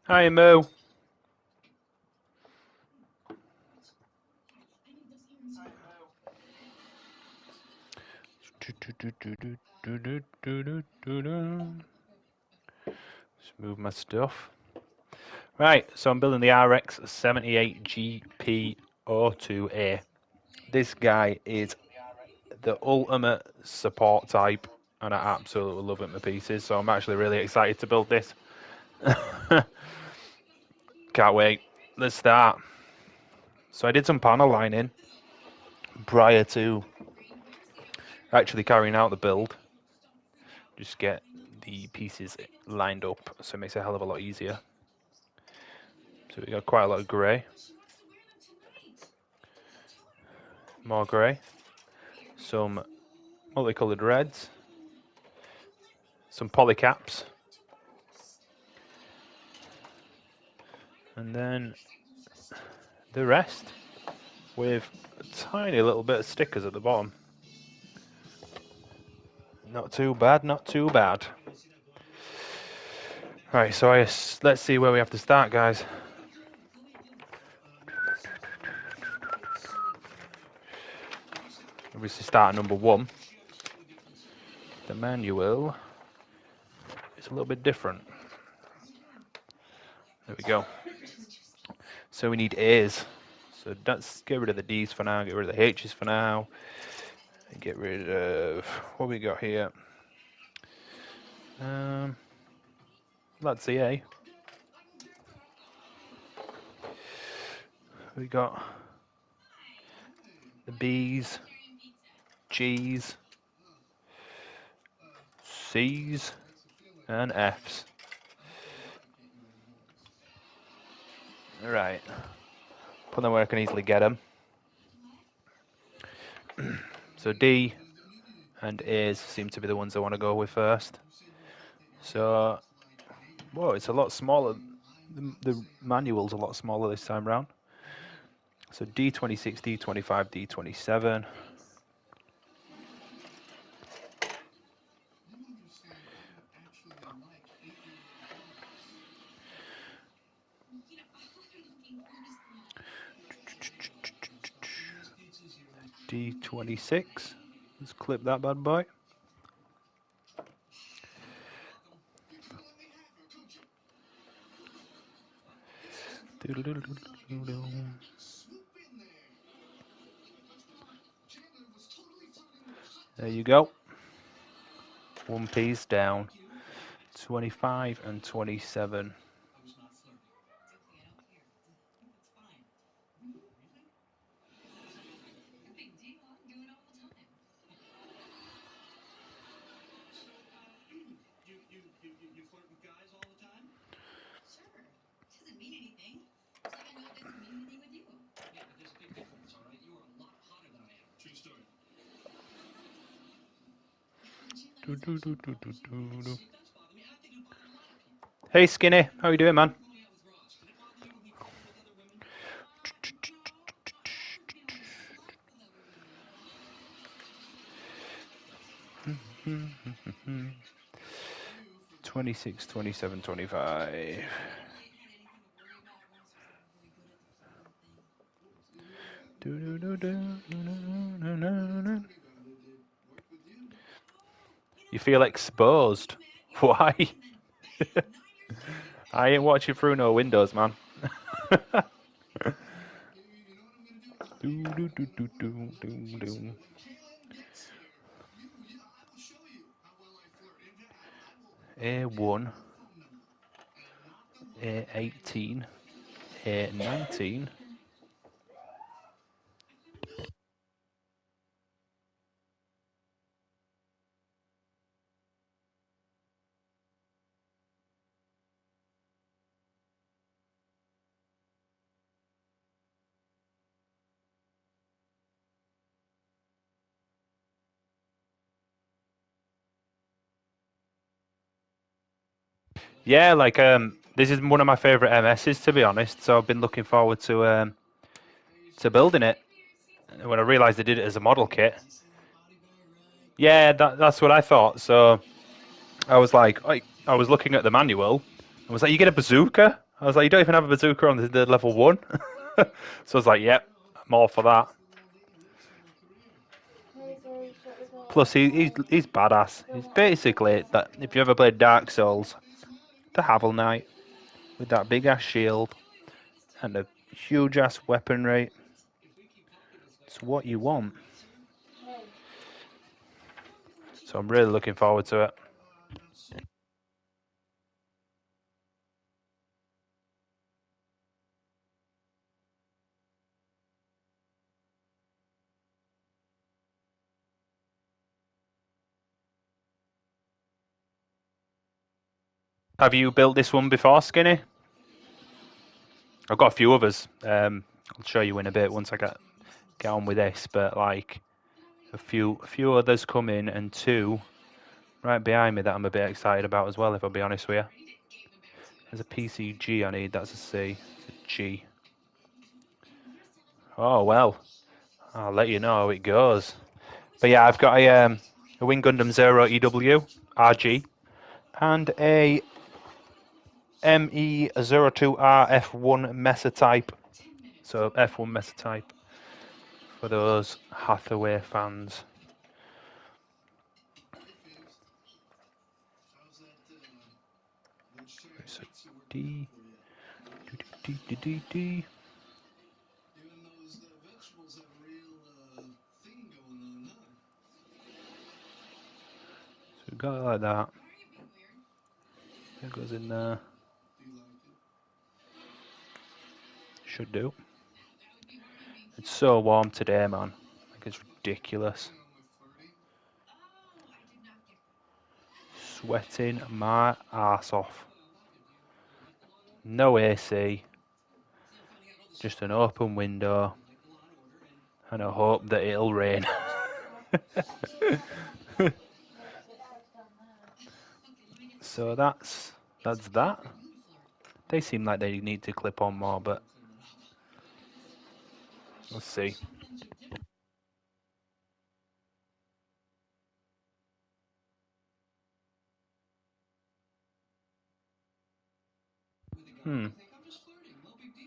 Hi, Moo. Just move my stuff. Right, so I'm building the RX-78GP02A. This guy is the ultimate support type, and I absolutely love it to pieces, so I'm actually really excited to build this. Can't wait. Let's start. So I did some panel lining prior to actually carrying out the build. Just get the pieces lined up, so it makes it a hell of a lot easier. So we got quite a lot of grey. More grey. Some multicoloured reds. Some polycaps. And then the rest with a tiny little bit of stickers at the bottom. Not too bad, not too bad. Right, so let's see where we have to start, guys. Obviously start at number 1. The manual is a little bit different. There we go. So we need A's. So let's get rid of the D's for now, get rid of the H's for now, and get rid of what we got here. That's the A. We got the B's, G's, C's, and F's. Right. Put them where I can easily get them. So D and A's seem to be the ones I want to go with first. So, whoa, it's a lot smaller. The manual's a lot smaller this time round. So D26, D25, D27. D26. Let's clip that bad boy. There you go. One piece down. 25 and 27. Hey Skinny, how you doing, man? Mm-hmm. 26, 27, 25. You feel exposed. Why? I ain't watching through no windows, man. A1, A18, A19. Yeah, like this is one of my favorite MSs, to be honest. So I've been looking forward to building it. When I realized they did it as a model kit, yeah, that's what I thought. So I was like, I was looking at the manual. I was like, you get a bazooka? I was like, you don't even have a bazooka on the level 1? So I was like, yep, I'm all for that. Plus, he's badass. He's basically, that. If you ever played Dark Souls, the Havel Knight, with that big-ass shield, and a huge-ass weaponry. It's what you want. So I'm really looking forward to it. Have you built this one before, Skinny? I've got a few others. I'll show you in a bit once I get on with this. But like a few others come in, and 2 right behind me that I'm a bit excited about as well. If I'll be honest with you, there's a PCG I need. That's a C. It's a G. Oh well, I'll let you know how it goes. But yeah, I've got a Wing Gundam 0 EW RG and a ME02R F1 Mesa type. So F1 Mesa type for those Hathaway fans. So D. D. So we got it like that. It goes in there. Should do. It's so warm today, man. Like it's ridiculous. Sweating my ass off. No AC. Just an open window. And I hope that it'll rain. So that's that. They seem like they need to clip on more, but let's see.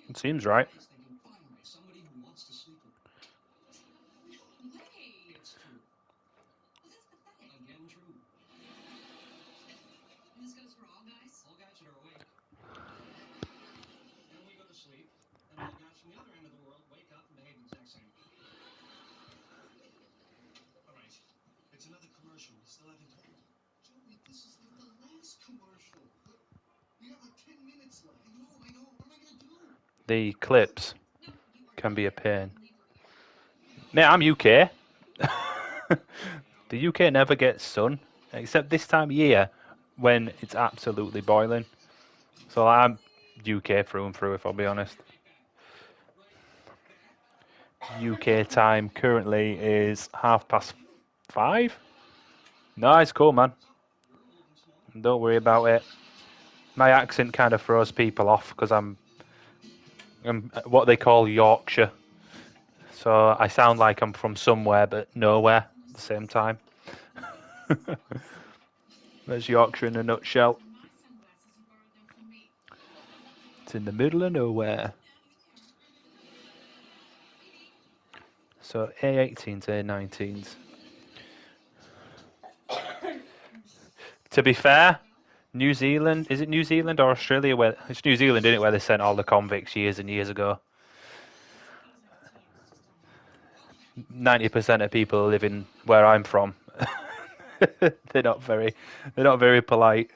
It seems right. The clips can be a pain. Mate, I'm UK. The UK never gets sun, except this time of year when it's absolutely boiling. So I'm UK through and through, if I'll be honest. UK time currently is 5:30. No, it's cool, man. Don't worry about it. My accent kind of throws people off because I'm what they call Yorkshire. So I sound like I'm from somewhere but nowhere at the same time. There's Yorkshire in a nutshell. It's in the middle of nowhere. So A18s, A19s. To be fair, New Zealand, is it New Zealand or Australia? Where it's New Zealand, isn't it, where they sent all the convicts years and years ago? 90% of people living where I'm from, they're not very polite.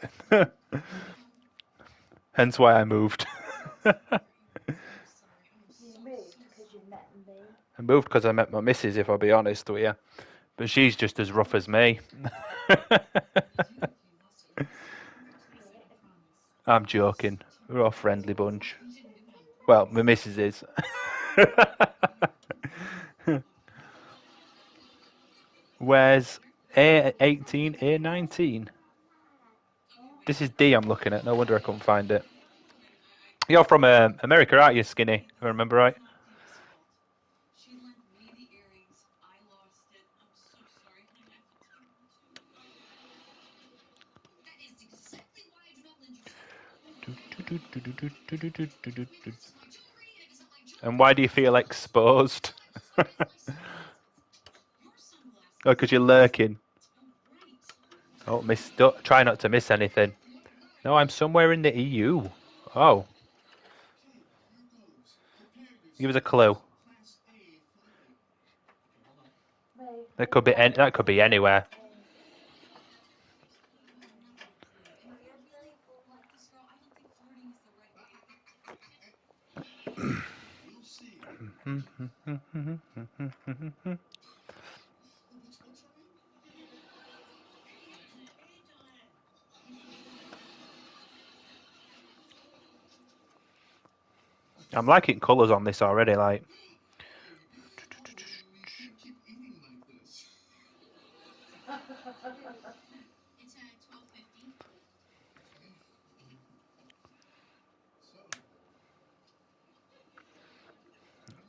Hence why I moved. I moved because I met my missus, if I'll be honest with you. But she's just as rough as me. I'm joking. We're all a friendly bunch. Well, my missus is. Where's A18, A19? This is D I'm looking at. No wonder I couldn't find it. You're from America, aren't you, Skinny? If I remember right. And why do you feel exposed? Oh, because you're lurking. Oh, try not to miss anything. No, I'm somewhere in the EU. Oh. Give us a clue. That could be anywhere. I'm liking colours on this already, like.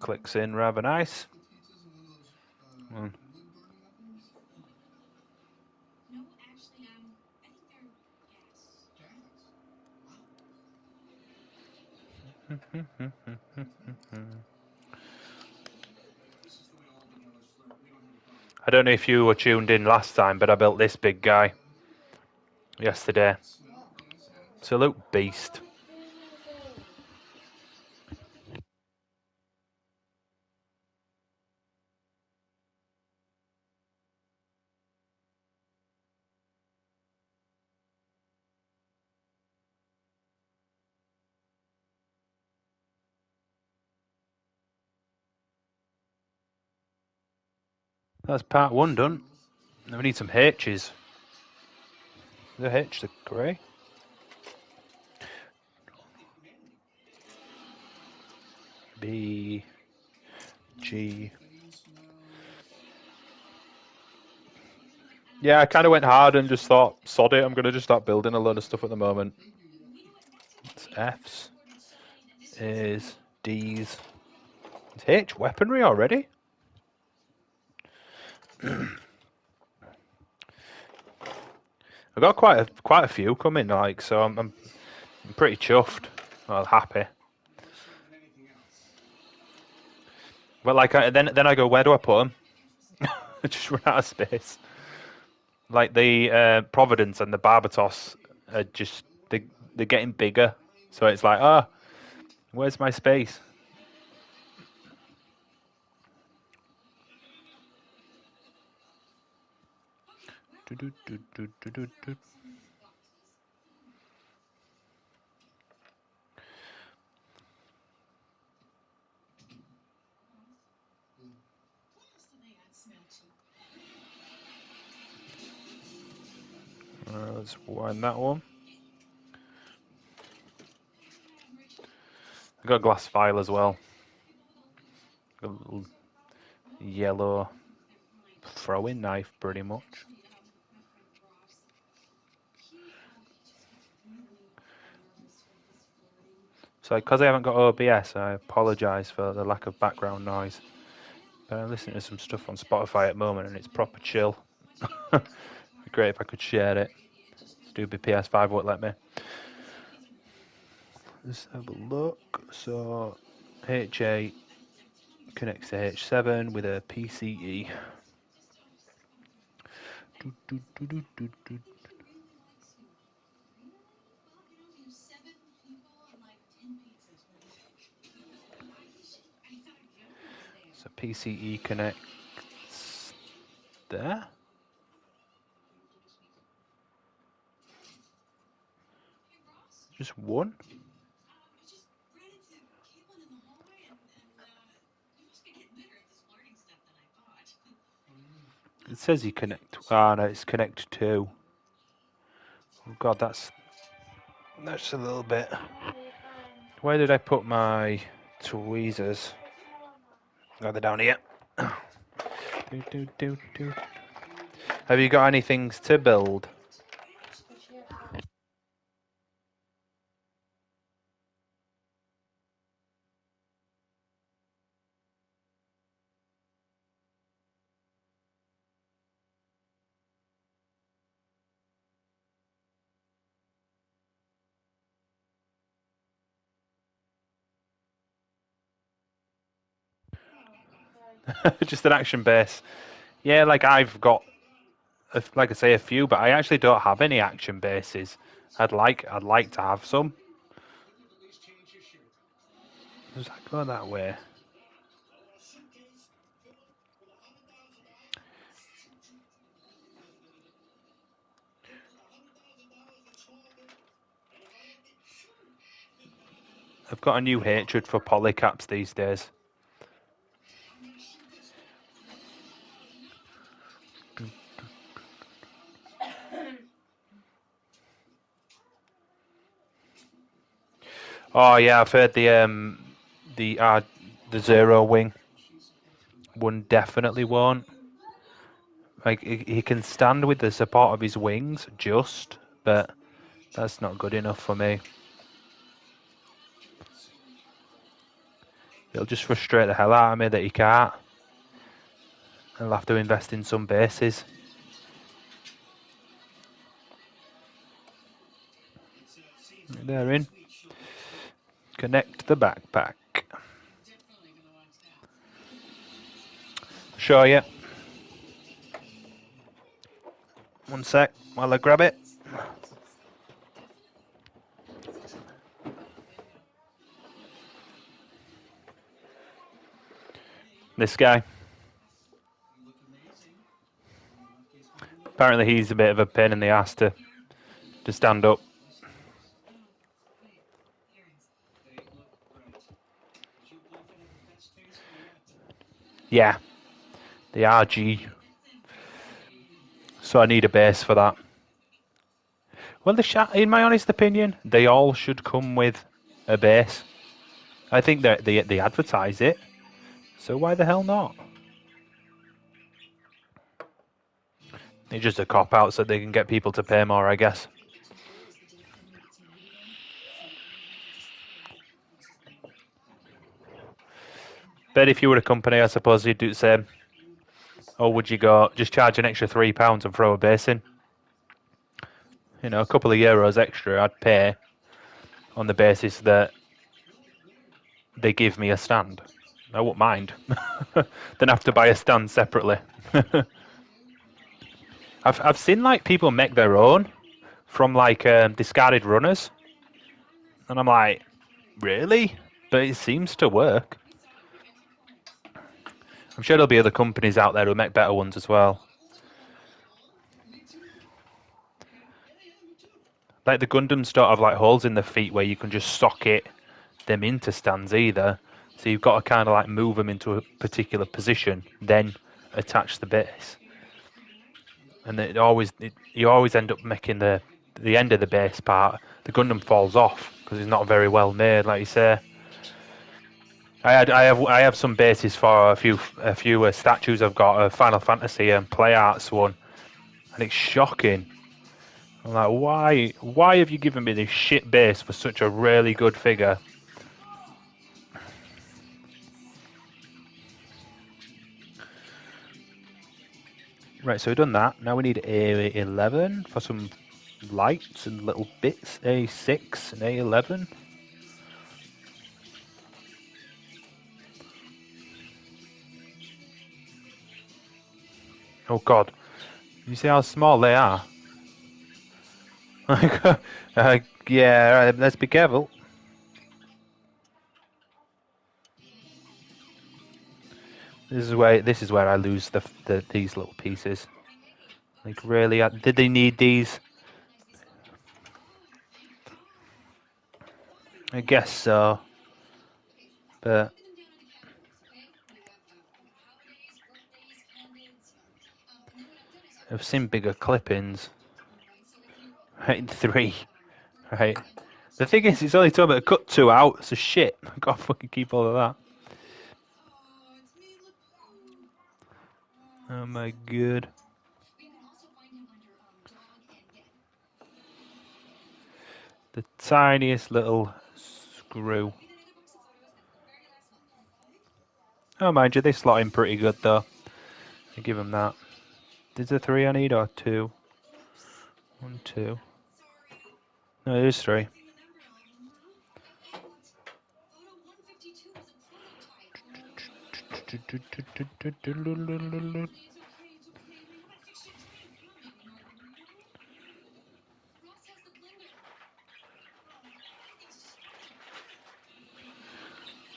Clicks in rather nice. I don't know if you were tuned in last time, but I built this big guy yesterday. Absolute beast. That's part 1 done. Now we need some H's. The H, the grey. B, G. Yeah, I kind of went hard and just thought, sod it, I'm going to just start building a load of stuff at the moment. It's F's, A's, D's. It's H, weaponry already? I've got quite a few coming, like, so I'm pretty chuffed. Well, happy. But like, then I go, where do I put them? I just run out of space. Like the Providence and the Barbatos are just they're getting bigger, so it's like, ah, where's my space? Let's wind that one. I got a glass file as well. A little yellow throwing knife, pretty much. So, because I haven't got OBS, I apologise for the lack of background noise. But I'm listening to some stuff on Spotify at the moment, and it's proper chill. It'd be great if I could share it. Stupid PS5 won't let me. Let's have a look. So, H8 connects to H7 with a PCE. So PCE connects there. Just one. It says you connect. Ah, no, it's connect to. Oh God, that's a little bit. Where did I put my tweezers? Oh, they're down here. Have you got any things to build? Just an action base. Yeah, like I've got, like I say, a few, but I actually don't have any action bases. I'd like to have some. Does that go that way? I've got a new hatred for polycaps these days. Oh yeah, I've heard the zero wing one definitely won't. Like he can stand with the support of his wings, but that's not good enough for me. It'll just frustrate the hell out of me that he can't. I'll have to invest in some bases. They're in. Connect the backpack. Show you. One sec while I grab it. This guy. Apparently he's a bit of a pain in the ass to stand up. Yeah, the RG. So I need a base for that. Well, in my honest opinion, they all should come with a base. I think that they advertise it, so why the hell not? It's just a cop out so they can get people to pay more, I guess. But if you were a company, I suppose you'd do the same. Or would you go just charge an extra £3 and throw a base in? You know, a couple of euros extra I'd pay on the basis that they give me a stand. I wouldn't mind. Then I have to buy a stand separately. I've seen like people make their own from like discarded runners, and I'm like, really? But it seems to work. I'm sure there'll be other companies out there who make better ones as well. Like the Gundams don't have like holes in the feet where you can just socket them into stands either. So you've got to kind of like move them into a particular position, then attach the base. And you always end up making the end of the base part. The Gundam falls off because it's not very well made, like you say. I have some bases for a few statues I've got, a Final Fantasy and Play Arts one, and it's shocking. I'm like, why have you given me this shit base for such a really good figure? Right, so we've done that. Now we need A11 for some lights and little bits. A6 and A11. Oh god, you see how small they are? Yeah, right, let's be careful. This is where I lose these little pieces. Like really, did they need these? I guess so, but I've seen bigger clippings. Right, 3. Right. The thing is, it's only talking about cut 2 out, so shit. I gotta fucking keep all of that. Oh my god. The tiniest little screw. Oh, mind you, they slot in pretty good though. I give them that. Is there 3 I need or 2? 1, 2. No, it is 3.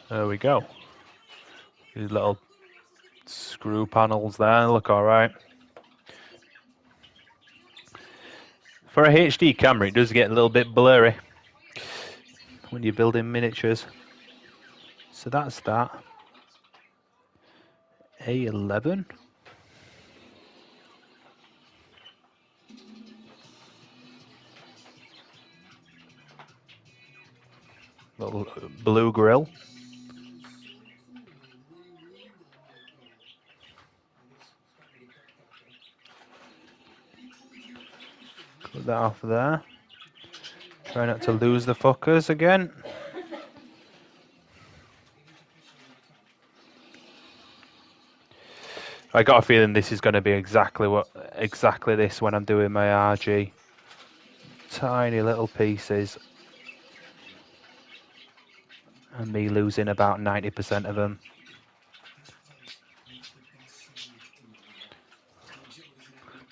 There we go. These little screw panels there look alright. For a HD camera, it does get a little bit blurry when you're building miniatures. So that's that. A11. Little blue grill. Put that off there. Try not to lose the focus again. I got a feeling this is going to be exactly this when I'm doing my RG. Tiny little pieces. And me losing about 90% of them.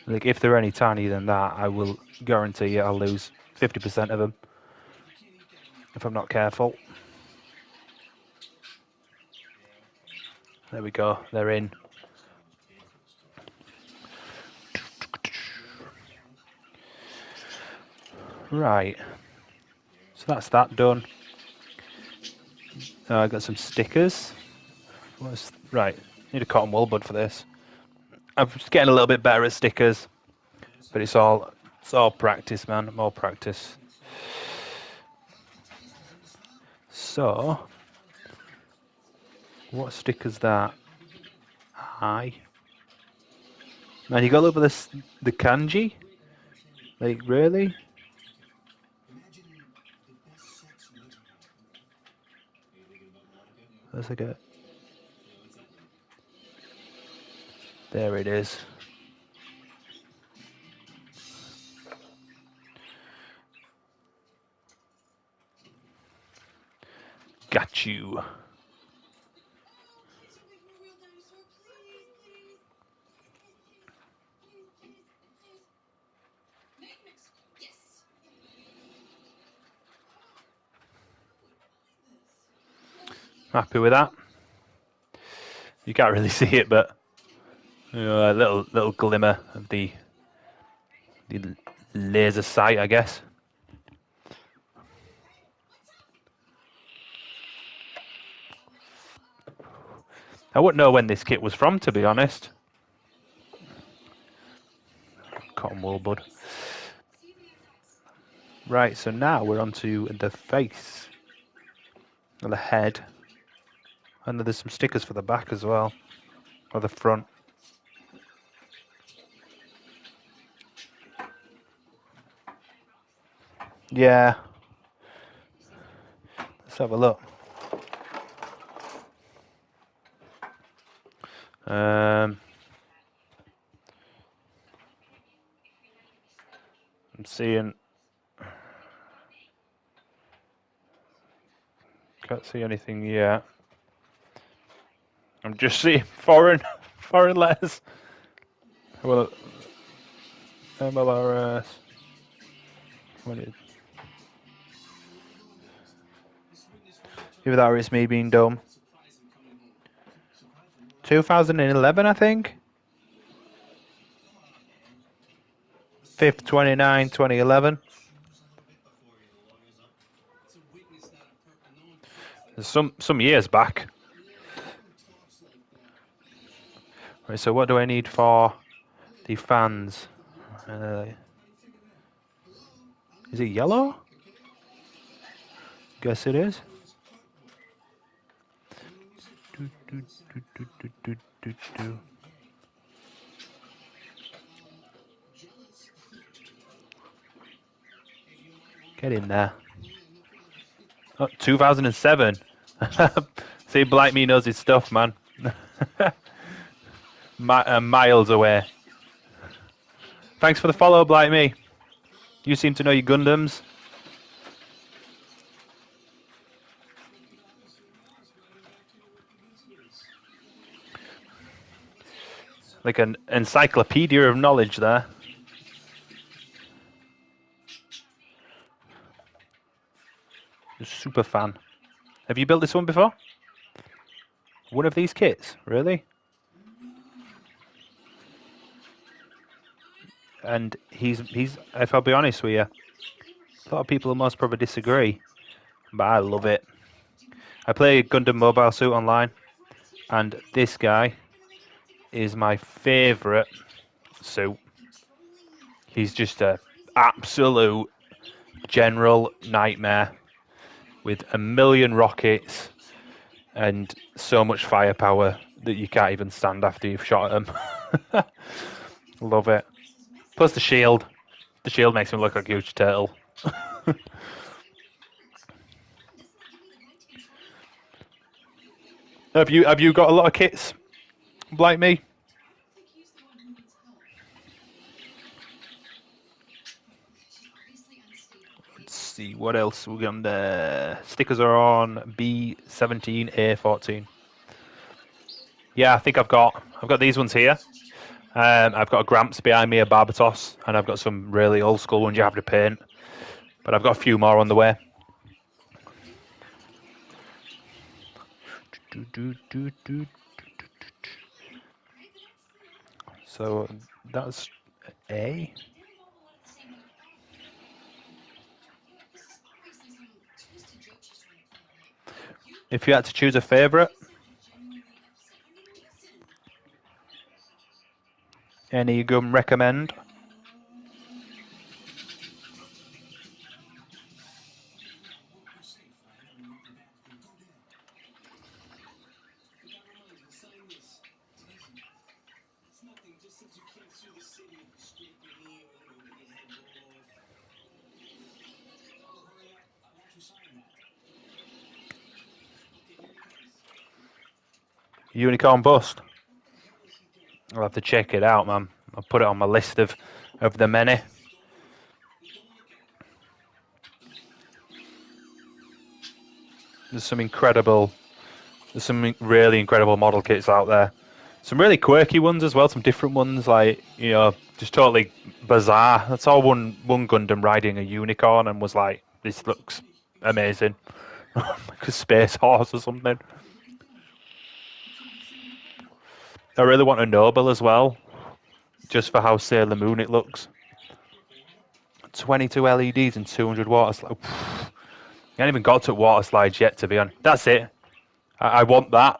Like, if they're any tinier than that, I will guarantee you I'll lose 50% of them. If I'm not careful. There we go, they're in. Right. So that's that done. I got some stickers. Right, need a cotton wool bud for this. I'm just getting a little bit better at stickers, but it's all practice, man. More practice. So, what sticker's that? Hi. Man, you got to look at the kanji. Like, really? Let's look at. There it is. Got you. Happy with that. You can't really see it, but a little glimmer of the laser sight, I guess. I wouldn't know when this kit was from, to be honest. Cotton wool bud. Right, so now we're onto the face. And the head. And there's some stickers for the back as well. Or the front. Yeah. Let's have a look. I'm seeing. Can't see anything yet. I'm just seeing foreign letters. Well, MLRS. Maybe that was me being dumb. 2011, I think. 5th 29, 2011. Some years back. Right, so what do I need for the fans? Is it yellow? Guess it is. Get in there. Oh, 2007. See, Blight Me knows his stuff, man. Miles away. Thanks for the follow, Blight Me. You seem to know your Gundams. Like an encyclopedia of knowledge there. Super fan. Have you built this one before? One of these kits? Really? And he's if I'll be honest with you, a lot of people must probably disagree, but I love it. I play Gundam Mobile Suit online, and this guy is my favourite suit. He's just a absolute general nightmare with a million rockets and so much firepower that you can't even stand after you've shot at him. Love it. Plus the shield. The shield makes him look like a huge turtle. Have you got a lot of kits like me? Let's see what else we got there. Stickers are on B17A14. Yeah, I think I've got these ones here. I've got a Gramps behind me, a Barbatos, and I've got some really old school ones you have to paint. But I've got a few more on the way. So that's A. If you had to choose a favourite, any you can recommend? Unicorn Bust. I'll have to check it out, man. I'll put it on my list of the many. There's some really incredible model kits out there. Some really quirky ones as well, some different ones, like, just totally bizarre. I saw one Gundam riding a unicorn and was like, this looks amazing. Like a space horse or something. I really want a Noble as well, just for how Sailor Moon it looks. 22 LEDs and 200 water slides. I haven't even got to water slides yet, to be honest. That's it. I want that.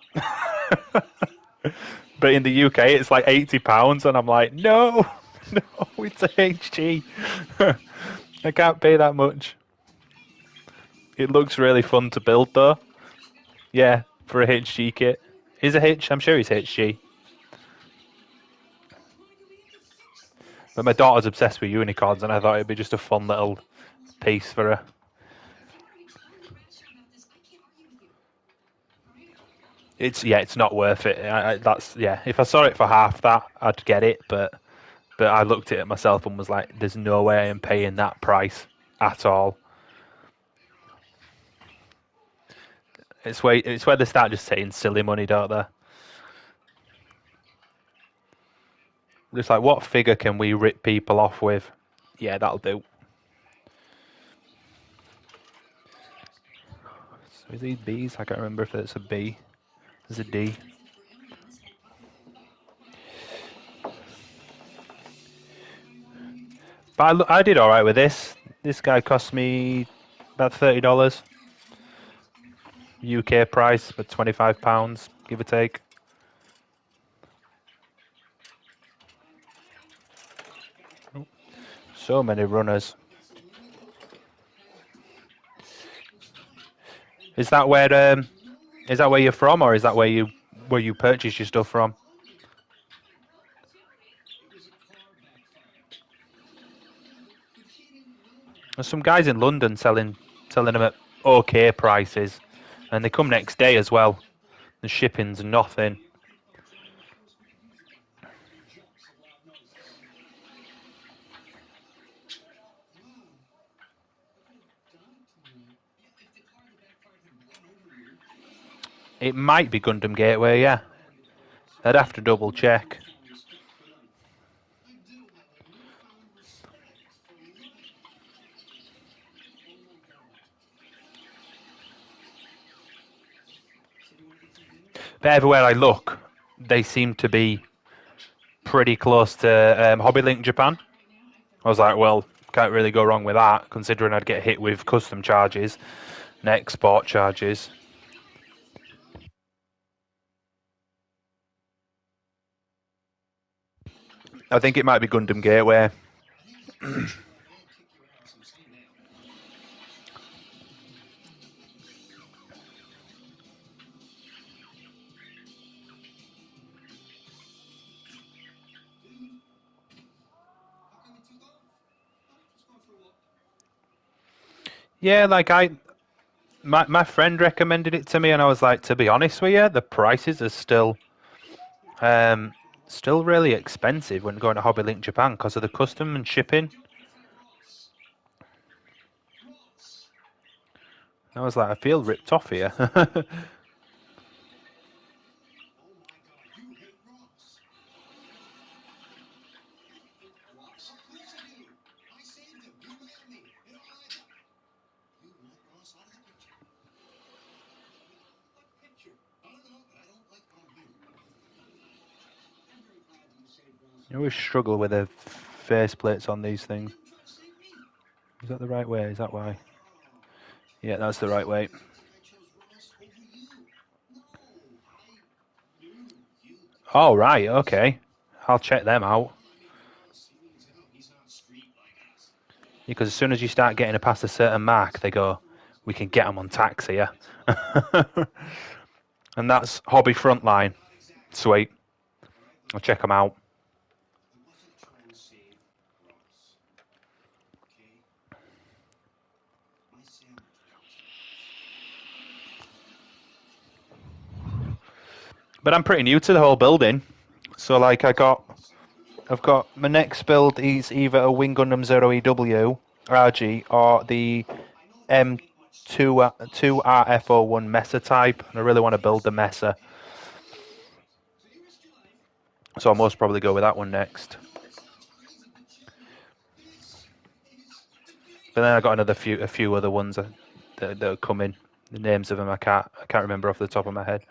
But in the UK, it's like £80, and I'm like, no, it's a HG. I can't pay that much. It looks really fun to build, though. Yeah, for a HG kit. I'm sure it's HG. But my daughter's obsessed with unicorns, and I thought it'd be just a fun little piece for her. It's not worth it. If I saw it for half that, I'd get it. But I looked at it myself and was like, "There's no way I am paying that price at all." It's where they start just saying silly money, don't they? Just like, what figure can we rip people off with? Yeah, that'll do. So is these Bs? I can't remember if it's a B. There's a D. But I did all right with this. This guy cost me about $30. UK price, but £25, give or take. So many runners. Is that where you're from, or is that where you purchase your stuff from? There's some guys in London selling them at okay prices, and they come next day as well. The shipping's nothing. It might be Gundam Gateway, yeah. I'd have to double check. But everywhere I look, they seem to be pretty close to HobbyLink Japan. I was like, well, can't really go wrong with that, considering I'd get hit with custom charges and export charges. I think it might be Gundam Gateway. Yeah, like my friend recommended it to me, and I was like, to be honest with you, the prices are still really expensive when going to HobbyLink Japan because of the custom and shipping. I was like, I feel ripped off here. I always struggle with the faceplates on these things. Is that the right way? Is that why? Yeah, that's the right way. Oh, right, okay. I'll check them out. Because as soon as you start getting past a certain mark, they go, we can get them on tax here. And that's Hobby Frontline. Sweet. I'll check them out. But I'm pretty new to the whole building. So, like, I've got my next build is either a Wing Gundam 0EW, RG, or the M2RF01 Mesa type. And I really want to build the Mesa. So I'll most probably go with that one next. But then I got a few other ones that are coming. The names of them I can't remember off the top of my head.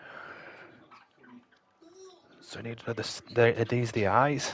So I need another. Are these the eyes?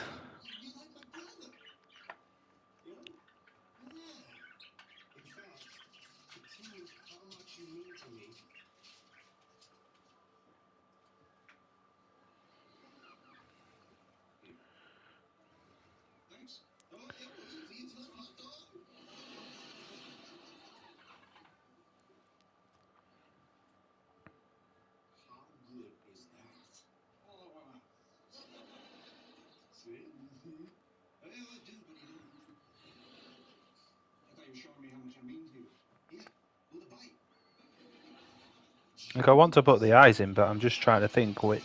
Like I want to put the eyes in, but I'm just trying to think where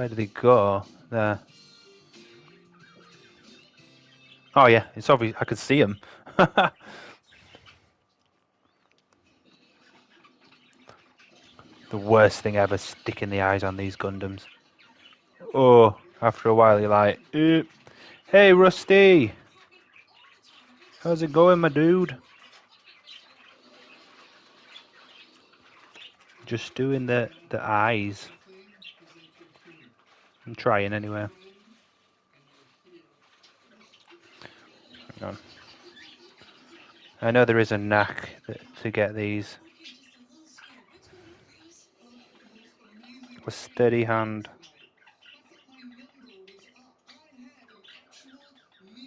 did they go? There. Oh yeah, it's obvious. I could see them. The worst thing ever, sticking the eyes on these Gundams. Oh, after a while you're like, hey Rusty, how's it going, my dude? Just doing the eyes. I'm trying anyway. Hang on. I know there is a knack to get these. A steady hand.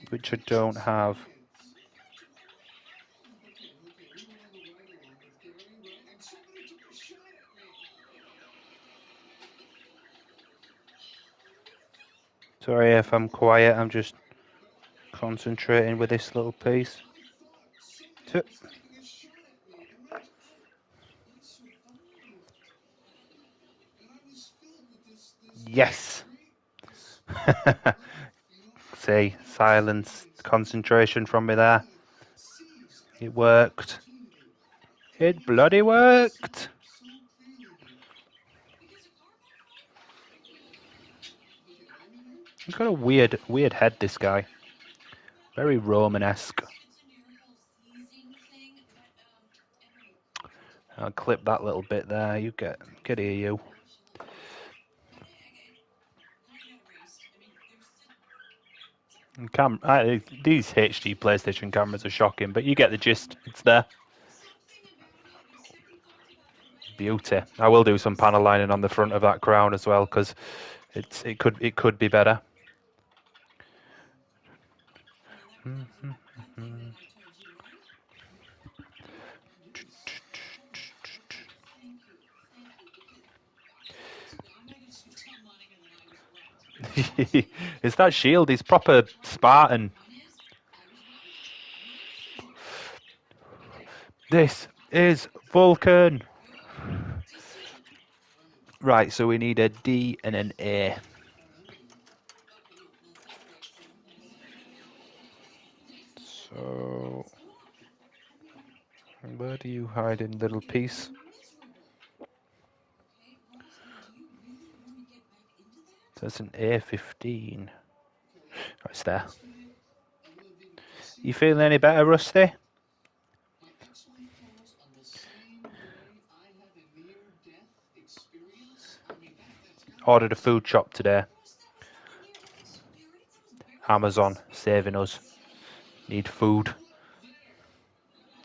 Which I don't have. Sorry if I'm quiet, I'm just concentrating with this little piece. Yes! See, silence, concentration from me there. It worked. It bloody worked! He's got a weird head, this guy. Very Romanesque. I'll clip that little bit there. You get here, you. These HD PlayStation cameras are shocking, but you get the gist. It's there. Beauty. I will do some panel lining on the front of that crown as well, because it could be better. It's that shield. He's proper Spartan. This is Vulcan. Right, so we need a D and an A. So, where do you hide in, little piece? There's an A15. Oh, it's there. You feeling any better, Rusty? Ordered a food shop today. Amazon saving us. Need food.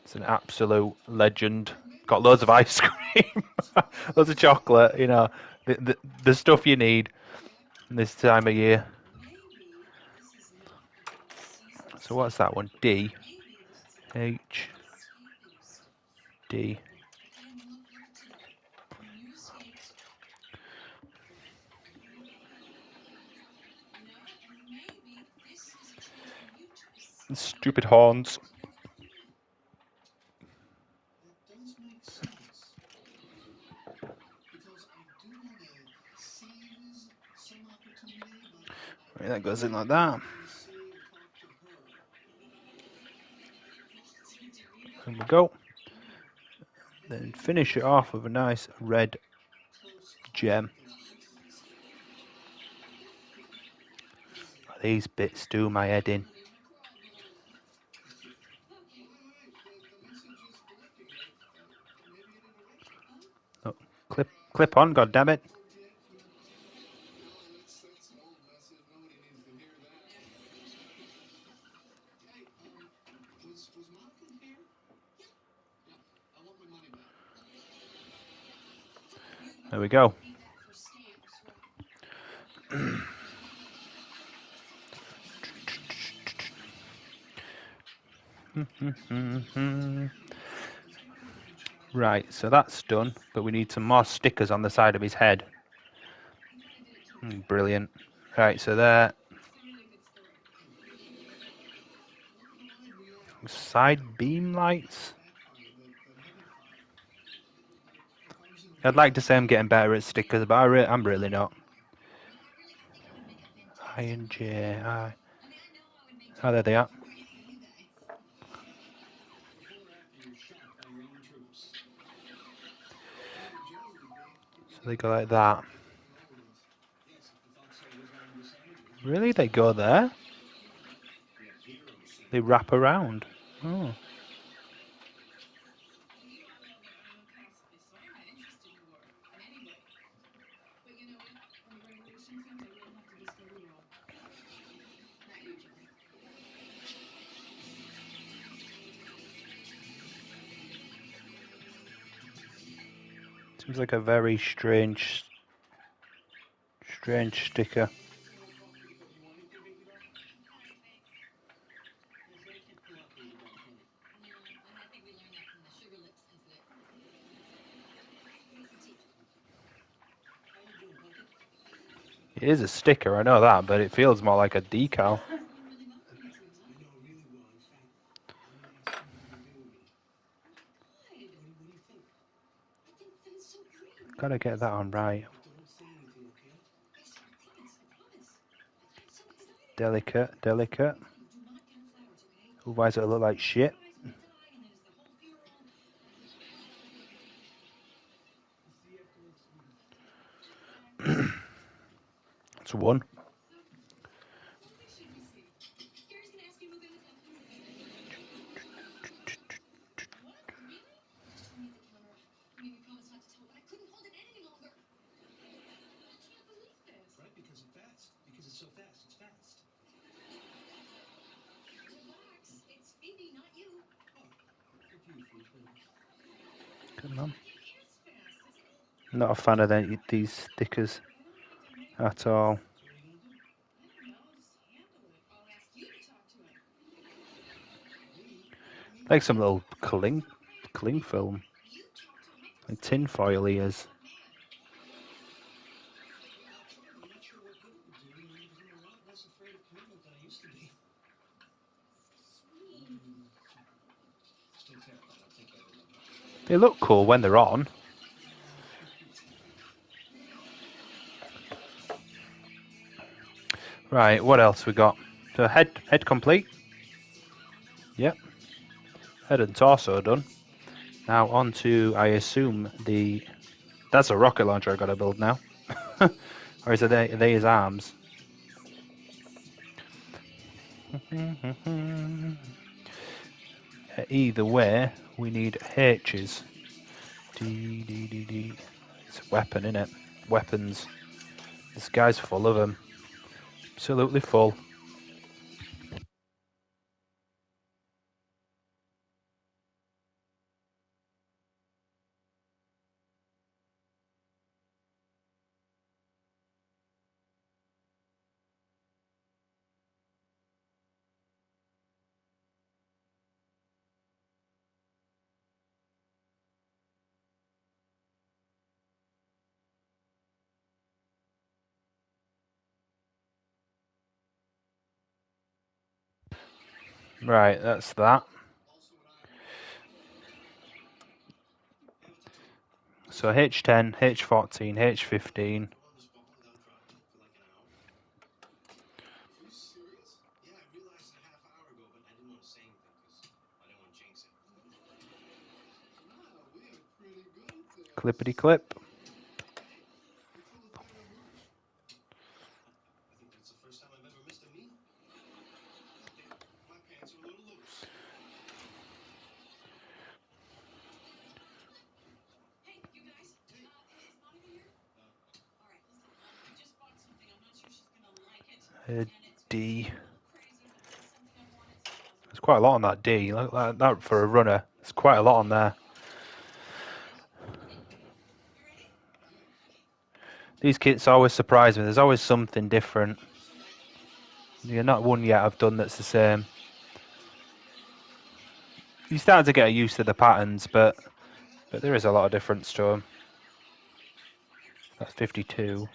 It's an absolute legend. Got loads of ice cream, loads of chocolate. You know, the stuff you need this time of year. So what's that one? D. H. D. Stupid horns. Right, that goes in like that. There we go. Then finish it off with a nice red gem. These bits do my head in. Oh, clip on, god damn it. There we go. Right, so that's done, but we need some more stickers on the side of his head. Brilliant. Right, so there. Side beam lights. I'd like to say I'm getting better at stickers, but I'm really not. I and J, I. Oh, there they are. So they go like that. Really? They go there? They wrap around. Oh. Seems like a very strange sticker. It is a sticker, I know that, but it feels more like a decal. Gotta get that on right. Delicate. Otherwise it'll look like shit. It's one. Come on. Not a fan of these stickers at all. Like some little cling film. Like tin foil ears. They look cool when they're on. Right, what else we got? So head complete. Yep. Head and torso done. Now on to, I assume, that's a rocket launcher I've got to build now. Or is it are they his arms? Either way, we need H's. D. It's a weapon, innit? Weapons. This guy's full of them. Absolutely full. Right, that's that. So H10, H14, H15. Clippity clip. D. There's quite a lot on that D. Look like that for a runner. There's quite a lot on there. These kits always surprise me. There's always something different. You're not one yet I've done that's the same. You start to get used to the patterns, but there is a lot of difference to them. That's 52.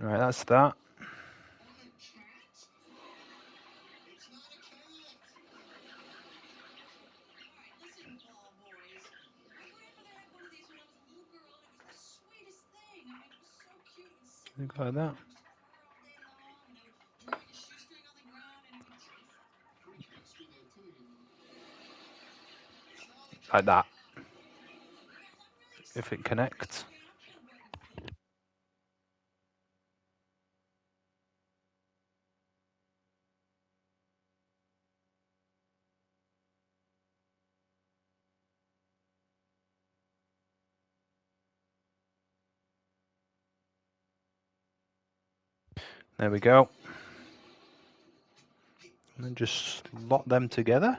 Right, that's that. Look like that. Like that. If it connects. There we go. And then just lock them together.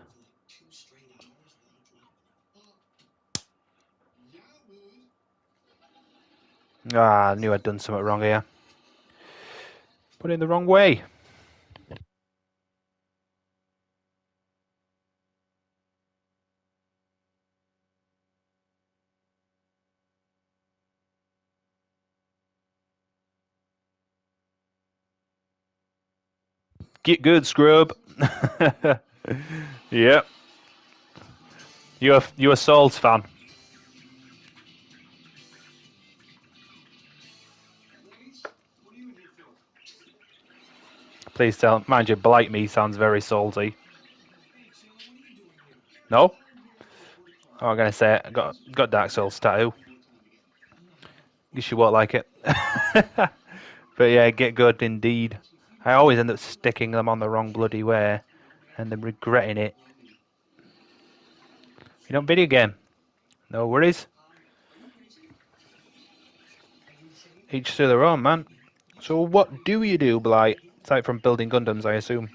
Ah, I knew I'd done something wrong here. Put it in the wrong way. Get good, scrub. Yep. You a Souls fan? Please tell. Mind you, Blight Me sounds very salty. No? Oh, I'm gonna say it. Got Dark Souls tattoo. Guess you won't like it. But But yeah, get good indeed. I always end up sticking them on the wrong bloody way and then regretting it. You don't video game? No worries. Each to their own, man. So what do you do, Blight? Aside from building Gundams, I assume.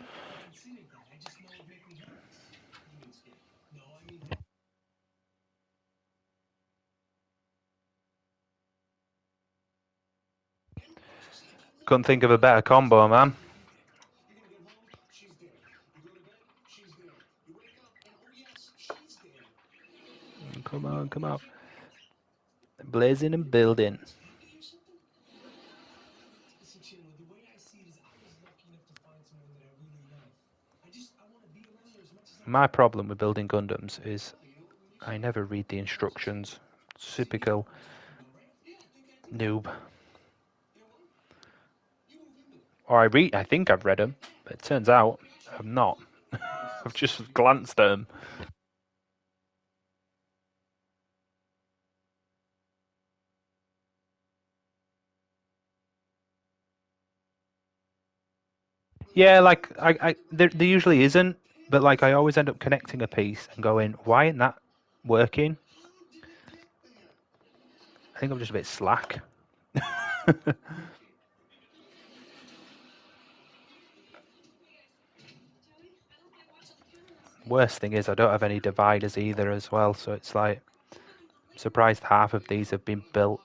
Couldn't think of a better combo, man. Come on, come on. Blazing and building. My problem with building Gundams is I never read the instructions. Typical noob. Or I think I've read them, but it turns out I've not. I've just glanced at them. Yeah, like there usually isn't, but like I always end up connecting a piece and going, why isn't that working? I think I'm just a bit slack. Worst thing is I don't have any dividers either as well, so it's like I'm surprised half of these have been built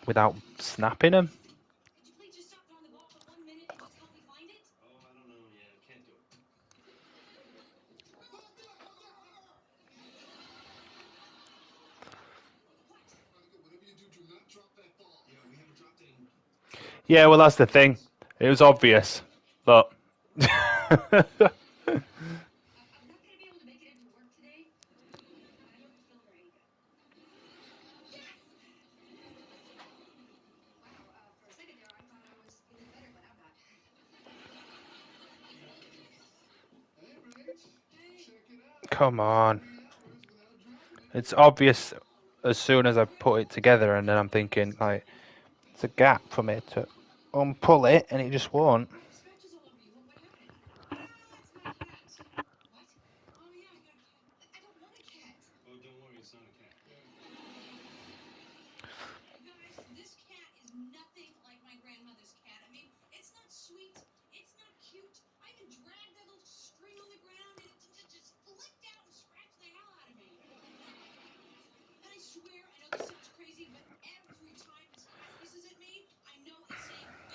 without snapping them. Yeah, well that's the thing. It was obvious, but come on. It's obvious as soon as I put it together, and then I'm thinking, like, it's a gap for me to unpull it, and it just won't.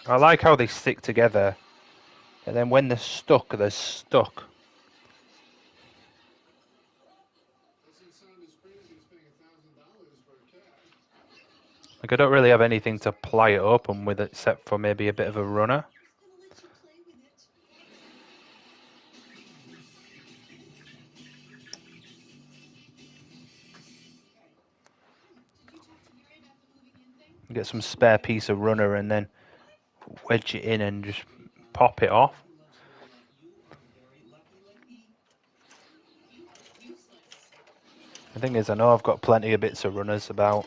I like how they stick together, and then when they're stuck, they're stuck. Like, I don't really have anything to ply it open with except for maybe a bit of a runner. Get some spare piece of runner and then wedge it in and just pop it off. The thing is, I know I've got plenty of bits of runners about.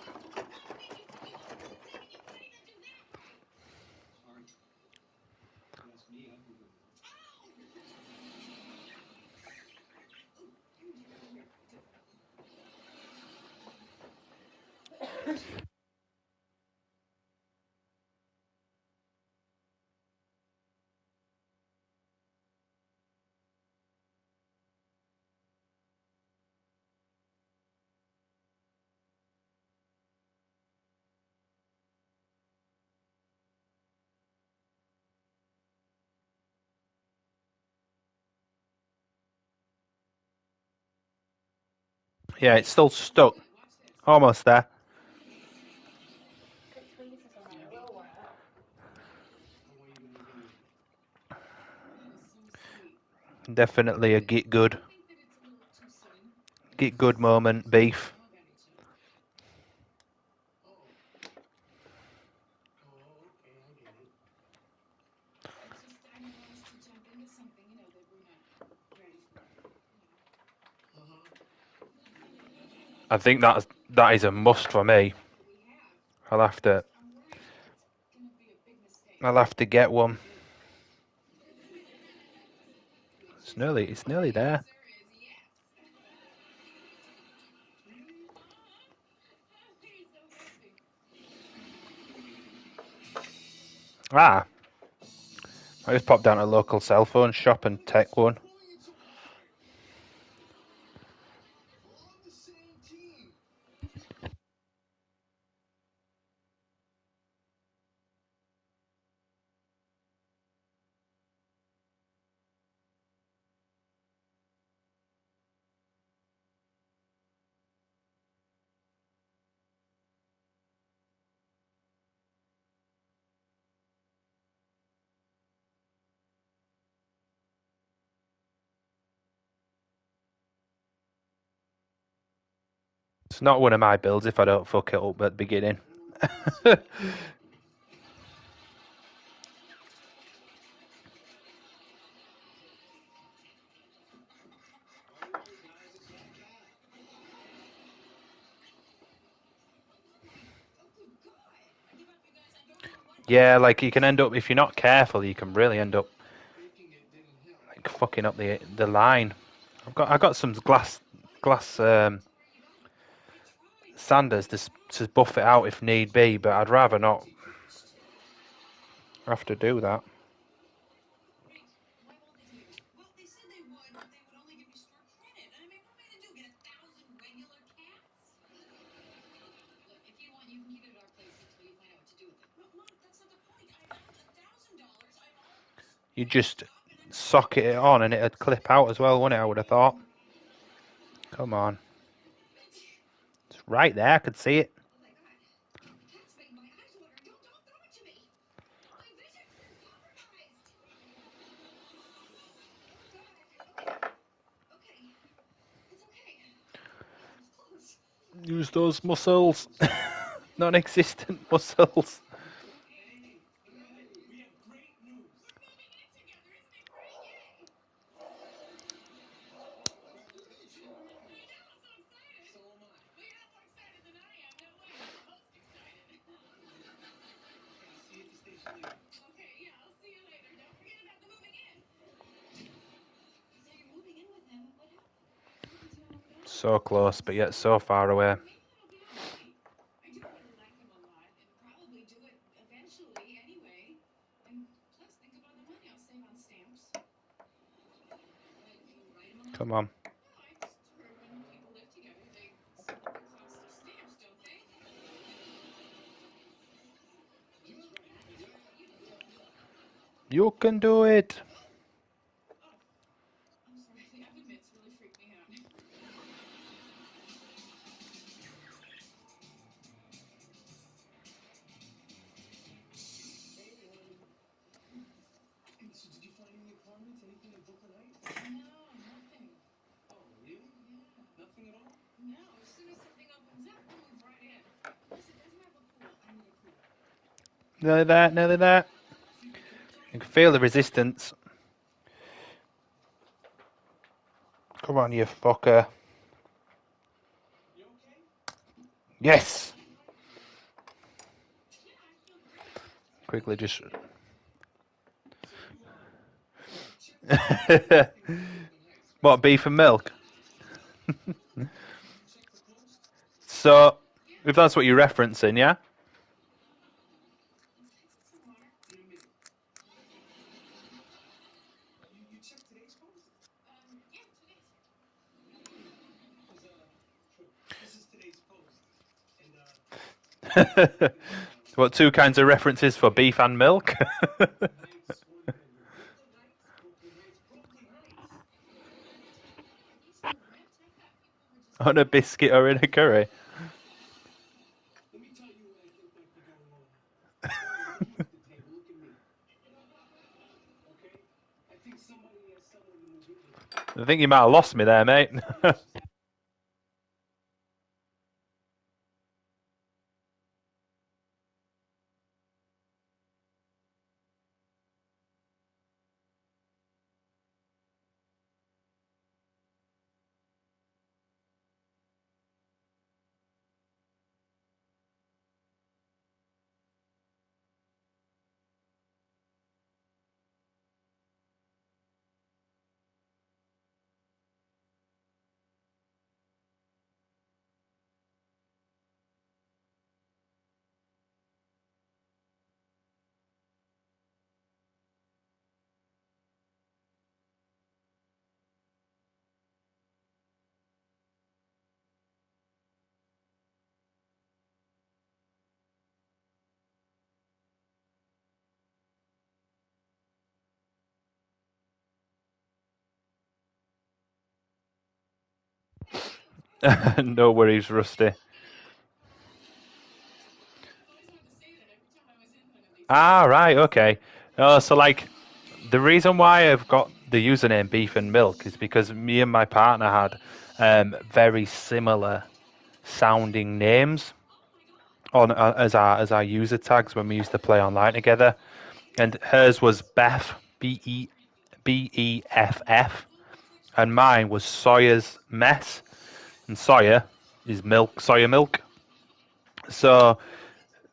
Yeah, it's still stuck. Almost there. Definitely a get good moment, beef. I think that is a must for me. I'll have to I'll have to get one. It's nearly there. Ah, I just popped down to a local cell phone shop and take one. It's not one of my builds if I don't fuck it up at the beginning. Yeah, like you can end up, if you're not careful, you can really end up like fucking up the line. I got some glass sanders to buff it out if need be, but I'd rather not have to do that. You just socket it on and it'd clip out as well, wouldn't it? I would have thought. Come on. It's right there, I could see it. Use those muscles. Non-existent muscles. So close, but yet so far away. Come on. You can do it. Nearly there, nearly there. You can feel the resistance. Come on, you fucker. Yes! Quickly just... What, beef and milk? So, if that's what you're referencing, yeah? What, two kinds of references for beef and milk? On a biscuit or in a curry? I think you might have lost me there, mate. No worries, Rusty. Ah, right, okay. Oh, so like the reason why I've got the username Beef and Milk is because me and my partner had very similar sounding names on as our user tags when we used to play online together, and hers was Beth, Beff, and mine was Sawyer's Mess, and Sawyer is milk, Sawyer milk. So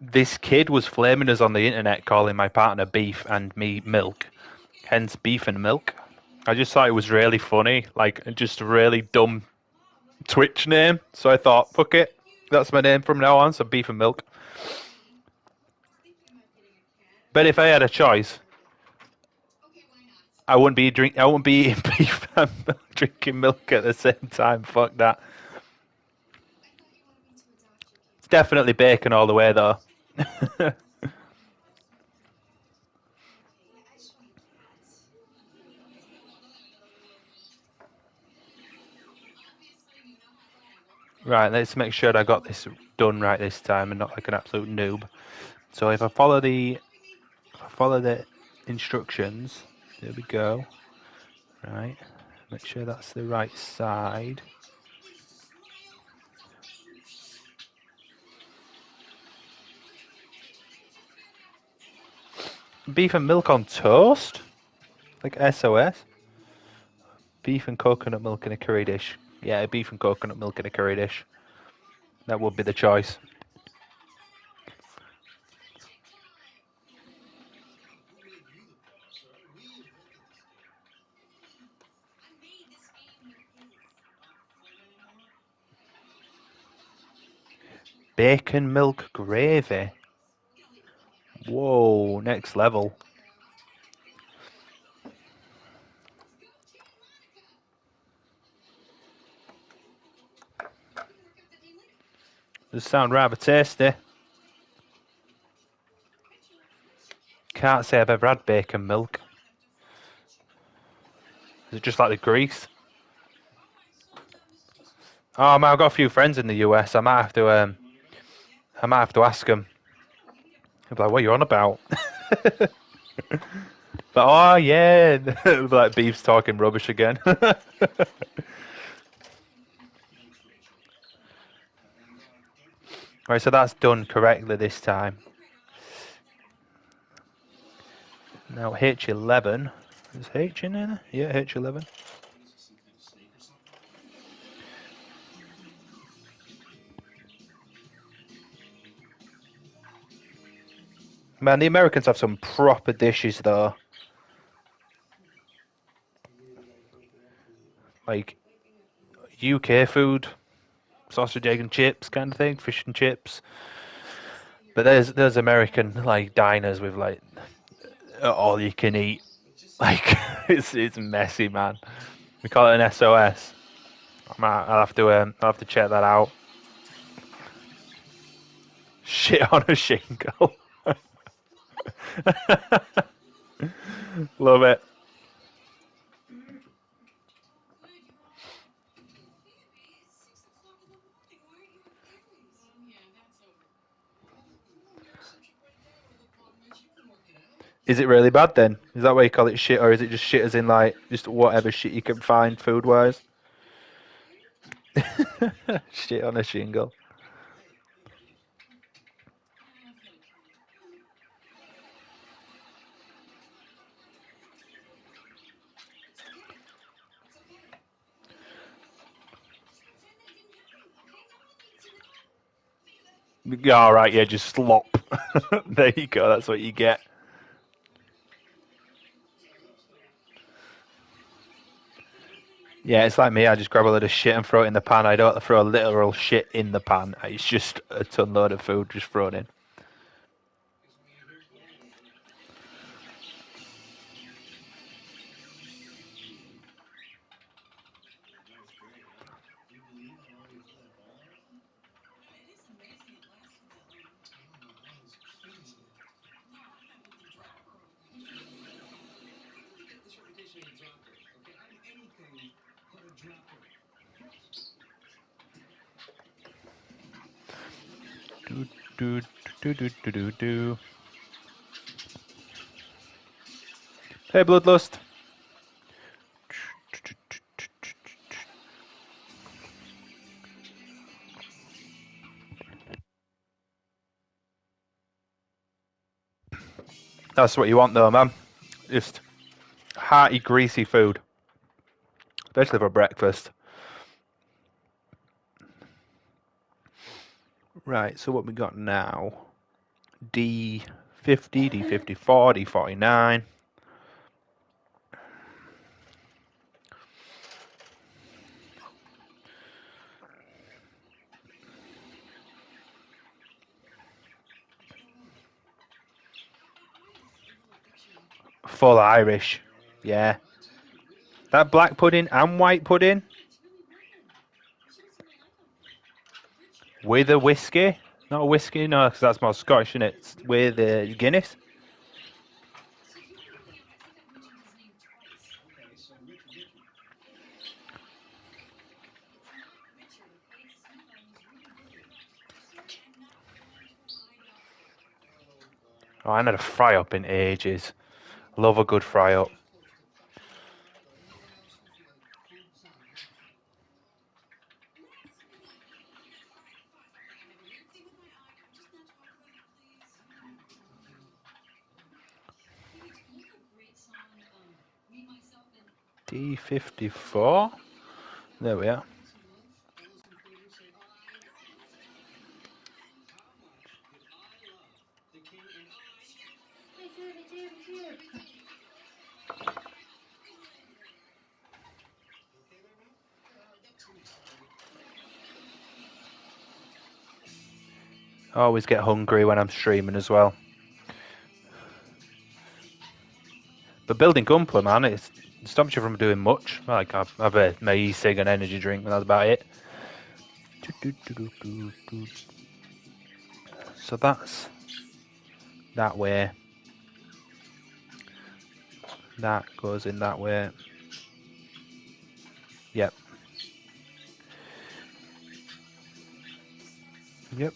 this kid was flaming us on the internet, calling my partner Beef and me Milk, hence Beef and Milk. I just thought it was really funny, like just a really dumb Twitch name. So I thought, fuck it, that's my name from now on. So Beef and Milk. But if I had a choice, I wouldn't be eating beef and drinking milk at the same time. Fuck that. It's definitely bacon all the way though. Right, let's make sure I got this done right this time and not like an absolute noob. So if I follow the instructions, there we go. Right, make sure that's the right side. Beef and milk on toast? Like SOS? Beef and coconut milk in a curry dish. Yeah, beef and coconut milk in a curry dish. That would be the choice. Bacon milk gravy. Whoa, next level. Does sound rather tasty. Can't say I've ever had bacon milk. Is it just like the grease? Oh man, I've got a few friends in the US. I might have to ask them. I'll be like, what are you on about? But oh yeah, like beef's talking rubbish again. Right, so that's done correctly this time. Now H11. Is H in there? Yeah, H11. Man, the Americans have some proper dishes though. Like UK food, sausage, egg and chips kind of thing, fish and chips. But there's American like diners with like all you can eat. Like it's messy, man. We call it an SOS. I'll have to check that out. Shit on a shingle. Love it. Is it really bad then? Is that why you call it shit, or is it just shit as in like just whatever shit you can find food wise? Shit on a shingle. Yeah, all right, yeah, just slop. There you go. That's what you get. Yeah, it's like me. I just grab a load of shit and throw it in the pan. I don't throw literal shit in the pan. It's just a ton load of food just thrown in. do, do, do, do, do, do. Hey, Bloodlust. That's what you want, though, man. Just hearty, greasy food, especially for breakfast. Right, so what we got now? D50, D54, D49. Full Irish. Yeah. That black pudding and white pudding with a whiskey. Not a whiskey, no, because that's more Scottish, isn't it? It's with Guinness. Oh, I had a fry up in ages. Love a good fry up. D54. There we are. I always get hungry when I'm streaming as well. But building Gunpla, man, it stops you from doing much. Like, I have a my e-cig and energy drink, and that's about it. So that's that way. That goes in that way. Yep. Yep.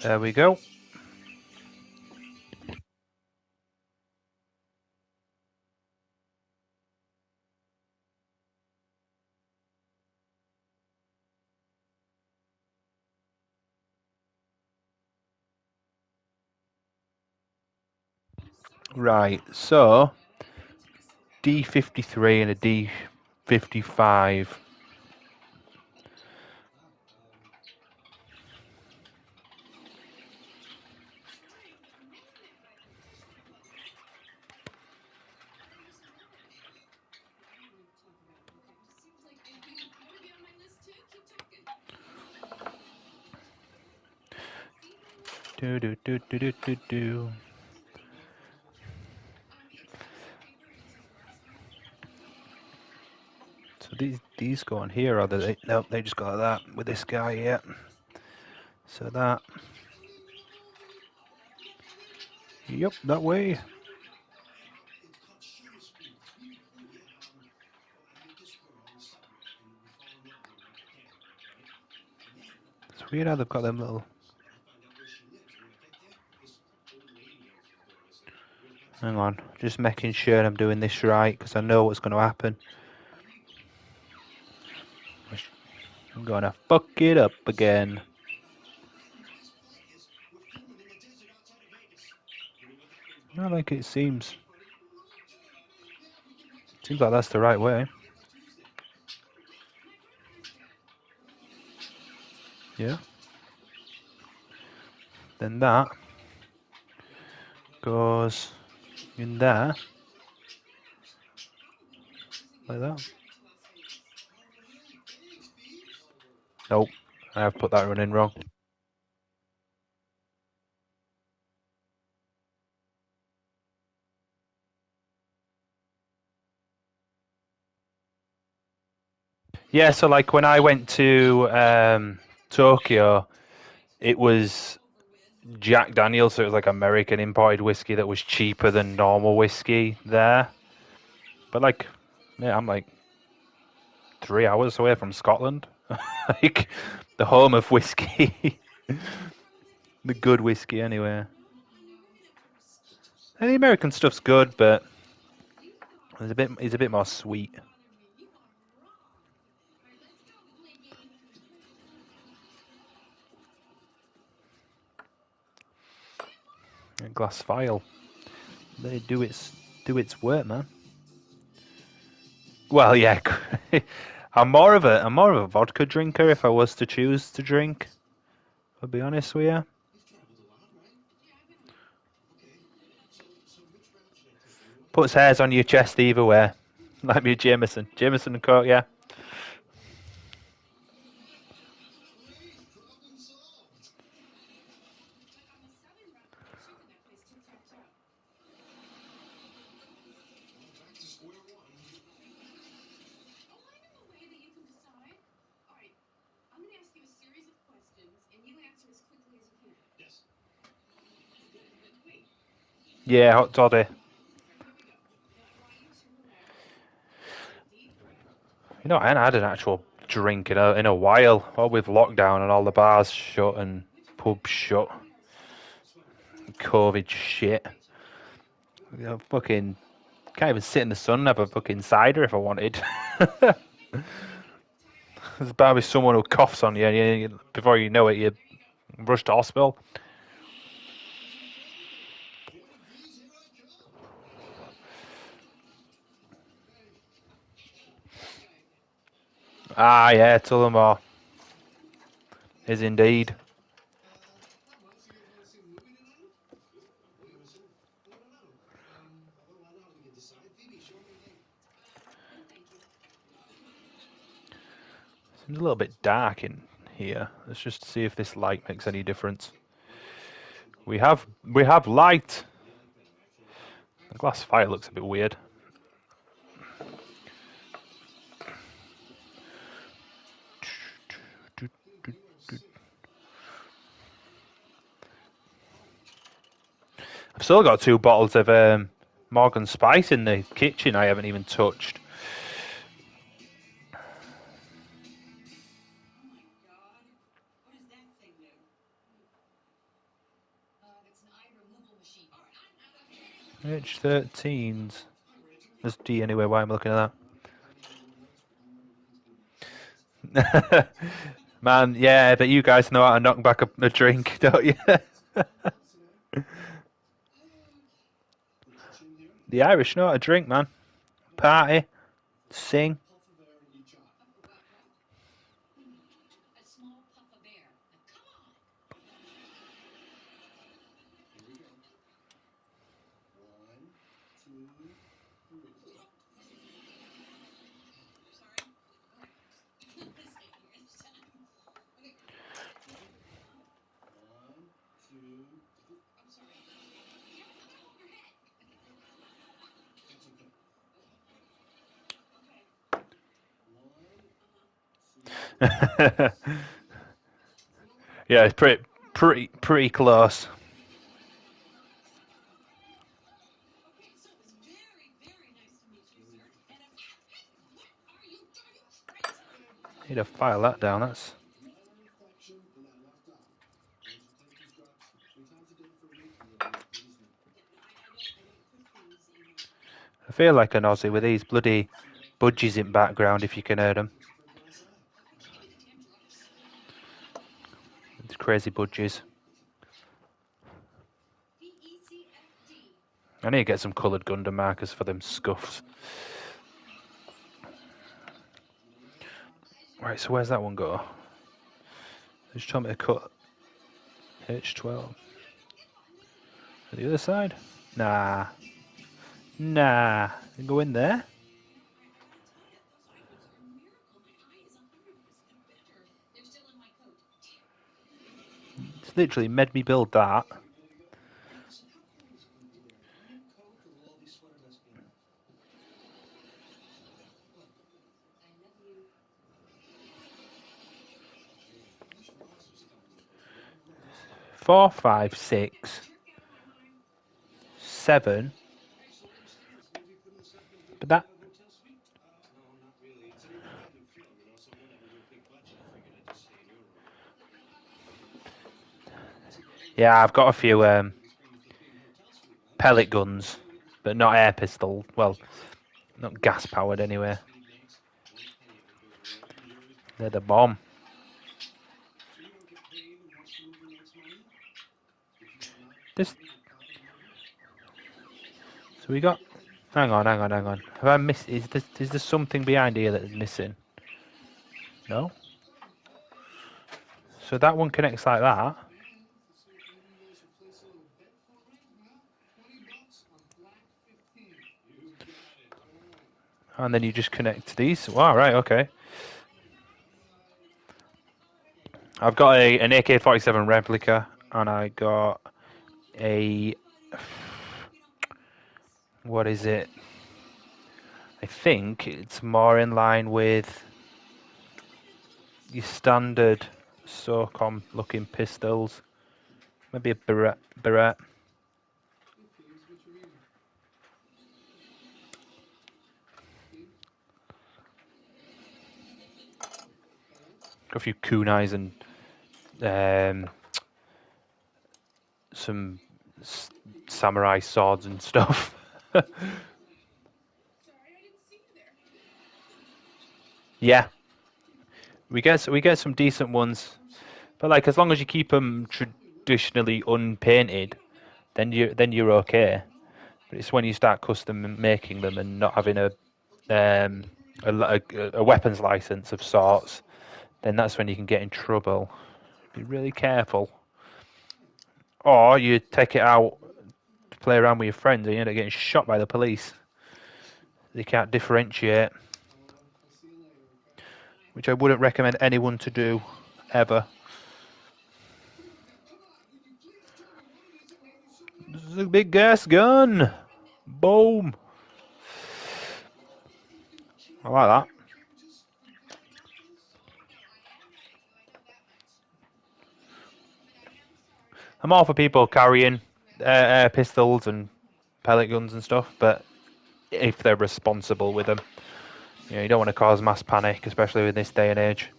There we go. Right, so D53 and a D55. Do do do do do do do. So these go on here, or they nope, they just go like that with this guy here. So that. Yep, that way. It's weird how they've got them little. Hang on, just making sure I'm doing this right because I know what's going to happen. I'm going to fuck it up again. Not like it seems. Seems like that's the right way. Yeah. Then that goes in there. Like that. Nope, I have put that one in wrong. Yeah, so like when I went to Tokyo, it was Jack Daniels, so it was like American imported whiskey that was cheaper than normal whiskey there. But like, yeah, I'm like 3 hours away from Scotland, like the home of whiskey, the good whiskey anyway. And the American stuff's good, but it's a bit more sweet. A glass vial. They do its work, man. Well, yeah. I'm more of a vodka drinker if I was to choose to drink. I'll be honest with you. Puts hairs on your chest either way. Like me, Jameson. Jameson and Coke, yeah. Yeah, hot toddy. You know, I hadn't had an actual drink in a while. All with lockdown and all the bars shut and pubs shut. COVID shit. You know, fucking can't even sit in the sun and have a fucking cider if I wanted. There's bound to be someone who coughs on you, and before you know it, you rush to hospital. Ah, yeah, Tullamore is indeed. Seems a little bit dark in here. Let's just see if this light makes any difference. We have light. The glass fire looks a bit weird. I've still got 2 bottles of Morgan Spice in the kitchen I haven't even touched. H13s. There's D anyway, why I'm looking at that. Man, yeah, but you guys know how to knock back a drink, don't you? The Irish know how to drink, man. Party, sing. Yeah, it's pretty close. Need to file that down. That's. I feel like an Aussie with these bloody budgies in background. If you can hear them, it's crazy budgies. I need to get some coloured Gundam markers for them scuffs. Right, so where's that one go? Just trying to cut H12. The other side? Nah. Go in there. It's literally made me build that. Four, 5, 6, 7. But Yeah, I've got a few pellet guns, but not air pistol. Well, not gas powered anyway. They're the bomb. This. So we got. Hang on. Have I missed? Is there something behind here that is missing? No. So that one connects like that. And then you just connect these. Wow, right, okay. I've got an AK-47 replica, and I got a... What is it? I think it's more in line with your standard SOCOM-looking pistols. Maybe a Barrett. Got a few kunais and some samurai swords and stuff. Yeah, we get some decent ones, but like as long as you keep them traditionally unpainted, then you're okay. But it's when you start custom making them and not having a weapons license of sorts, then that's when you can get in trouble. Be really careful. Or you take it out to play around with your friends and you end up getting shot by the police. They can't differentiate, which I wouldn't recommend anyone to do, ever. This is a big gas gun! Boom! I like that. I'm all for people carrying air pistols and pellet guns and stuff, but if they're responsible with them. You don't want to cause mass panic, especially in this day and age.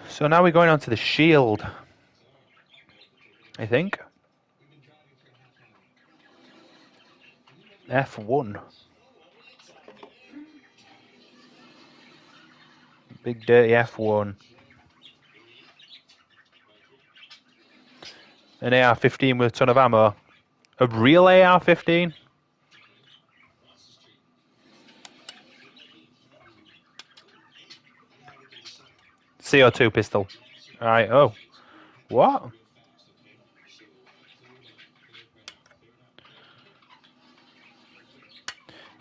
So now we're going on to the shield, I think. F1. Big dirty F1. An AR-15 with a ton of ammo. A real AR-15? CO2 pistol. Alright, oh. What?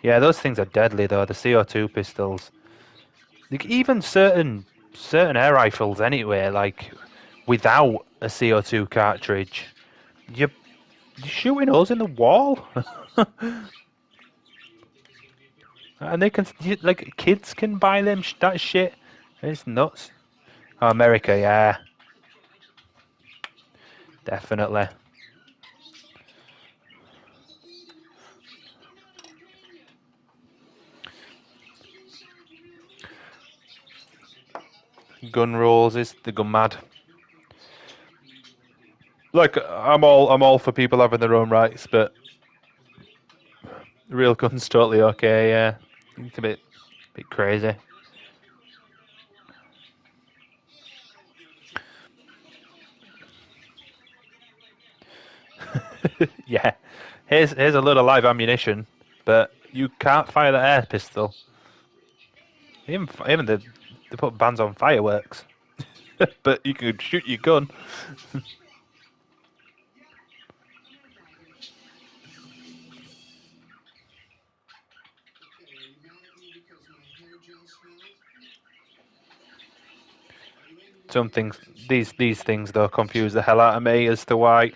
Yeah, those things are deadly though, the CO2 pistols. Like, even certain air rifles anyway, like without a CO2 cartridge, you're shooting holes in the wall. And they can, like, kids can buy them, that shit. It's nuts. Oh, America, yeah. Definitely. Gun rules is the gun mad. Like, I'm all for people having their own rights, but real gun's totally okay, yeah. It's a bit crazy. Yeah. Here's a load of live ammunition, but you can't fire the air pistol. Even they put bans on fireworks, but you can shoot your gun. Some things, these things though, confuse the hell out of me as to why.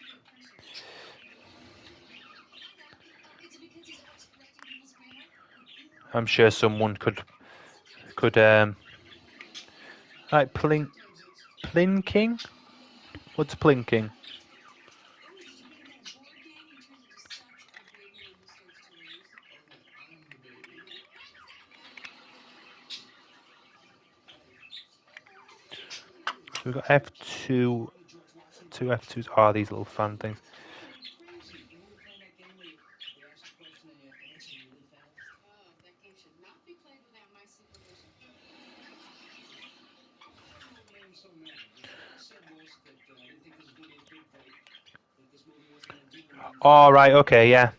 I'm sure someone could like plinking. What's plinking? So we've got F2 F2, F2s are these little fan things. All right, okay, yeah.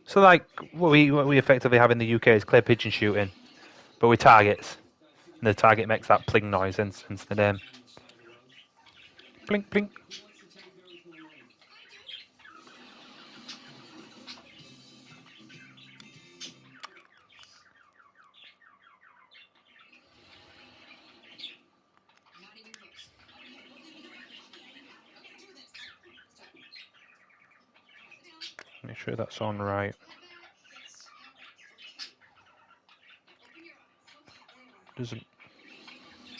So like what we effectively have in the UK is clear pigeon shooting, but with targets. And the target makes that pling noise since the name. Blink, blink. Make sure that's on right. Doesn't.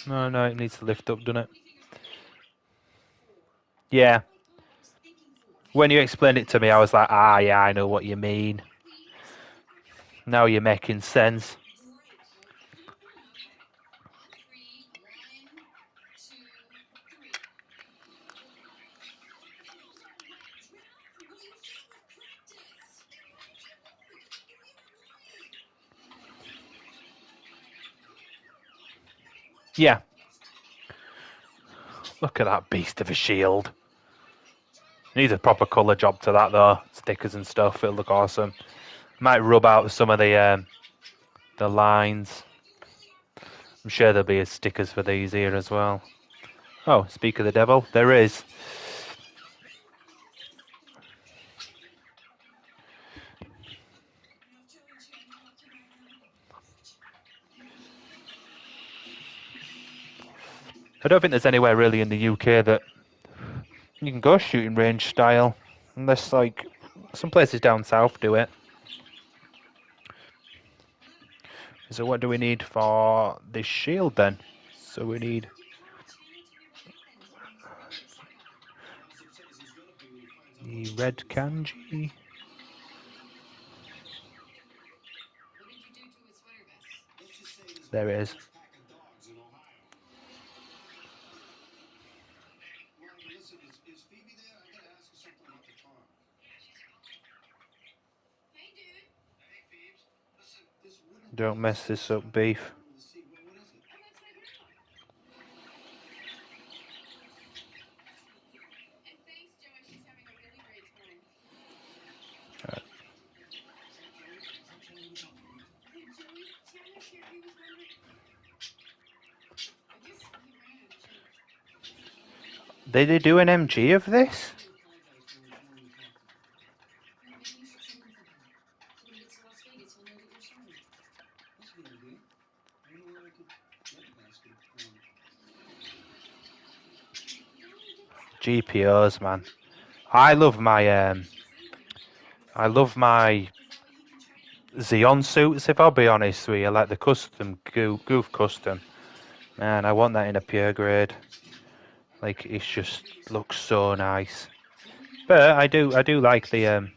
No, it needs to lift up, doesn't it? Yeah. When you explained it to me, I was like, yeah, I know what you mean. Now you're making sense. Yeah. Look at that beast of a shield. Needs a proper colour job to that though. Stickers and stuff. It'll look awesome. Might rub out some of the lines. I'm sure there'll be stickers for these here as well. Oh, speak of the devil, there is. I don't think there's anywhere really in the UK that you can go shooting range style, unless like some places down south do it. So what do we need for this shield then? So we need the red kanji. There it is. Don't mess this up, beef. Right. Did they do an MG of this? GPOs, man. I love my Xeon suits, if I'll be honest with you, like the custom goof custom. Man, I want that in a pure grade. Like it just looks so nice. But I do like the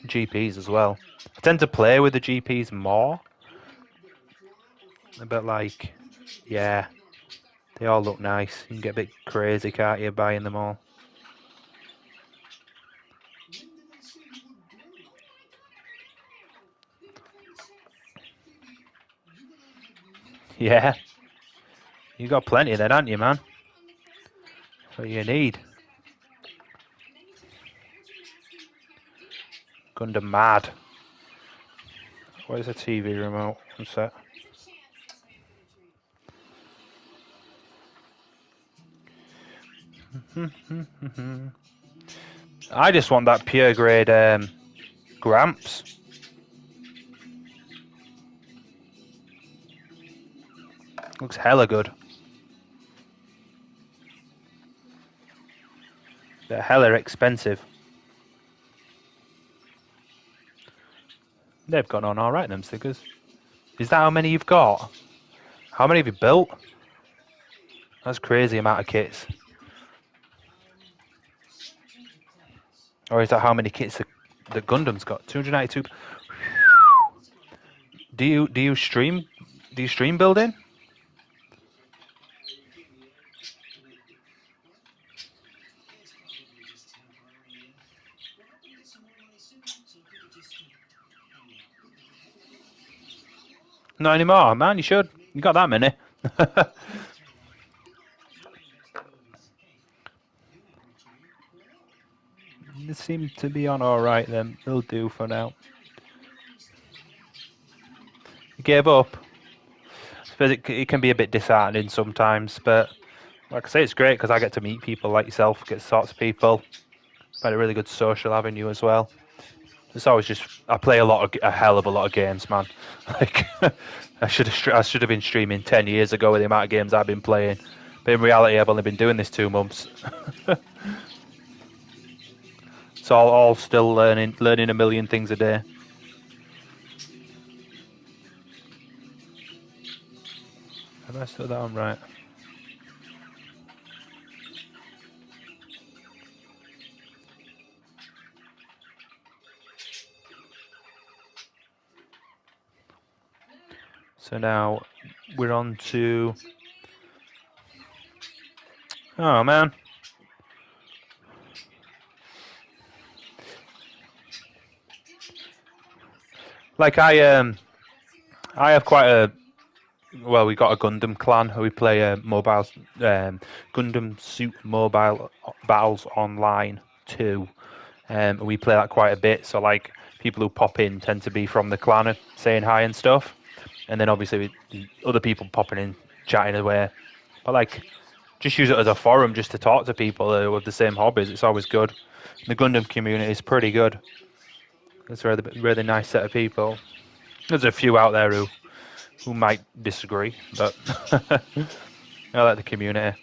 GPs as well. I tend to play with the GPs more. But like, yeah, they all look nice. You can get a bit crazy, can't you, buying them all? Yeah. You got plenty then, haven't you, man? What you need. Gundam mad. Where's the TV remote? One sec. I just want that pure grade Gramps. Looks hella good. They're hella expensive. They've gone on alright, them stickers. Is that how many you've got? How many have you built? That's crazy amount of kits. Or is that how many kits the Gundam's got? 292. Do you stream? Do you stream building? Not anymore, man. You should. You got that many. They seem to be on all right. Then they'll do for now. You gave up. I suppose it can be a bit disheartening sometimes, but like I say, it's great because I get to meet people like yourself, get to talk to people. Find a really good social avenue as well. It's always just I play a hell of a lot of games, man. Like I should have been streaming 10 years ago with the amount of games I've been playing. But in reality, I've only been doing this 2 months. It's all still learning a million things a day. Have I still that on right? So now we're on to. Oh man. Like I have quite a well, we got a Gundam clan who we play mobile Gundam Suit Mobile Battles Online 2. We play that quite a bit. So like people who pop in tend to be from the clan saying hi and stuff, and then obviously other people popping in chatting away. But like just use it as a forum just to talk to people with the same hobbies. It's always good. The Gundam community is pretty good. It's a really nice set of people. There's a few out there who might disagree, but I like the community.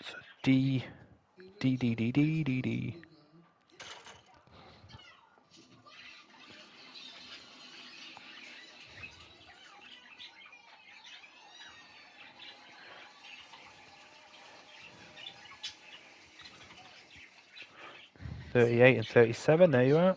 So D. 38 and 37, there you are.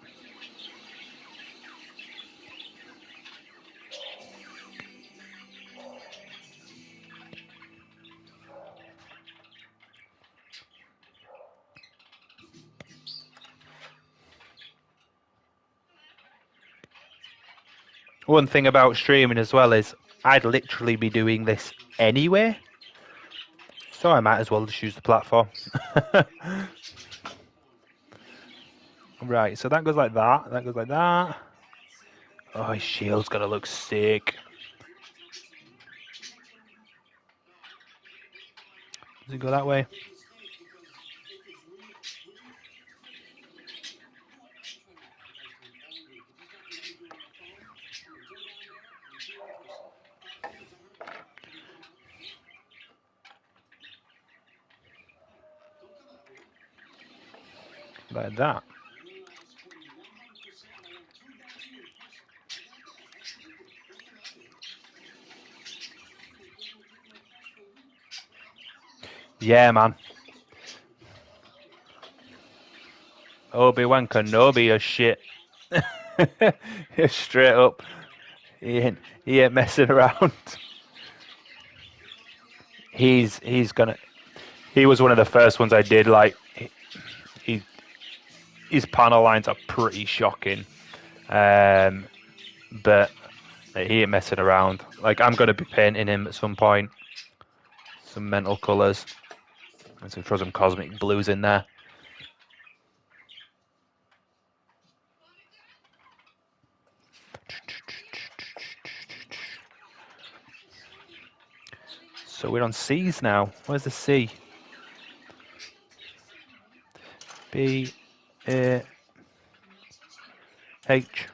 One thing about streaming as well is I'd literally be doing this anyway, so I might as well just use the platform. Right, so that goes like that, that goes like that. Oh, his shield's gonna look sick. Does it go that way? Like that. Yeah, man. Obi-Wan Kenobi is shit. Straight up. He ain't messing around. He's gonna. He was one of the first ones I did. Like, he his panel lines are pretty shocking, but he ain't messing around. Like, I'm gonna be painting him at some point. Some mental colours. And so throw some cosmic blues in there. So we're on C's now. Where's the C? B, A, H.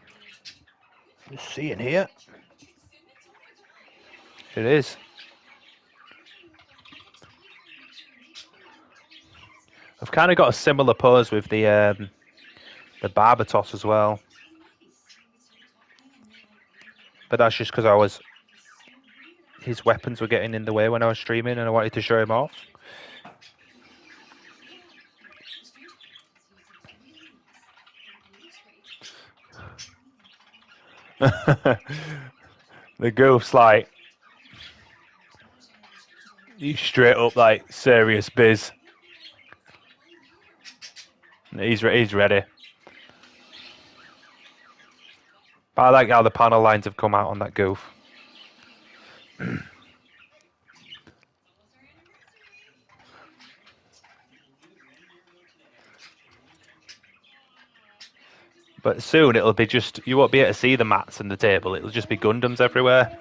There's C in here. It is. I've kind of got a similar pose with the Barbatos as well. But that's just because his weapons were getting in the way when I was streaming and I wanted to show him off. The goof's like, he's straight up like serious biz. He's ready. But I like how the panel lines have come out on that goof. But soon it'll be just, you won't be able to see the mats and the table. It'll just be Gundams everywhere.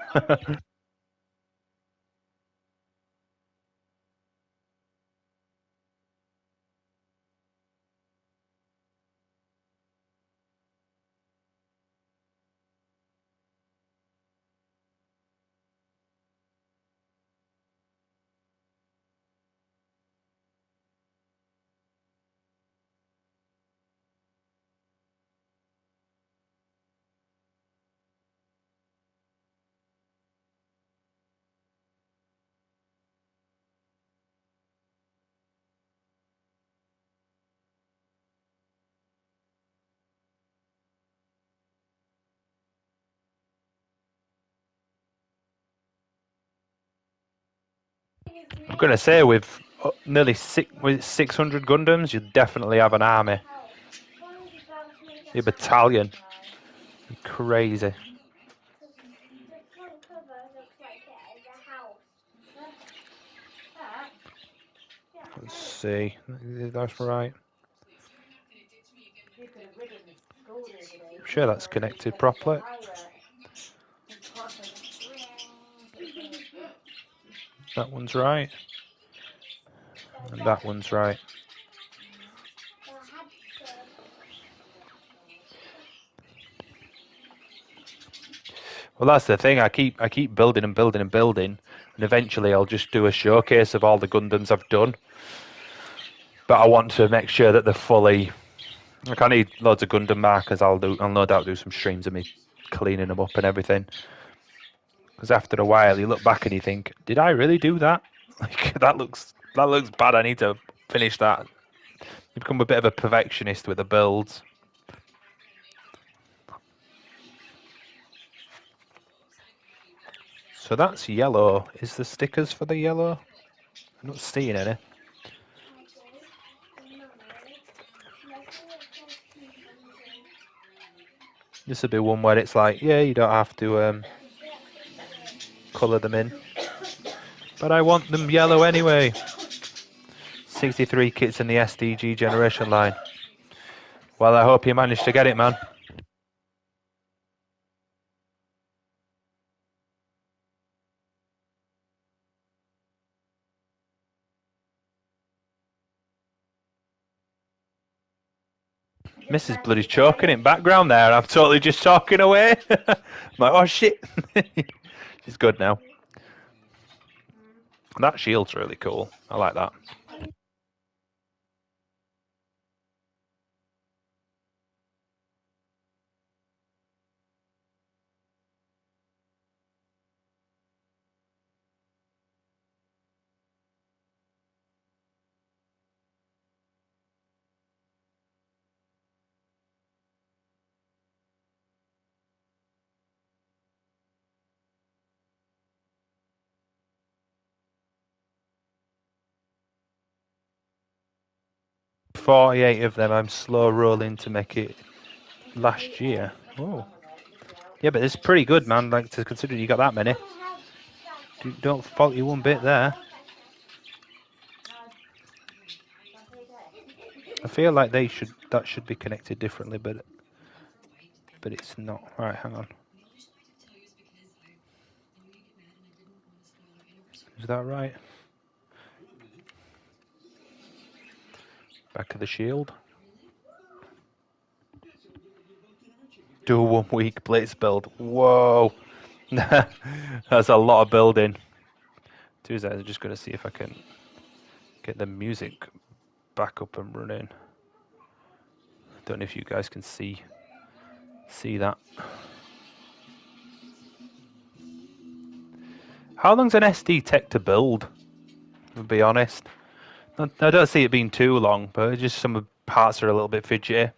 I'm going to say with nearly 600 Gundams, you definitely have an army. A battalion. Crazy. Let's see. That's right. I'm sure that's connected properly. That one's right. And that one's right. Well, that's the thing. I keep building and building and building, and eventually I'll just do a showcase of all the Gundams I've done. But I want to make sure that they're fully. Like I need loads of Gundam markers. I'll no doubt do some streams of me cleaning them up and everything. Because after a while, you look back and you think, "Did I really do that? Like that looks bad. I need to finish that." You become a bit of a perfectionist with the builds. So that's yellow. Is the stickers for the yellow? I'm not seeing any. This would be one where it's like, yeah, you don't have to colour them in. But I want them yellow anyway. 63 kits in the SDG generation line. Well, I hope you managed to get it, man. Mrs. Bloody's choking in background there. I'm totally just talking away. I'm like, oh shit. She's good now. That shield's really cool. I like that. .48 of them I'm slow rolling to make it last year. Oh. Yeah, but it's pretty good, man. Like, to consider you got that many. Don't fault you one bit there. I feel like that should be connected differently, but it's not. Right, hang on. Is that right? Back of the shield. Do a 1 week blitz build. Whoa. That's a lot of building. I'm just going to see if I can get the music back up and running. Don't know if you guys can see that. How long's an SD tech to build? To be honest, I don't see it being too long, but just some parts are a little bit fidgety.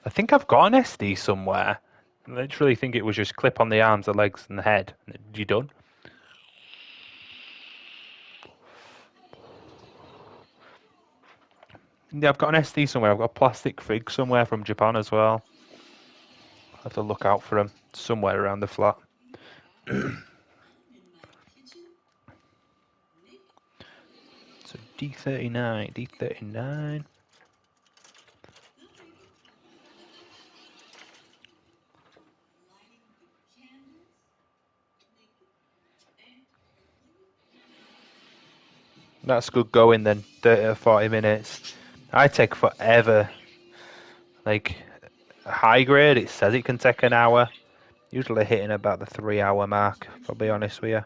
I think I've got an SD somewhere. I literally think it was just clip on the arms, the legs, and the head. You done? Yeah, I've got an SD somewhere. I've got a plastic fig somewhere from Japan as well. I'll have to look out for them somewhere around the flat. So D39, D39. That's good going then, 30 or 40 minutes. I take forever. Like, high grade, it says it can take an hour. Usually hitting about the 3 hour mark, if I'll be honest with you.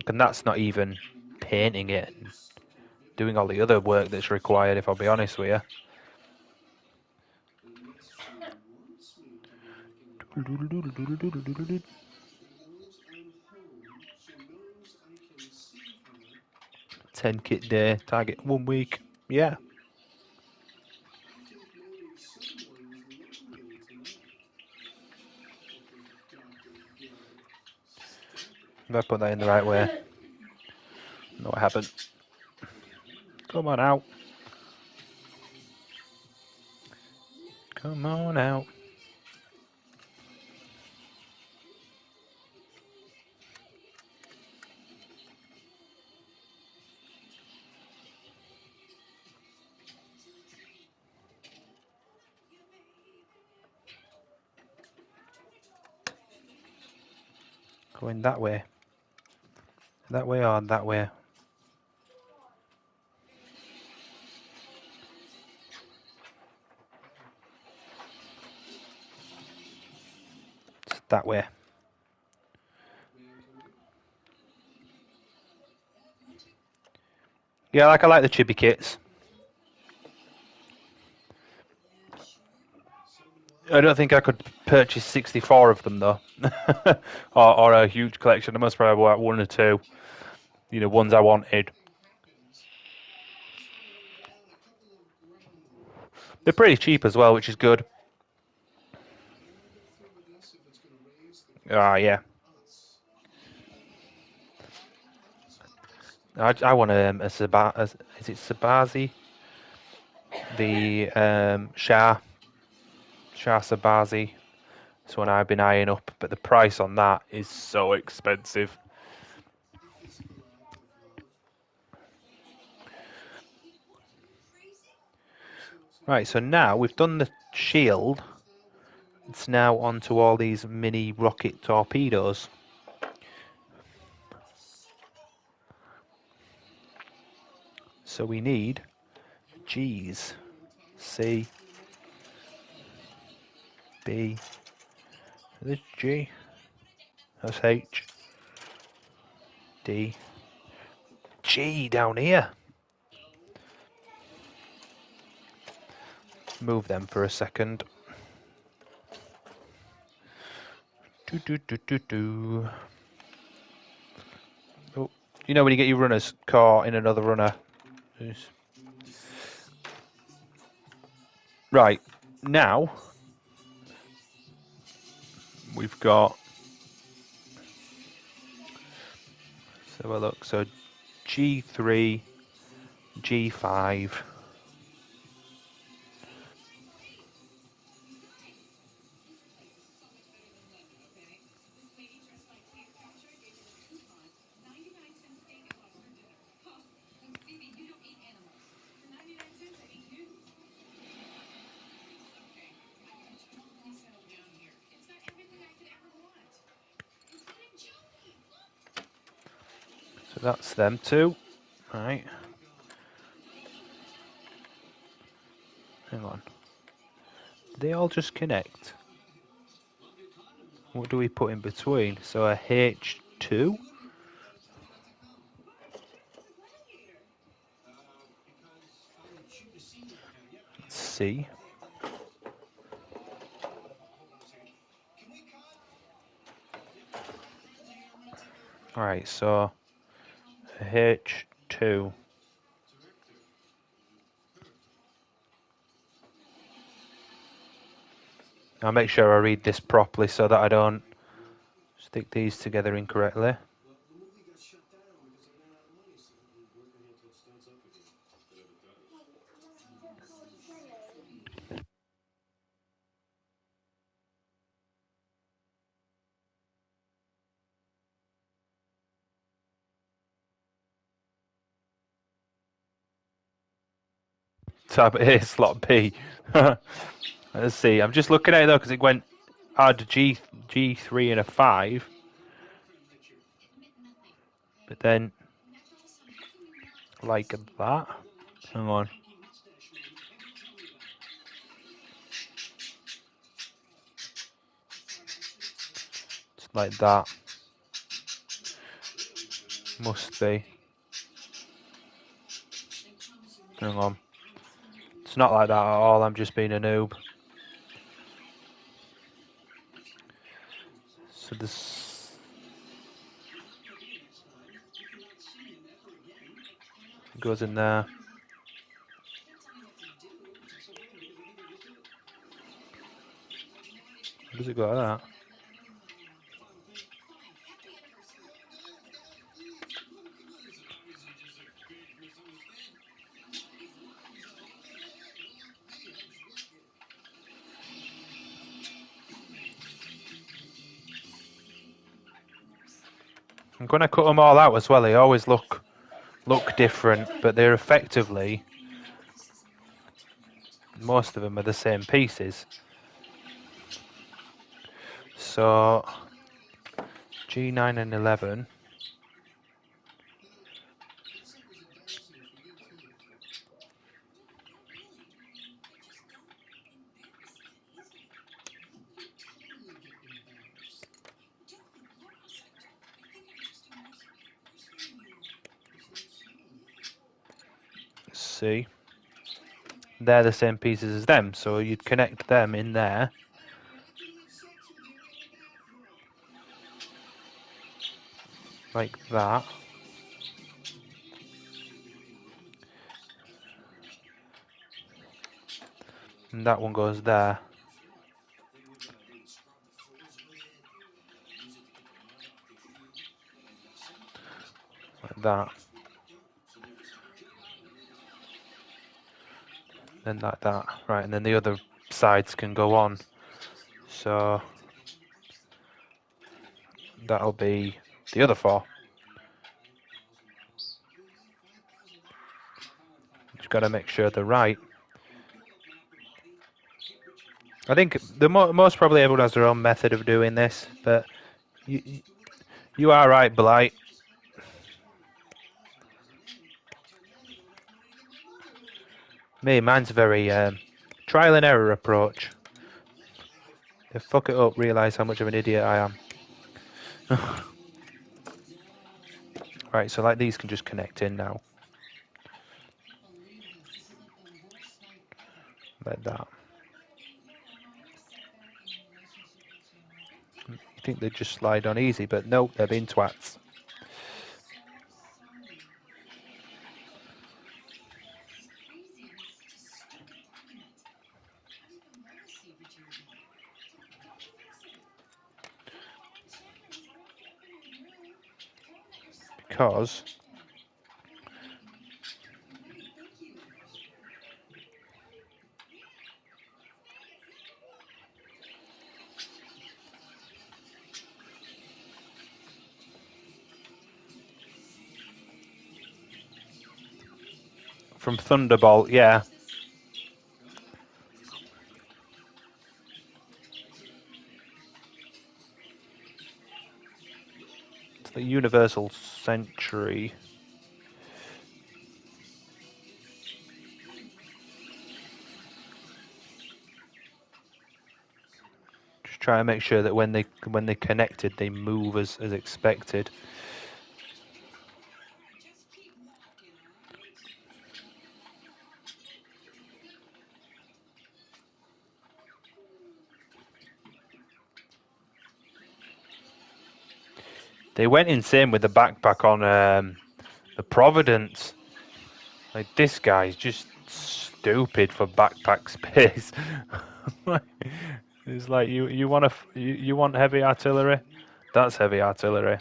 And that's not even painting it and doing all the other work that's required, if I'll be honest with you. Ten kit day, target 1 week. Yeah. If I put that in the right way. No, I haven't. Come on out. Come on out. Going that way. That way or that way? It's that way. Yeah, I like the chibi kits. I don't think I could purchase 64 of them though, or a huge collection. I must probably have one or two, ones I wanted. They're pretty cheap as well, which is good. Ah, yeah. I want a is it Sabazi? The Shah Sabazi. It's one I've been eyeing up, but the price on that is so expensive. Right, so now we've done the shield. It's now on to all these mini rocket torpedoes. So we need G's. C. B. This G. That's H. D. G down here. Move them for a second. Oh, when you get your runners caught in another runner. Right, now we've got. Let's have a look. So G3, G5. So that's them two. Right. Hang on. Do they all just connect? What do we put in between? So a H2? C. Alright, so a H2. I'll make sure I read this properly so that I don't stick these together incorrectly. Type-A slot B. Let's see. I'm just looking at it though because it went had G3 and a 5, but then like that. Hang on. It's like that. Must be. Hang on. It's not like that at all. I'm just being a noob. So this goes in there. How does it go like that? I'm gonna cut them all out as well. They always look different, but they're effectively, most of them are the same pieces. So G9 and 11. See, they're the same pieces as them, so you'd connect them in there. Like that. And that one goes there. Like that. Then like that. Right, and then the other sides can go on. So that'll be the other 4. Just got to make sure they're right. I think the most probably everyone has their own method of doing this, but you are right, Blight. Mine's a very trial and error approach. If fuck it up, realise how much of an idiot I am. Right, so like these can just connect in now. Like that. You think they'd just slide on easy, but nope, they're being twats. Because from Thunderbolt, yeah. It's the Universal Century. Just try and make sure that when they connected, they move as expected. They went insane with the backpack on the Providence. Like, this guy's just stupid for backpack space. It's like you want heavy artillery? That's heavy artillery.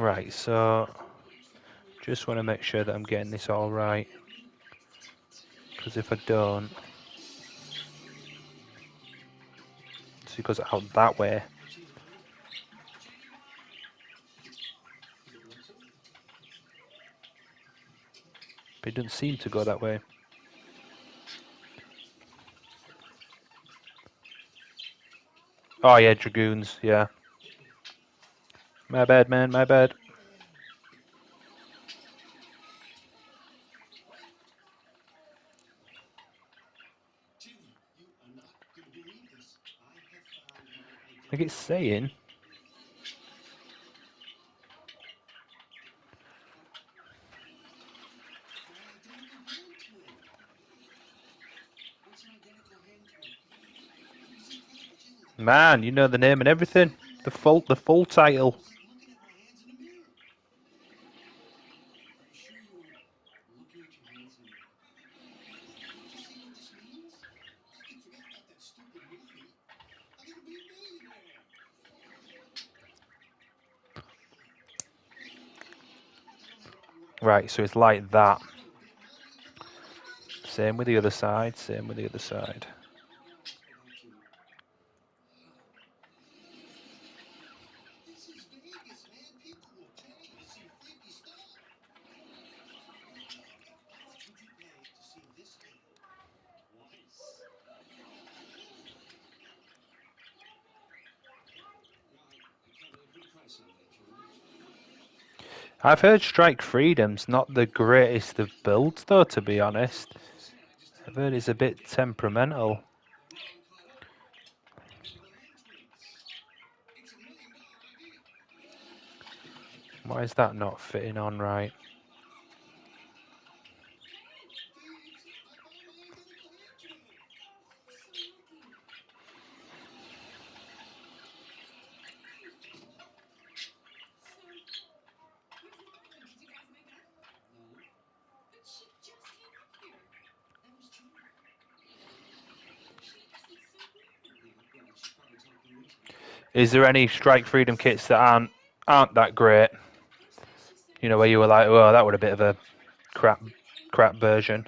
Right, so just want to make sure that I'm getting this all right, because if I don't, so it goes out that way. But it doesn't seem to go that way. Oh yeah, Dragoons, yeah. My bad, man, my bad. Like it's saying. Man, you know the name and everything. The full title. Right, so it's like that. Same with the other side, same with the other side. I've heard Strike Freedom's not the greatest of builds though, to be honest. I've heard it's a bit temperamental. Why is that not fitting on right? Is there any Strike Freedom kits that aren't that great? You know, where you were like, oh, that would a bit of a crap version.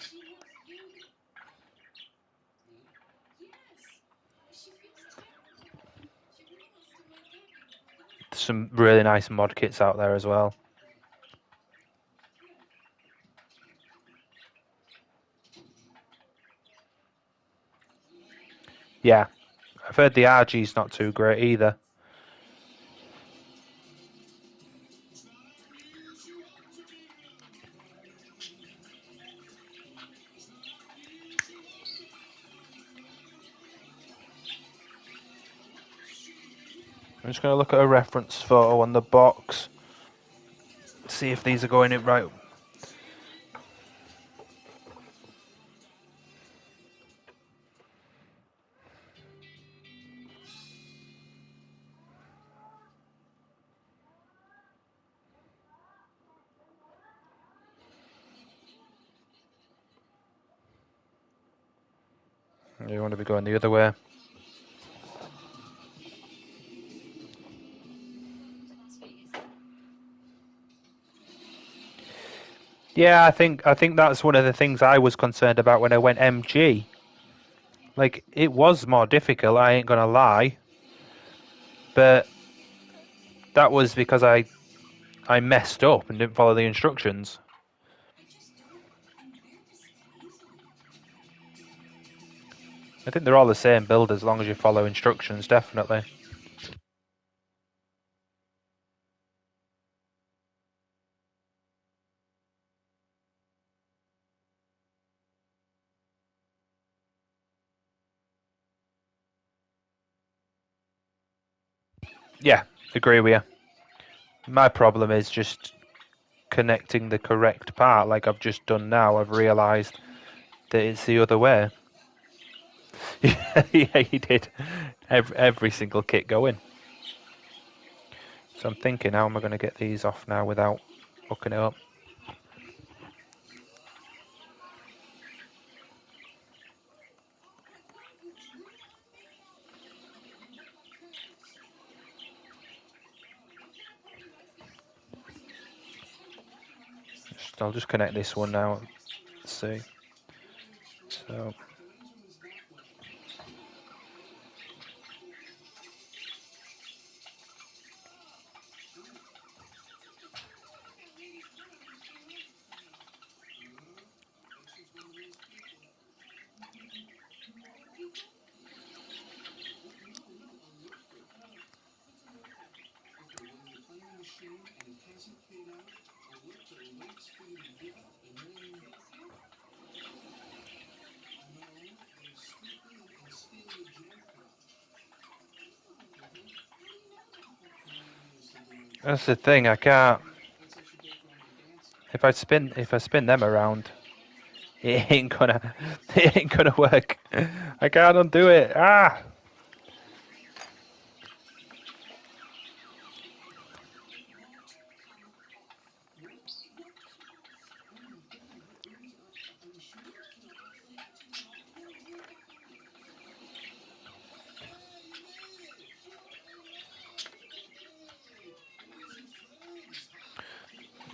Some really nice mod kits out there as well. Yeah, I've heard the RG's not too great either. I'm just going to look at a reference photo on the box. See if these are going in right. You want to be going the other way. Yeah, I think that's one of the things I was concerned about when I went MG. Like, it was more difficult, I ain't gonna lie. But that was because I messed up and didn't follow the instructions. I think they're all the same build as long as you follow instructions, definitely. Yeah, agree with you. My problem is just connecting the correct part, like I've just done now. I've realised that it's the other way. Yeah, you did. Every single kit going. So I'm thinking, how am I going to get these off now without hooking it up? I'll just connect this one now. Let's see. So. That's the thing, I can't. If I spin them around, it ain't gonna work. I can't undo it. Ah!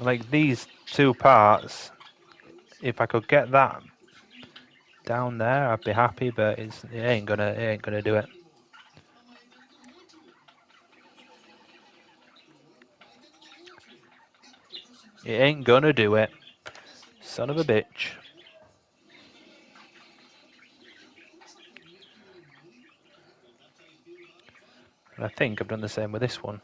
Like these two parts, if I could get that down there, I'd be happy. But it ain't gonna do it. It ain't gonna do it. Son of a bitch. And I think I've done the same with this one.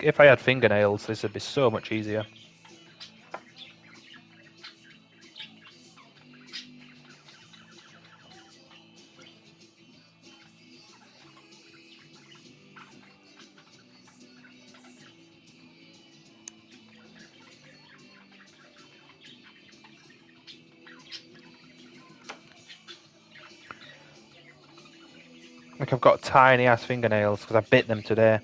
If I had fingernails, this would be so much easier. Like I've got tiny ass fingernails because I bit them today.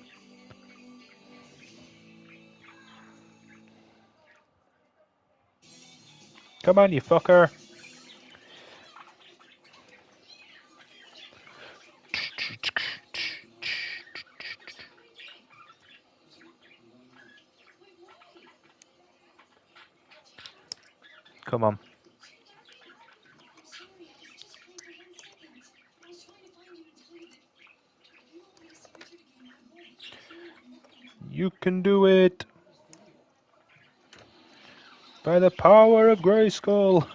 Come on, you fucker. Come on. You can do it. By the power of Grayskull.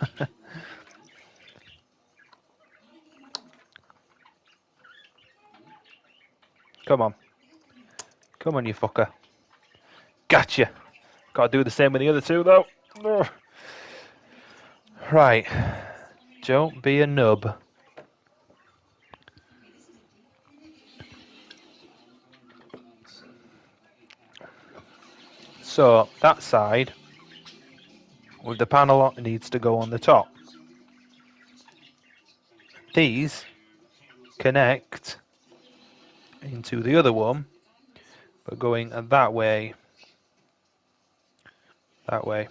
Come on. Come on, you fucker. Gotcha. Gotta do the same with the other two, though. Ugh. Right. Don't be a nub. So, that side, with the panel on, needs to go on the top. These connect into the other one, but going that way. That way.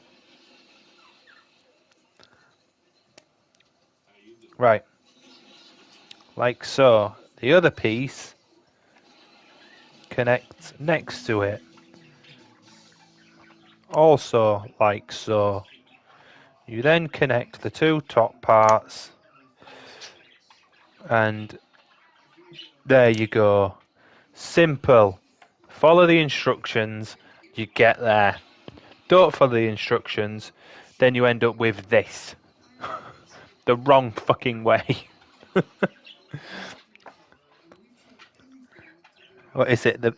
Right. Like so. The other piece connects next to it. Also like so. You then connect the two top parts, and there you go. Simple. Follow the instructions, you get there. Don't follow the instructions, then you end up with this. The wrong fucking way. What is it? The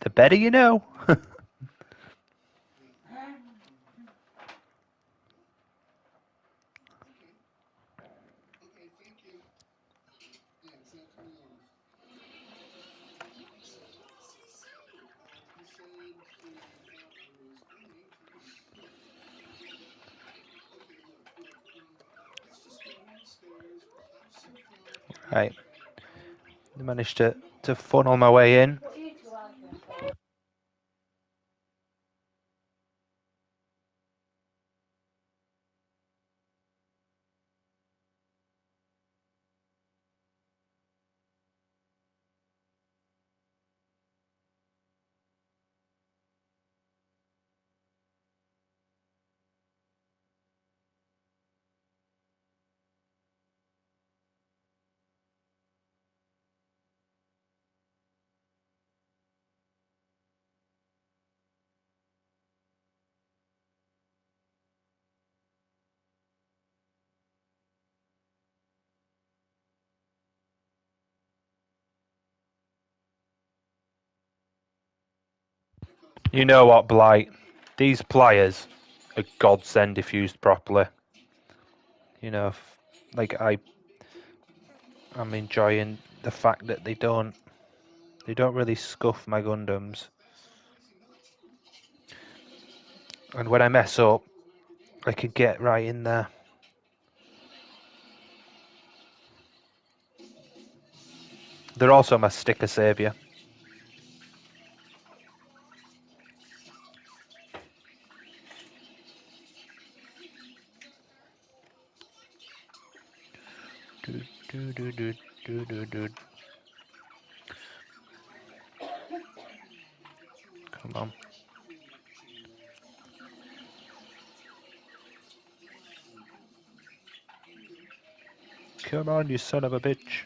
better you know? Right. I managed to funnel my way in. You know what, Blight? These pliers are godsend if used properly. You know, like I'm enjoying the fact that they don't really scuff my Gundams. And when I mess up, I can get right in there. They're also my sticker saviour. Come on. Come on, you son of a bitch.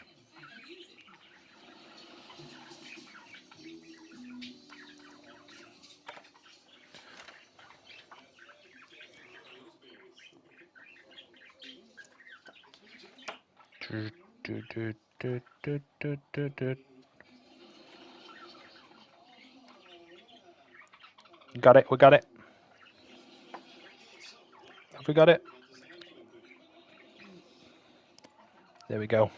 Got it, we got it. Have we got it? There we go.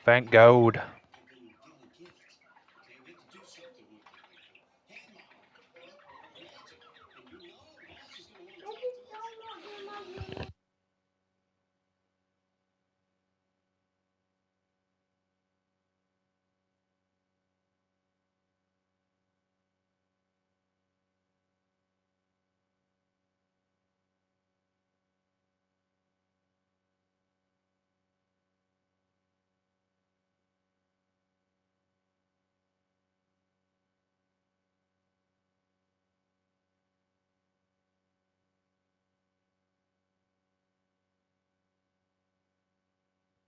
Thank God.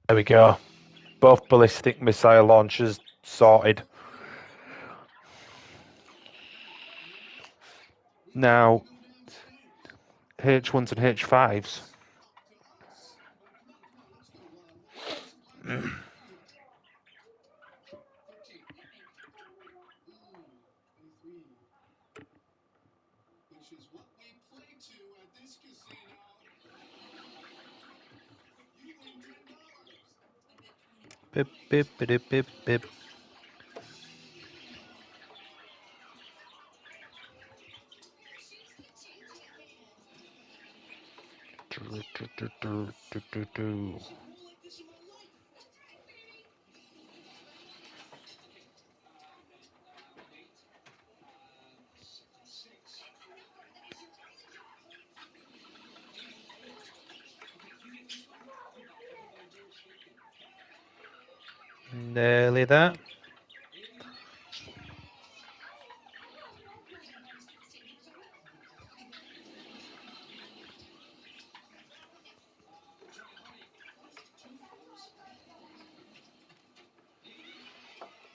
There we go. Both ballistic missile launchers sorted. Now, H1s and H5s. Bip, bip, bip, bip, bip. Nearly there.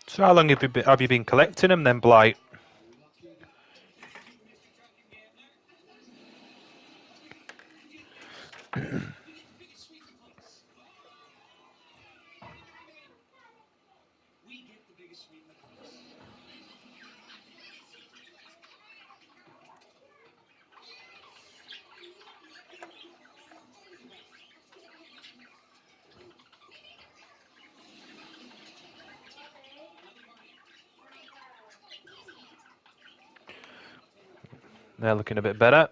So how long have you been collecting them then, Blight? They're looking a bit better.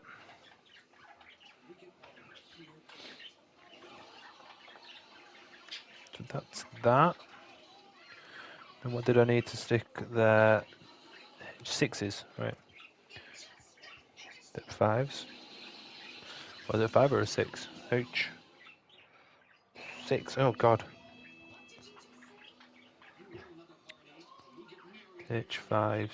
So that's that. And what did I need to stick there? Sixes, right. Fives. Was it a 5 or a 6? H. 6. Oh god. H5s.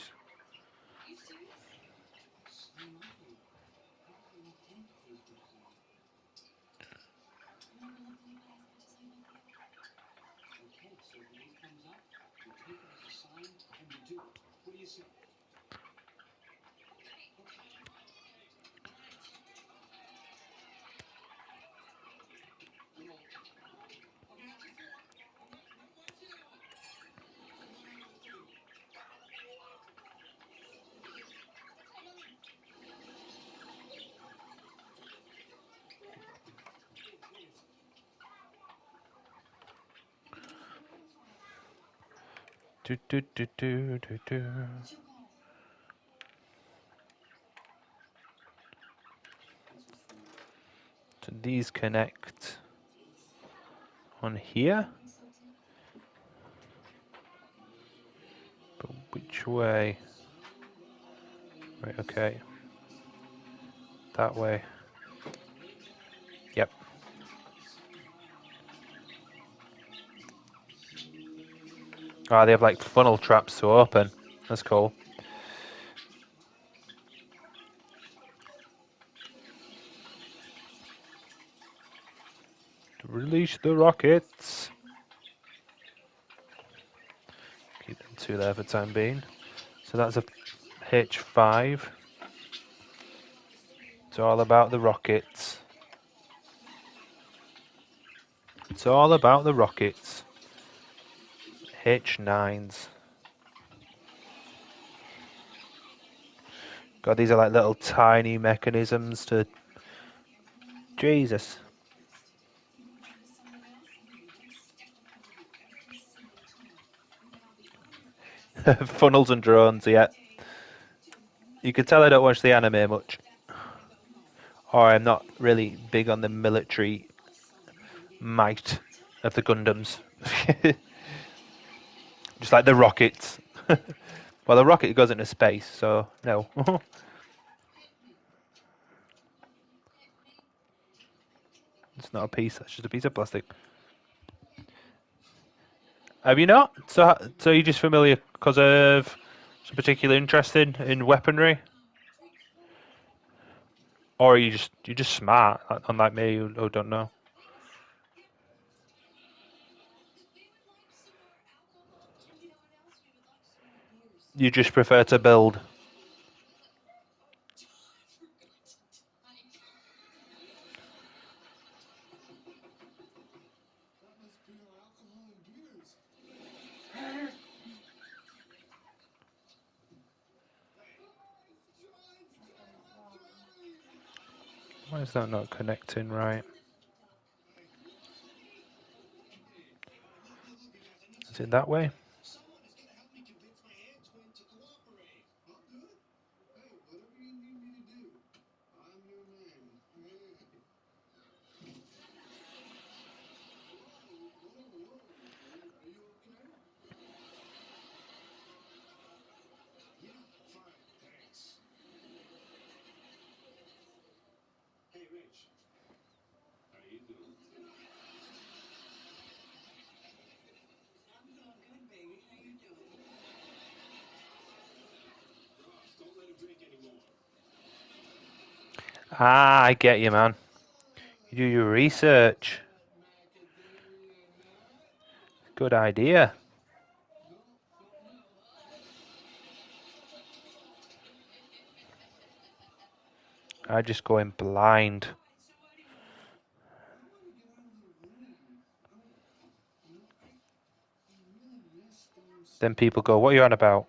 Do, do, do, do, do, do. So these connect on here. But which way? Right, okay. That way. Yep. Ah, they have like funnel traps to open. That's cool. Release the rockets. Keep them two there for the time being. So that's a H5. It's all about the rockets. It's all about the rockets. H9s. God, these are like little tiny mechanisms to... Jesus. Funnels and drones, yeah. You can tell I don't watch the anime much. Or I'm not really big on the military might of the Gundams. Just like the rockets. Well, the rocket goes into space, so no. It's not a piece, that's just a piece of plastic. Have you not? So you're just familiar because of some particular interest in weaponry? Or are you're just smart, unlike me who don't know? You just prefer to build. Why is that not connecting right? Is it that way? Ah, I get you, man. You do your research. Good idea. I just go in blind. Then people go, what are you on about?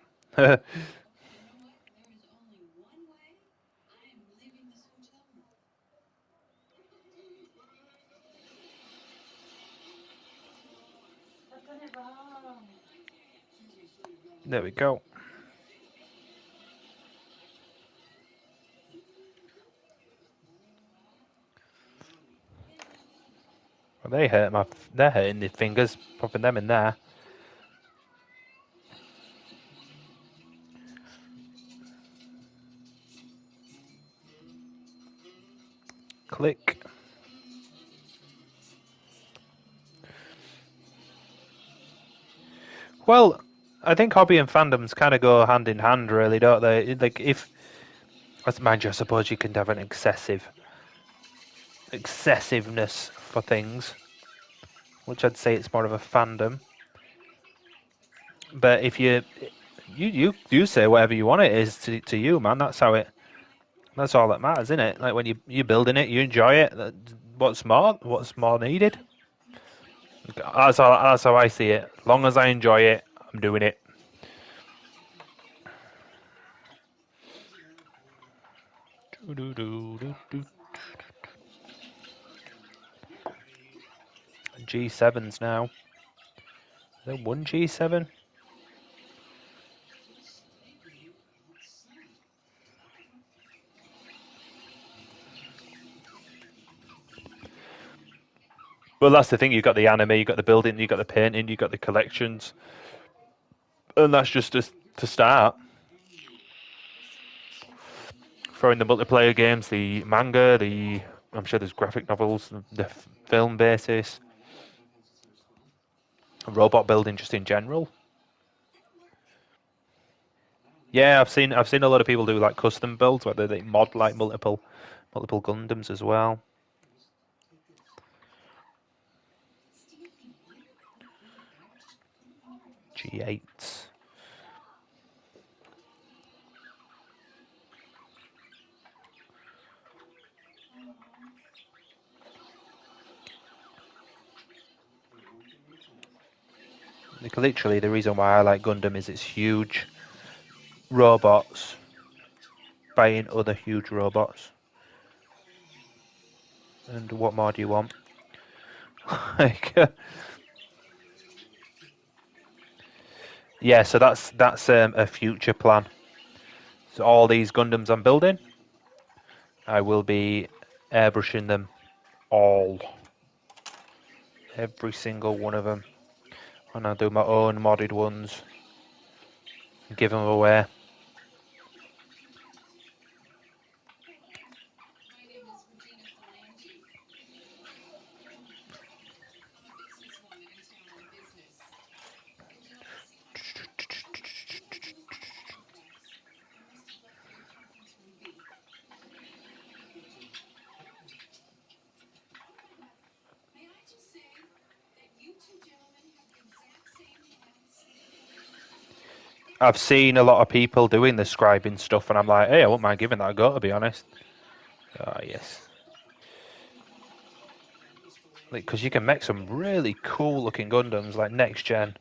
There we go. Well, they're hurting the fingers, popping them in there. Click. Well, I think hobby and fandoms kind of go hand in hand, really, don't they? Like, mind you, I suppose you can have an excessiveness for things, which I'd say it's more of a fandom. But if you say whatever you want it is to you, man. That's all that matters, isn't it? Like when you're building it, you enjoy it. What's more needed? That's how I see it. As long as I enjoy it, I'm doing it. G7s now. Is there one G7? Well, that's the thing. You've got the anime, you've got the building, you've got the painting, you've got the collections, and that's just to start. Throwing the multiplayer games, the manga, I'm sure there's graphic novels, the film basis, robot building just in general. Yeah, I've seen a lot of people do like custom builds where they mod like multiple Gundams as well. G8s. Like, literally, the reason why I like Gundam is it's huge robots fighting other huge robots. And what more do you want? Like, yeah, so that's a future plan. So all these Gundams I'm building, I will be airbrushing them all, every single one of them, and I'll do my own modded ones, and give them away. I've seen a lot of people doing the scribing stuff, and I'm like, hey, I wouldn't mind giving that a go, to be honest. Ah, yes. Because you can make some really cool looking Gundams, like next gen.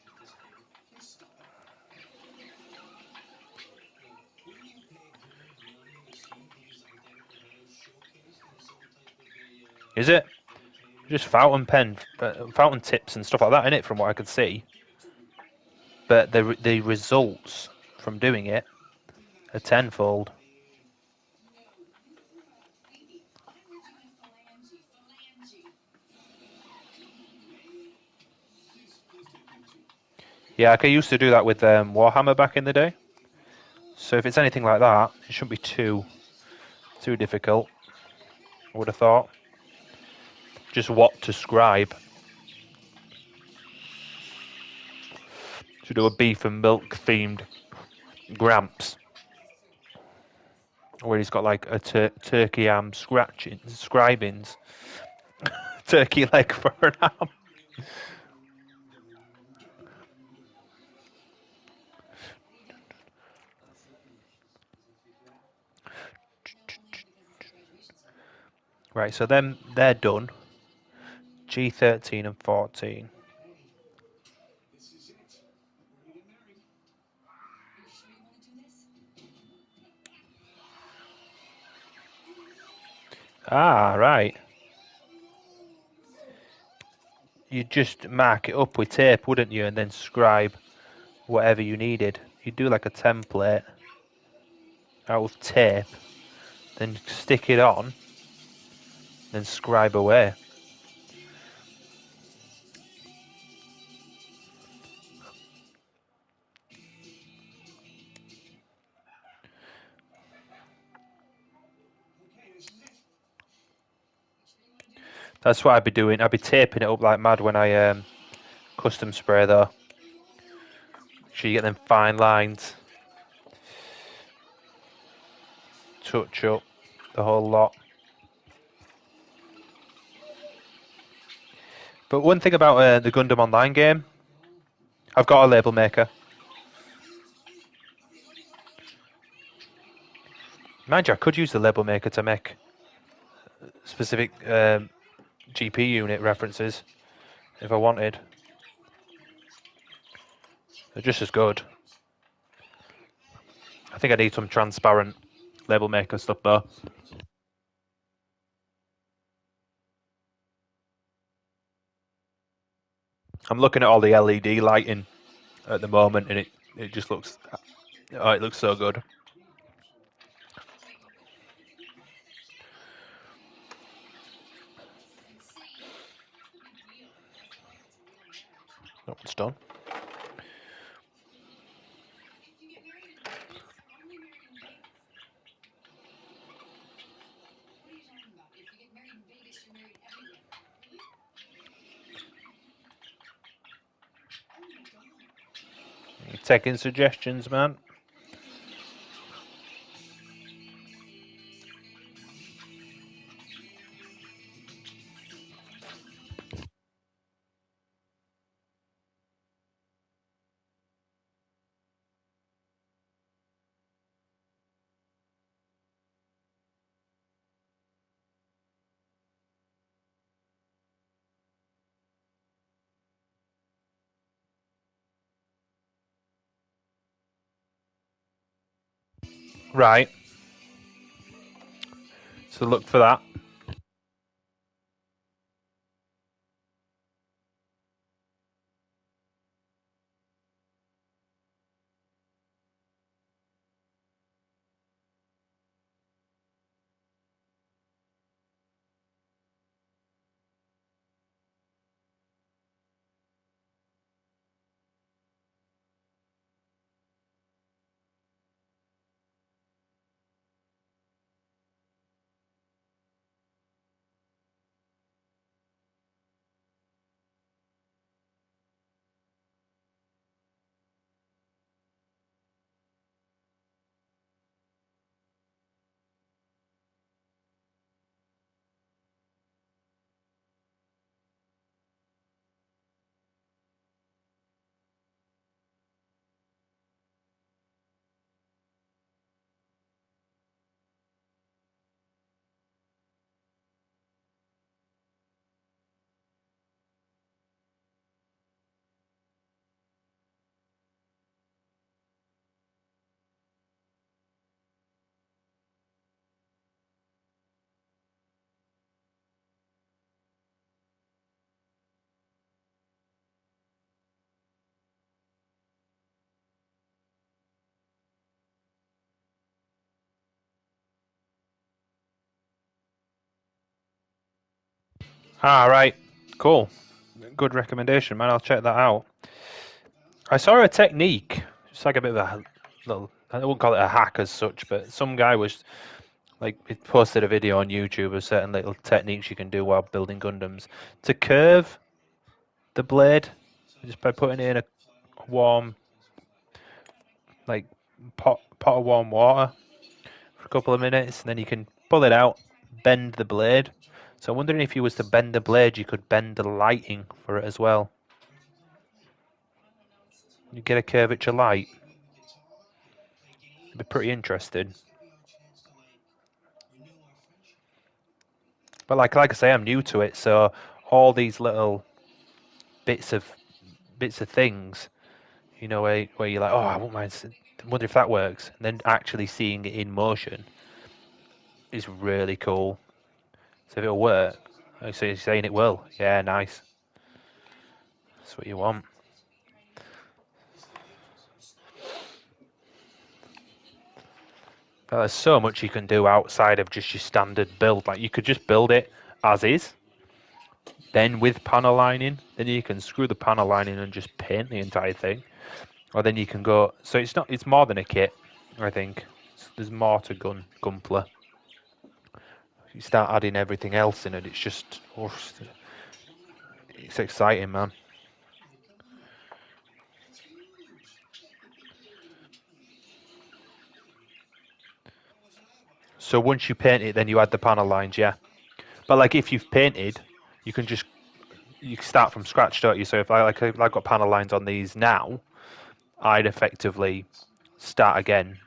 Is it? Just fountain tips and stuff like that in it, from what I could see. But the results from doing it are tenfold. Yeah, I used to do that with Warhammer back in the day. So if it's anything like that, it shouldn't be too difficult, I would have thought. Just what to scribe. Should do a beef and milk themed Gramps, where he's got like a turkey arm scribings, turkey leg for an arm. Right, so then they're done. G13 and 14. Ah, right. You'd just mark it up with tape, wouldn't you, and then scribe whatever you needed. You'd do like a template out of tape, then stick it on, then scribe away. That's what I'd be doing. I'd be taping it up like mad when I custom spray though. Make sure you get them fine lines. Touch up the whole lot. But one thing about the Gundam Online game, I've got a label maker. Mind you, I could use the label maker to make specific GP unit references if I wanted. They're just as good. I think I need some transparent label maker stuff though. I'm looking at all the LED lighting at the moment, and it just looks, oh, it looks so good. That one's done. Taking suggestions, man. Right. So look for that. Ah, right. Cool. Good recommendation, man. I'll check that out. I saw a technique. It's like a bit of a little, I wouldn't call it a hack as such, but some guy was like, he posted a video on YouTube of certain little techniques you can do while building Gundams to curve the blade just by putting it in a warm, like, pot of warm water for a couple of minutes, and then you can pull it out, bend the blade. So I'm wondering if you was to bend the blade, you could bend the lighting for it as well. You get a curvature light. It'd be pretty interesting. But like I say, I'm new to it, so all these little bits of things, you know, where you're like, oh, I won't mind. I wonder if that works. And then actually seeing it in motion is really cool. So if it'll work, so you're saying it will. Yeah, nice. That's what you want. But there's so much you can do outside of just your standard build. Like, you could just build it as is, then with panel lining, then you can screw the panel lining and just paint the entire thing. Or then you can go. So it's more than a kit, I think. There's more to Gunpla. You start adding everything else in it. It's just, it's exciting, man. So once you paint it, then you add the panel lines, yeah. But like if you've painted, you can start from scratch, don't you? So if I've got panel lines on these now, I'd effectively start again,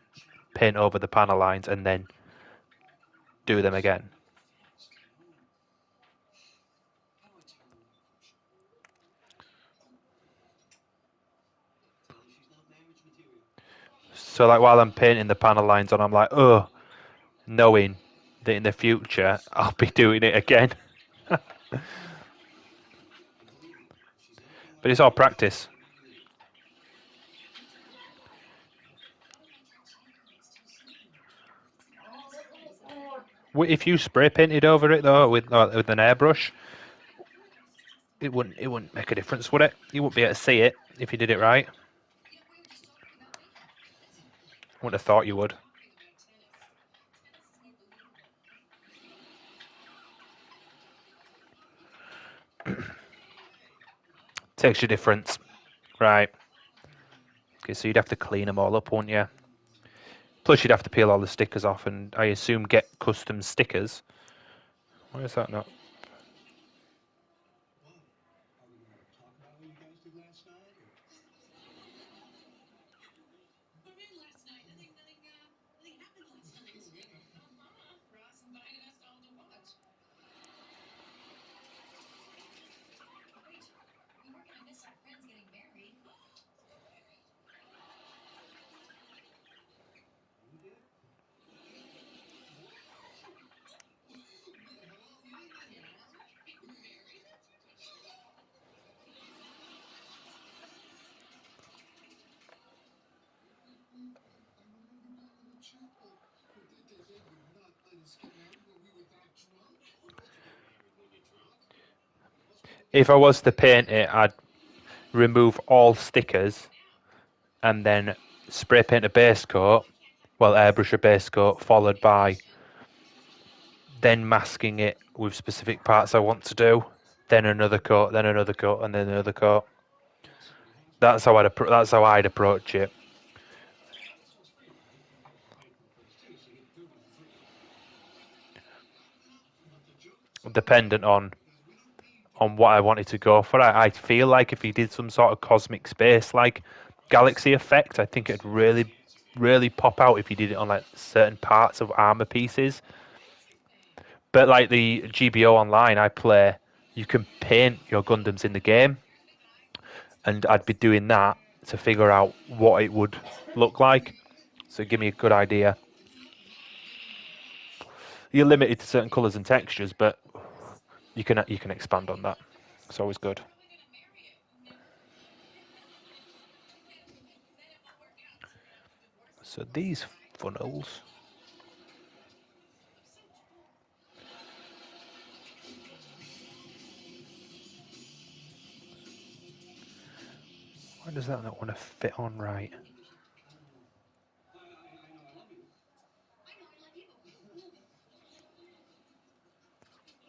paint over the panel lines, and then do them again. So like while I'm painting the panel lines on, I'm like, oh, knowing that in the future I'll be doing it again. But it's all practice. If you spray painted over it though with an airbrush, it wouldn't make a difference, would it? You wouldn't be able to see it if you did it right. Wouldn't have thought you would. Texture difference. Right. Okay, so you'd have to clean them all up, wouldn't you? Plus, you'd have to peel all the stickers off, and I assume get custom stickers. Why is that not? If I was to paint it, I'd remove all stickers and then spray paint a base coat, well, airbrush a base coat, followed by then masking it with specific parts I want to do, then another coat, then another coat, and then another coat. That's how I'd approach it. Dependent on what I wanted to go for. I feel like if you did some sort of cosmic space like galaxy effect, I think it'd really pop out if you did it on like certain parts of armor pieces. But like the GBO online I play, you can paint your Gundams in the game, and I'd be doing that to figure out what it would look like. So give me a good idea. You're limited to certain colours and textures, but you can expand on that. It's always good. So these funnels. Why does that not want to fit on right?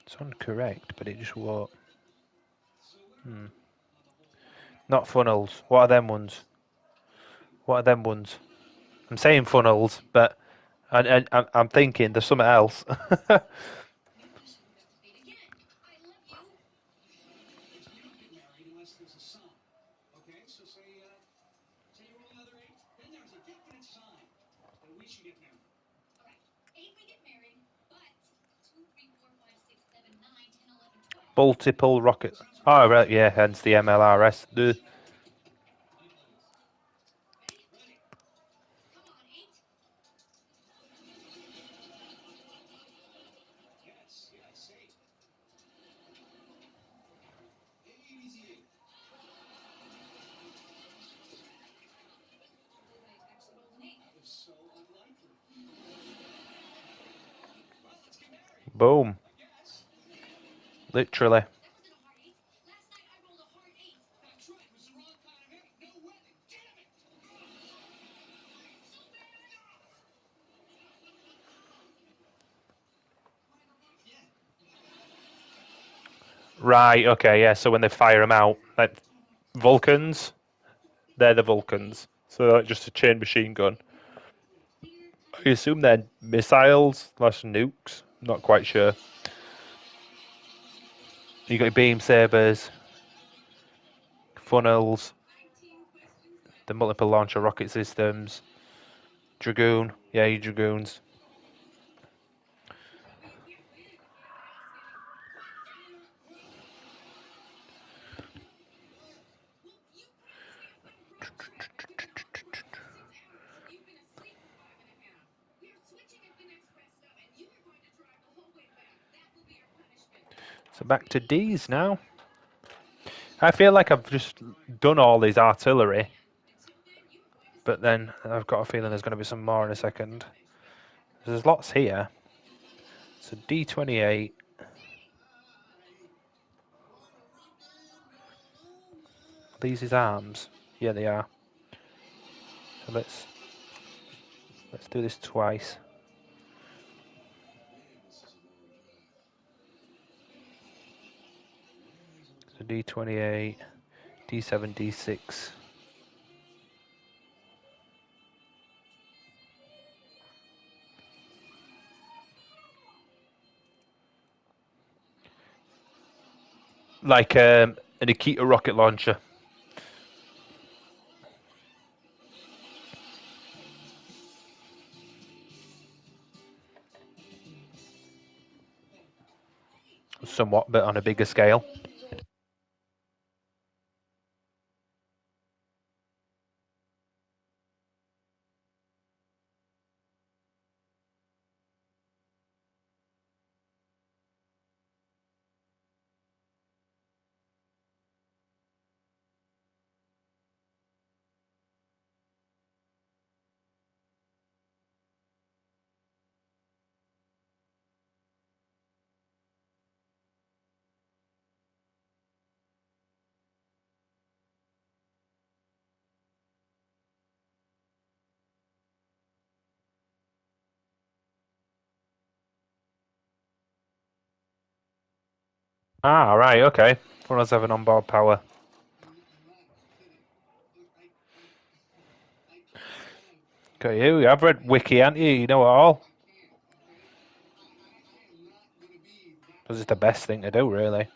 It's on correct, but it just won't. Not funnels. What are them ones? What are them ones? I'm saying funnels, but I'm thinking there's something else. Multiple rocket. Oh, right, yeah, hence the MLRS. Boom. Literally. Right, okay, yeah, so when they fire them out, like Vulcans, they're the Vulcans. So like just a chain machine gun. I assume they're missiles slash nukes. Not quite sure. You got your beam sabers, funnels, the multiple launcher rocket systems, Dragoon. Yeah, your Dragoons. So back to D's now. I feel like I've just done all these artillery, but then I've got a feeling there's going to be some more in a second. There's lots here. So D28. these his arms? Yeah, they are. So let's do this twice. So D28, D7, D6. Like an Akita rocket launcher. Somewhat, but on a bigger scale. Ah, right, okay. One has have an onboard power. Got you. I've read Wiki, haven't you? You know it all. Because it's the best thing to do, really.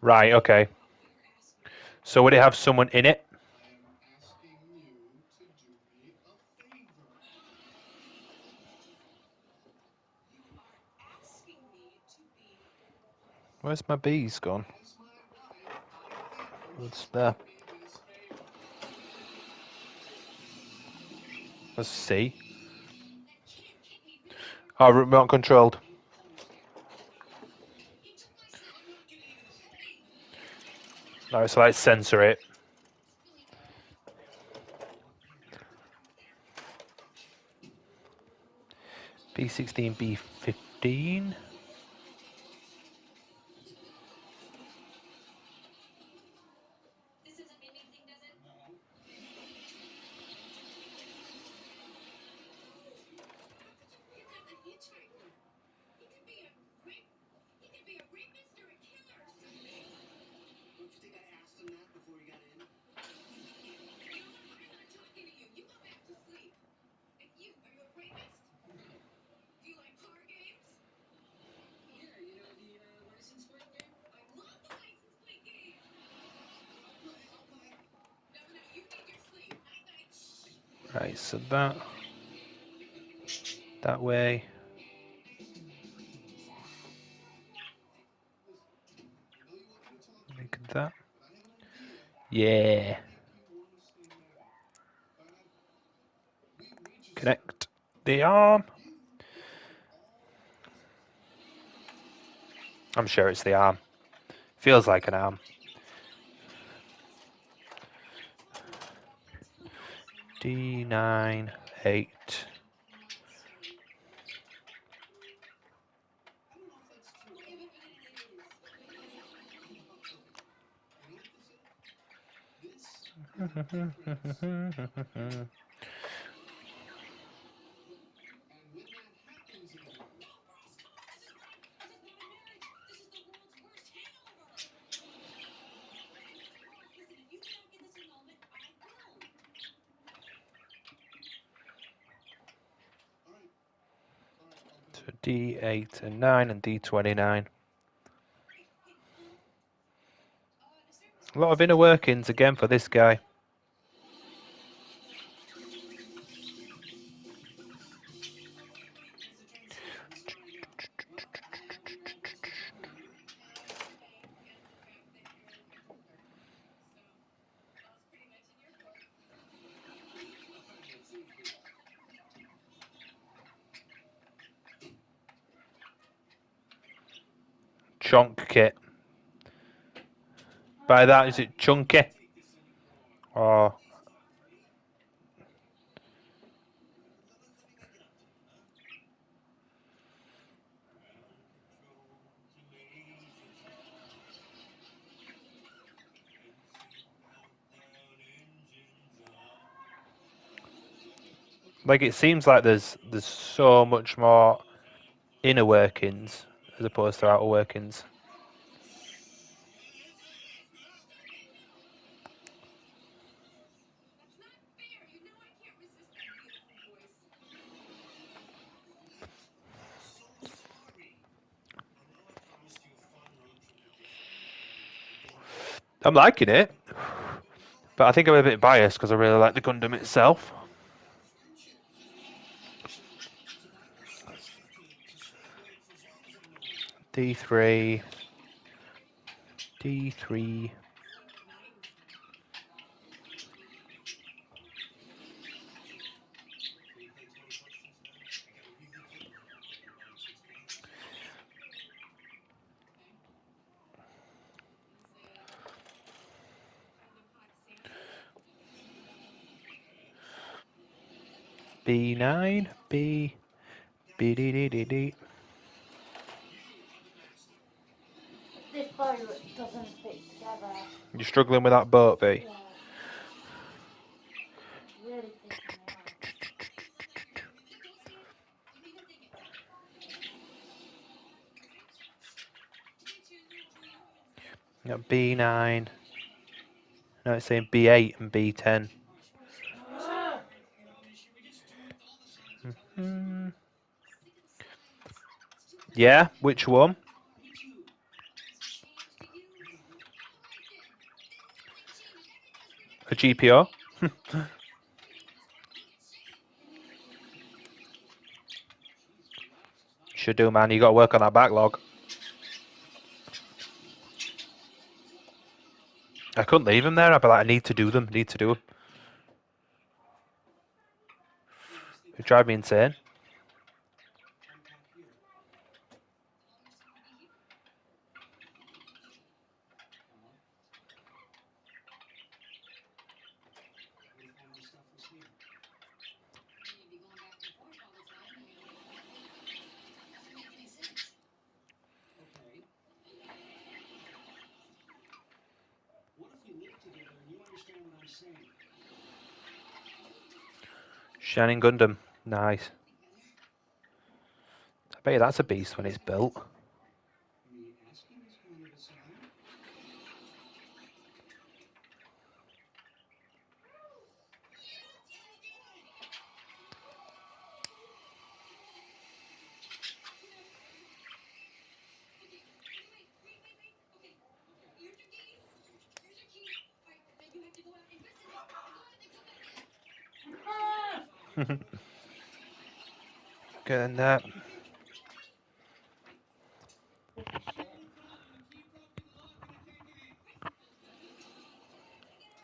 Right, okay. So would it have someone in it? Where's my bees gone? What's there? Let's see. Oh, remote controlled. Alright, so let's censor it. B16, B15. Right, so that way. Look at that. Yeah. Connect the arm. I'm sure it's the arm. Feels like an arm. D9, 8. So D8 and 9 and D29. A lot of inner workings again for this guy. Chonk kit. By that, is it chunky? Or like it seems like there's so much more inner workings as opposed to outer workings. I'm liking it, but I think I'm a bit biased because I really like the Gundam itself. D3. D3. B9. B. B D D D D. This boat doesn't fit together. You're struggling with that boat, B? Yeah. Really pissing me off. You got B9. No, it's saying B8 and B10. Yeah, which one? A GPO? Should do, man. You got to work on that backlog. I couldn't leave them there. I'd be like, I need to do them. Need to do them. It drive me insane. Shining Gundam. Nice. I bet you that's a beast when it's built. Getting that.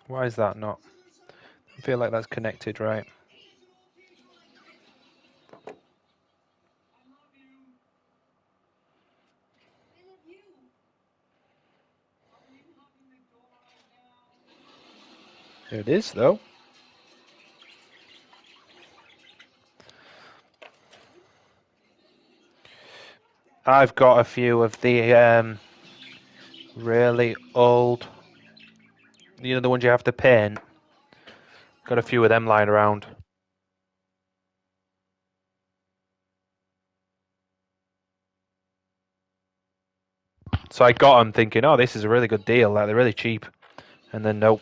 Why is that not? I feel like that's connected, right? Here it is, though. I've got a few of the really old, you know, the ones you have to paint. Got a few of them lying around. So I got them thinking, oh, this is a really good deal. Like they're really cheap, and then nope,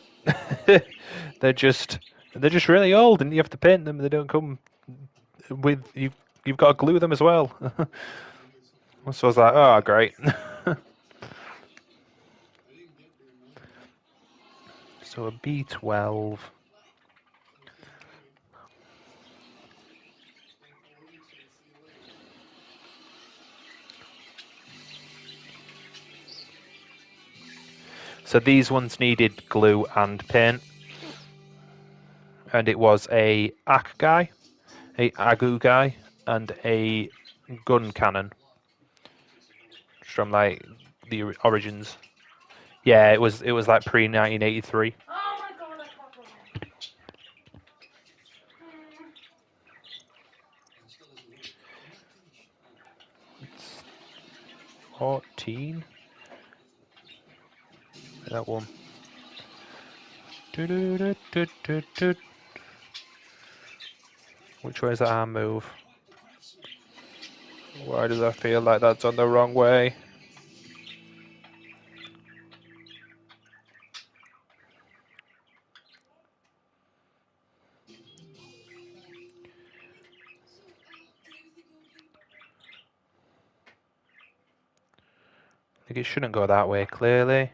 they're just really old, and you have to paint them. They don't come with you. You've got to glue them as well. So I was like, oh, great. So a B12. So these ones needed glue and paint. And it was a AK guy, a Agu guy, and a gun cannon. From like the Origins. Yeah, it was like pre-1983. Oh my god, I can't believe it. 14. That one. Do-do-do-do-do-do. Which way is that arm move? Why does I feel like that's on the wrong way? I think it shouldn't go that way, clearly.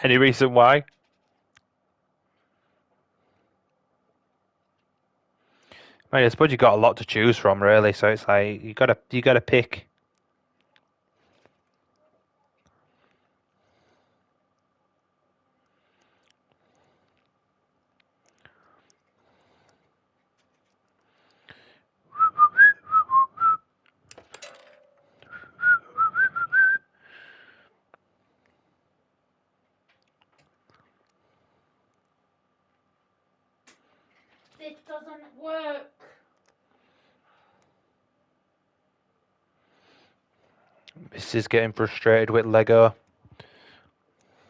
Any reason why? I mean, I suppose you got a lot to choose from, really. So it's like you gotta pick. This doesn't work. This is getting frustrated with Lego.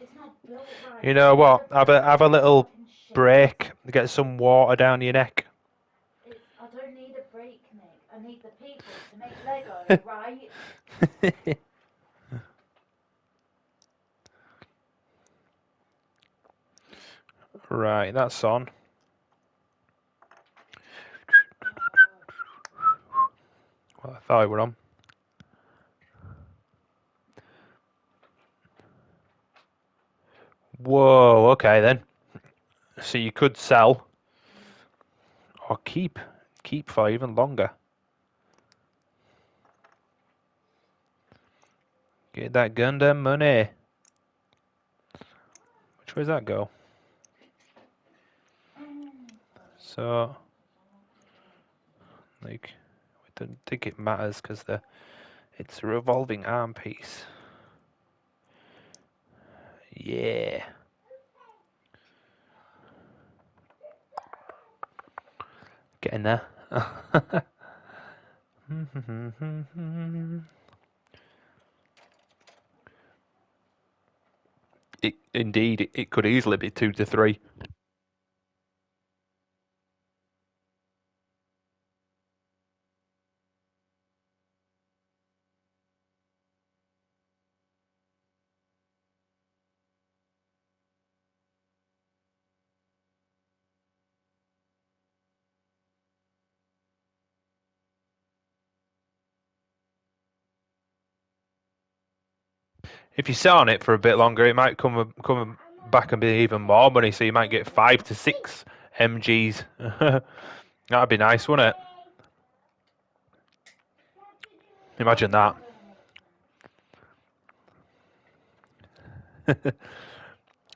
It's not built right. You know what? Have a little break. Get some water down your neck. I don't need a break, Nick. I need the people to make Lego, right? Right, that's on. Well, I thought we were on. Whoa, okay then. So you could sell or keep for even longer. Get that Gundam money. Which way does that go? So, like, I don't think it matters because it's a revolving arm piece. Yeah. Getting there. Indeed, it could easily be 2 to 3. If you sit on it for a bit longer, it might come back and be even more money. So you might get 5 to 6 MGs. That'd be nice, wouldn't it? Imagine that.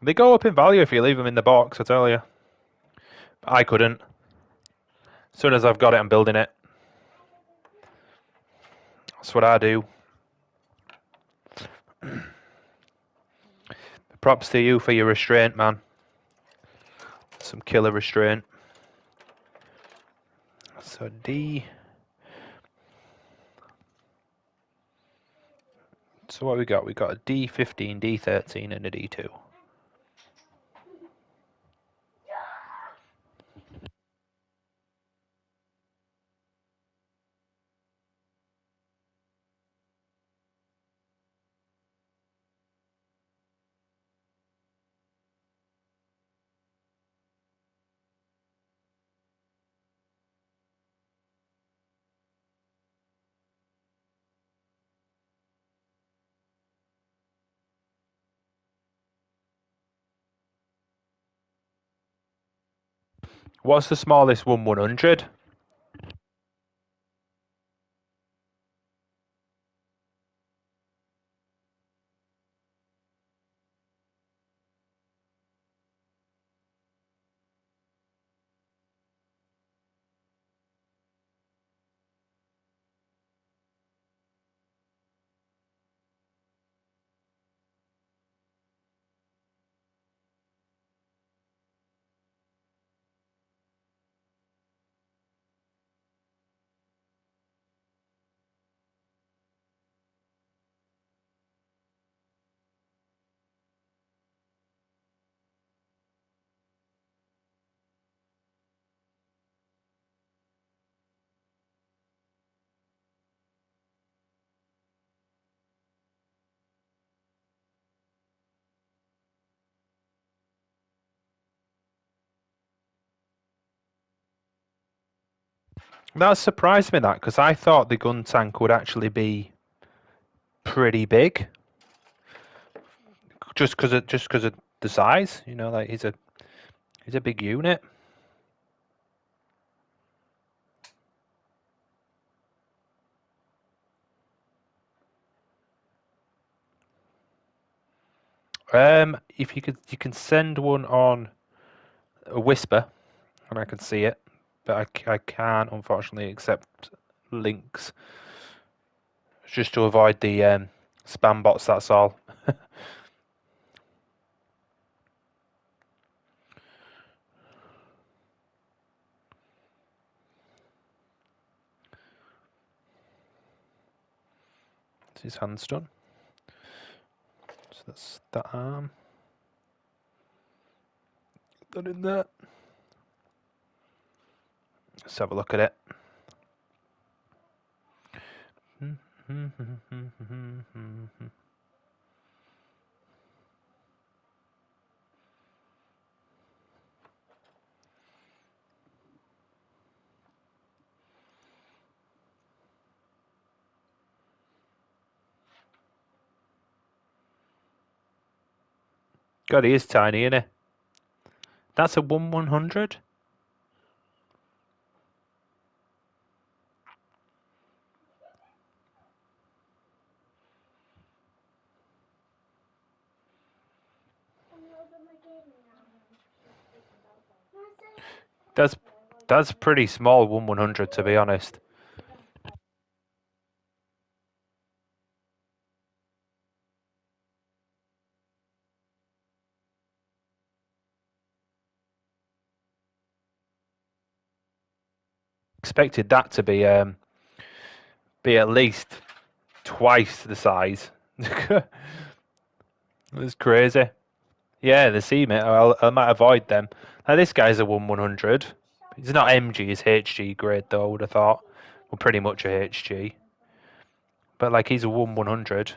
They go up in value if you leave them in the box, I tell you. I couldn't. As soon as I've got it, I'm building it. That's what I do. Props to you for your restraint, man. Some killer restraint. So D. So what we got? We got a D15, D13, and a D2. What's the smallest one? 100? That surprised me, that, because I thought the gun tank would actually be pretty big, just because of the size. You know, like he's a big unit. If you can send one on a whisper, and I can see it, but I can't unfortunately accept links. Just to avoid the spam bots. That's all. His hand's done. So that's that arm. That in there. Let's have a look at it. God, he is tiny, isn't he? That's a 1/100. That's pretty small 1/100, to be honest. Expected that to be at least twice the size. It's crazy. Yeah, the C mate. I might avoid them. Now this guy's a 1/100. He's not MG, he's HG grade though. I would have thought. Well, pretty much a HG. But like he's a 1/100.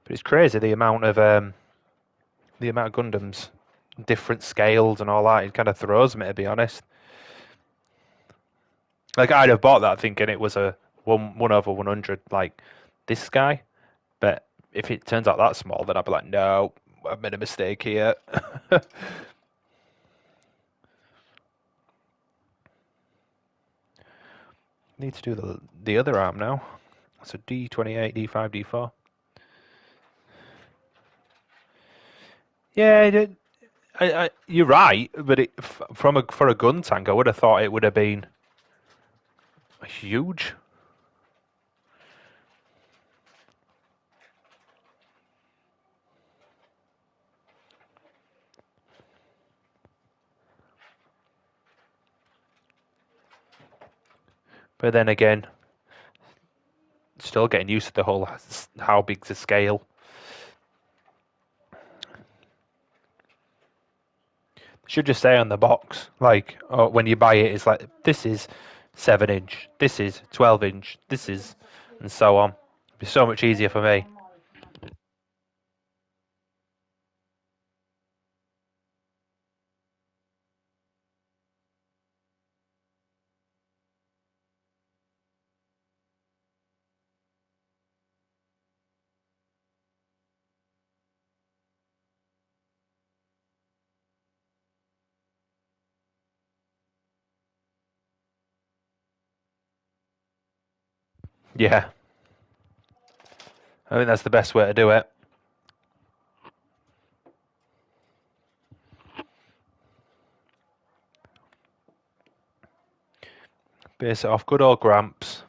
But it's crazy the amount of Gundams, different scales and all that. It kind of throws me, to be honest. Like I'd have bought that thinking it was a 1/100, like this guy. But if it turns out that small, then I'd be like, no, I've made a mistake here. Need to do the other arm now. So D28, D5, D4. Yeah, you're right, but for a gun tank, I would have thought it would have been huge. But then again, still getting used to the whole how big's the scale. Should just say on the box, like when you buy it, it's like this is 7-inch, this is 12-inch, this is, and so on. It'd be so much easier for me. Yeah, I think that's the best way to do it. Base it off good old Gramps.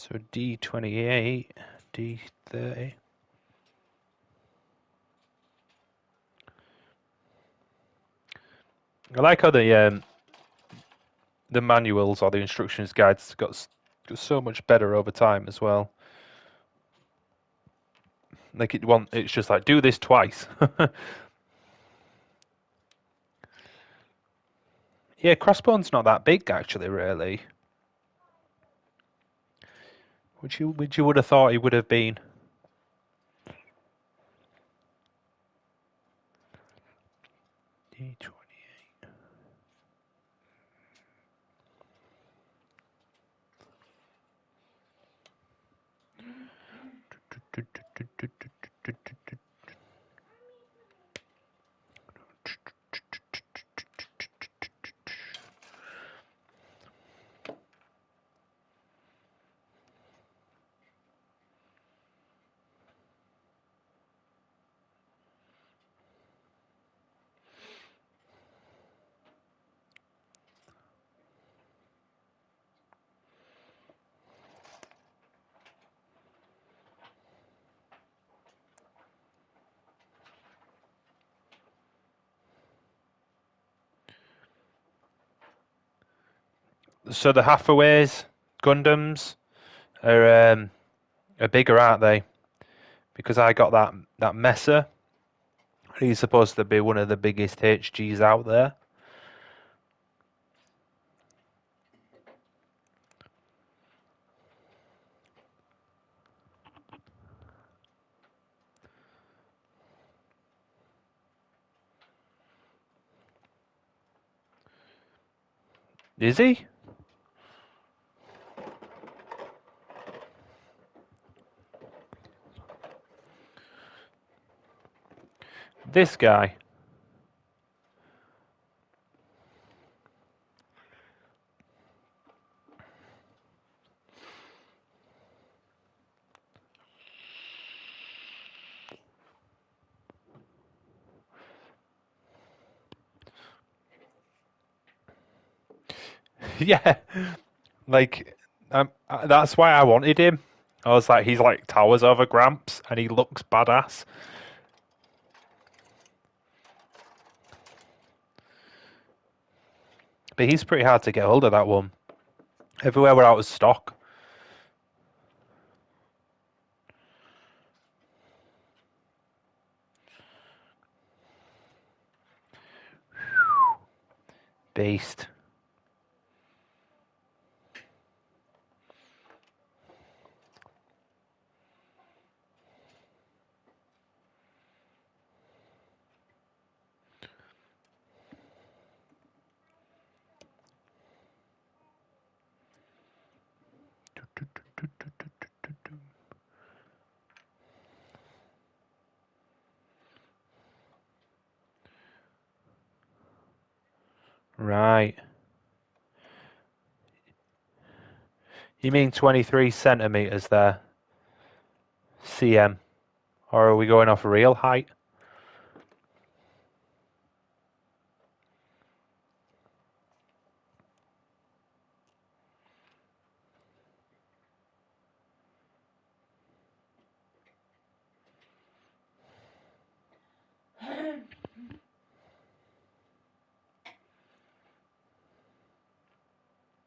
So D28, D30. I like how the manuals or the instructions guides got so much better over time as well. Like it's just like do this twice. Yeah, Crossbone's not that big actually, really. Which you would have thought he would have been. D28. So the Hathaways Gundams are bigger, aren't they? Because I got that Messer. He's supposed to be one of the biggest HGs out there. Is he? This guy. Yeah, like that's why I wanted him. I was like, he's like towers over Gramps, and he looks badass. But he's pretty hard to get hold of, that one. Everywhere we're out of stock. Beast. Right. You mean 23 centimeters there? CM. Or are we going off real height?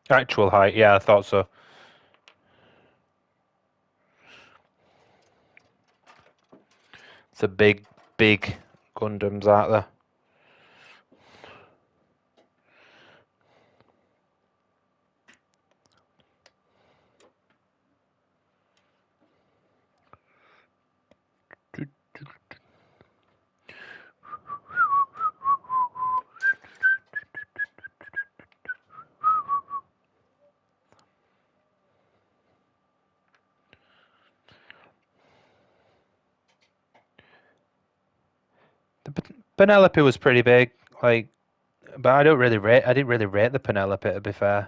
Actual height, yeah, I thought so. It's a big Gundams out there. Penelope was pretty big, like, but I didn't really rate the Penelope, to be fair.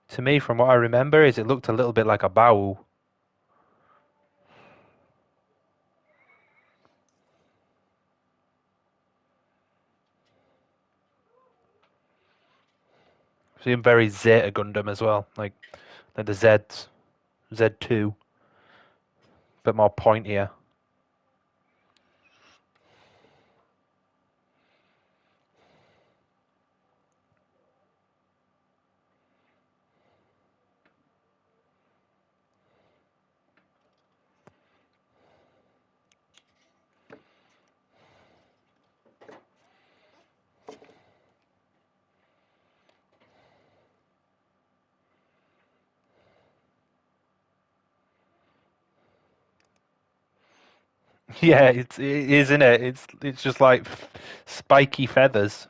To me, from what I remember, is it looked a little bit like a Baowu. Seem very Zeta Gundam as well, like the Zs, Z2, bit more pointier. Yeah, it is, isn't it? It's just like spiky feathers.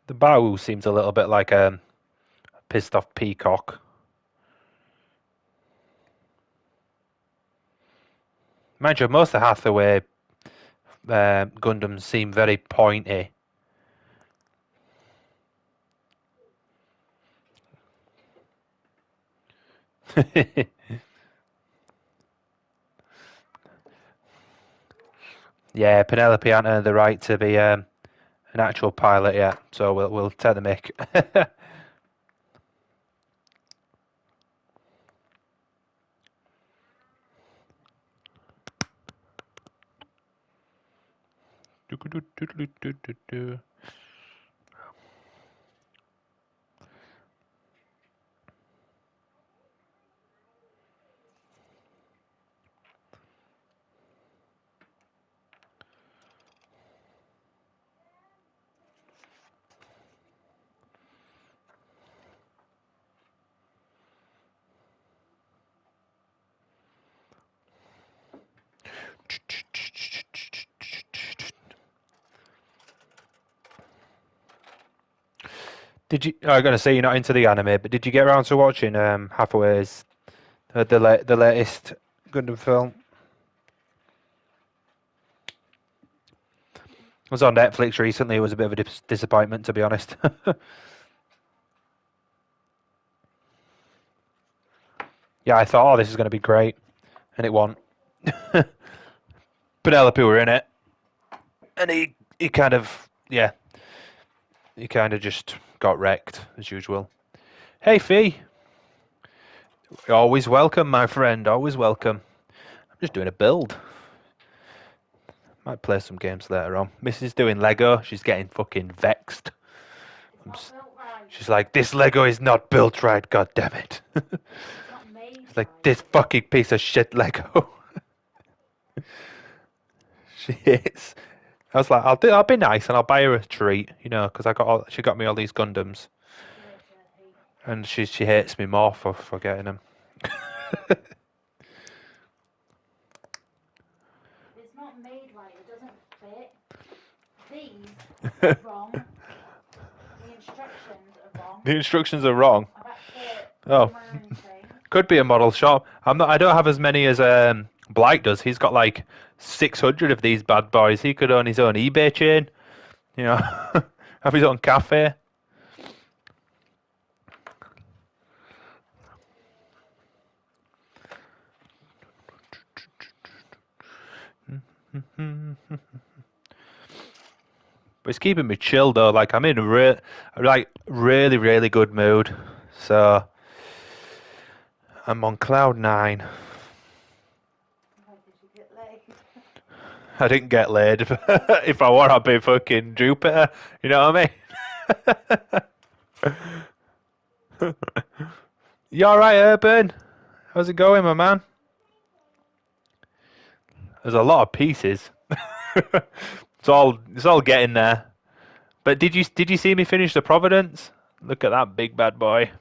The Bawu seems a little bit like a pissed off peacock. Mind you, most of the Hathaway Gundams seem very pointy. Yeah, Penelope hasn't earned the right to be an actual pilot yet, so we'll take the mick. Did you? I'm gonna say you're not into the anime, but did you get around to watching Hathaway's the latest Gundam film? It was on Netflix recently. It was a bit of a disappointment, to be honest. Yeah, I thought, oh, this is going to be great, and it won. Penelope were in it, and he kind of he kind of just got wrecked as usual. Hey, Fee, always welcome, my friend. Always welcome. I'm just doing a build. Might play some games later on. Mrs. doing Lego. She's getting fucking vexed. It's not built right. She's like, this Lego is not built right. God damn it. It's not made It's like right. this fucking piece of shit Lego. She is. I was like, I'll be nice and I'll buy her a treat, you know, because she got me all these Gundams, and she hates me more for getting them. It's not made right. It doesn't fit. These are wrong. The instructions are wrong. The instructions are wrong. I've had to Oh, do my own thing. could be a model shop. I don't have as many as Blight does. He's got like 600 of these bad boys. He could own his own eBay chain, you know, have his own cafe. But it's keeping me chill though. Like I'm in a really really good mood. So I'm on cloud 9. Why did you get laid? I didn't get laid. If I were, I'd be fucking Jupiter. You know what I mean? You alright, Urban? How's it going, my man? There's a lot of pieces. It's all getting there. But did you see me finish the Providence? Look at that big bad boy.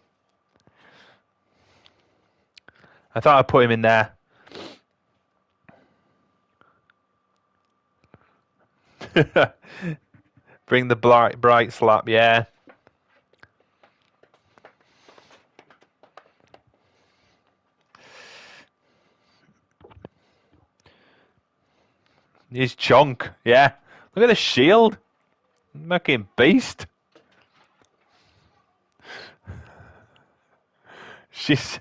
I thought I'd put him in there. Bring the bright slap, yeah. He's chunk, yeah. Look at the shield. Fucking beast. She's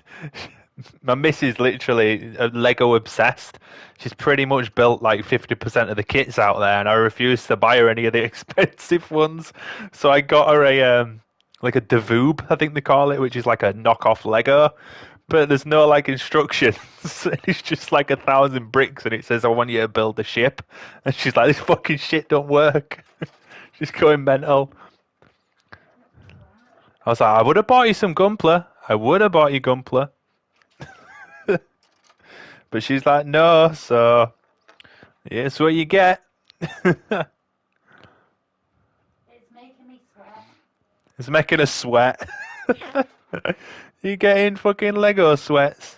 my missus literally Lego obsessed. She's pretty much built like 50% of the kits out there, and I refuse to buy her any of the expensive ones. So I got her a like a Davoob, I think they call it, which is like a knockoff Lego. But there's no like instructions. It's just like 1,000 bricks, and it says, "I want you to build a ship." And she's like, "This fucking shit don't work." She's going mental. I was like, "I would have bought you some Gunpla. I would have bought you Gunpla." But she's like, "No." So yeah, it's what you get. It's making me sweat. It's making us sweat. You getting fucking Lego sweats?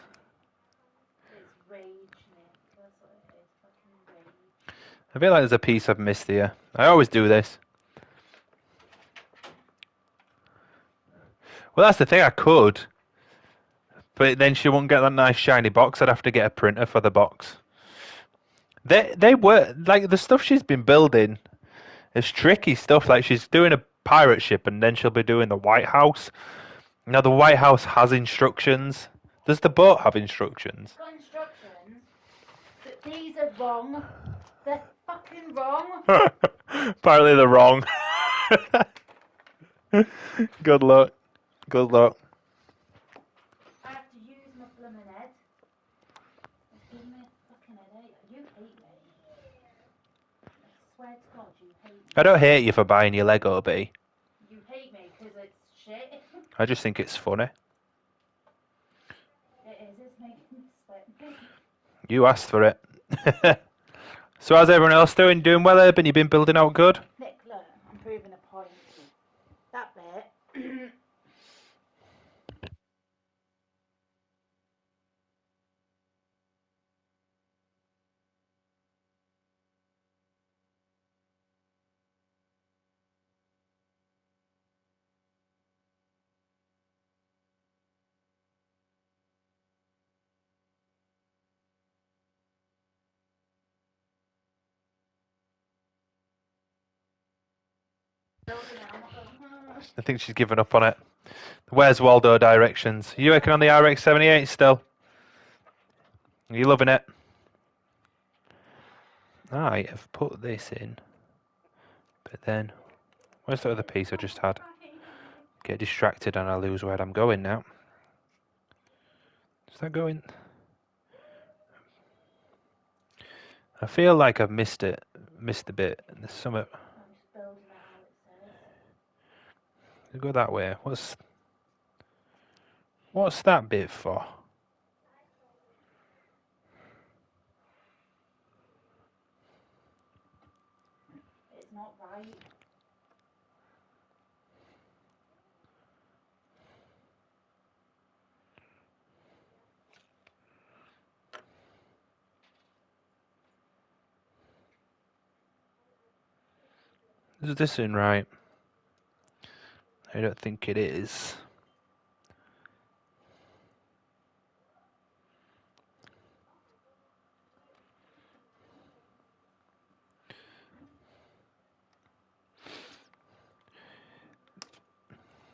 It's rage, Nick. That's what it is. Fucking rage. I feel like there's a piece I've missed here. I always do this. Well, that's the thing. I could, but then she won't get that nice shiny box. I'd have to get a printer for the box. They were like the stuff she's been building is tricky stuff. Like she's doing a pirate ship, and then she'll be doing the White House. Now the White House has instructions. Does the boat have instructions? It's got instructions, but these are wrong. They're fucking wrong. Apparently they're wrong. Good luck. Good luck. I have to use my blooming head. It's giving me a fucking headache. You hate me. I swear to God, you hate me. I don't hate you for buying your Lego, B. You hate me because it's shit. I just think it's funny. It is. It's making me sweat. You asked for it. So how's everyone else doing? Doing well, Urban? You been building out good? Nick, look, I'm proving a point. That bit. Building it, I'm not going, I think she's given up on it. Where's Waldo directions? Are you working on the RX-78 still? Are you loving it? I have put this in. But then, where's the other piece I just had? Get distracted and I lose where I'm going now. Is that going? I feel like I've missed it. Missed a bit. There's some. I'm just building it how it says. Go that way. What's that bit for? It's not right. Is this in right? I don't think it is.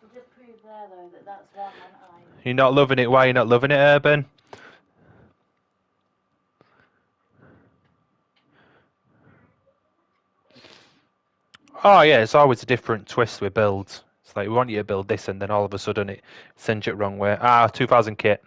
We'll just prove there though that that's wrong, aren't I? You're not loving it. Why are you not loving it, Urban? Oh yeah, it's always a different twist with builds. It's like we want you to build this, and then all of a sudden it sends you it wrong way. 2,000 kit.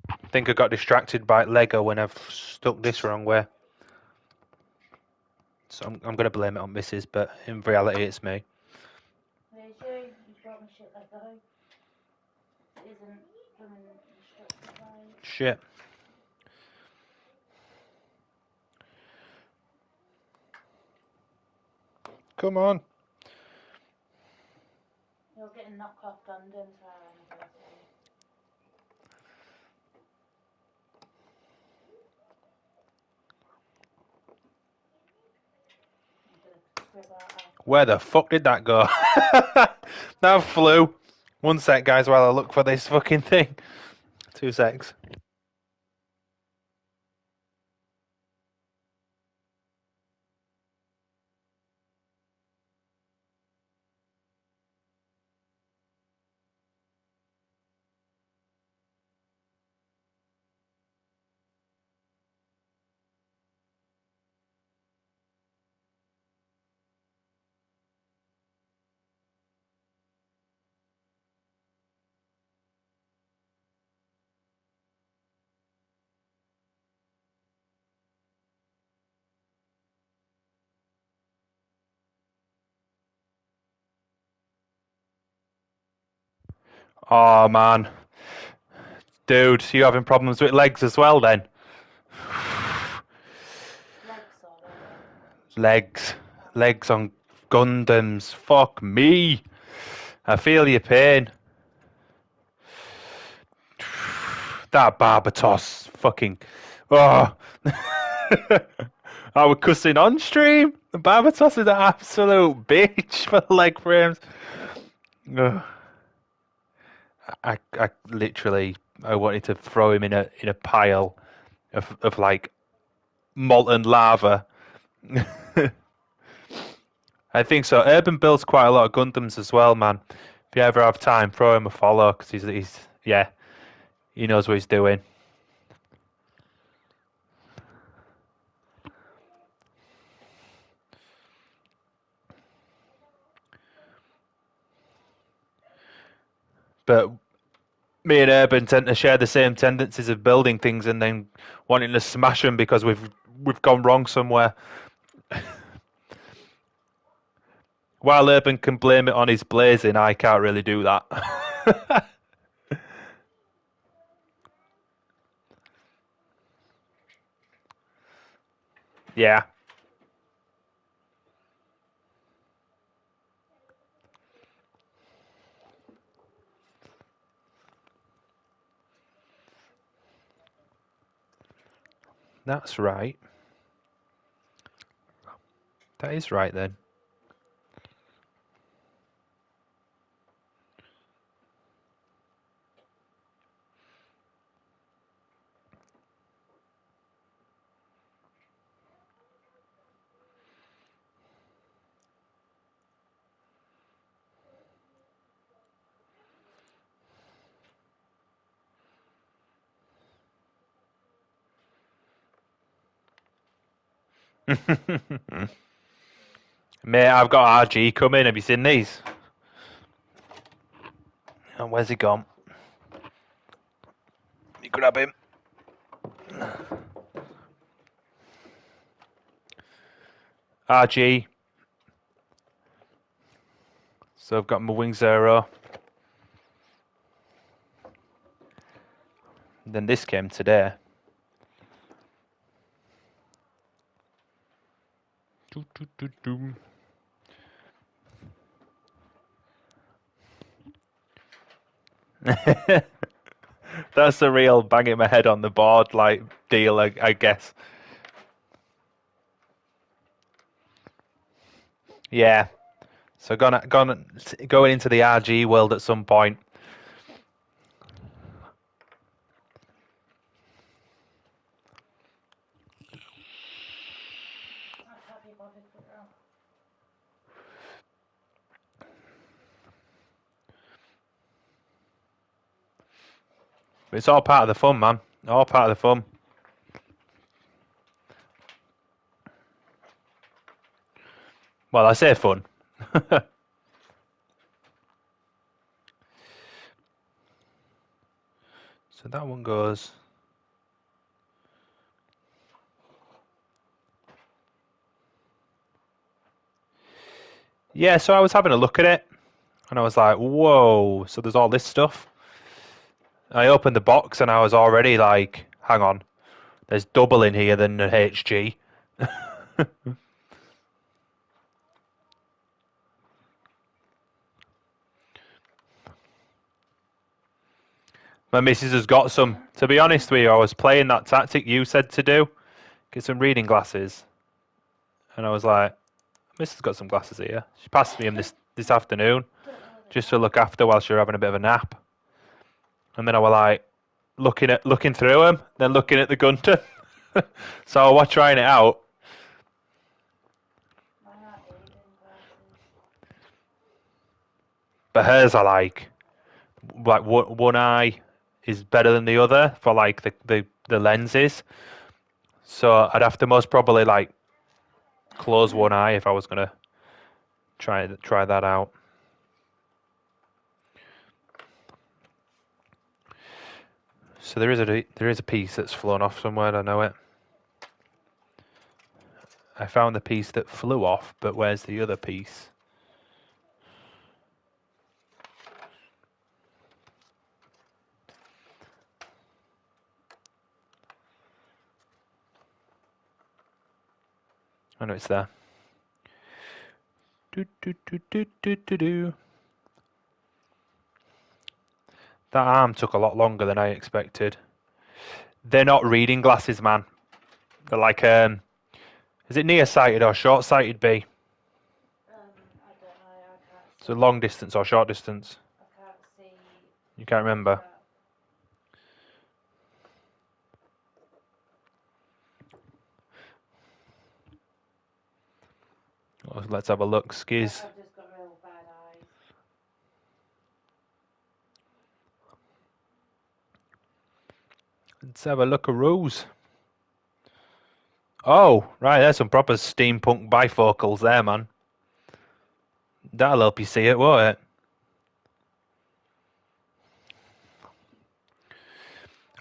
I think I got distracted by Lego when I've stuck this wrong way. So I'm going to blame it on Mrs. But in reality, it's me. There's you. You brought me shit like that. It isn't blooming instructed right. Shit. Come on. You're getting knocked off Gundams for our anniversary. I'm gonna scribble out. Where the fuck did that go? That flew. 1 sec, guys, while I look for this fucking thing. 2 secs. Oh, man. Dude, you having problems with legs as well, then? Legs or legs? Legs. Legs on Gundams. Fuck me. I feel your pain. That Barbatos fucking... Oh. I was cussing on stream. Barbatos is an absolute bitch for the leg frames. Ugh. I literally I wanted to throw him in a pile of like molten lava. I think so. Urban builds quite a lot of Gundams as well, man. If you ever have time, throw him a follow because he's yeah, he knows what he's doing. But me and Urban tend to share the same tendencies of building things and then wanting to smash them because we've gone wrong somewhere. While Urban can blame it on his blazing, I can't really do that. Yeah. That's right. That is right then. Mate, I've got RG coming. Have you seen these? Oh, where's he gone? Let me grab him. RG. So I've got my Wing Zero. Then this came today. Doo, doo, doo, doo. That's a real banging my head on the board like deal, I guess. Yeah. So going into the RG world at some point. I can't be bothered for real. It's all part of the fun, man. All part of the fun. Well, I say fun. So that one goes. Yeah, so I was having a look at it, and I was like, whoa, so there's all this stuff. I opened the box, and I was already like, hang on, there's double in here than the HG. My missus has got some. To be honest with you, I was playing that tactic you said to do. Get some reading glasses. And I was like, missus got some glasses here. She passed me them this afternoon. Just to look after while she was having a bit of a nap. And then I was like, looking through them, then looking at the Gundam. So I was trying it out. But hers are like one eye is better than the other for like the lenses. So I'd have to most probably like close one eye if I was gonna try that out. So there is a piece that's flown off somewhere. I know it. I found the piece that flew off, but where's the other piece? I know it's there. Do, do, do, do, do, do, do. That arm took a lot longer than I expected. They're not reading glasses, man. They're like, is it nearsighted or short-sighted, B? I don't know, I can't see. So long distance or short distance? I can't see. You can't remember? Well, let's have a look. Skiz. I've just got real bad eyes. Let's have a look at Rose. Oh, right, there's some proper steampunk bifocals there, man. That'll help you see it, won't it?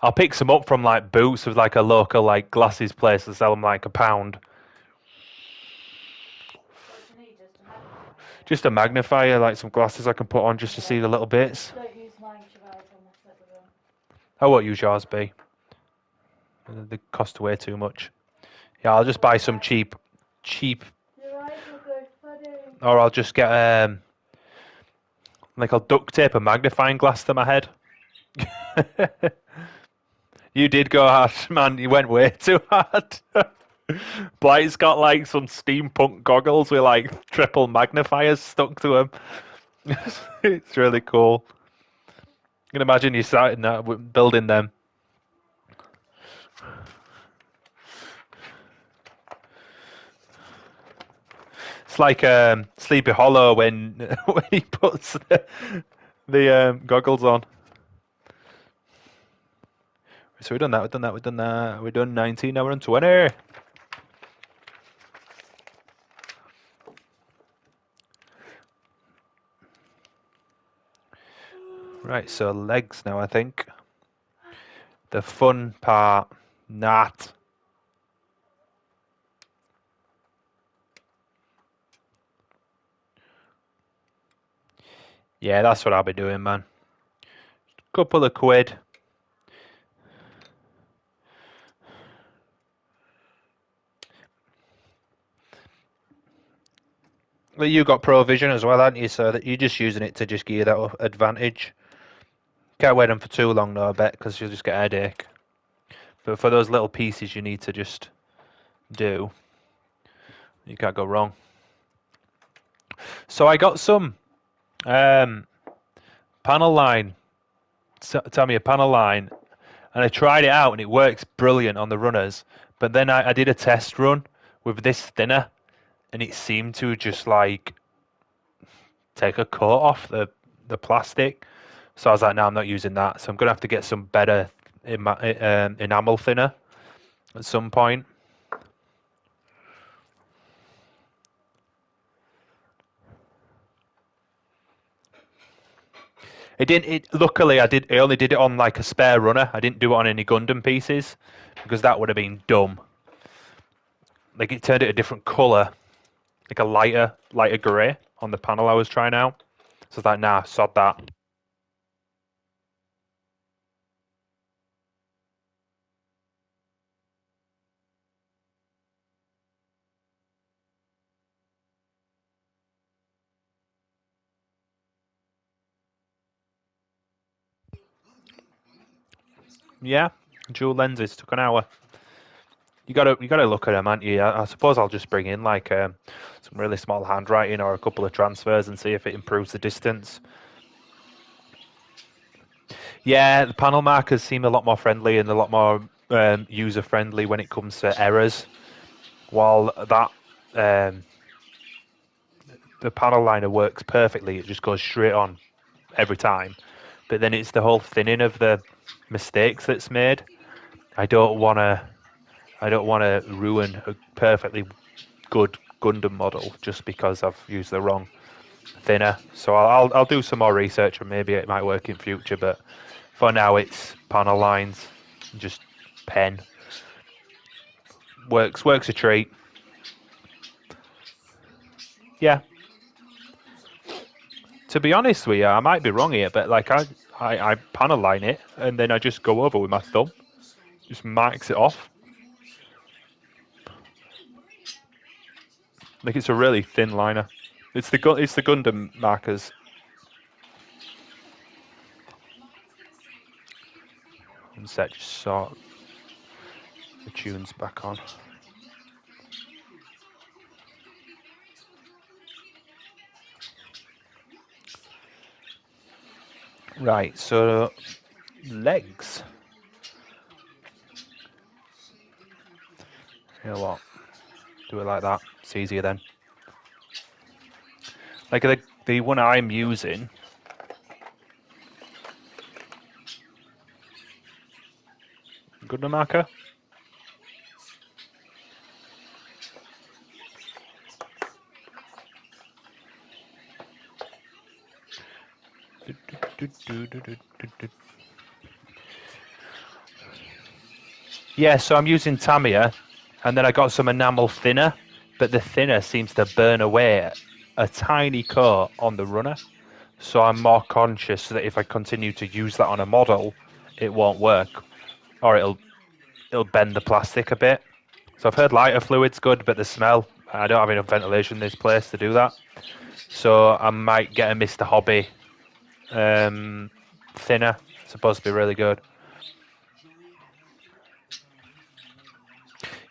I'll pick some up from like Boots with like a local like glasses place to sell them like £1. What do you need, just a magnifier? Just a magnifier, like some glasses I can put on just to see the little bits. Don't use mine, Shabazz, on this little one. I won't use yours, B. They cost way too much. Yeah, I'll just buy some cheap, Your eyes will go funny. or I'll just get like I'll duct tape a magnifying glass to my head. You did go hard, man. You went way too hard. Blight's got like some steampunk goggles with like triple magnifiers stuck to them. It's really cool. You can imagine you starting that, building them. It's like Sleepy Hollow when when he puts the goggles on. So we've done that. We've done 19, now we're on 20. Right, so legs now, I think. The fun part, not. Yeah, that's what I'll be doing, man. Couple of quid. Well, you got Provision as well, haven't you? So that you're just using it to just give you that advantage. Can't wear them for too long, though, I bet, because you'll just get a headache. But for those little pieces you need to just do, you can't go wrong. So I got some panel line, tell me a panel line, and I tried it out and it works brilliant on the runners. But then I did a test run with this thinner, and it seemed to just like take a coat off the plastic. So I was like, no, I'm not using that. So I'm gonna have to get some better enamel thinner at some point. It didn't. Luckily, I only did it on like a spare runner. I didn't do it on any Gundam pieces because that would have been dumb. Like it turned it a different color, like a lighter grey on the panel I was trying out. So I was like, nah, sod that. Yeah, dual lenses took an hour. You gotta look at them, aren't you? I suppose I'll just bring in like some really small handwriting or a couple of transfers and see if it improves the distance. Yeah, the panel markers seem a lot more friendly and a lot more user friendly when it comes to errors. While that the panel liner works perfectly, it just goes straight on every time. But then it's the whole thinning of the mistakes that's made. I don't want to ruin a perfectly good Gundam model just because I've used the wrong thinner. So I'll do some more research and maybe it might work in future. But for now, it's panel lines, just pen. Works a treat. Yeah. To be honest with you, I might be wrong here, but like I panel line it and then I just go over with my thumb, just marks it off. Like it's a really thin liner. It's the Gundam markers. One sec, just sort the tunes back on. Right, so legs. You know what? Do it like that. It's easier then. Like the one I'm using. Gundam marker. Yeah, so I'm using Tamiya, and then I got some enamel thinner, but the thinner seems to burn away a tiny coat on the runner. So I'm more conscious that if I continue to use that on a model, it won't work, or it'll bend the plastic a bit. So I've heard lighter fluid's good, but the smell, I don't have enough ventilation in this place to do that. So I might get a Mr. Hobby thinner. It's supposed to be really good.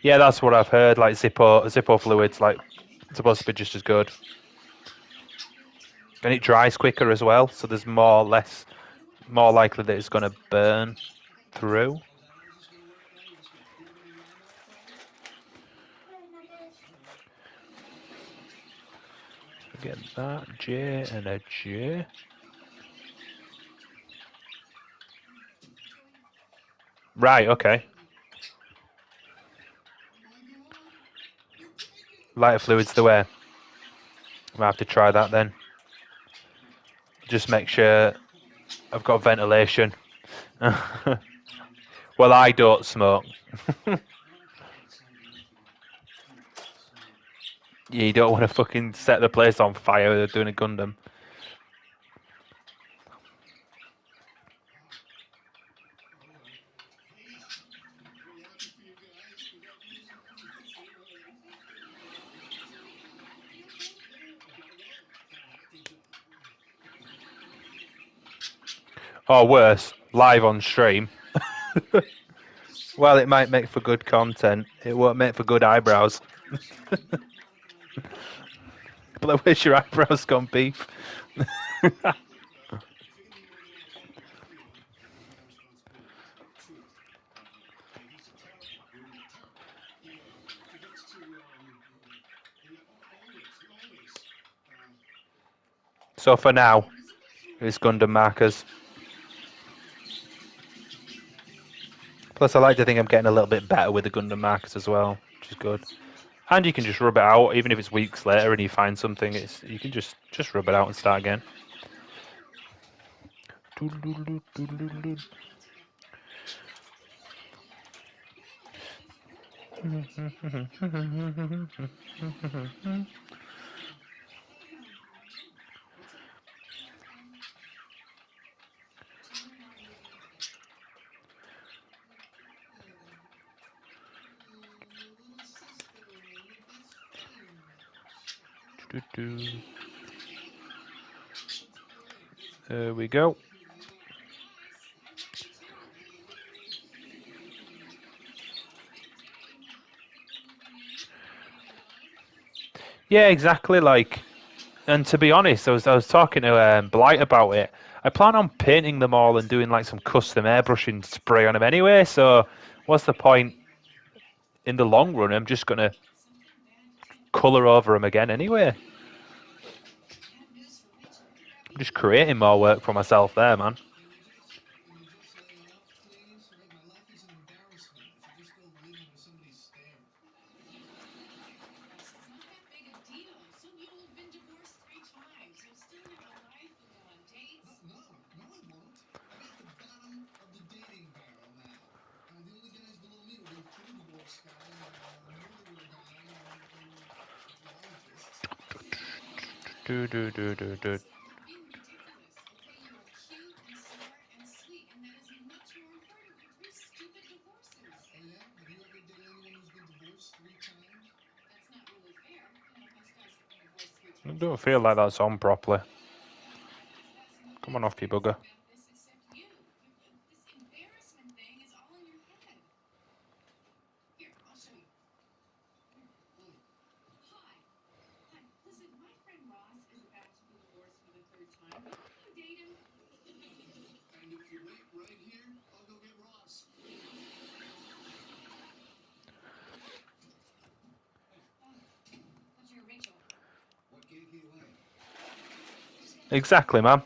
Yeah, that's what I've heard. Like Zippo fluids, like supposed to be just as good, and it dries quicker as well. So there's more likely that it's going to burn through. Get that J and a J. Right. Okay. Lighter fluids the way. I might have to try that then. Just make sure I've got ventilation. Well, I don't smoke. You don't want to fucking set the place on fire doing a Gundam. Or worse, live on stream. Well, it might make for good content. It won't make for good eyebrows. But where's your eyebrows gone, beef? So for now, it's Gundam markers. Plus, I like to think I'm getting a little bit better with the Gundam markers as well, which is good. And you can just rub it out, even if it's weeks later and you find something. You can just rub it out and start again. There we go. Yeah, exactly. Like, and to be honest, I was talking to Blight about it. I plan on painting them all and doing like some custom airbrushing spray on them anyway. So, what's the point in the long run? I'm just gonna color over them again anyway. I'm just creating more work for myself there, man. Do do do do do. I don't feel like that's on properly. Come on off, you bugger. Exactly, man.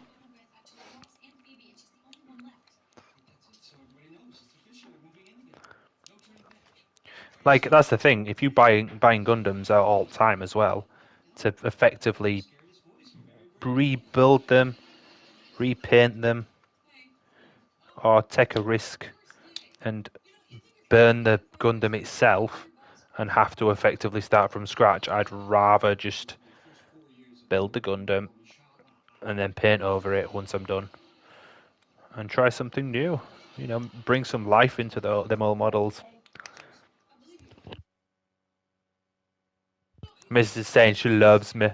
Like, that's the thing. If you buying Gundams at all time as well, to effectively rebuild them, repaint them, or take a risk and burn the Gundam itself and have to effectively start from scratch, I'd rather just build the Gundam and then paint over it once I'm done and try something new. You know, bring some life into them old models. Mrs. saying she loves me.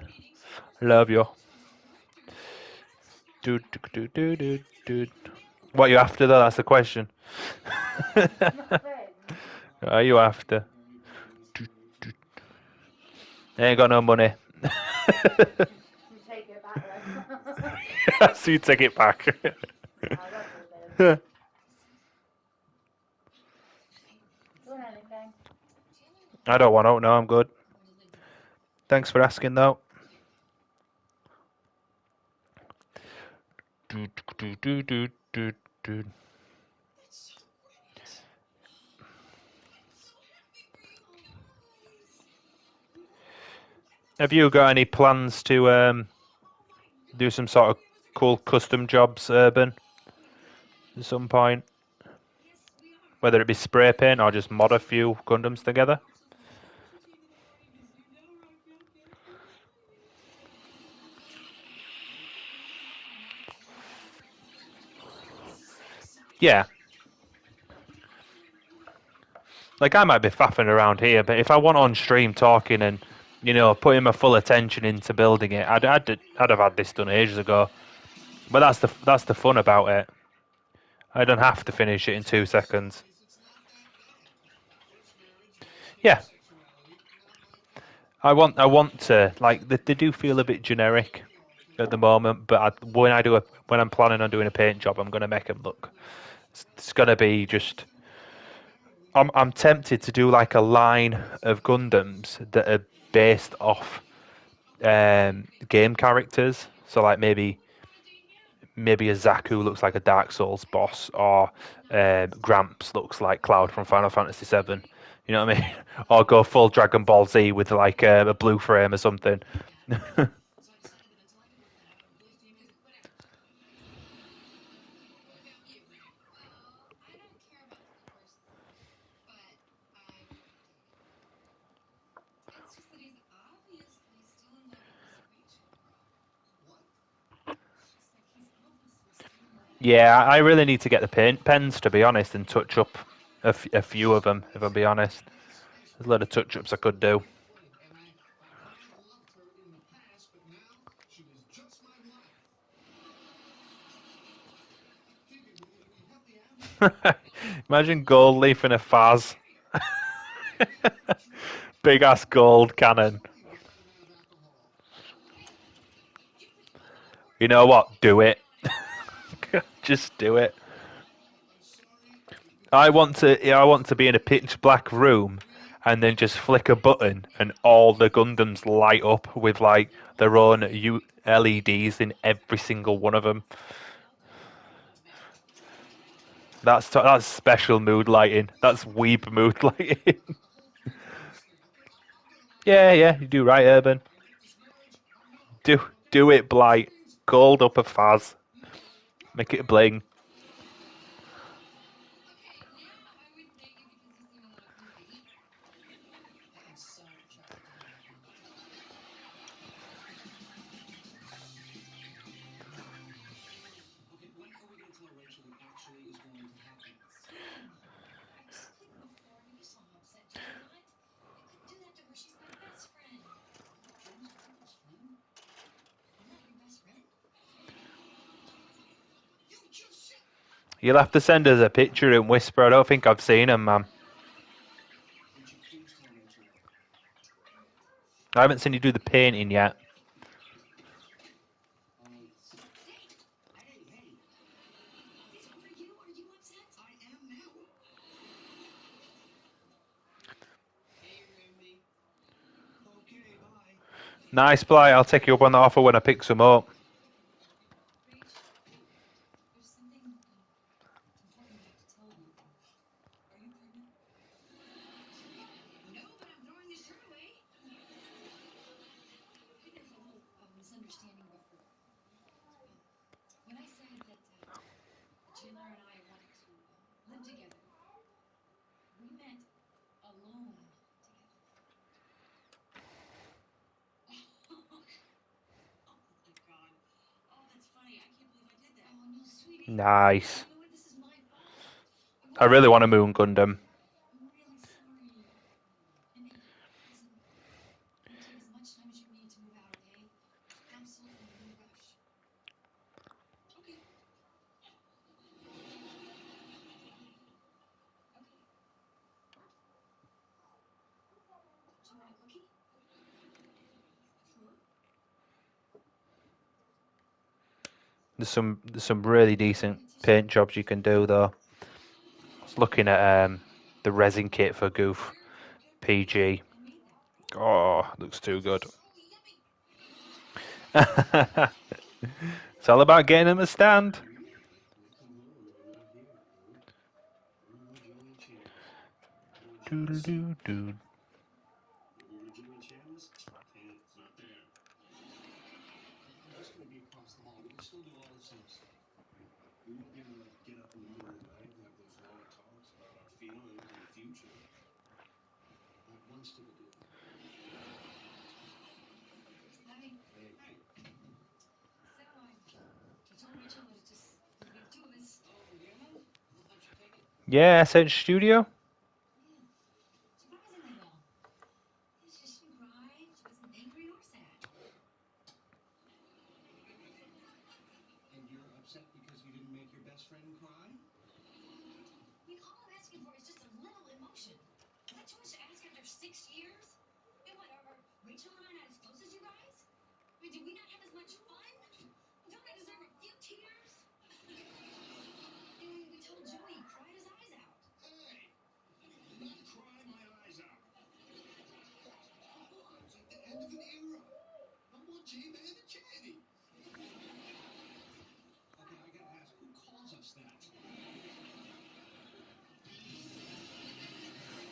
Love you. Dude, dude, dude, dude, dude. What are you after though? That's the question. Nothing. What are you after? I ain't got no money. You take it back then. So you take it back. I love you, babe. You want anything? I don't want to. No, I'm good. Thanks for asking though. Have you got any plans to do some sort of cool custom jobs, Urban, at some point? Whether it be spray paint or just mod a few Gundams together? Yeah. Like, I might be faffing around here, but if I want on stream talking and, you know, putting my full attention into building it, I'd have had this done ages ago. But that's the fun about it. I don't have to finish it in 2 seconds. Yeah, I want to like they do feel a bit generic at the moment, but when I'm planning on doing a paint job, I'm gonna make them look. It's gonna be just. I'm tempted to do like a line of Gundams that are based off game characters. So like maybe a Zaku looks like a Dark Souls boss, or Gramps looks like Cloud from Final Fantasy VII. You know what I mean? Or go full Dragon Ball Z with like a blue frame or something. Yeah, I really need to get the paint pens, to be honest, and touch up a few of them, if I'll be honest. There's a lot of touch-ups I could do. Imagine Gold Leaf in a Faz. Big-ass gold cannon. You know what? Do it. Just do it. I want to be in a pitch black room and then just flick a button and all the Gundams light up with like their own LEDs in every single one of them. That's special mood lighting. That's weeb mood lighting. Yeah, you do right, Urban. Do it, Blight. Gold up a faz. Make it bling. You'll have to send us a picture and whisper. I don't think I've seen him, man. I haven't seen you do the painting yet. Nice, Blight. I'll take you up on the offer when I pick some up. Nice. I really want a Moon Gundam. There's some really decent paint jobs you can do though. I was looking at the resin kit for Goof PG. Oh, looks too good. It's all about getting them to stand. Doo-doo-doo-doo. Yeah, SH Studio.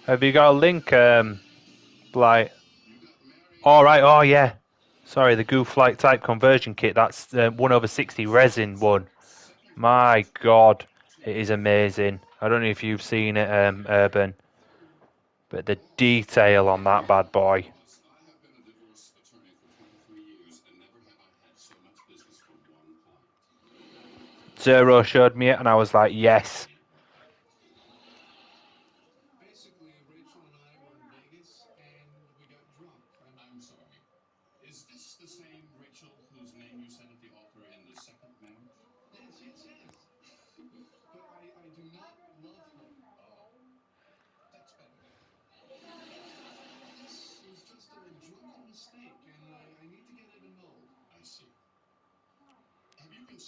Have you got a link, like? All right. Oh yeah. Sorry, the Goof Flight type conversion kit. That's the 1/60 resin one. My God, it is amazing. I don't know if you've seen it, Urban, but the detail on that bad boy. Zero showed me it, and I was like, yes.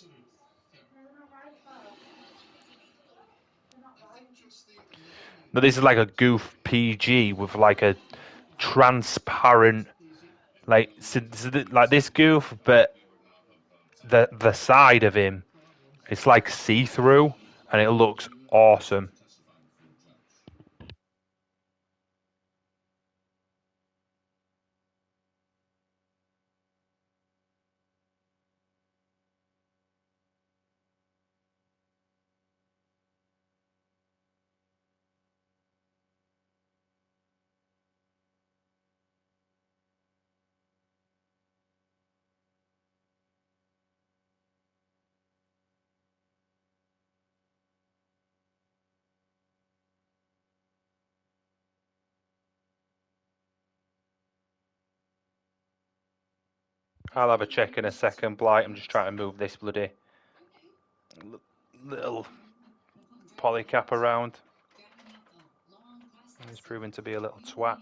No, they're not right, Bob. They're not right. But this is like a goof PG with like a transparent, like like this goof, but the side of him, it's like see-through, and it looks awesome. I'll have a check in a second, Blight. I'm just trying to move this bloody little polycap around. He's proving to be a little twat.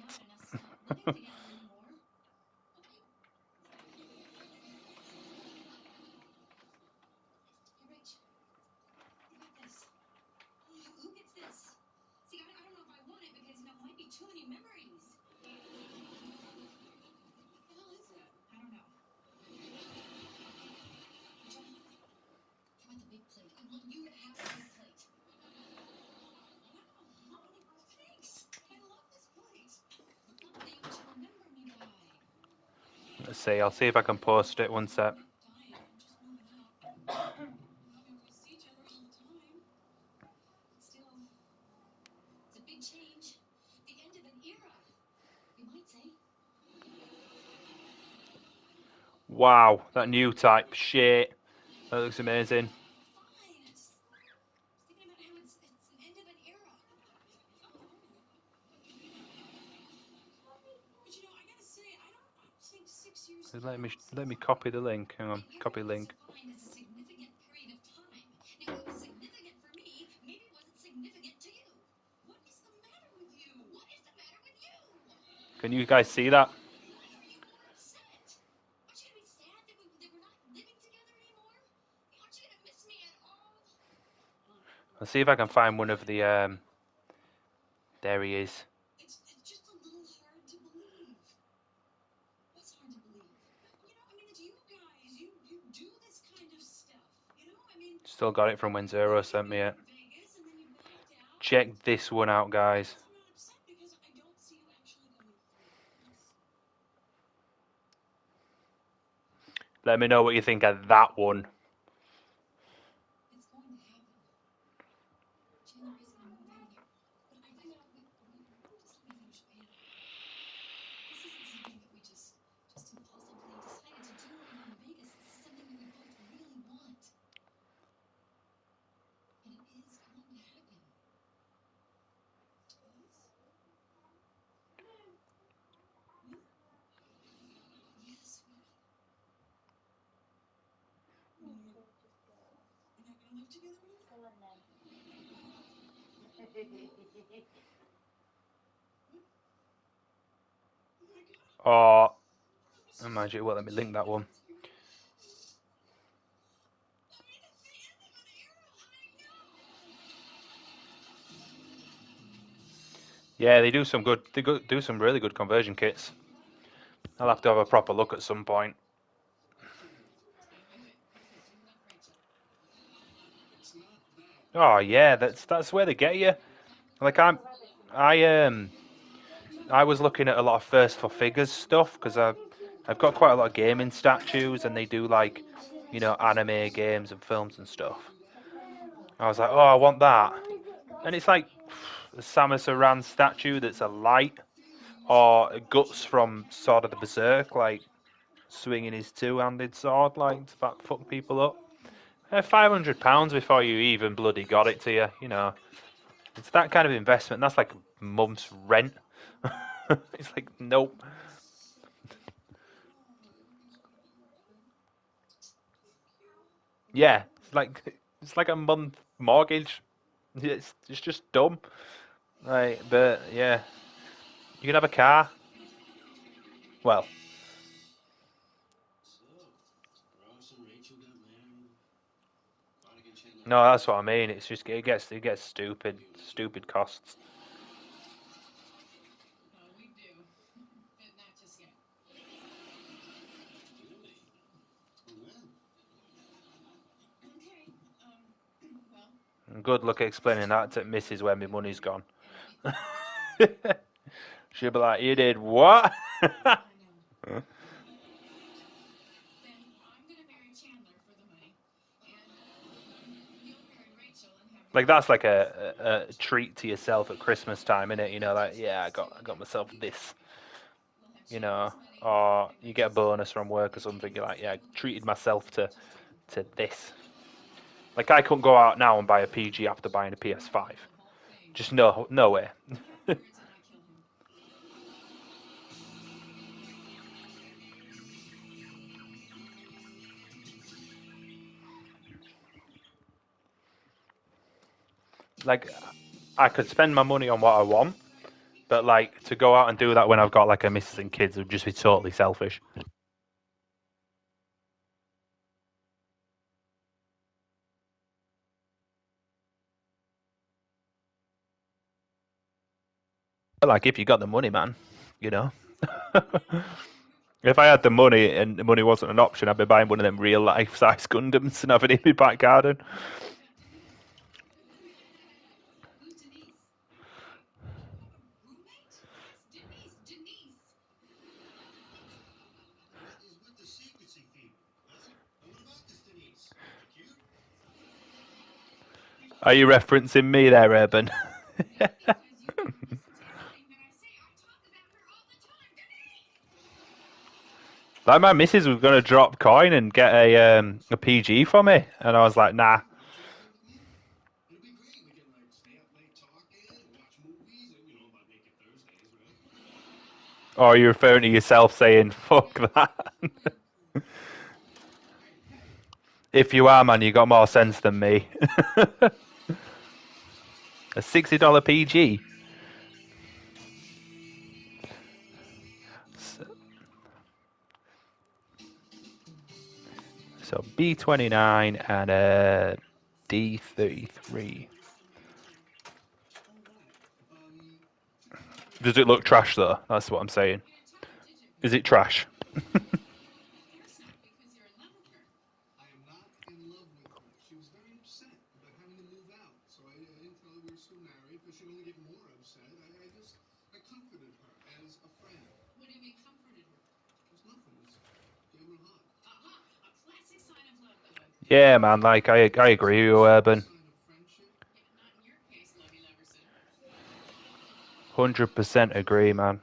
Let's see. I'll see if I can post it. One sec. Wow, that new type shit. That looks amazing. Let me copy the link. Hang on, copy link. Can you guys see that? I'll see if I can find one of the. There he is. Still got it from when Zero sent me it. Check this one out, guys. Let me know what you think of that one. Oh, imagine. Well, let me link that one. Yeah, they do some good. They do some really good conversion kits. I'll have to have a proper look at some point. Oh yeah, that's where they get you. Like I was looking at a lot of First for Figures stuff because I've got quite a lot of gaming statues, and they do like, anime games and films and stuff. I was like, oh, I want that, and it's like the Samus Aran statue that's a light, or Guts from Sword of the Berserk, like swinging his two-handed sword, like to fuck people up. £500 before you even bloody got it to you. It's that kind of investment. That's like a month's rent. It's like, nope. Yeah, it's like a month mortgage. It's just dumb. Right, but yeah, you can have a car. Well, No, that's what I mean. It's just it gets stupid costs. Good luck explaining that to Mrs. where my money's gone. She'll be like, "You did what?" Like that's like a treat to yourself at Christmas time, innit? You know, like yeah, I got myself this, you know, or you get a bonus from work or something. You're like, yeah, I treated myself to this. Like I couldn't go out now and buy a PG after buying a PS5. Just no way. Like I could spend my money on what I want, but like to go out and do that when I've got like a missus and kids would just be totally selfish. But like if you got the money, man, you know. If I had the money and the money wasn't an option, I'd be buying one of them real life size Gundams and having it in my back garden. Are you referencing me there, Urban? Like my missus was gonna drop coin and get a PG for me, and I was like, nah. Or are you referring to yourself saying fuck that? If you are, man, you got more sense than me. A $60 PG. So B29 and a D33. Does it look trash though? That's what I'm saying. Is it trash? Yeah, man. Like I agree with you, Urban. 100% agree, man.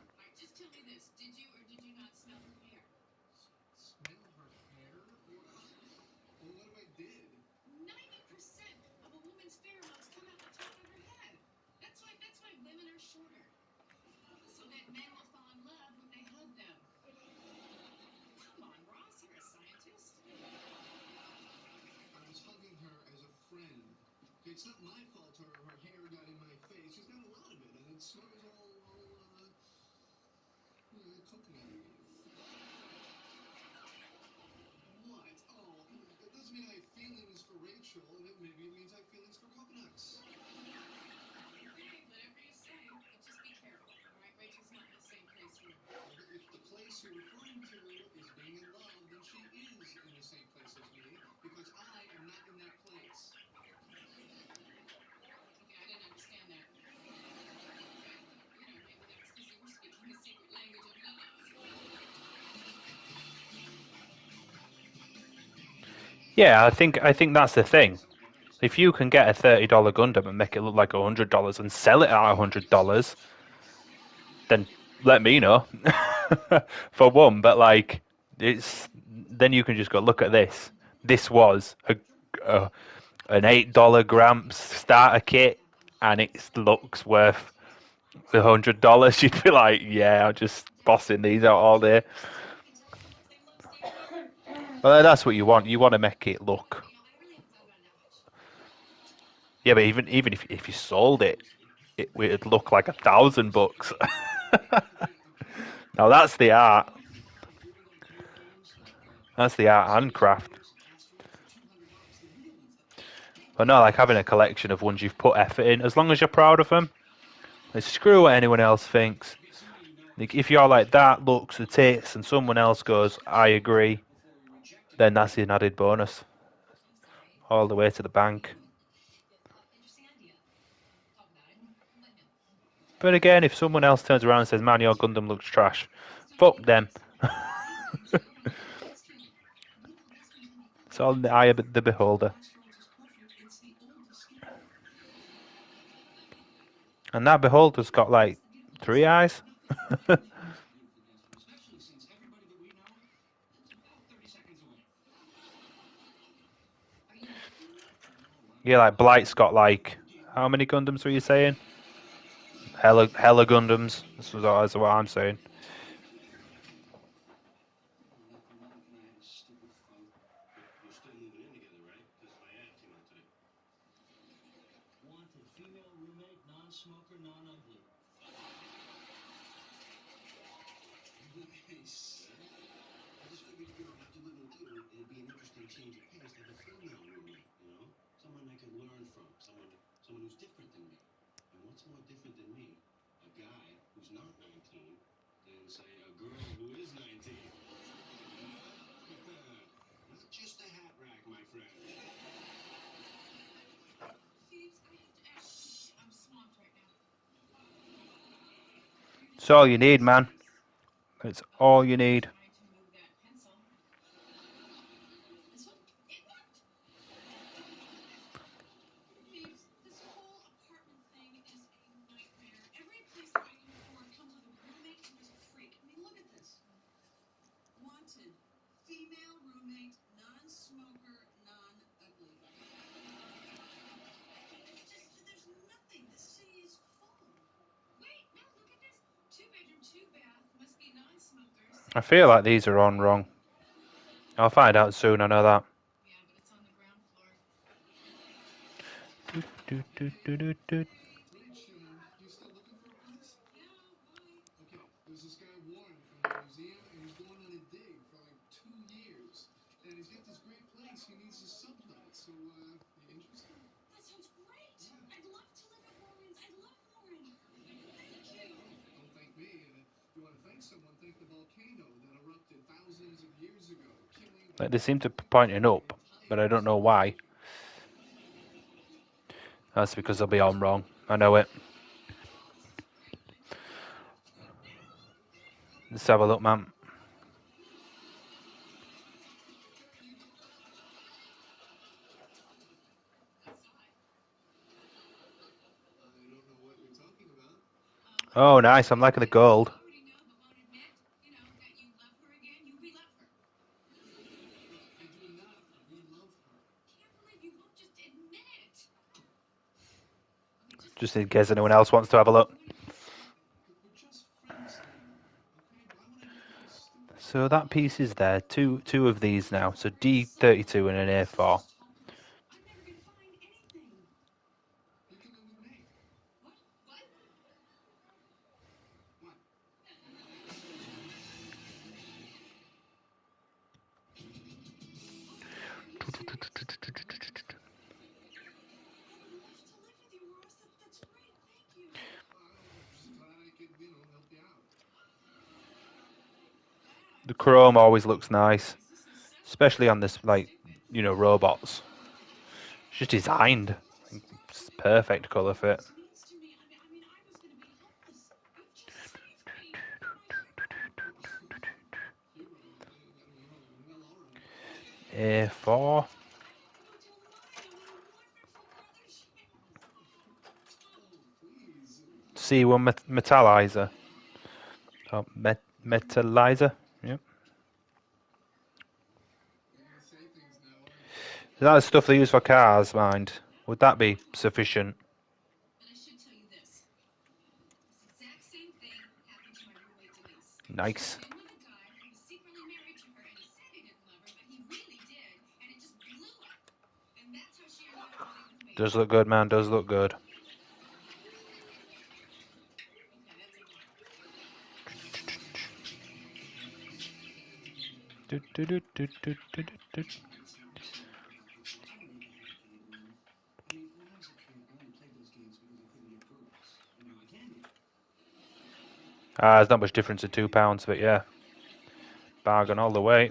Yeah, I think that's the thing. If you can get a $30 Gundam and make it look like $100 and sell it at $100, then let me know. For one, but like it's then you can just go look at this. This was a an $8 Gramps starter kit, and it looks worth $100. You'd be like, yeah, I'm just bossing these out all day. Well, that's what you want. You want to make it look. Yeah, but even if you sold it, it would look like $1,000. Now that's the art. That's the art and craft. But not like having a collection of ones you've put effort in. As long as you're proud of them, like, screw what anyone else thinks. Like, if you're like, that looks the tits, and someone else goes, I agree, then that's an added bonus. All the way to the bank. But again, if someone else turns around and says, man, your Gundam looks trash, fuck them. It's all in the eye of the beholder. And that beholder's got like 3 eyes. Yeah, like Blight's got like, how many Gundams were you saying? Hella Gundams. That's what I'm saying. It's all you need, man. It's all you need. I feel like these are on wrong. I'll find out soon, I know that. Do, do, do, do, do. Like, they seem to be pointing up, but I don't know why. That's because they'll be on wrong. I know it. Let's have a look, man. Oh, nice. I'm liking the gold. Just in case anyone else wants to have a look. So that piece is there. Two of these now. So D32 and an A4. The chrome always looks nice, especially on this, like, you know, robots. It's just designed. It's perfect colour fit. A4. C1 metallizer. Oh, metallizer. Yep. Is that the stuff they use for cars, mind? Would that be sufficient? Nice. Does look good, man. Does look good. Do, do, do, do, do, do, do. There's not much difference in £2, but yeah. Bargain all the way.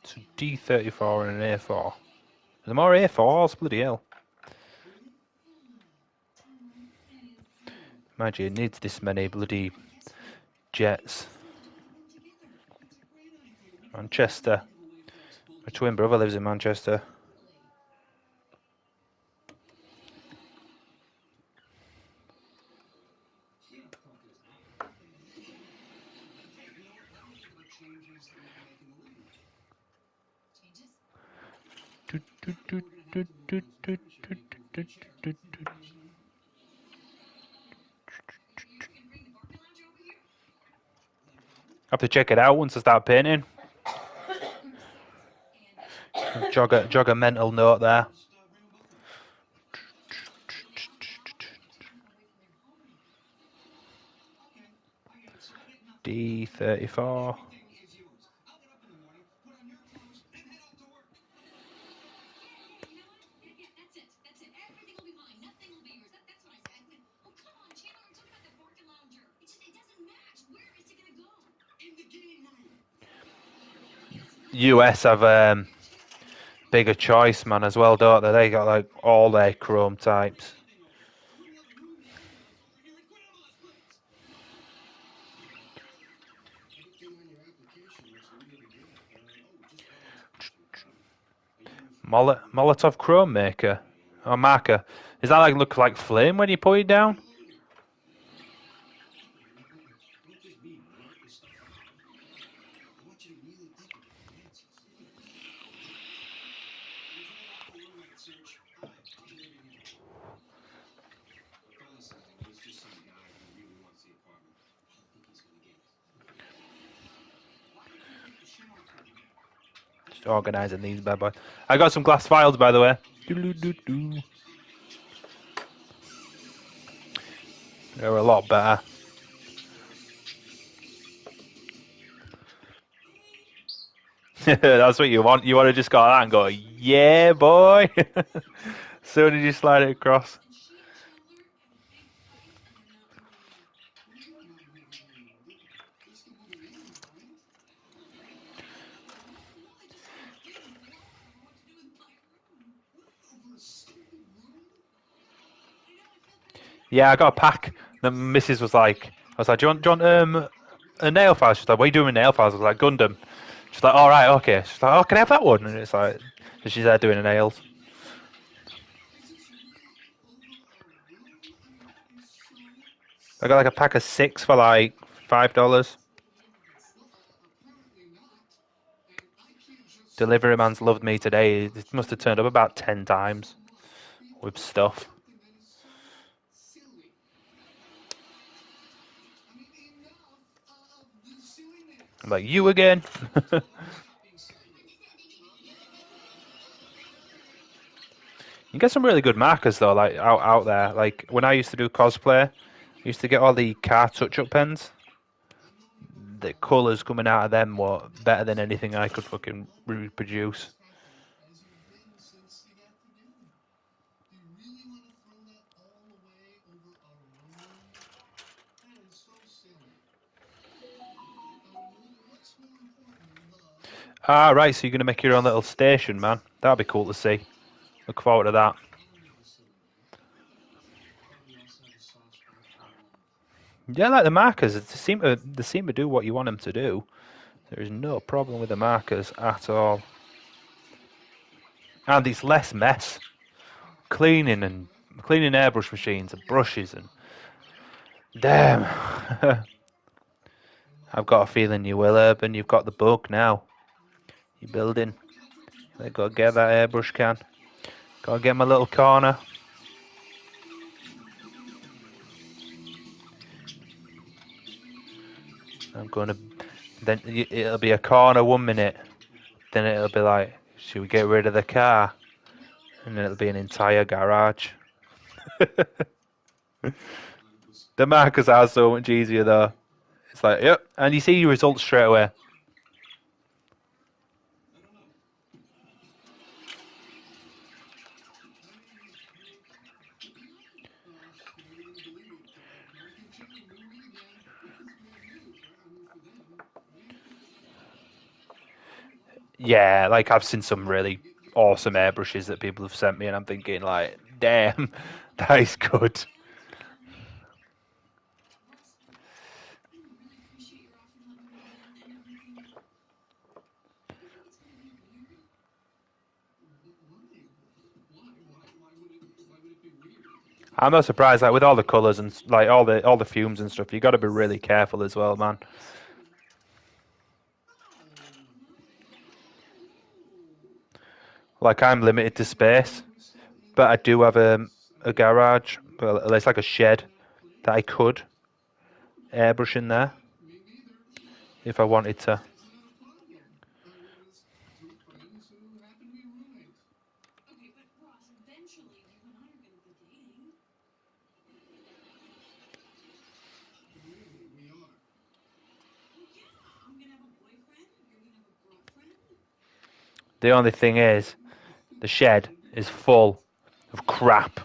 It's a D34 and an A4. There's more A4s, bloody hell. Imagine it needs this many bloody jets. Manchester. My twin brother lives in Manchester. I have to check it out once I start painting. Jog a mental note there. D34. US have bigger choice, man, as well, don't they? They got like all their chrome types. Molotov chrome maker or marker. Is that like look like flame when you put it down? Just organising these bad boys. I got some glass files, by the way. They're a lot better. That's what you want. You want to just go like that and go, yeah, boy. Soon as you slide it across. Yeah, I got a pack. The missus was like, do you want a nail file? She's like, what are you doing with nail files? I was like, Gundam. She's like, all right, okay. She's like, oh, can I have that one? And it's like, so she's there doing the nails. I got like a pack of 6 for like $5. Delivery man's loved me today. It must have turned up about 10 times with stuff. I'm like, you again? You get some really good markers though, like out there. Like when I used to do cosplay, I used to get all the car touch-up pens. The colours coming out of them were better than anything I could fucking reproduce. Ah, right, so you're going to make your own little station, man. That'd be cool to see. Look forward to that. Yeah, like the markers, they seem to do what you want them to do. There is no problem with the markers at all. And it's less mess. Cleaning airbrush machines and brushes and... Damn. I've got a feeling you will, Urban. You've got the bug now. You're building. I gotta get that airbrush can. Gotta get my little corner. I'm gonna... Then it'll be a corner 1 minute. Then it'll be like, should we get rid of the car? And then it'll be an entire garage. The markers are so much easier though. It's like, yep, and you see your results straight away. Yeah, like I've seen some really awesome airbrushes that people have sent me, and I'm thinking like, damn, that is good. I'm not surprised, like with all the colours and like all the fumes and stuff, you got to be really careful as well, man. Like I'm limited to space, but I do have a garage, well, it's like a shed that I could airbrush in there if I wanted to. The only thing is, the shed is full of crap.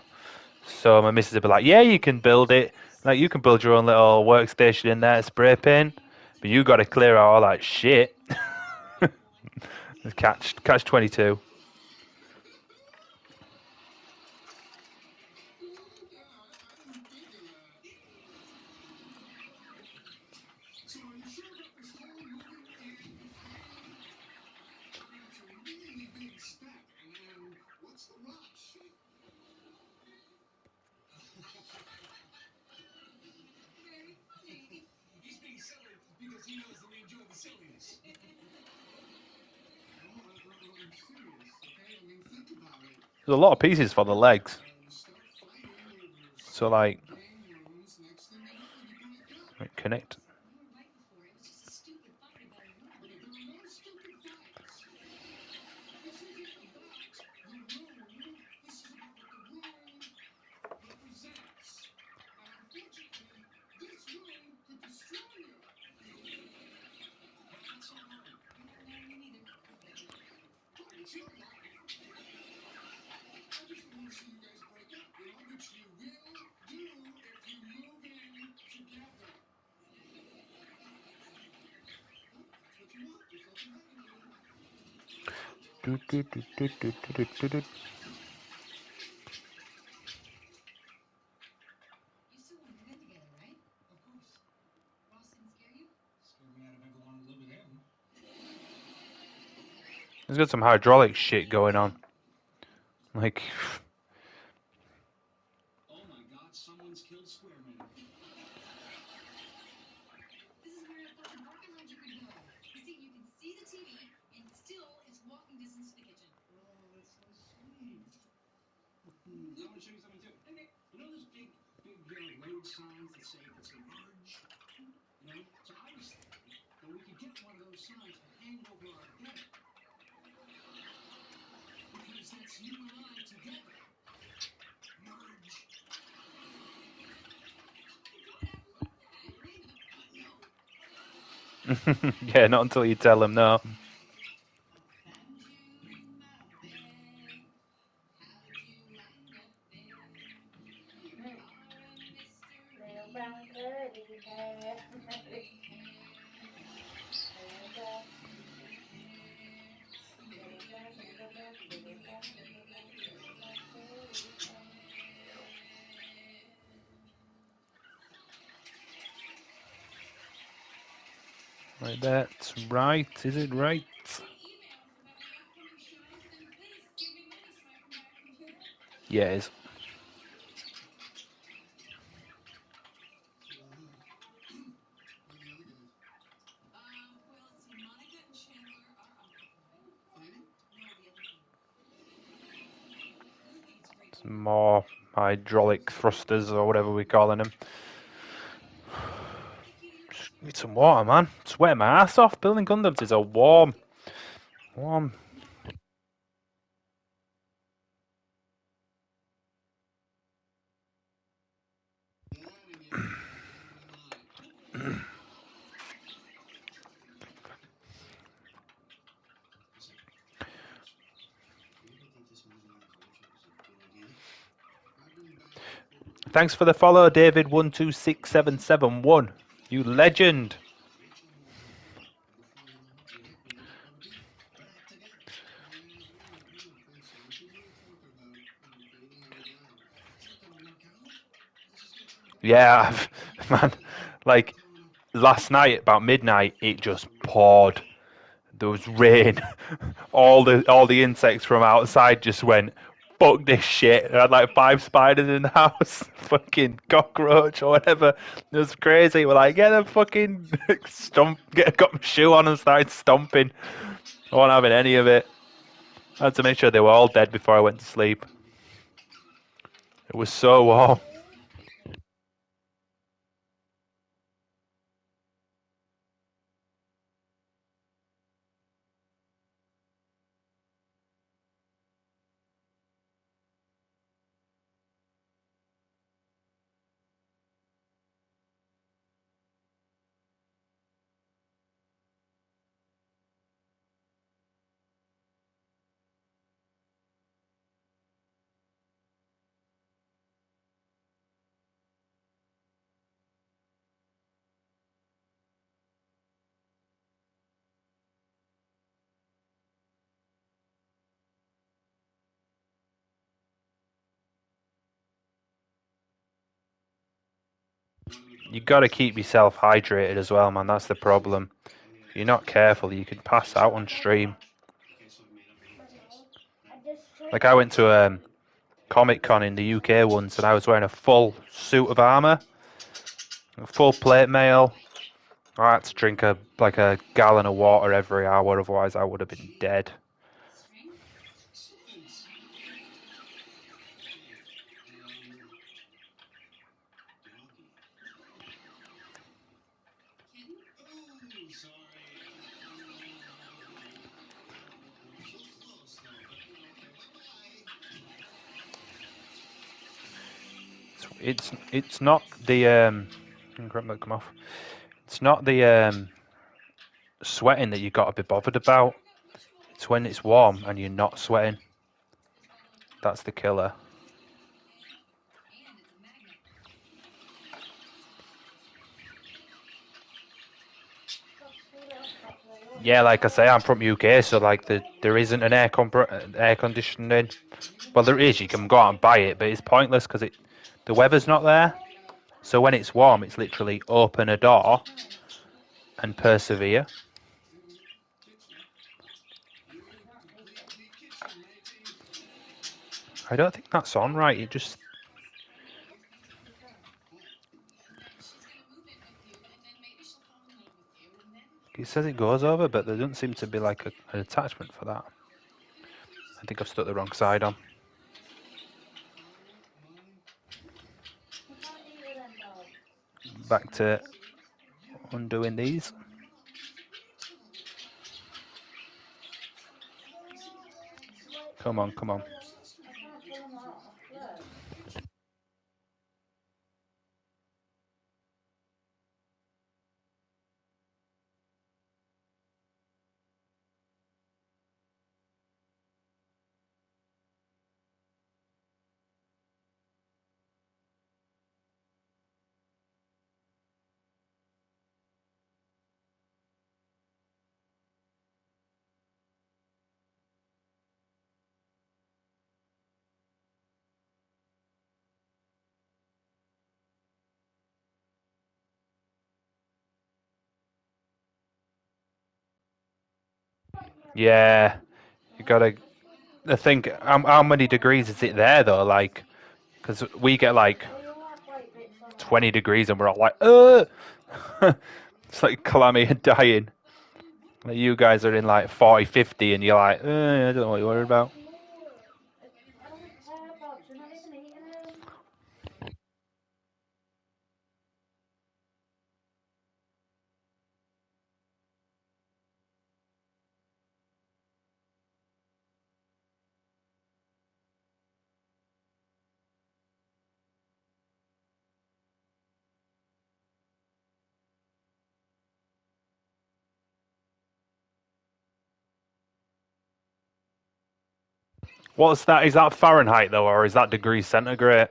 So my missus would be like, yeah, you can build it. Like, you can build your own little workstation in there, spray paint. But you got to clear out all that shit. Catch 22. There's a lot of pieces for the legs. So, like connect. Do, do, do, do, do, do, do, do. There's got some hydraulic shit going on. Like, yeah, not until you tell them no. Little brown curly hair. Little black, little black, little black, little black, little black, little black curly hair. Like that's right. Is it right? Yeah, it is. Some more hydraulic thrusters or whatever we're calling them. Just need some water, man. Sweating my ass off. Building Gundams is a warm. Thanks for the follow, David126771. You legend. Yeah, man. Like last night about midnight, it just poured. There was rain. All the insects from outside just went, fuck this shit. I had like 5 spiders in the house. Fucking cockroach or whatever. It was crazy. We're like, get the fucking got my shoe on and started stomping. I wasn't having any of it. I had to make sure they were all dead before I went to sleep. It was so warm. You got to keep yourself hydrated as well, man. That's the problem. If you're not careful, you could pass out on stream. Like I went to Comic Con in the UK once, and I was wearing a full suit of armor, a full plate mail. I had to drink a gallon of water every hour, otherwise I would have been dead. It's not the come off. It's not the sweating that you got to be bothered about. It's when it's warm and you're not sweating. That's the killer. Yeah, like I say, I'm from UK, so like there isn't an air conditioning. Well, there is. You can go out and buy it, but it's pointless because the weather's not there. So when it's warm, it's literally open a door and persevere. I don't think that's on right. It says it goes over, but there doesn't seem to be like an attachment for that. I think I've stuck the wrong side on. Back to undoing these. Come on, come on. Yeah, you gotta. I think how many degrees is it there though? Like, because we get like 20 degrees and we're all like, it's like clammy and dying. Like you guys are in like 40, 50 and you're like, I don't know what you're worried about. What's that? Is that Fahrenheit though, or is that degrees centigrade?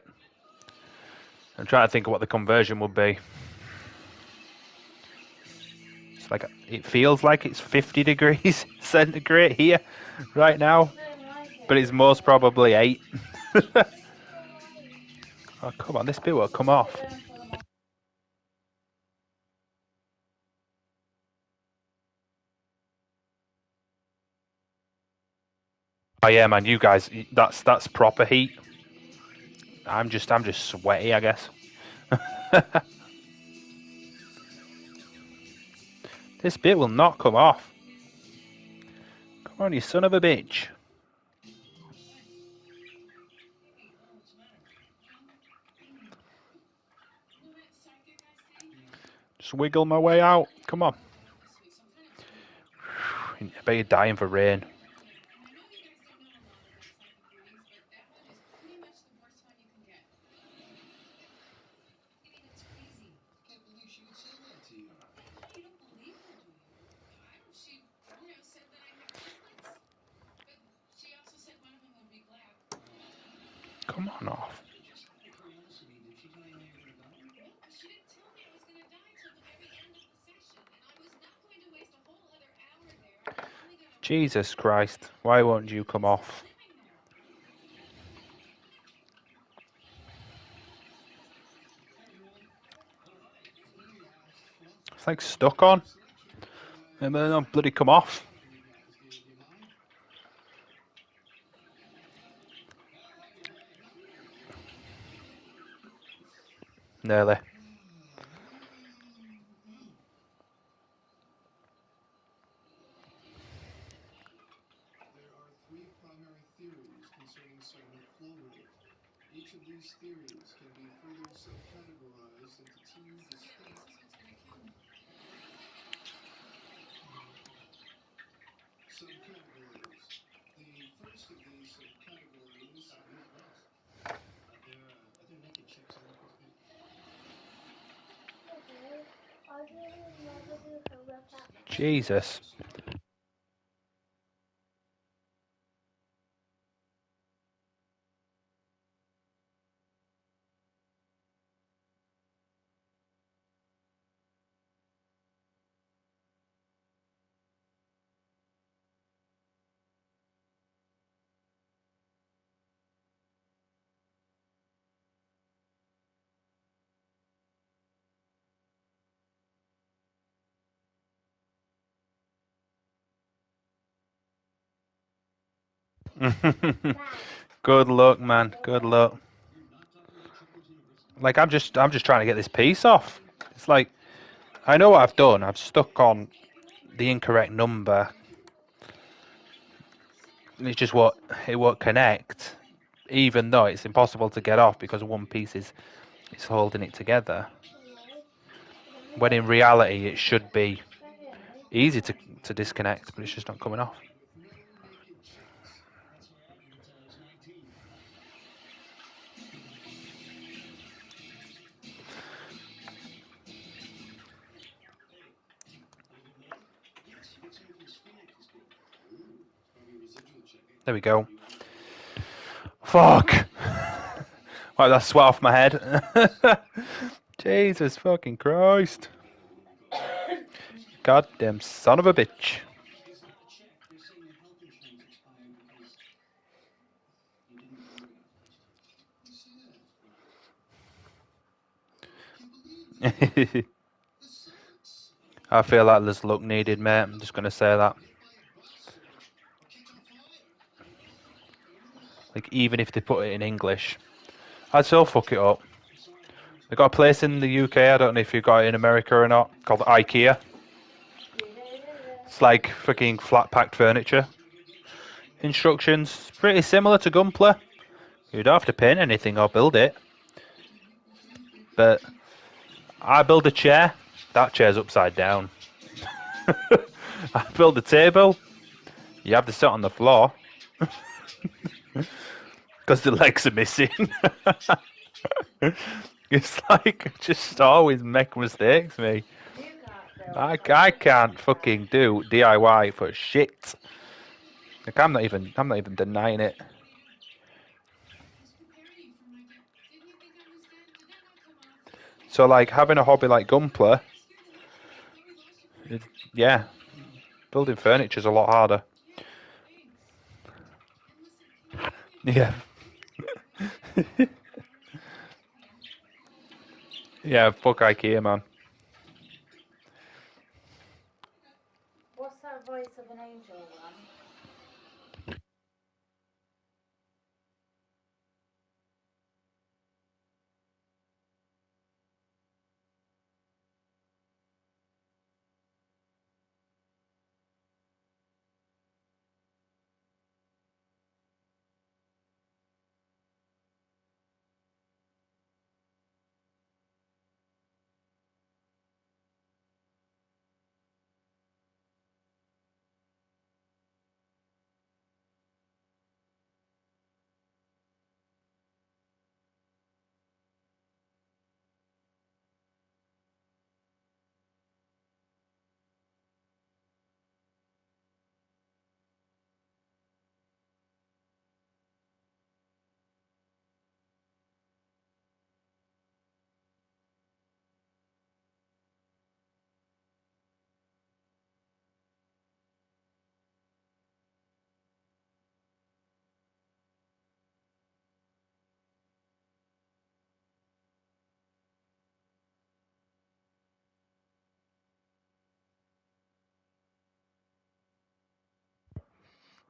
I'm trying to think of what the conversion would be. It's like it feels like it's 50 degrees centigrade here right now, but it's most probably 8. Oh come on, this bit will come off. Oh yeah, man, you guys, that's proper heat. I'm just sweaty, I guess. This bit will not come off. Come on, you son of a bitch. Just wiggle my way out. Come on. I bet you're dying for rain. Come on off. Jesus Christ. Why won't you come off? It's like stuck on. And then I'll bloody come off. Nearly. Jesus. Good luck, man. Good luck. Like I'm just trying to get this piece off. It's like I know what I've done. I've stuck on the incorrect number. It's just it won't connect, even though it's impossible to get off because one piece is holding it together. When in reality, it should be easy to disconnect, but it's just not coming off. There we go. Fuck! Right, that sweat off my head. Jesus fucking Christ. Goddamn son of a bitch. I feel like there's luck needed, mate. I'm just going to say that. Like, even if they put it in English, I'd still fuck it up. They got a place in the UK, I don't know if you've got it in America or not, called IKEA. It's like fucking flat-packed furniture. Instructions, pretty similar to Gunpla. You don't have to paint anything or build it. But I build a chair, that chair's upside down. I build a table, you have to sit on the floor. Because the legs are missing. It's like, just always make mistakes, me. I can't fucking do DIY for shit. Like, I'm not even denying it. So, like, having a hobby like Gunpla, yeah, building furniture's a lot harder. Yeah. Yeah, fuck IKEA, man. What's that voice of an angel one?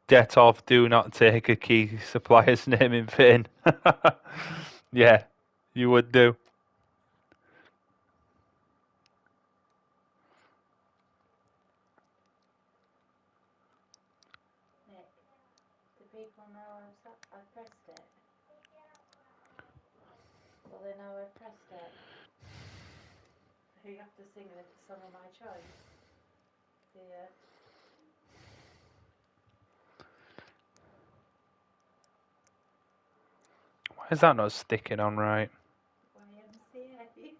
Detov, do not take a key supplier's name in Finn. Yeah, you would do. Nick, do people know I pressed it? Well, they know I pressed it. You have to sing a song of my choice. Yeah. Why is that not sticking on right? YMCA.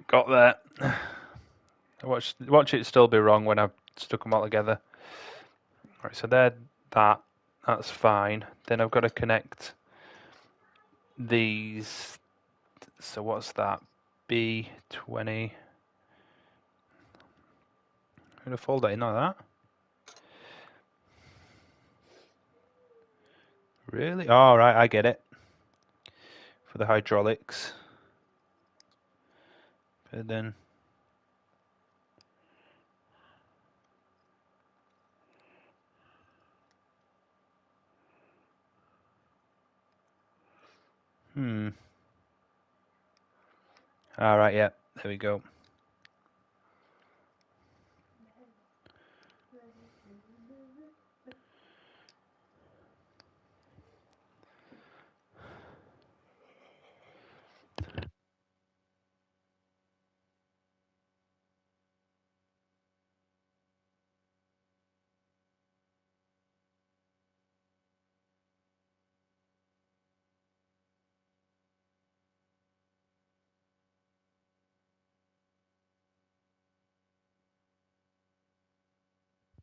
Got there. Watch it still be wrong when I've stuck them all together. Right, so there, that's fine. Then I've got to connect these. So what's that? B20. I'm gonna fold that in like that. Really? Oh, right, I get it. For the hydraulics. And then. All right, yeah, there we go.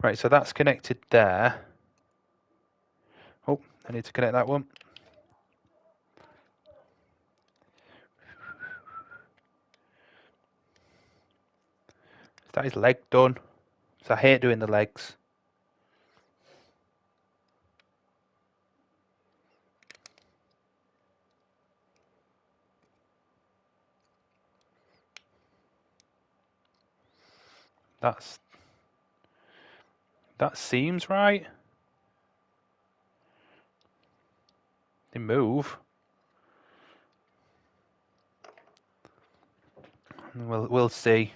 Right, so that's connected there. Oh, I need to connect that one. Is that his leg done? So I hate doing the legs. That seems right. They move. We'll see.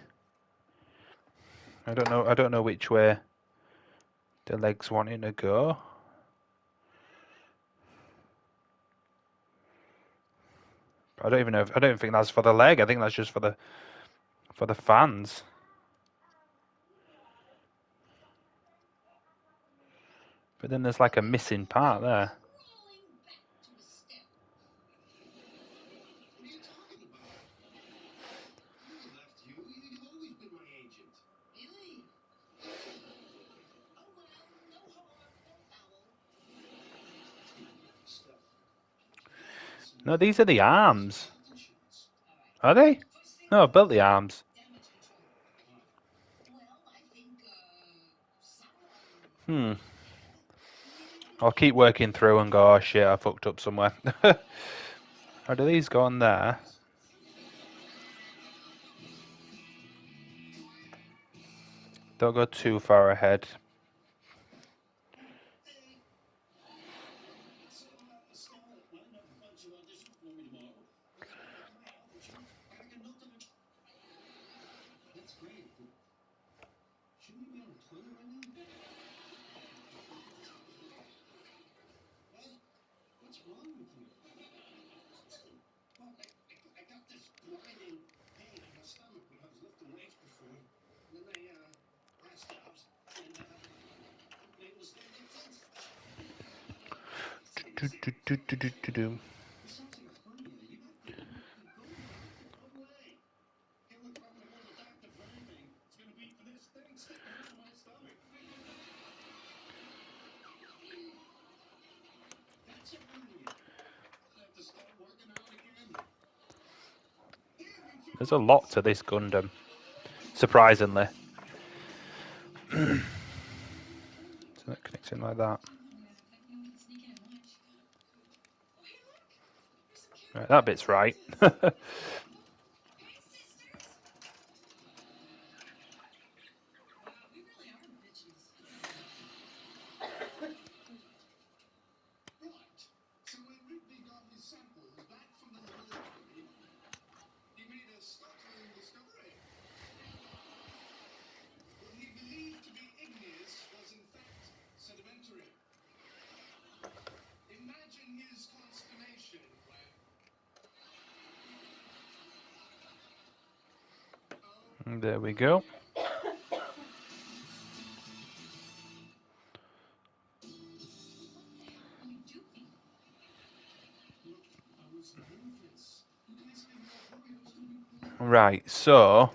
I don't know which way the leg's wanting to go. I don't even know. I don't think that's for the leg. I think that's just for the fans. But then there's like a missing part there. No, these are the arms. Are they? No, I built the arms. I'll keep working through and go, oh shit, I fucked up somewhere. How do these go on there? Don't go too far ahead. Do. There's a lot to this Gundam, surprisingly. So that connects in like that. Right, that bit's right. So when Ridley got his samples back from the laboratory, he made a startling discovery. What he believed to be igneous was in fact sedimentary. Imagine his consternation when... There we go. Right, so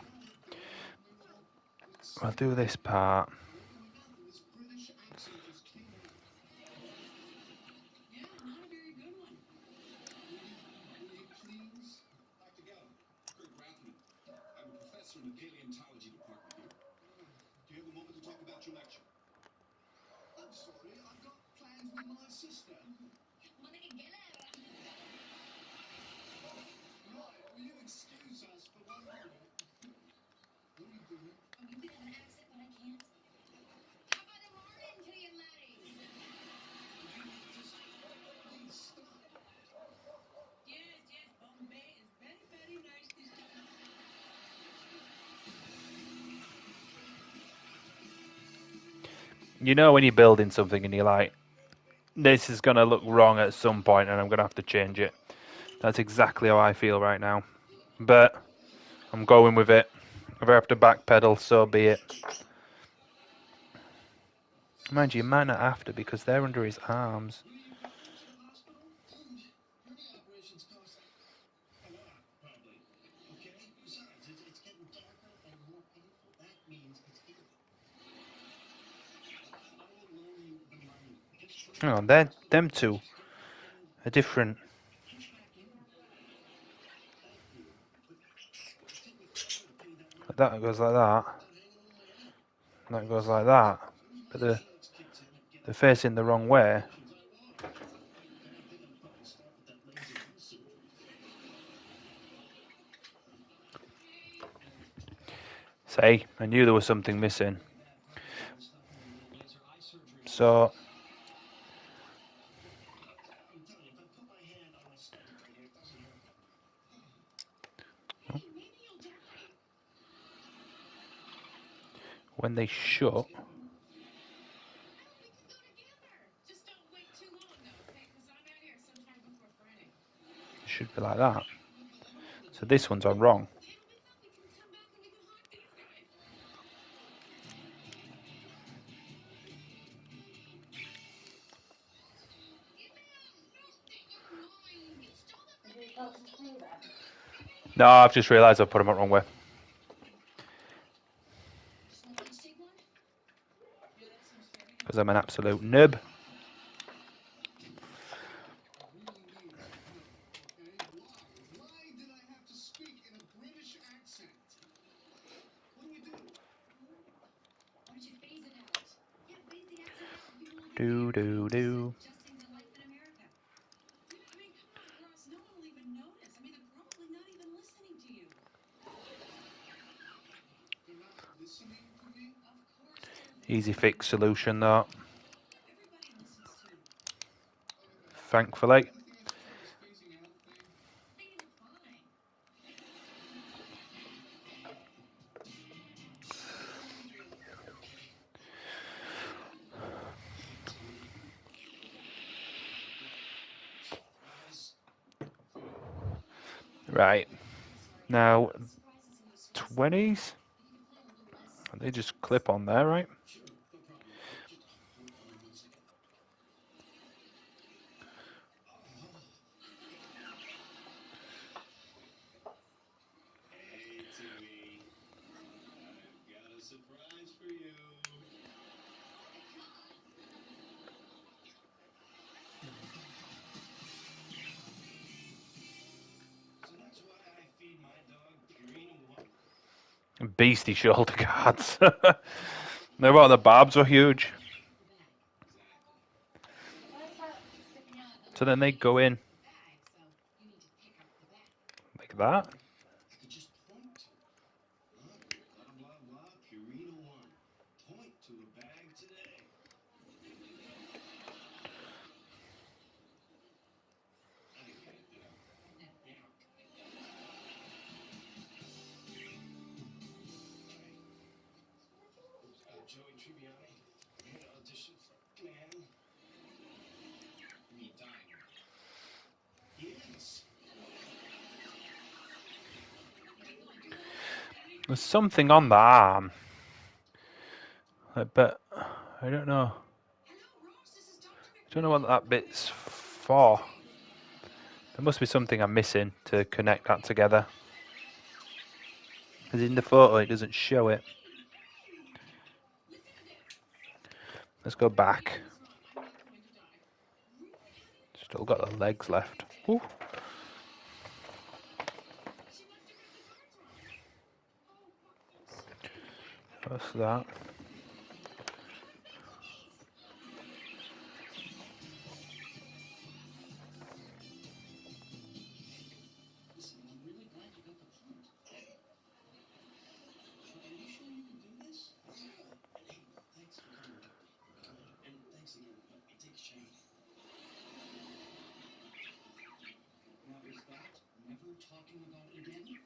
I'll do this part. Will you please? Dr. Gallup, Kurt Rathman. I'm a professor in the paleontology department here. Do you have a moment to talk about your lecture? I'm sorry, I've got plans with my sister. Right, will you excuse us for 1 moment? What are you doing? Oh, you can have an accent, but I can't. Top of the morning to you, laddie. Will you just please stop? Yes, Bombay is very, very nice this time. You know when you're building something and you're like, this is going to look wrong at some point and I'm going to have to change it. That's exactly how I feel right now. But I'm going with it. If I have to backpedal, so be it. Mind you, you might not have to because they're under his arms. Will you go to the hospital? Hernia operations cost a lot, probably. Okay? Besides, it's getting darker and more painful. That means it's healing. I won't loan you the money. Just go to Oh, the hospital. them two And are different. push back in. Thank you. But it'll take me forever to pay that money. That goes like that. Start hanging on my arm. That goes like that. As soon as But my insurance kicks in, I get they're facing the wrong way. options I want. And I think I'll probably start with that laser eye surgery. See, I knew there was something missing. Very bad part about all this stuff when you get a laser eye surgery. So, I'm telling you, if I put my hand on my stomach right here, it doesn't hurt. Hey, maybe you'll die. when they shut, Oh, we can go together. Just don't wait too long, though, okay? Because I'm out here sometime before Friday. it should be like that. But I don't want to So die. this one's on wrong. Hey, we thought we can come back and we can haunt these guys. Get down! No, you're mine. You stole them Did from you me. talk to me then? No, I've just realised I've put them on the wrong way. Shall I each take one? Yeah, that seems fair. Because I'm an absolute nib. I really need some help, okay? Why? Why did I have to speak in a British accent? What do we do? Why don't you phase it out? Yeah, phase the accent out and people will get Do, the accent. do, do. Adjusting to life in America. Dude, I mean, come on, Ross. No one will even notice. I mean, they're probably not even listening to you. They're not listening to me? Of course they're Easy listening. fix solution, though. Everybody listens to you. Thankfully. You think I should try this phasing out thing? I think you'll be fine. Okay. Continue. Surprise. Right. Sorry. Now, Surprises in this space. 20s? If you could play a little less. They just clip on there, right? Sure, no problem. Just hold on 1 second. Hey, Timmy. I've got a surprise for you. So that's why I feed my dog Purina One. Beastie shoulder guards. No, what, the barbs were huge. Exactly. Where's that sticking out? So then they go in. Bag, so you need to pick like that. I could just point to it. Look, blah, blah, blah, Purina 1. Point to a bag today. I get it, though. Yeah. Oops, Joey Tribbiani. I'm here to audition for Man. You mean Diamond? Yes. There's something on the arm. But I don't know. I don't know what that bit's for. There must be something I'm missing to connect that together. Because in the photo it doesn't show it. Let's go back. Still got the legs left. Ooh. What's that? Listen, I'm really glad you got the point. Are you sure you can do this? Yeah. Hey, thanks for coming with me. And thanks again. Take a shave. Now, is that never talking about it again?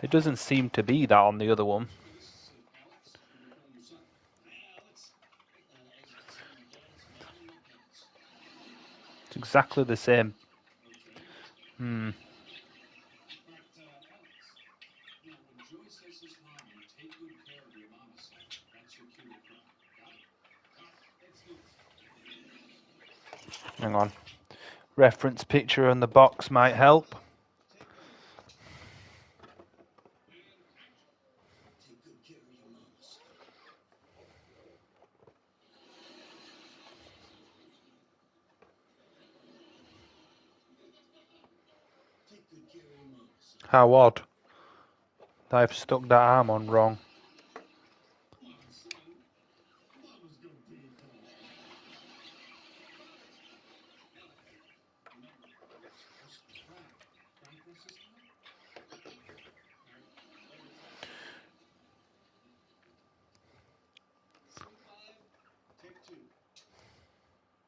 It doesn't seem to be that on the other one. Sorry, this is Alex. What do you call your son? Hi, Alex. As you can see, my dad's not in my pants. It's exactly the same. Okay. But, Alex, now when Joy says this line, take good care of your mama son, that's your cue to cry. Got it? All right, let's do it. Hang on. Reference picture on the box might help. Take one. And action. Take good care of your mama son. Take good care of your mama son. How odd. I've stuck that arm on wrong. Come on, son. Mama's gonna be home. Alex, remember, you're supposed to cry. Right, precious heart? All right, later, Ted. Scene 5, take 2.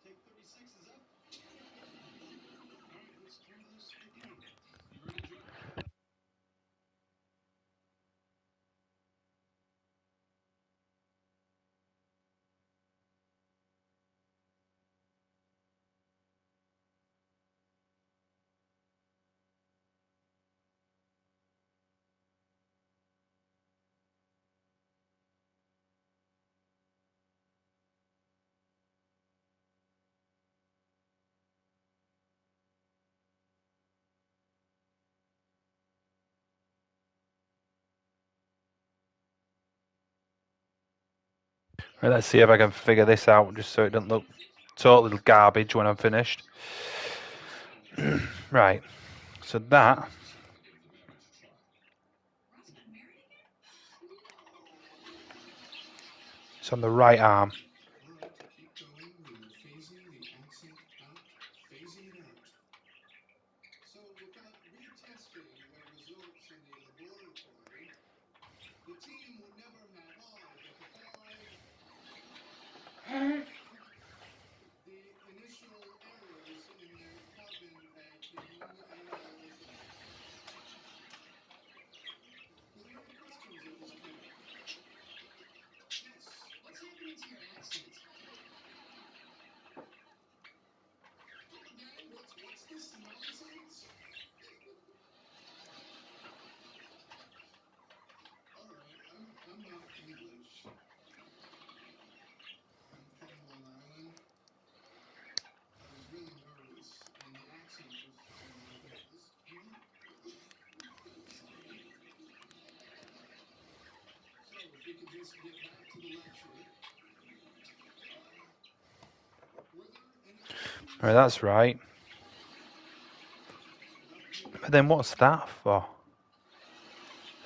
Take 36 is up. All right, let's try this again. You ready, Joy? Right, let's see if I can figure this out just so it doesn't look total garbage when I'm finished. Right, so that it's on the right arm. All right, keep going. We are phasing the accent out, phasing it out. So, without retesting the results in the laboratory, the team would never have identified the initial errors in their carbon dating analysis. Were there any questions at this point? Yes. What's happening to your accent? Come again? What's this nonsense? All right, I'm not English. I'm from Long Island. I was really nervous, and the accent just sounded like this. Sorry. So, if we could just get back to the lecture. Were there any questions? Right, that's right. But then what's that for?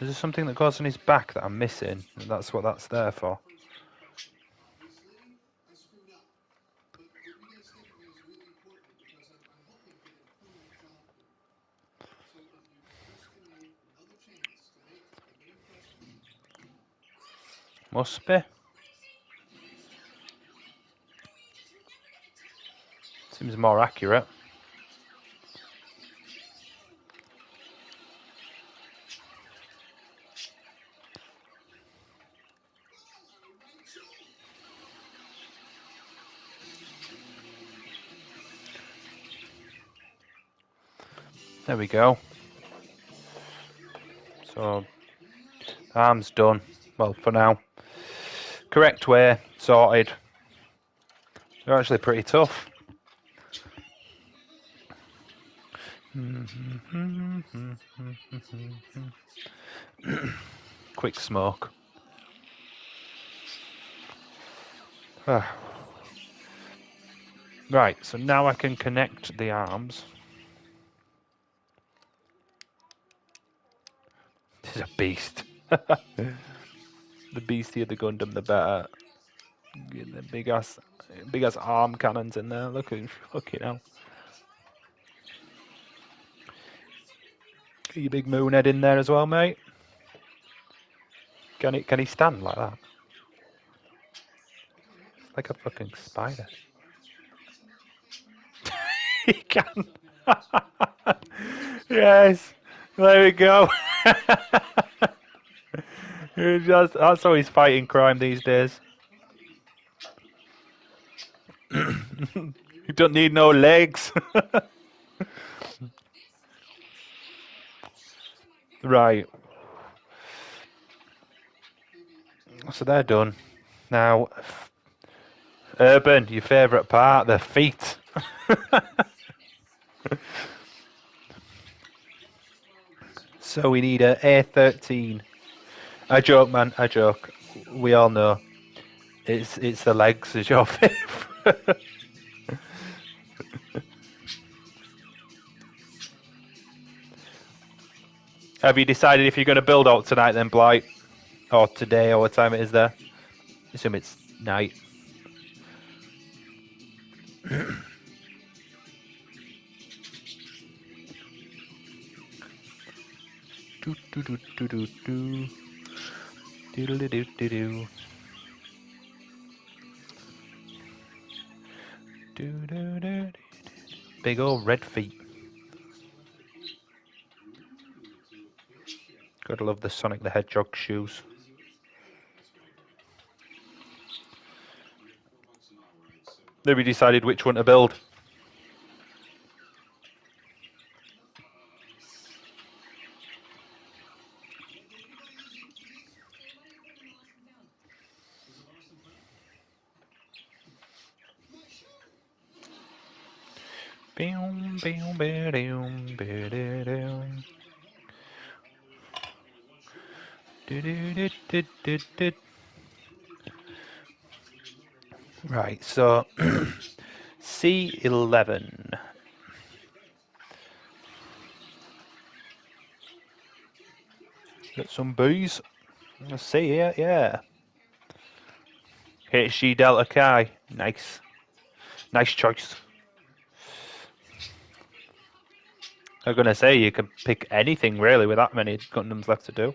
Is there something that goes on his back that I'm missing? That's what that's there for. First impression. Obviously, I screwed up. But what do you guys think is really important? Because I'm hoping to get Must be. Seems more accurate. There we go. So, arm's done. Well, for now. Correct way, sorted. They're actually pretty tough. Quick smoke. Right, so now I can connect the arms. This is a beast. The beastier the Gundam, the better. Get the big ass arm cannons in there. Look at fucking hell. Get your big moon head in there as well, mate. Can he stand like that? It's like a fucking spider. He can. Yes. There we go. That's how he's fighting crime these days. You don't need no legs. Right. So they're done. Now, Urban, your favourite part, the feet. So we need a A13. I joke, man. I joke. We all know it's the legs is your favourite. Have you decided if you're going to build out tonight then, Blight? Or today, or what time it is there? Assume it's night. Do do do do do do. Doodle do do do do. Do do do. Big old red feet. Gotta love the Sonic the Hedgehog shoes. Have you decided which one to build? Boom, boom, ba-doom, ba-da-doom. Do-do-do-do-do-do. Right, so C11. Got some B's. Let's see here, yeah. HG Delta Chi. Nice. Nice choice. I'm gonna say you can pick anything really with that many Gundams left to do.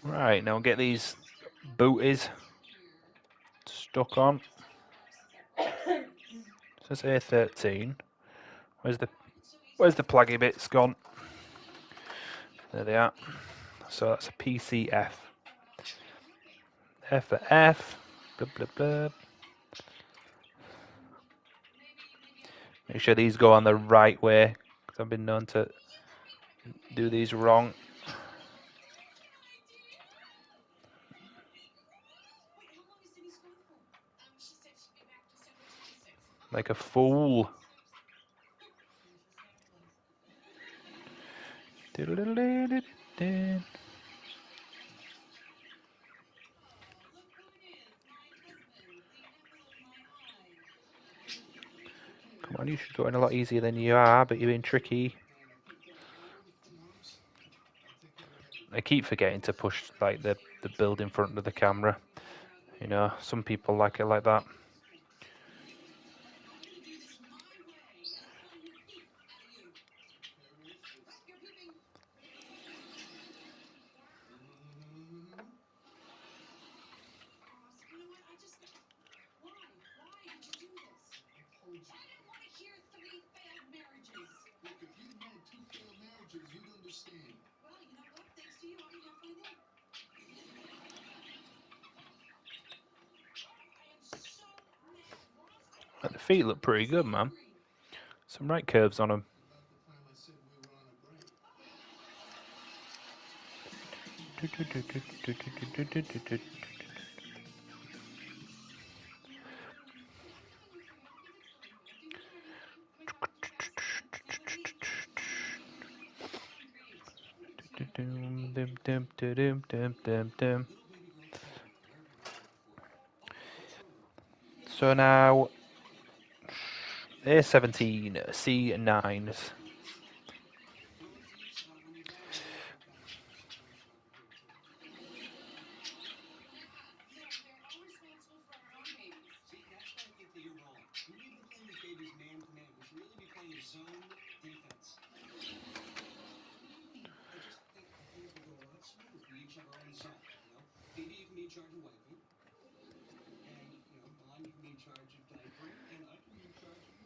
Right, now get these booties stuck on. Says A13. Where's the plaggy bits gone? There they are. So that's a PCF. F for F. Blah, blah, blah. Make sure these go on the right way, because I've been known to do these wrong. Like a fool. Come on, you should go in a lot easier than you are, but you're being tricky. I keep forgetting to push like the build in front of the camera. You know, some people like it like that. Look, if you'd had 2 failed marriages, you'd understand. Well, you know what? Thanks to you, I'll be halfway there. And the feet look pretty good, man. Some right curves on them. About the time I said we were on a break. So now A17 C9s. See, that's where I think that you're wrong. We need to be playing these babies man to man. We should really be playing zone defense. What do you mean? I think it would go a lot smoother if we each have our own zone, you know? Phoebe, you can be in charge of wiping. And, you know, Mom, you can be in charge of diapering. And I can be in charge of...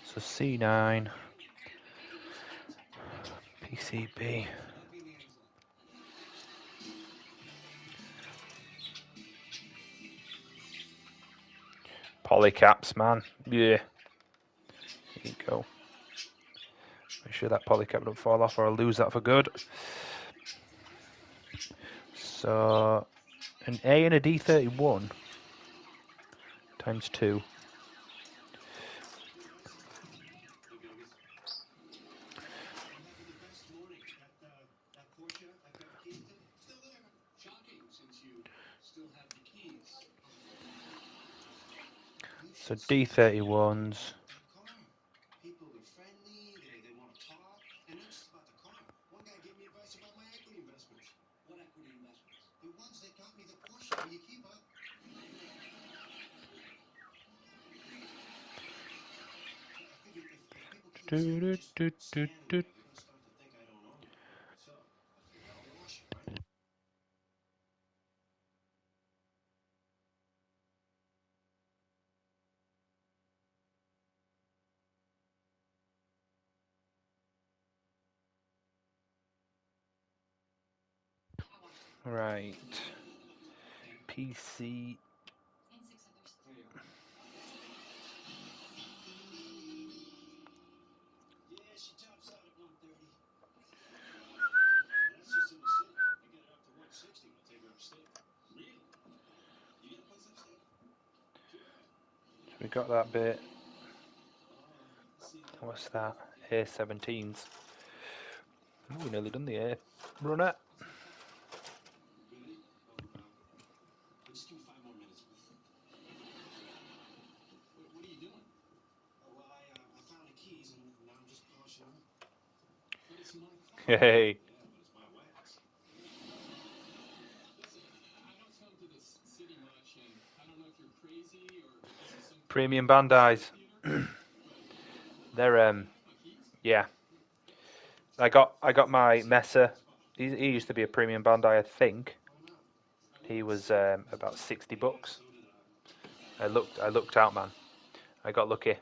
So C9 PCB. I'll be in the end zone. Polycaps, man. Yeah. There you go. Make sure that polycap don't fall off or I'll lose that for good. So an A and a D31 times 2. I'm having the best morning. That Porsche I've got the keys to, still there. Shocking, since you still have the keys. So D31s. That car. People are friendly, they want to talk, and not just about the car. One guy gave me advice about my equity investments. What equity investments? The ones that got me the Porsche. Will you keep up? I figured if people keep seeing me just standing there, they're going to start to think I don't own it. So, I figured I'll wash it, right? Right. PC. There you are. Yeah, she tops out at 130. And that's just in the city. I get it up to 160 when I take her upstate. Really? You got a place upstate? Good. We got that bit. Let's see that. What's that? A17s. Ooh, we nearly done the A runner. Really? Oh, just give me 5 more minutes. What are you doing? Well, I found the keys and now I'm just polishing them up. But it's my car. Hey. Yeah, but it's my wax. Listen, I don't come to this city much, and I don't know if you're crazy or if this is some Premium Bandais. They're yeah. I got my Messer. He used to be a premium Bandai, I think. He was about $60. I looked out, man. I got lucky.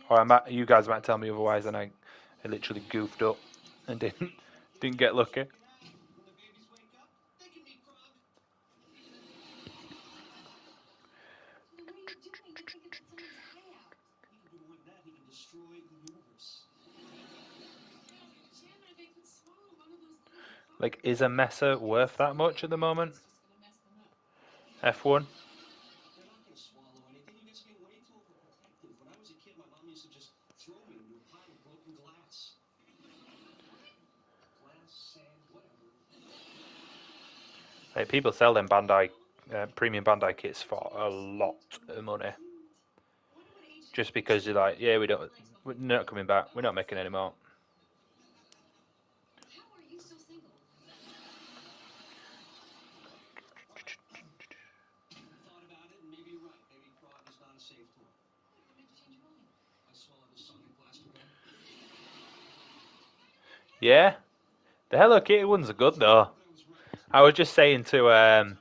Or you guys might tell me otherwise, and I literally goofed up and didn't get lucky. When the babies wake Like, is a Messer worth that much at the moment? F1? They're not going to swallow anything. You guys are getting way too overprotective. When I was a kid, my mom used to just throw me into a pile of broken glass. Glass, sand, whatever. Like, people sell them Bandai, premium Bandai kits for a lot of money. Just because you're like, yeah, we're not coming back. We're not making any more. How are you so single? Thought about it, and maybe you're right. Maybe Prague is not a safe tour. What made you change your mind? I swallowed a soggy plastic gum. Yeah, the Hello Kitty ones are good though. But I was right. I was just saying to I was wrong.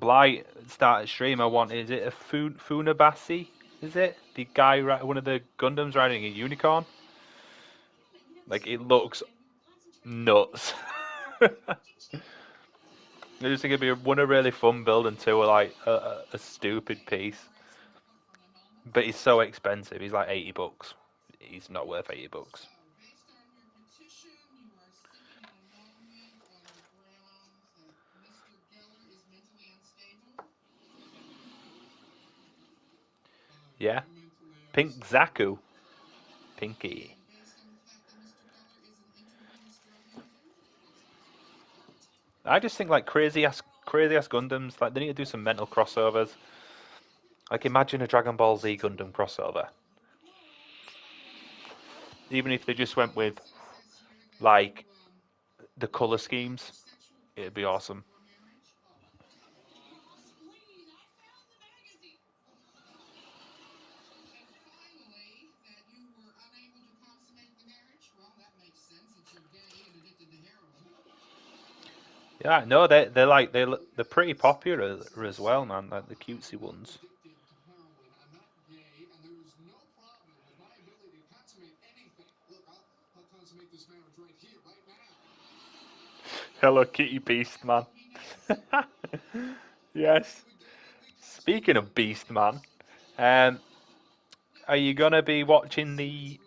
Blight started stream. I want, is it a Funabasi? Is it the guy one of the Gundams riding a unicorn? Like, it looks nuts. I just think it'd be one a really fun build and two are like a stupid piece. But he's so expensive. He's like $80. He's not worth $80. So, based on your petition, you are seeking an annulment on the grounds that Mr. Geller is mentally unstable. Yeah. Mentally Pink unstable. Zaku. Pinky. And based on the fact that Mr. Geller is an intravenous drug user. I just think like crazy ass Gundams. Like, they need to do some mental crossovers. Like, imagine a Dragon Ball Z Gundam crossover. Even if they just went with It says here that like you the color schemes, sexual it'd be awesome. for marriage. Boss, please, I found the magazine. And finally, that you were unable to consummate the marriage. Well, that makes sense. It's you're gay and addicted to heroin. Yeah, no, they're pretty popular as well, man. Like the cutesy ones. Addicted to heroin. I'm not gay, and there is no problem with my ability to consummate anything. Look, I'll consummate this marriage right here, right now. Hello Kitty Beast Man. Yes. Speaking of Beast Man, are you gonna be watching the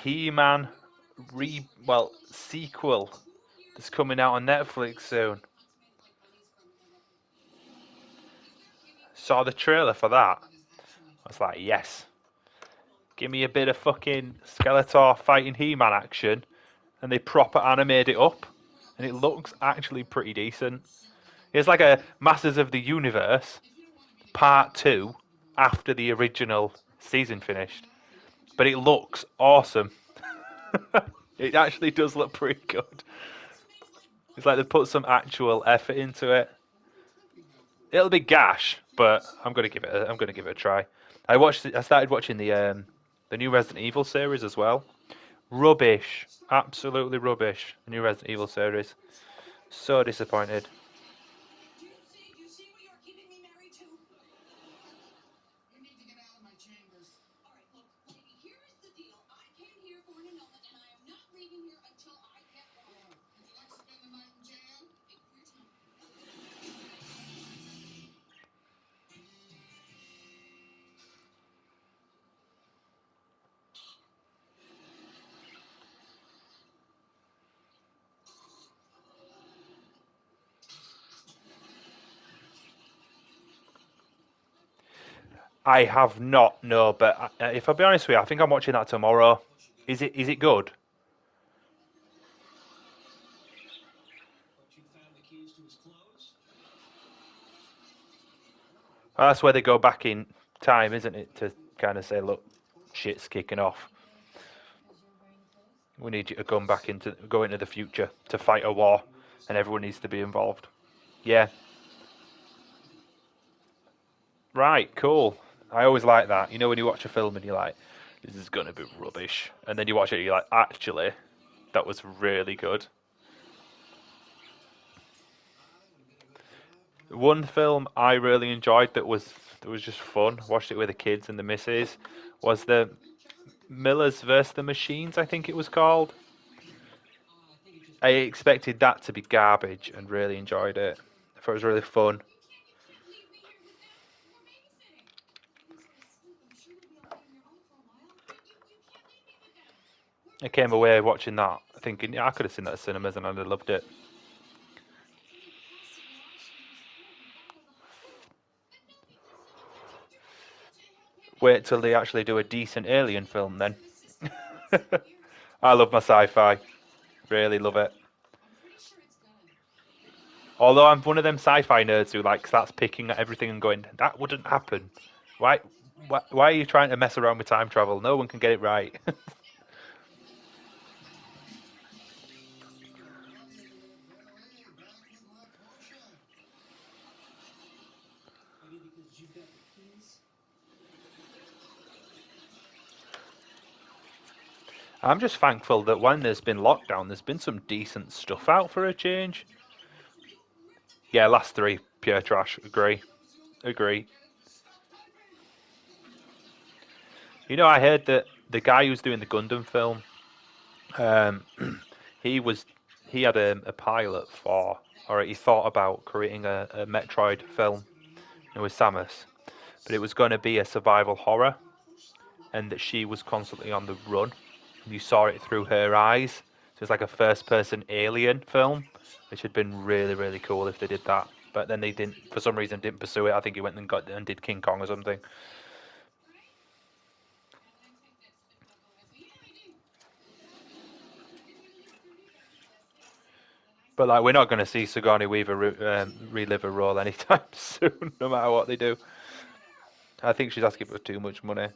He-Man sequel that's coming out on Netflix soon? Saw the trailer for that. I was like, yes. Give me a bit of fucking Skeletor fighting He-Man action, and they proper animate it up, and it looks actually pretty decent. It's like a Masters of the Universe Part 2 after the original season finished, but it looks awesome. It actually does look pretty good. It's like they put some actual effort into it. It'll be gash, but I'm gonna give it a try. I started watching the new Resident Evil series as well. Rubbish, absolutely rubbish. The new Resident Evil series. So disappointed. Do you see what you're keeping me married to? You need to get out of my chambers. All right, look, lady, here's the deal. I came here for an annulment, and I am not leaving here until I get one. Oh, would you like to spend the night in jail? Hey, here's my... I have not, no, but if I'll be honest with you, I think I'm watching that tomorrow. Is it good? But you found the keys to his clothes? Well, that's where they go back in time, isn't it? To kind of say, look, shit's kicking off. We need you to go into the future to fight a war, and everyone needs to be involved. Yeah. Right, cool. I always like that. You know, when you watch a film and you're like, this is going to be rubbish. And then you watch it and you're like, actually, that was really good. One film I really enjoyed that was just fun, watched it with the kids and the missus, was the Millers vs. the Machines, I think it was called. I expected that to be garbage and really enjoyed it. I thought it was really fun. You can't leave me here with them. We're babysitting. He's asleep. I'm sure you'll be okay on your own for a while. You can't leave me with them. I came away watching that thinking, yeah, I could have seen that at cinemas and I'd have loved it. Wait till they actually do a decent Alien film then. I love my sci-fi. Really love it. Although I'm one of them sci-fi nerds who like starts picking at everything and going, that wouldn't happen. Why are you trying to mess around with time travel? No one can get it right. I'm just thankful that when there's been lockdown, there's been some decent stuff out for a change. Yeah, last three, pure trash. Agree. You know, I heard that the guy who's doing the Gundam film, um, he was he had a pilot for, or he thought about creating a Metroid film with Samus, but it was going to be a survival horror, and that she was constantly on the run, and you saw it through her eyes. So it's like a first-person alien film, which had been really, really cool if they did that. But then they didn't, for some reason, didn't pursue it. I think he went and got and did King Kong or something. But like, we're not going to see Sigourney Weaver relive a role anytime soon, no matter what they do. I think she's asking for too much money.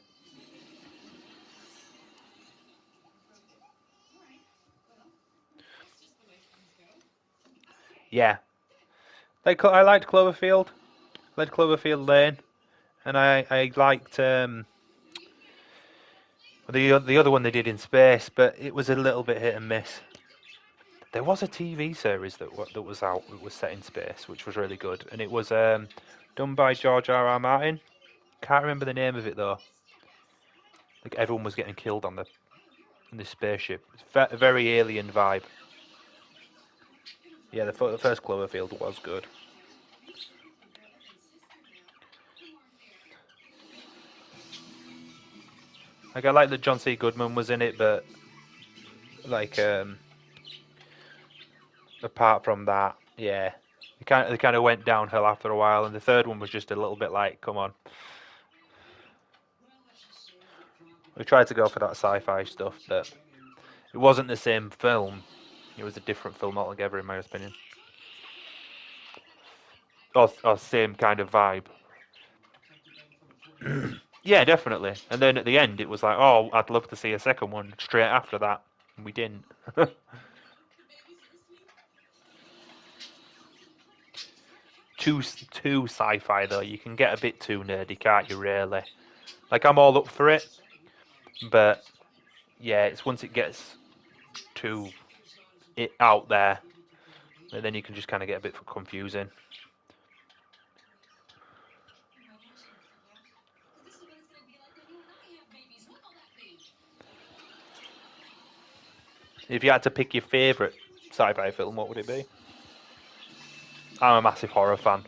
Yeah, like I liked Cloverfield, Lane, and I liked the other one they did in space, but it was a little bit hit and miss. There was a TV series that was out. It was set in space, which was really good, and it was done by George R.R. Martin. Can't remember the name of it though. Like everyone was getting killed on the spaceship. It's a very alien vibe. Yeah, the first Cloverfield was good. Like I like that John C. Goodman was in it, but like apart from that, yeah, they kind of went downhill after a while, and the third one was just a little bit like, come on. We tried to go for that sci-fi stuff, but it wasn't the same film. It was a different film altogether, in my opinion. Or same kind of vibe. Yeah, definitely. And then at the end, it was like, oh, I'd love to see a second one straight after that. And we didn't. Too sci-fi though. You can get a bit too nerdy, can't you? Really. Like I'm all up for it, but yeah, it's once it gets too out there, and then you can just kind of get a bit confusing. If you had to pick your favourite sci-fi film, what would it be? I'm a massive horror fan,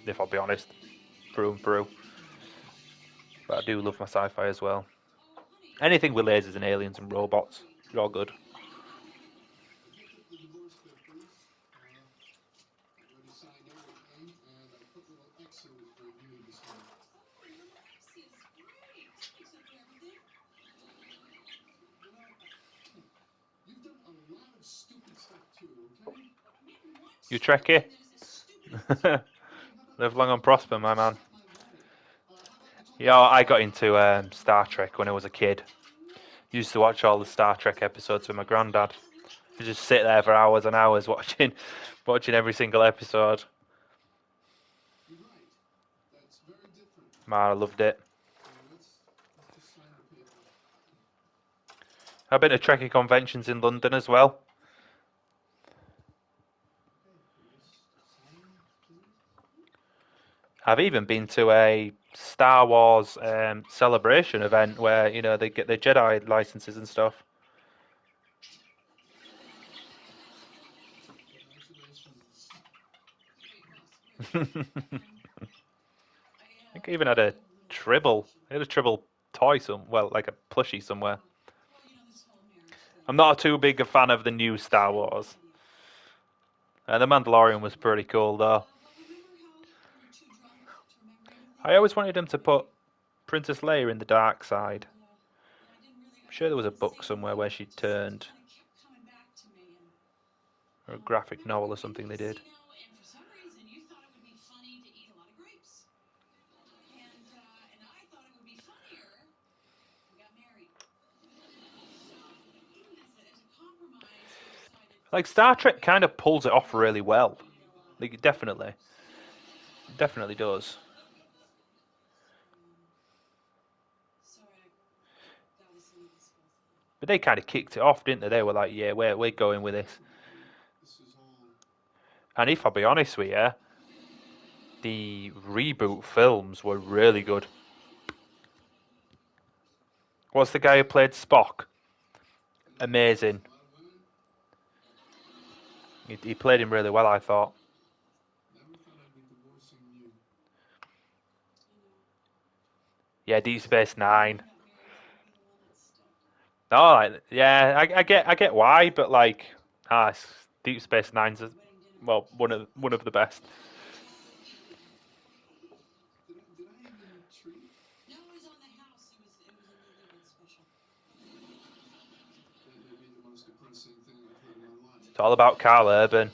if I'll be honest, through and through. But I do love my sci-fi as well. Anything with lasers and aliens and robots, it's all good. You Trekkie? Live long and prosper, my man. Yeah, I got into Star Trek when I was a kid. Used to watch all the Star Trek episodes with my granddad. You just sit there for hours and hours watching every single episode. Man, I loved it. I've been to Trekkie conventions in London as well. I've even been to a Star Wars celebration event where they get their Jedi licenses and stuff. I think I even had a Tribble. I had a Tribble toy like a plushie somewhere. I'm not too big a fan of the new Star Wars. The Mandalorian was pretty cool though. I always wanted him to put Princess Leia in the dark side. I'm sure there was a book somewhere where she turned, or a graphic novel or something they did. Like Star Trek kind of pulls it off really well. Like it definitely does. But they kind of kicked it off, didn't they? They were like, "Yeah, we're going with this." And if I'll be honest with you, the reboot films were really good. What's the guy who played Spock? Amazing. He played him really well, I thought. Yeah, Deep Space Nine. No, yeah, I get why, but like, Deep Space Nine's well one of the best. It's all about Carl Urban.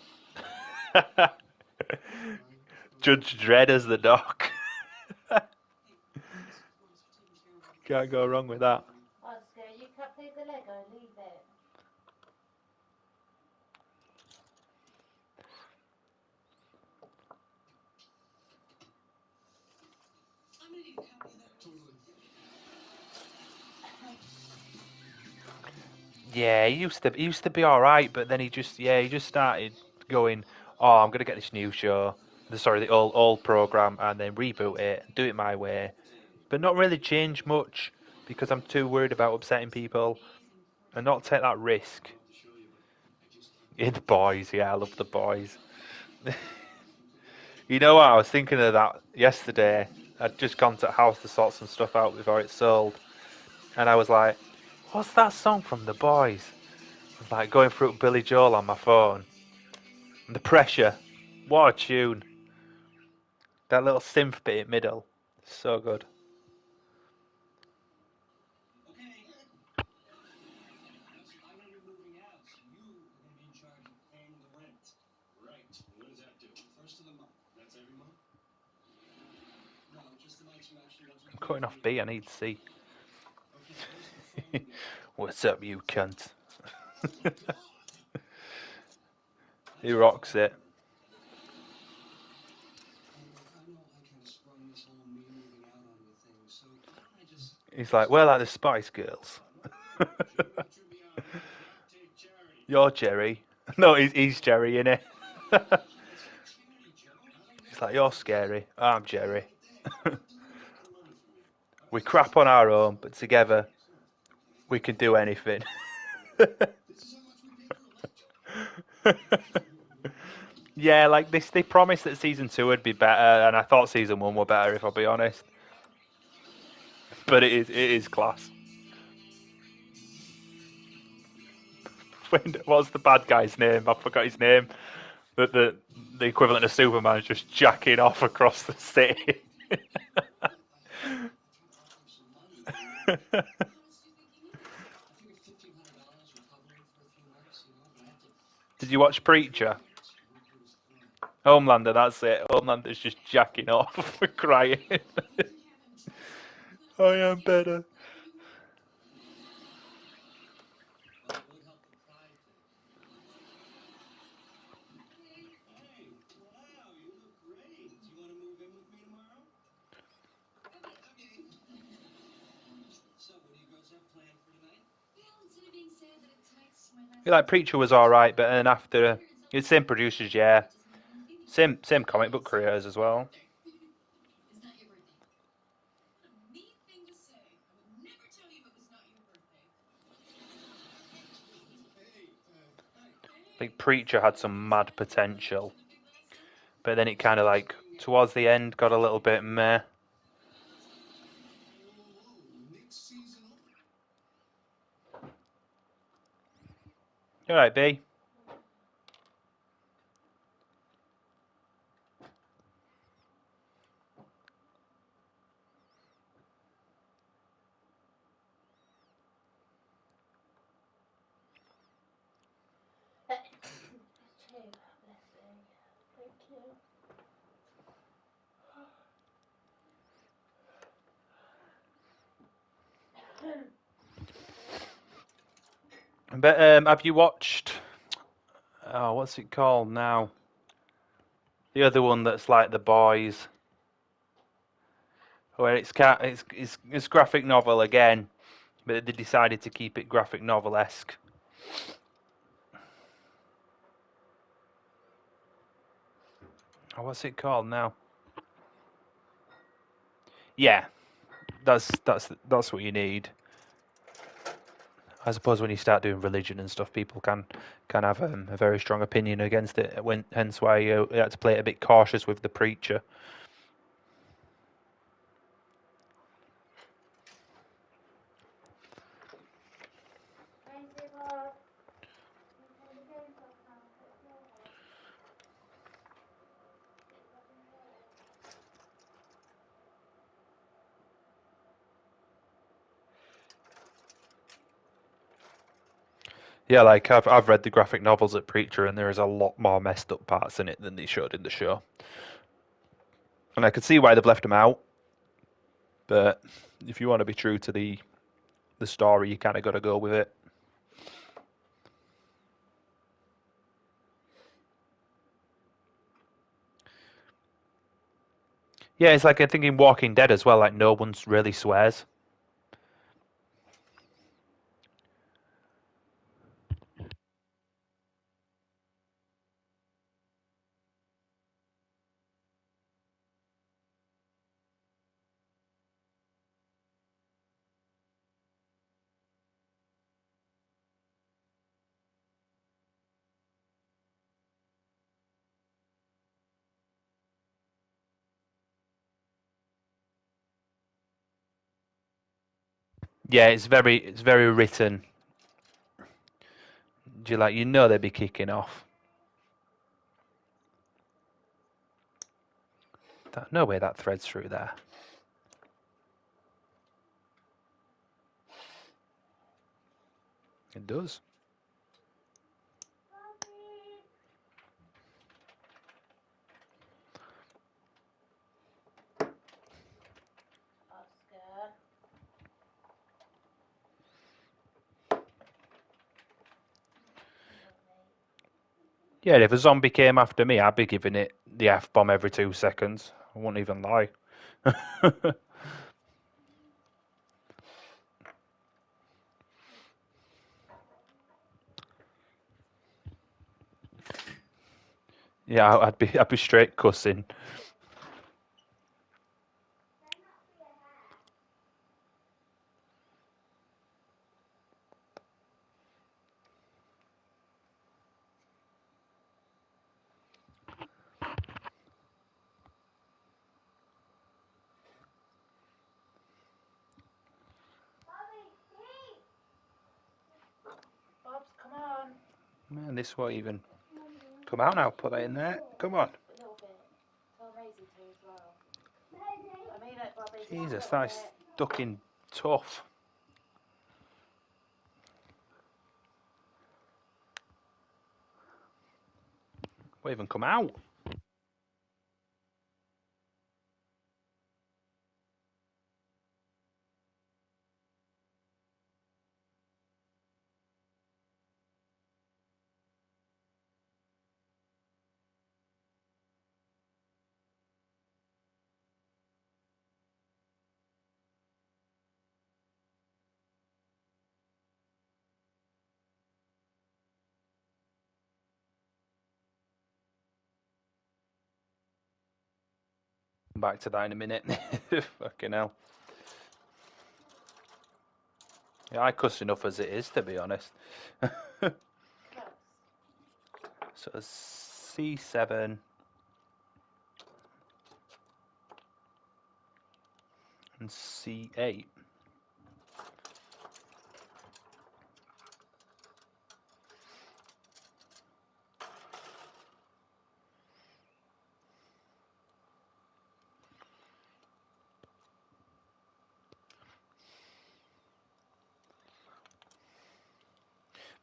Judge Dredd as the Doc. Can't go wrong with that. Oscar, you can't play the Lego, leave it. Yeah, he used to be all right, but then he just started going, oh, I'm gonna get this new show, the old program, and then reboot it, do it my way, but not really change much because I'm too worried about upsetting people and not take that risk. Yeah, the boys, yeah, I love the boys. You know what? I was thinking of that yesterday. I'd just gone to the house to sort some stuff out before it sold, and I was like, "What's that song from the boys?" I was like going through Billy Joel on my phone. And the pressure, what a tune! That little synth bit in middle, so good. I'm cutting off B. I need C. What's up, you cunt? He rocks it. He's like, we're like the Spice Girls. You're Jerry. No, he's Jerry, innit? He's like, you're scary. I'm Jerry. We crap on our own, but together we can do anything. Yeah, like this, they promised that season 2 would be better, and I thought season 1 were better, if I'll be honest. But it is class. What's the bad guy's name? I forgot his name. The equivalent of Superman is just jacking off across the city. Did you watch Preacher? Homelander, that's it. Homelander's just jacking off, crying. I am better. Like Preacher was all right, but then after it's same producers, yeah, same comic book creators as well. Like Preacher had some mad potential, but then it kind of like towards the end got a little bit meh. You alright, B? Thank you. But have you watched? Oh, what's it called now? The other one that's like The Boys, where it's graphic novel again, but they decided to keep it graphic novel-esque. Oh, what's it called now? Yeah, that's what you need. I suppose when you start doing religion and stuff, people can have a very strong opinion against it. Hence why you had to play it a bit cautious with the preacher. Yeah, like I've read the graphic novels at Preacher, and there is a lot more messed up parts in it than they showed in the show. And I could see why they've left them out, but if you want to be true to the story, you kind of got to go with it. Yeah, it's like I think in Walking Dead as well. Like no one really swears. Yeah, it's very written. Do you like they'd be kicking off? No way that threads through there. It does. Oscar. Yeah, if a zombie came after me, I'd be giving it the F-bomb every 2 seconds. I won't even lie. Yeah, I'd be straight cussing. Bobs, come on. Man, this won't even come out now. Put that in there. Come on. A little bit. Tell Maisie to as well. I mean it, Bobby. Jesus, Just a little that's bit. ducking tough. Won't even come out. Back to that in a minute. Fucking hell. Yeah, I cuss enough as it is, to be honest. So C7 and C8.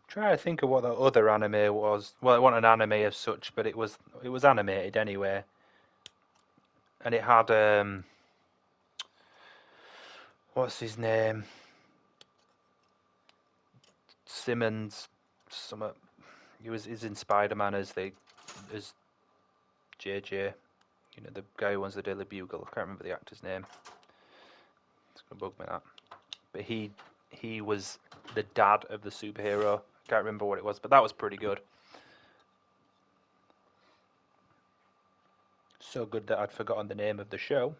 Try to think of what the other anime was. Well, it wasn't an anime as such, but it was animated anyway. And it had what's his name? Simmons. Some. He's in Spider-Man as JJ. You know, the guy who owns the Daily Bugle. I can't remember the actor's name. It's gonna bug me that. But he was the dad of the superhero. I can't remember what it was, but that was pretty good. So good that I'd forgotten the name of the show.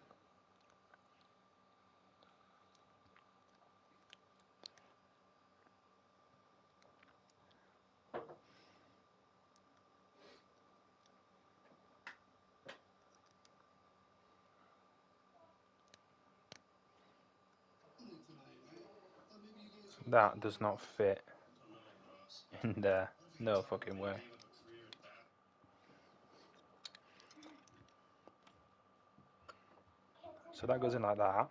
That does not fit in there. No fucking way. So that goes in like that.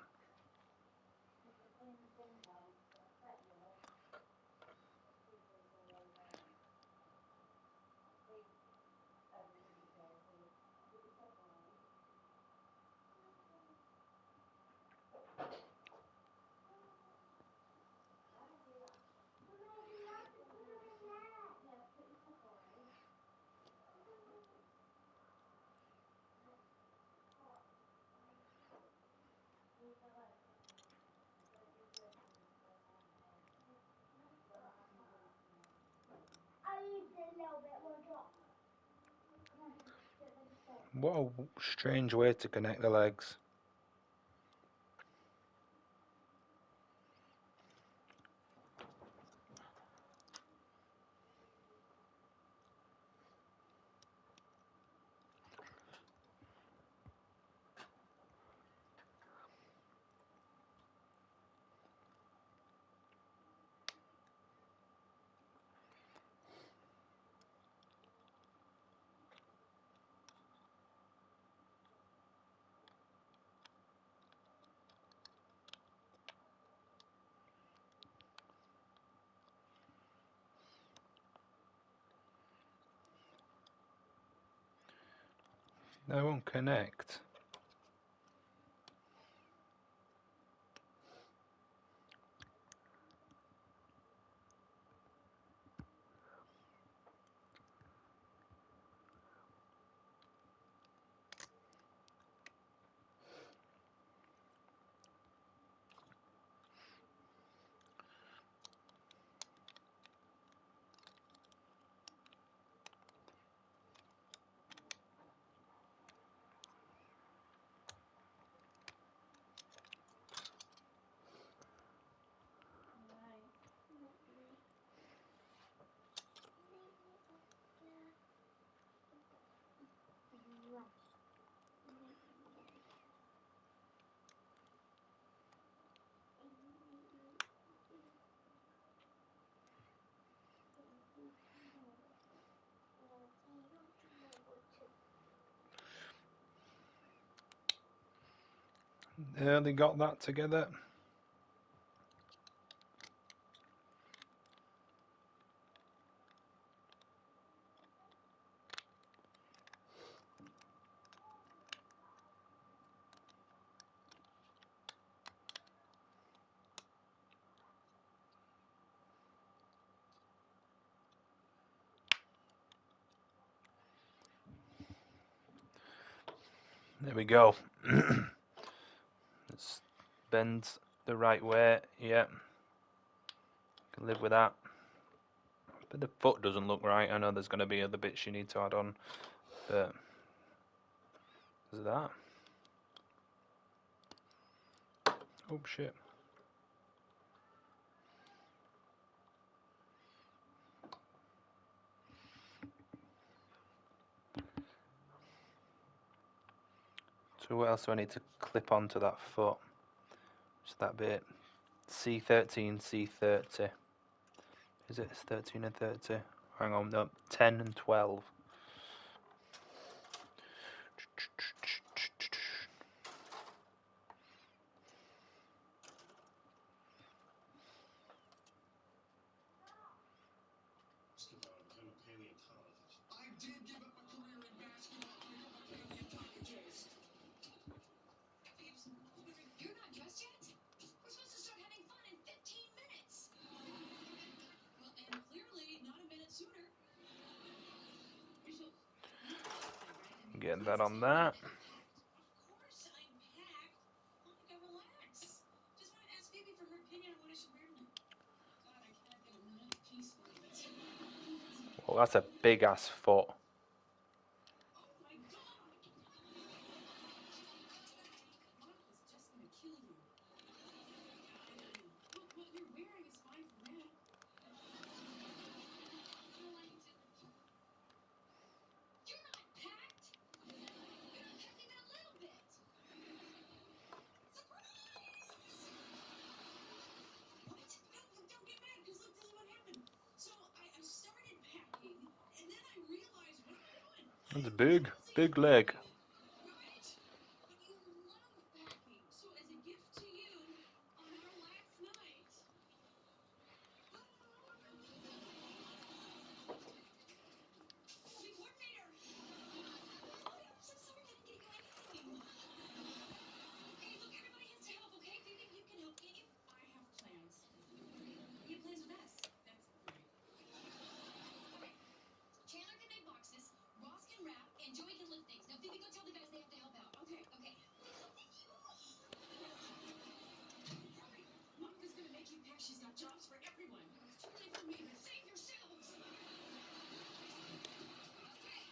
What a strange way to connect the legs. They won't connect. They got that together. There we go. It bends the right way. Yeah, can live with that. But the foot doesn't look right. I know there's going to be other bits you need to add on, but there's that. Oh shit. So what else do I need to clip onto that foot? Just that bit. C13, C30. Is it 13 and 30? Hang on, no, 10 and 12. Get that on that. Of course I'm packed. Monica, relax. Just want to ask Phoebe for her opinion on what I should wear tonight. God, I cannot get a minute's peace believe it. Well, that's a big ass foot. Oh my God! Monica's just gonna kill you. What you're wearing is fine for that. I don't like it too much. You're not packed. You're not packed even a little bit. Surprise! What? No, don't get mad, because look, this is what happened. So I started packing, and then I realized, what am I doing? That's a big leg. Right? But you love packing. So as a gift to you on our last night. Movie coordinator. Oh, I'm so sorry I didn't get you anything. Okay, look, everybody has to help, okay? Phoebe, you can help, can't you? I have plans. You have plans with us. That's great. Okay. Chandler can make boxes, Ross can wrap, and Joey can lift things. Now, Phoebe, go tell the guys they have to help out. Okay. Hurry! Monica's gonna make you pack. She's got jobs for everyone. It's too late for me, but save yourselves. Okay.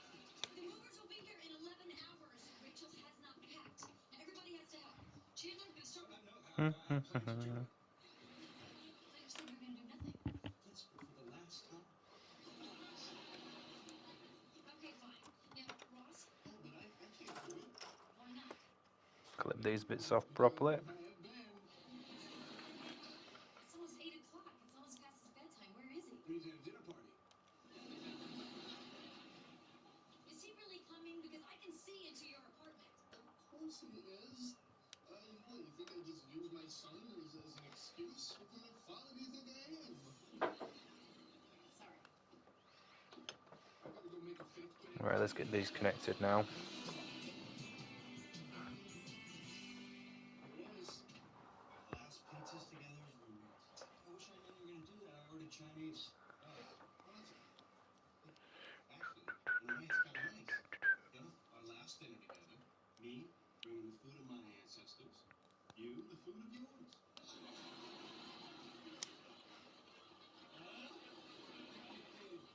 The movers will be here in 11 hours. Rachel has not packed. Now, everybody has to help. Chandler, I'm gonna start with... Hmm. I thought you said you were gonna do nothing. Yes, but for the last time. Okay, fine. Now, Ross, Oh, but I can't do it. why not? Clip these bits off properly. I have been. It's almost 8 o'clock. It's almost past his bedtime. Where is he? He's at a dinner party. Is he really coming? Because I can see into your apartment. Of course he is. What, you think I just use my son as an excuse? What kind of father do you think I am? Sorry. I gotta go make a fake bed. Right, let's get these connected now. It was. Our last pizzas together as roommates. I wish I knew you were gonna do that. I ordered Chinese. Oh, well, that's okay. But actually, in a way, it's kind of nice. You know, our last dinner together, me bringing the food of my ancestors, you the food of yours.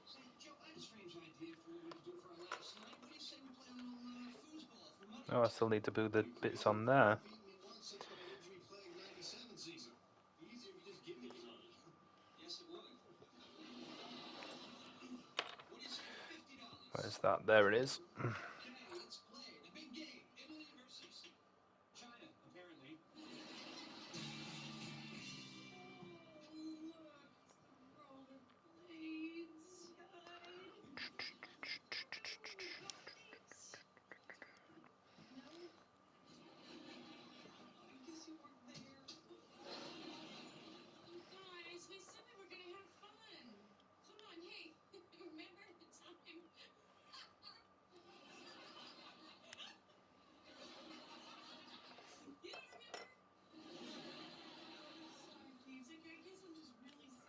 Say, Joe, I had a strange idea for what we could do for our last night. What do you say we play a little foosball for money? Oh, I still need to build the You bits crazy? on there. You've eaten me once since my injury-plagued '97 season. Be easier if you just give me your money. Yes, it would. What do you say for $50? Where's that? There it is. Okay, let's play the big game. Italy versus China, apparently. Oh, look, it's the rollerblades guide. Oh, you got these? No? Oh, I guess you weren't there. You guys, we said we were gonna have fun. Come on, hey, remember the time? You don't remember? Sorry, Jeeves. I guess I'm just really sad.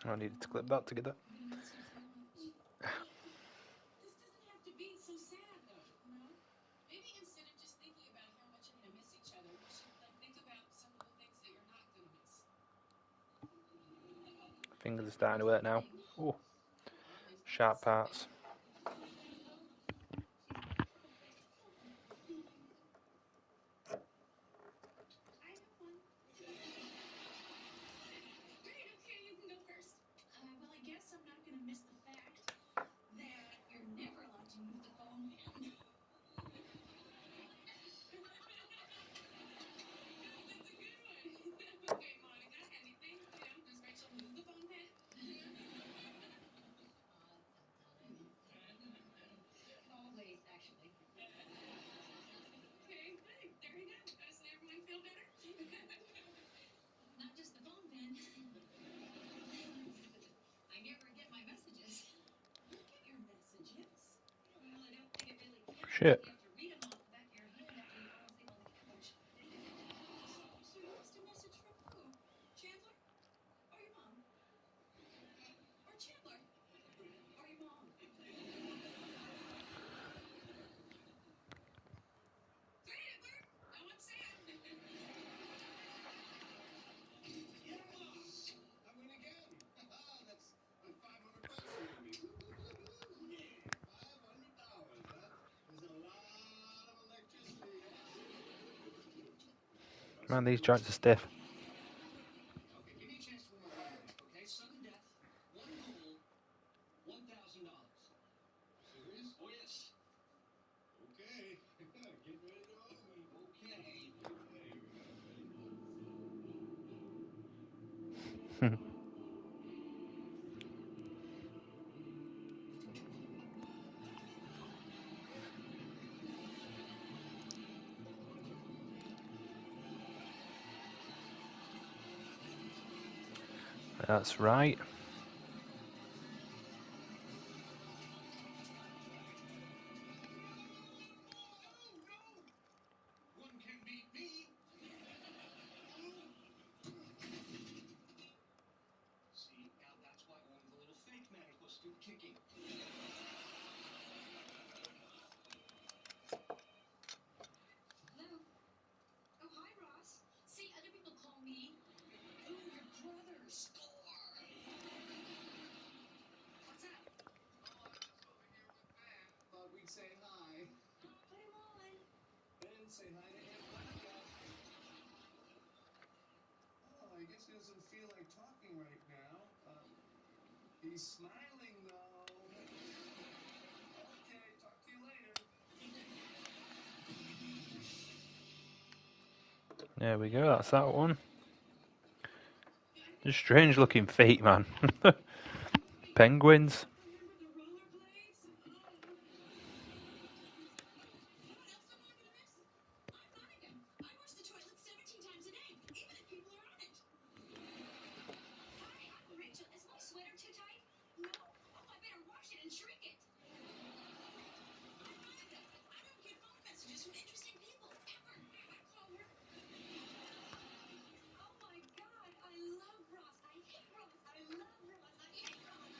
I needed to clip that together. I'm gonna miss you so much. This doesn't have to be so sad, though, you know? Maybe instead of just thinking about how much you're gonna miss each other, you should like think about some of the things that you're not gonna miss. Fingers are starting to hurt now. Oh, Or at least sharp something. parts. I have one. Great, okay, you can go first. Well, I guess I'm not gonna miss the fact that you're never allowed to move the phone pen. That's a good one. Okay, Monica, anything? You know, does Rachel move the phone pen? Always, actually. Okay, hey, there you go. Doesn't everyone feel better? Not just the phone pen. I never get my messages. You get your messages. Well, I don't think it really counts Shit. if you have to read them off the back of your hand after you fall asleep on the couch. So you missed a message from who? Chandler? Or your mom? Or Chandler? Or your mom? Man, these joints are stiff. Okay, give me a chance to remember your name, okay? Sudden death, one goal, $1,000. Serious? Oh, yes. Okay. Get ready to owe me. Okay. Okay, here we go. Ready? That's right. No! One can beat me. See, now that's why only the little fake man are supposed to do the kicking. Hello? Oh, hi, Ross. See, other people call me. Ooh, your brother. Score! What's up? Oh, I'm just over here with Ben. Thought we'd say hi. Put him on. Ben, say hi to Aunt Monica. Oh, I guess he doesn't feel like talking right now. He's smiling, though. Okay, talk to you later. There we go, that's that one. Just strange looking feet, man. Penguins. Remember the rollerblades? Oh. You know what else I'm not gonna miss? I'm Monica. I wash the toilet 17 times a day, even if people are on it. Hi, I'm Rachel. Is my sweater too tight? No? Oh, I better wash it and shrink it. I'm Monica. I don't get phone messages from interesting people, ever. I call her. Oh my God, I love Ross. I hate Ross. I love Ross. I hate Ross.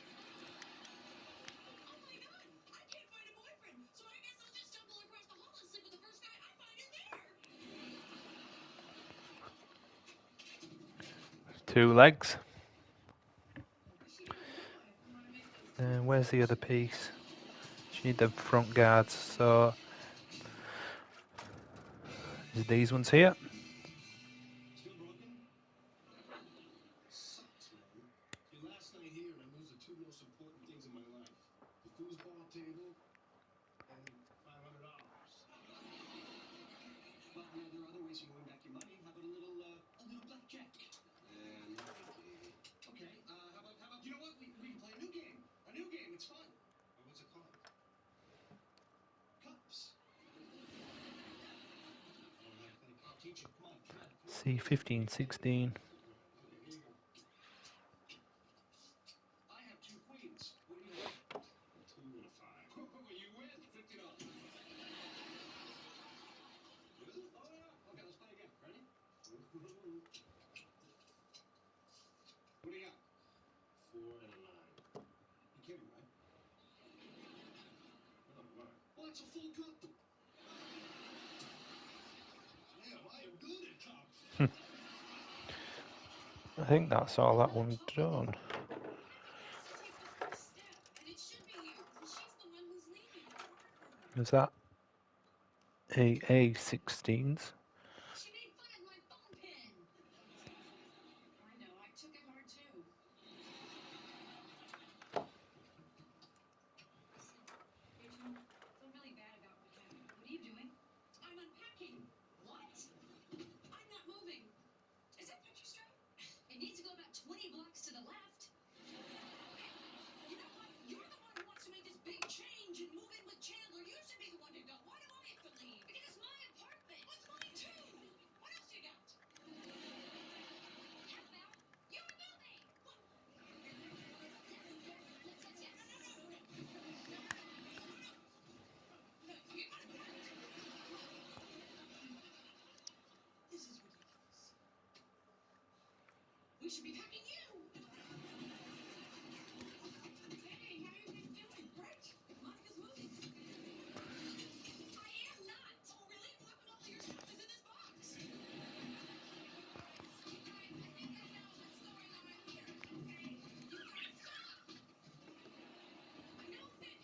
Oh my God, I can't find a boyfriend, so I guess I'll just stumble across the hall and sleep with the first guy I find in there. Two legs. What's she doing? Want to make this? And where's the other piece? You need the front guards, so there's these ones here. Still broken? Sucks, man. Your last night here, and I lose the two most important things in my life. The foosball table and $500. Well, you know, there are other ways you can win back your money. How about a little blackjack? No idea. Okay, how about, you know what? We can play a new game. A new game, it's fun. What's it called? Cups. I don't know how to play cups. I'll teach you. Come on. C1516. Okay, here you go. I have two queens. What do you have? A 2 and a 5. You win. $50. Really? Oh, yeah. Okay, let's play again. Ready? What do you got? 4 and a 9. You're kidding, right? Oh, my. Well, that's a full cup. Damn, I am good at cups. I think that's all that one done. I think he has to take the first step, and it should be you, because she's the one who's leaving. Is that A16s? She made fun of my phone pin. I know, I took it hard too. Hey, June, feel really bad about what happened. What are you doing? I'm unpacking. What? I'm not moving. Is that picture straight? It needs to go about 20 blocks to the left. You know what? You're the one who wants to make this big change and move in with Chandler. You should be the one to go. Why do I have to leave? Because it's my apartment. Well, it's mine too. What else you got? How about you're moving? What? Yes. No, you gotta quit. This is ridiculous. We should be packing you. Hey, how you guys doing? Great. Monica's moving. I am not. Oh, really? What happened to all your stuff is in this box? You guys, I think I know what's going on here. Okay? You gotta stop. I know that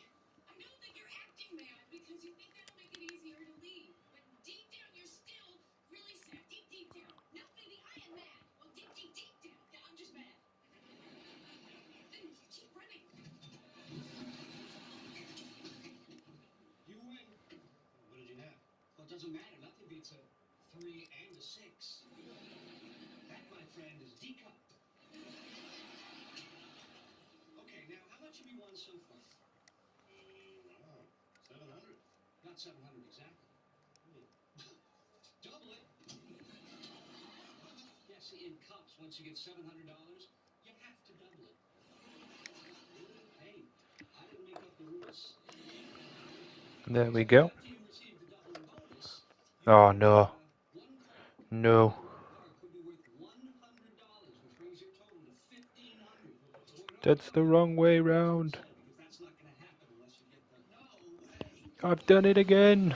you're acting mad because you think that'll make it easier to leave. But deep down, you're still really sad. Deep down. doesn't matter. Nothing beats a 3 and a 6. That, my friend, is decupped. Okay, now how much have you won so far? Wow, 700. Not 700 exactly. Double it. Yeah, see, in cups, once you get $700, you have to double it. Hey, I didn't make up the rules. There we go. After you receive the doubling bonus, Oh no. one card. No. One card could be worth $100, which brings your total to $1,500. That's the wrong way round. Because that's not going to happen unless you get the... No way! I've done it again.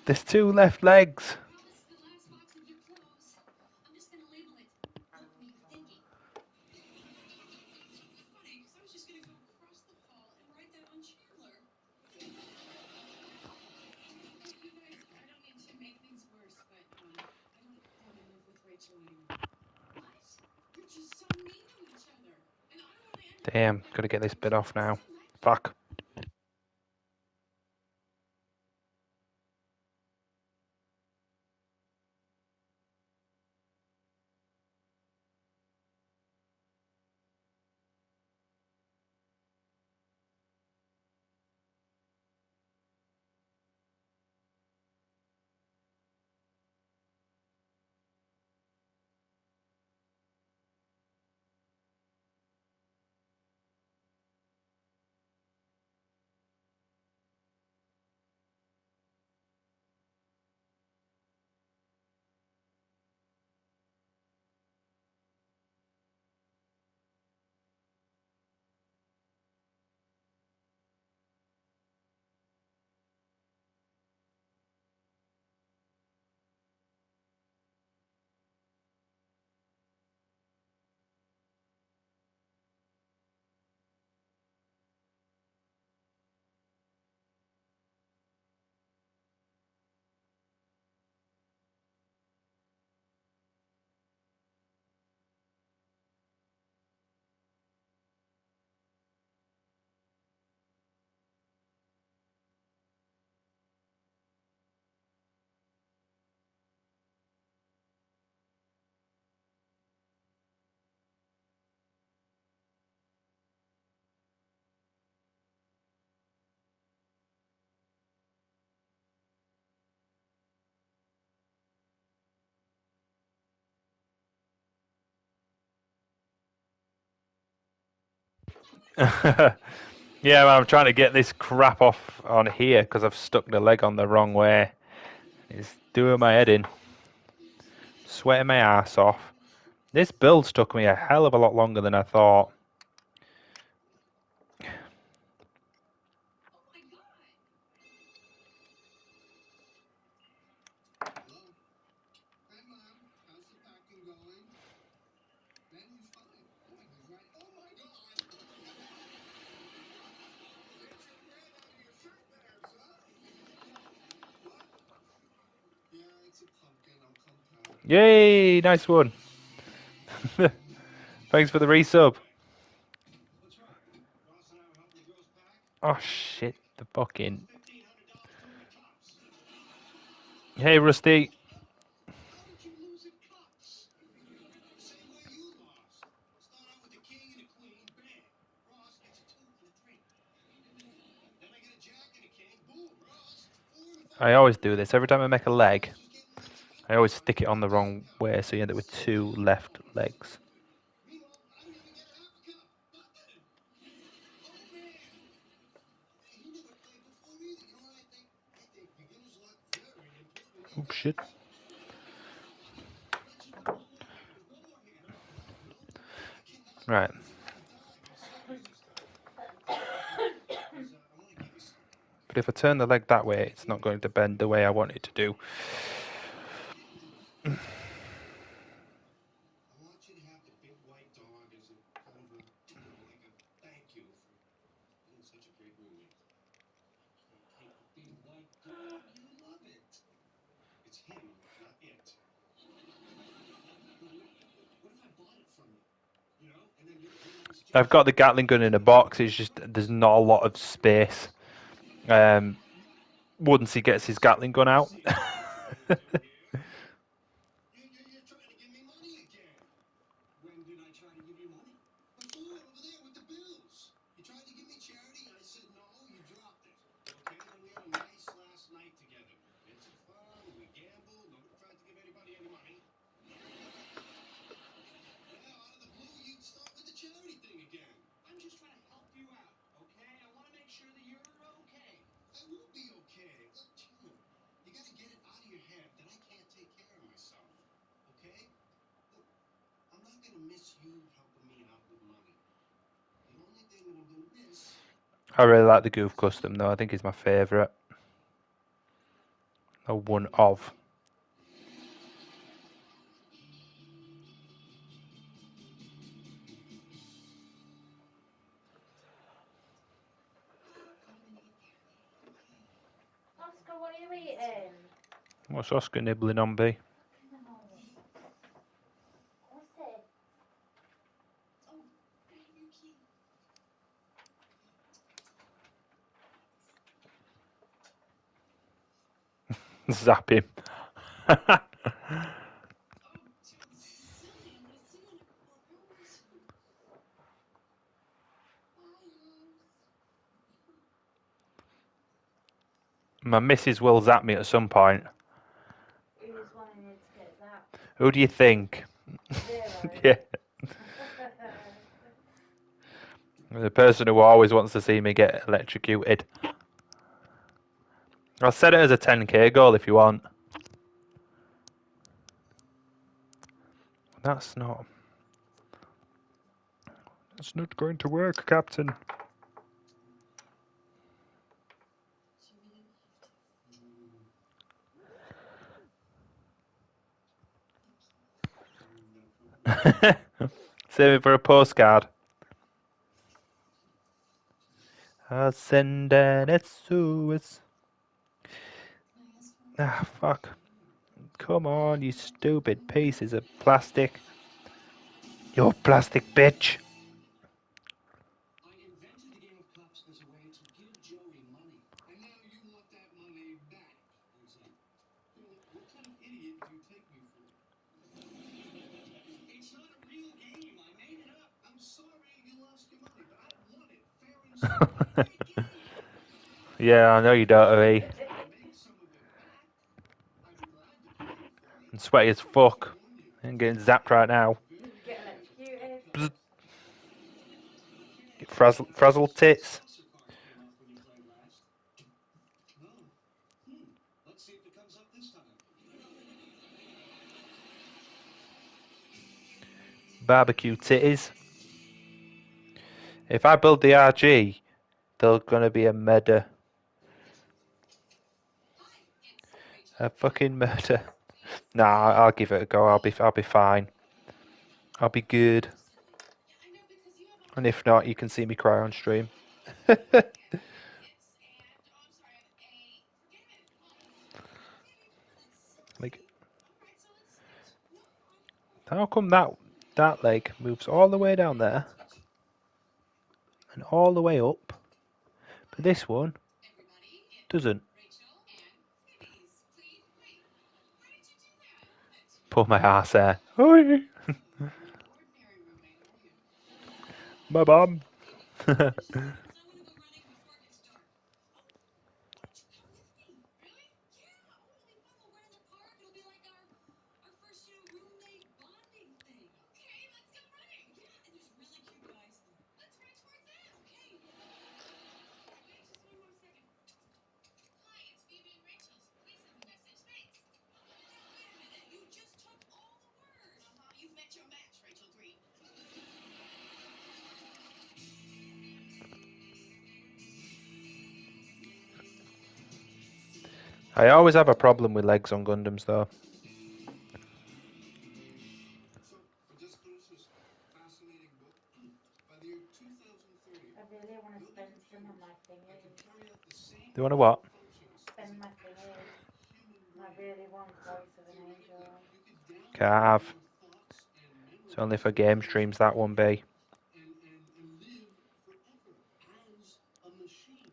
There's 2 left legs. Well, this is the last box of your clothes. I'm just gonna label it. Help me thinking. Funny, because I was just gonna go across the hall and write that on Chandler. You guys, I don't mean to make things worse, but I don't want to live with Rachel anymore. What? You're just so mean to each other, and I don't want to end up. Damn, gotta get this bit off now. Fuck. Yeah, well, I'm trying to get this crap off on here because I've stuck the leg on the wrong way. It's doing my head in. Sweating my ass off. This build's took me a hell of a lot longer than I thought. Oh my God! Hello? Hi, Mom. How's the packing going? Ben, he's fine. Yeah, he's right. Oh, my God! Get your head out of your shirt there, son! What? Yeah, it's a pumpkin. I'll come pack. Yay! Nice one. Thanks for the resub. What's wrong? Ross and I were helping the girls pack. Oh shit! The fucking. $1,500 too many cups. Hey, Rusty. How did you lose at cups? Same way you lost. Start out with a king and a queen, bang. Ross gets a 2 and a 3. Then I get a jack and a king, boom. Ross, 4 and a 5. I always do this every time I make a leg. Just getting rich I always stick it on the wrong way, so you end up with 2 left legs. Meanwhile, I don't even get half a cup. Nothing. Oh, man. He never played before either. You know what I think? I think beginner's luck very important. Hey, Oops, shit. guys. Just one more hand. Just one more hand. No, I cannot Right. lose another dime. I'm serious this time. Because I want to give you something. But if I turn the leg that way, it's not going to bend the way I want it to do. I want you to have the big white dog as a kind of a, like a thank you for being such a great roommate. Can't take the big white dog. You love it. It's him, not it. What if I bought it from you? You know, and then you're nice. I've got the Gatling gun in a box. It's just there's not a lot of space. Once he gets his Gatling gun out. See what you're trying to do here? You're trying to give me money again. When did I try to give you money? Before, over there with the bills. You tried to give me charity. I said no. You dropped it. Okay, then we had a nice last night together. We had some fun. We gambled. Nobody tried to give anybody any money. Now, out of the blue, you'd start with the charity thing again. I'm just trying to help you out, okay? I want to make sure that you're okay. I will be okay. Look, Jim, you got to get it out of your head that I can't take care of myself, okay? Look, I'm not going to miss you helping me out with money. The only thing that I'm going to miss... I really like the Goof Custom though. I think he's my favourite. Or one of. Oscar, what are you eating? What's Oscar nibbling on, B? No. What's it? Oh, I have your key. Zap him. Oh, don't be silly. I'm gonna sit on it before Rose. Bye, Rose. My missus will zap me at some point. Who's wanting you to get that? Who do you think? Zero. Yeah. The person who always wants to see me get electrocuted. I'll set it as a 10k goal if you want. That's not going to work, Captain. She really Save it for a postcard. I'll send an SOS. Ah, fuck. Come on, you stupid pieces of plastic. You plastic bitch. I invented the game of cups as a way to give Joey money. And now you want that money back, is it? You know, what kind of idiot do you take me for? It's not a real game. I made it up. I'm sorry you lost your money, but I want it fair and square. Great game. Yeah, I know you don't, If eh? you make some of it back, I'd be glad to pay you for it. I'm sweaty as fuck. I warn you, I'm getting zapped right now. You get electrocuted. Bzz. Get Frazzle tits. Saucer card came up when you played last. Oh. Let's see if it comes up this time. Barbecue titties. If I build the RG, there's gonna be a murder. A fucking murder. Nah, I'll give it a go. I'll be fine. I'll be good. I know because you have And if not, you can see me cry on stream. it's and oh, I'm sorry, I have a forget a minute. Oh, Like, all right, so it's no, how come that leg moves all the way down there and all the way up, but this one everybody, it's doesn't? Rachel and Phoebe's. Please, wait. Why did you do that? What? Pull my ass there. Oi. You're an ordinary roommate, are you? My bum. Because I want to go running before it gets dark. Oh, why don't you come with me? Really? Yeah. Oh, it'll be fun. We'll run in the park. It'll be like our first, roommate bonding thing. Okay, let's go running. Yeah, and there's really cute guys there. Let's run towards them. Okay. Wait just one more second. Hi, it's Phoebe and Rachel. Please send the message. Thanks. Now wait a minute. You just took all the words. You've met your match, Rachel Green. I always have a problem with legs on Gundams though. So, I just finished this fascinating book. By the year 2030, I really want to you'll be spend some on computers my that can thingy. carry out the same You wanna what? functions as Spend a my thingy. human I brain. really want Voice of an Theoretically, Angel. you could download Cav. your thoughts and It's only memories for game into streams your that one brain be. and live forever as a machine.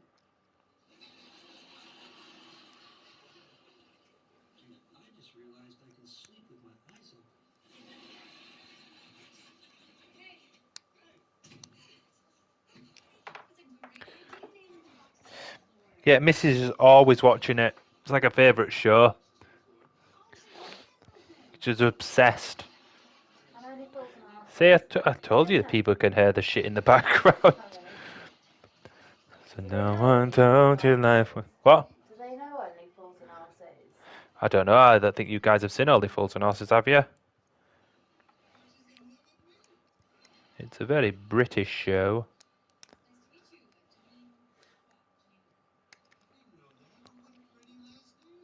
Yeah, Mrs. is always watching it. It's like a favourite show. She's obsessed. And only fools and arses. See, I told you that people can hear the shit in the background. Sorry. So Do they no know one Only told Fools you and life. Arses? What? Do they know Only Fools and Arses? I don't know. I don't think you guys have seen Only Fools and Horses, have you? It's a very British show. Nice to meet you. I didn't know that. What a pretty last name.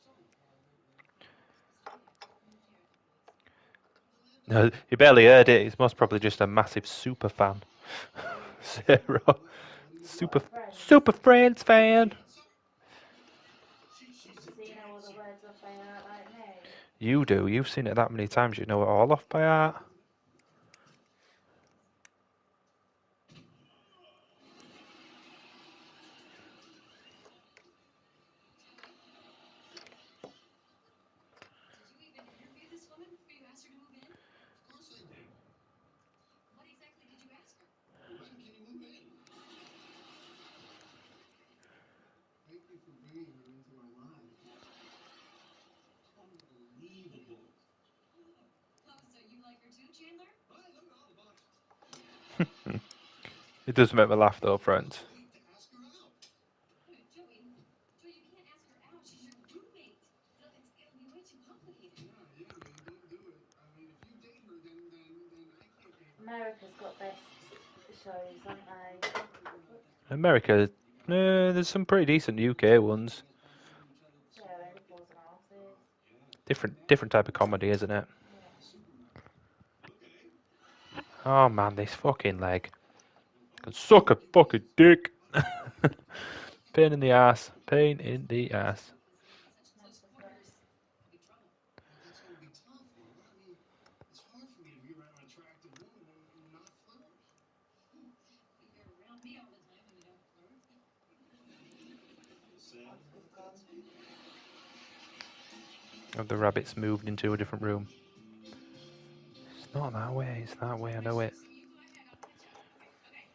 So, No, you barely heard it. He's most probably just a massive super fan. Zero. Super, What, Friends? super Friends fan. So you know all the words off by heart like me? You do. You've seen it that many times. You know it all off by heart. Did you even interview this woman before you asked her to move in? of course I did. What exactly did you ask her? When can you move in? Thank you for bringing her into our lives. Unbelievable. Oh, so you like her too, Chandler? I look at all the boxes. It does make me laugh though, friends. Wait to ask her out. Joey, you can't ask her out. She's your roommate. It'll be way too complicated. Yeah, man, don't do it. I mean, if you date her, then I can't date her. America's got best shows, haven't they? America, there's some pretty decent UK ones. Yeah, Only Fools and Arses. Different type of comedy, isn't it? Yeah. Okay. Oh man, this fucking leg. Can suck a fucking dick. Pain in the ass. Pain in the ass. Such close quarters. Big trouble. Well, that's gonna be tough, Mom. I mean, it's hard for me to be around an attractive woman and not flirt. But you're around me all the time and you don't flirt. Feel sad Oscar's about that, gone. Steve? Have the rabbits moved into a different room? It's not that way. It's that way. I know it. So you go ahead.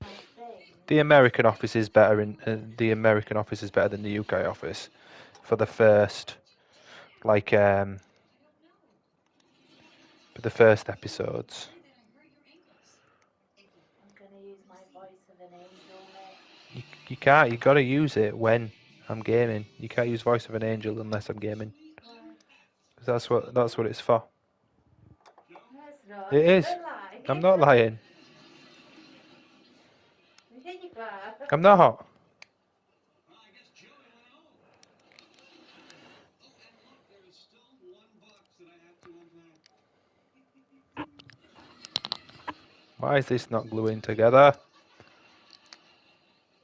I'll catch up. Okay. The American office is better the American office is better than the UK office for the first like for the first episodes. Sorry that I hurt your ankles. I'm gonna use my voice of an angel, Nick. You can't. You got to use it when I'm gaming. You can't use voice of an angel unless I'm gaming. Why? 'Cause that's what it's for. No, it's not. It is. Don't lie. I'm not lying. Yeah, you are. I'm not. Well, I guess Joey went home. Oh, and look, there is still one box that I have to unpack. Why is this not gluing together?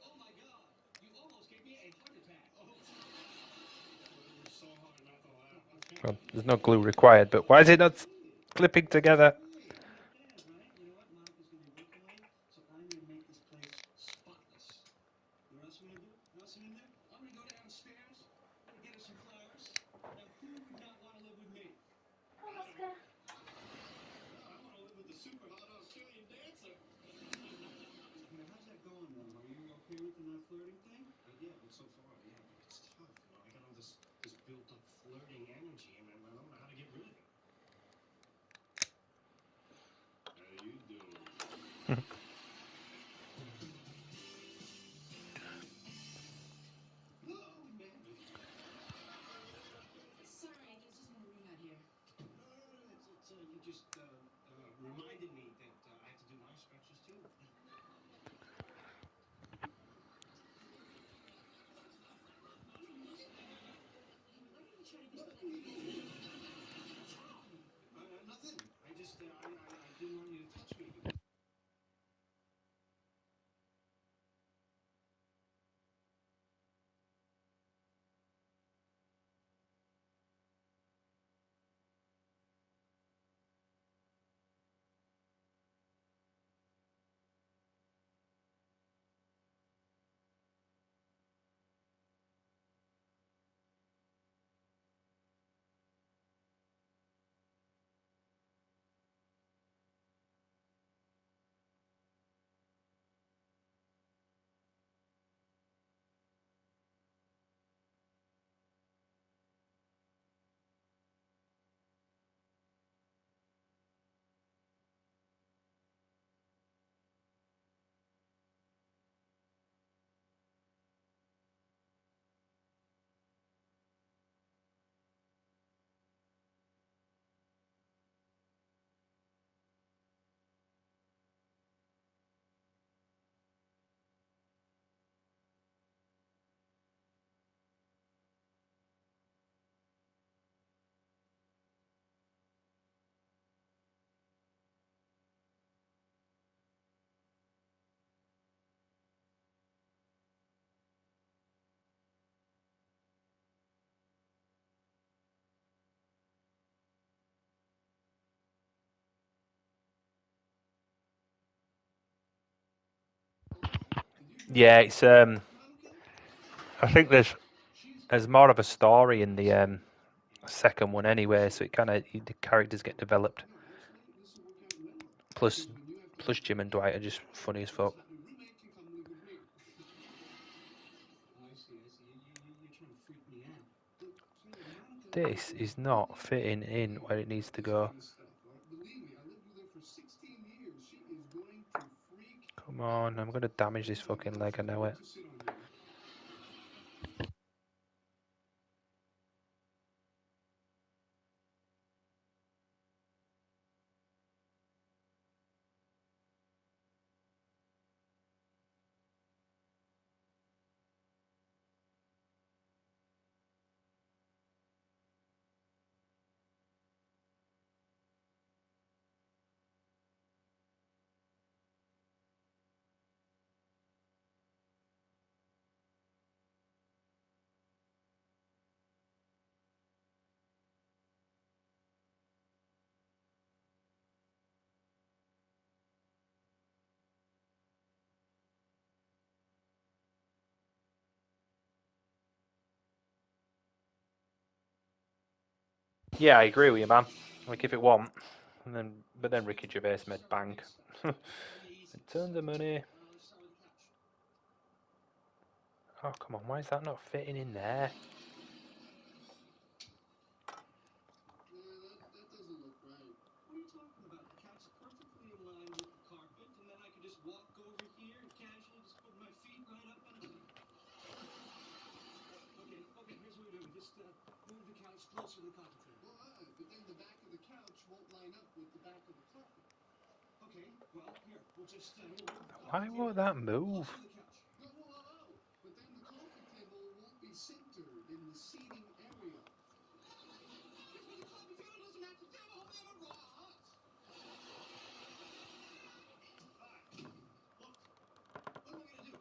Oh my God! You almost gave me a heart attack. Oh, it was so hard not to laugh. Okay. Well, there's no glue required, but why is it not clipping together? Hey, not bad, right? You know what? Monica's gonna be working late, so I'm gonna make this place spotless. You know what else I'm gonna do? You know what's in there? I'm gonna go downstairs. I'm gonna get her some flowers. Now, who would not want to live with me? Oh, I don't Oscar. know. Well, I want to live with the super hot Australian dancer. Now, how's that going, Mom? Are you okay with the not flirting thing? Yeah, but so far, yeah, but it's tough. You know, I got all this built up flirting energy, and I don't know how to get rid of it. How you doing? Whoa, reminded me that I have to do my stretches too. Why didn't the Chinese stop me? Nothing. I just I didn't want you to touch me. Yeah, it's I think there's more of a story in the second one anyway, so it kind of the characters get developed. Plus, Jim and Dwight are just funny as fuck. Roommate can come live with me. I see. You're trying to freak me out. Look, Claire, Monica. This is not fitting in where it needs to go. Believe me, I lived with her for 16 years. She is going to freak. Come on, I'm gonna damage this fucking leg. I know it. To sit on here. Yeah, I agree with you, man. Like if it won't, but then Ricky Gervais made bank. Tons of money. Oh come on, why is that not fitting in there? That doesn't look right. What are you talking about? The couch is perfectly in line with the carpet, and then I can just walk over here and casually just put my feet right up on it. Okay, here's what we're doing. Just move the couch closer to the coffee table. Well, but then the back of the couch won't line up with the back of the carpet. Okay, well, here, we'll just move the coffee Why table won't that move? closer to the couch. No, whoa. But then the coffee table won't be centered in the seating area. The coffee table doesn't match the table. Hold on, Ross. Fine. Look, what am I gonna do?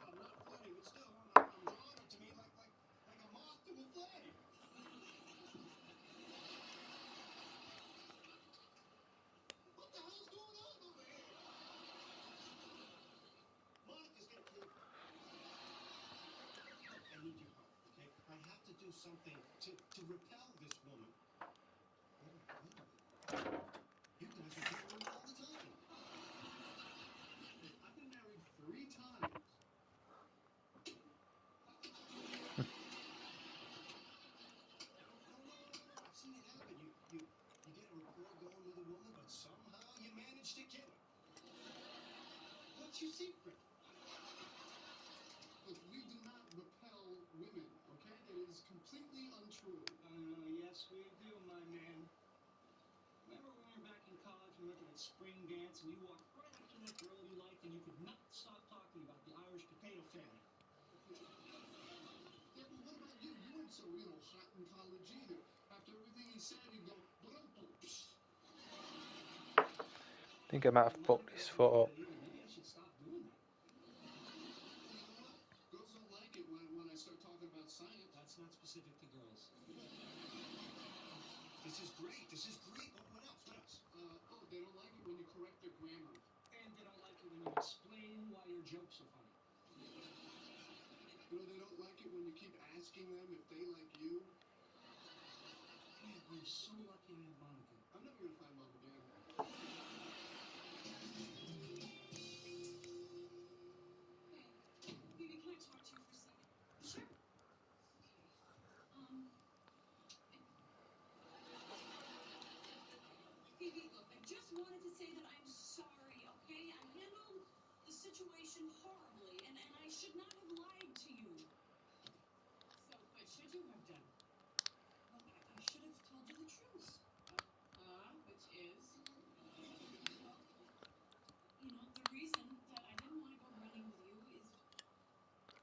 I'm not flirting, but still, I'm drawing it to me like a moth to a flame. What the hell's going on over here? Monica's gonna kill me. Look, I need your help, okay? I have to do something to repel this woman. Wait a minute. You guys are together all the time. I've been married 3 times. No. I've seen it happen. You get a rapport going with a woman, but somehow you manage to kill her. What's your secret? Look, we do not repel women, okay? That is completely untrue. Yes, we do, my man. Remember when we were back in that spring dance and you walked right up to that girl you liked and you could not stop talking about the Irish potato family. Yeah, but what about you? You weren't so, hot in college either. After everything he said, you'd go, ba-dum-bum. I think I might have fucked this foot up. Maybe I should stop doing that. You know what? Girls don't like it when I start talking about science. That's not specific to girls. This is great. This is great. What else? What else? They don't like it when you correct their grammar. And they don't like it when you explain why your jokes are funny. They don't like it when you keep asking them if they like you. Man, I'm so lucky I have Mom again. I'm never gonna find Mom again. Hey, Phoebe, can I talk to you for a second? Sure. Phoebe, look, I just wanted to say that I'm sorry, okay? I handled the situation horribly, and I should not have lied to you. So, what should you have done? Well, I should have told you the truth. Which is? Well, the reason that I didn't want to go running with you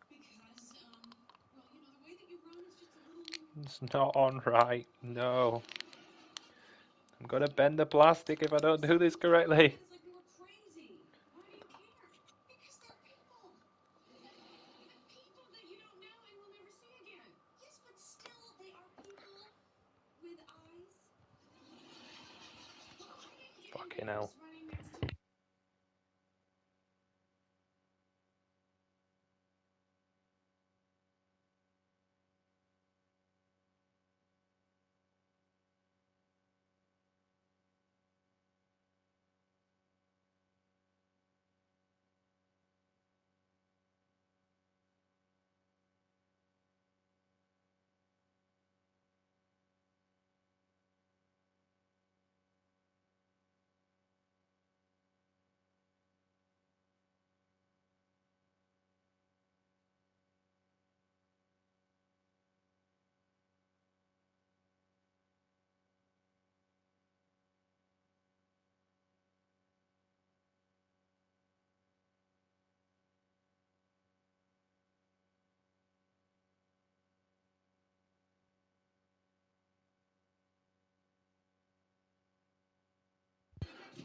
is because, the way that you run is just a little... It's not on right. No. I'm gonna bend the plastic if I don't do this correctly. It's like we were crazy. Why do you care? Because they're people. People that you don't know and will never see again. Yes, but still, they are people with eyes. Well, I didn't get Fucking into hell. horse running next to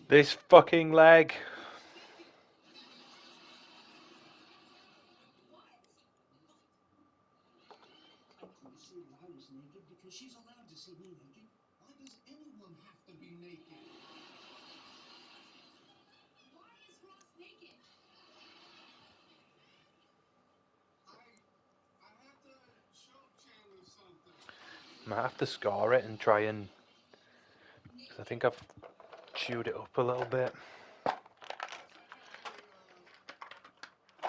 This fucking leg. I couldn't see that I was naked because she's allowed to see me naked. Why does anyone have to be naked? Why is Ross naked? I have to show Chandler something. I might have to score it and try and... 'cause I think I've chewed it up a little bit.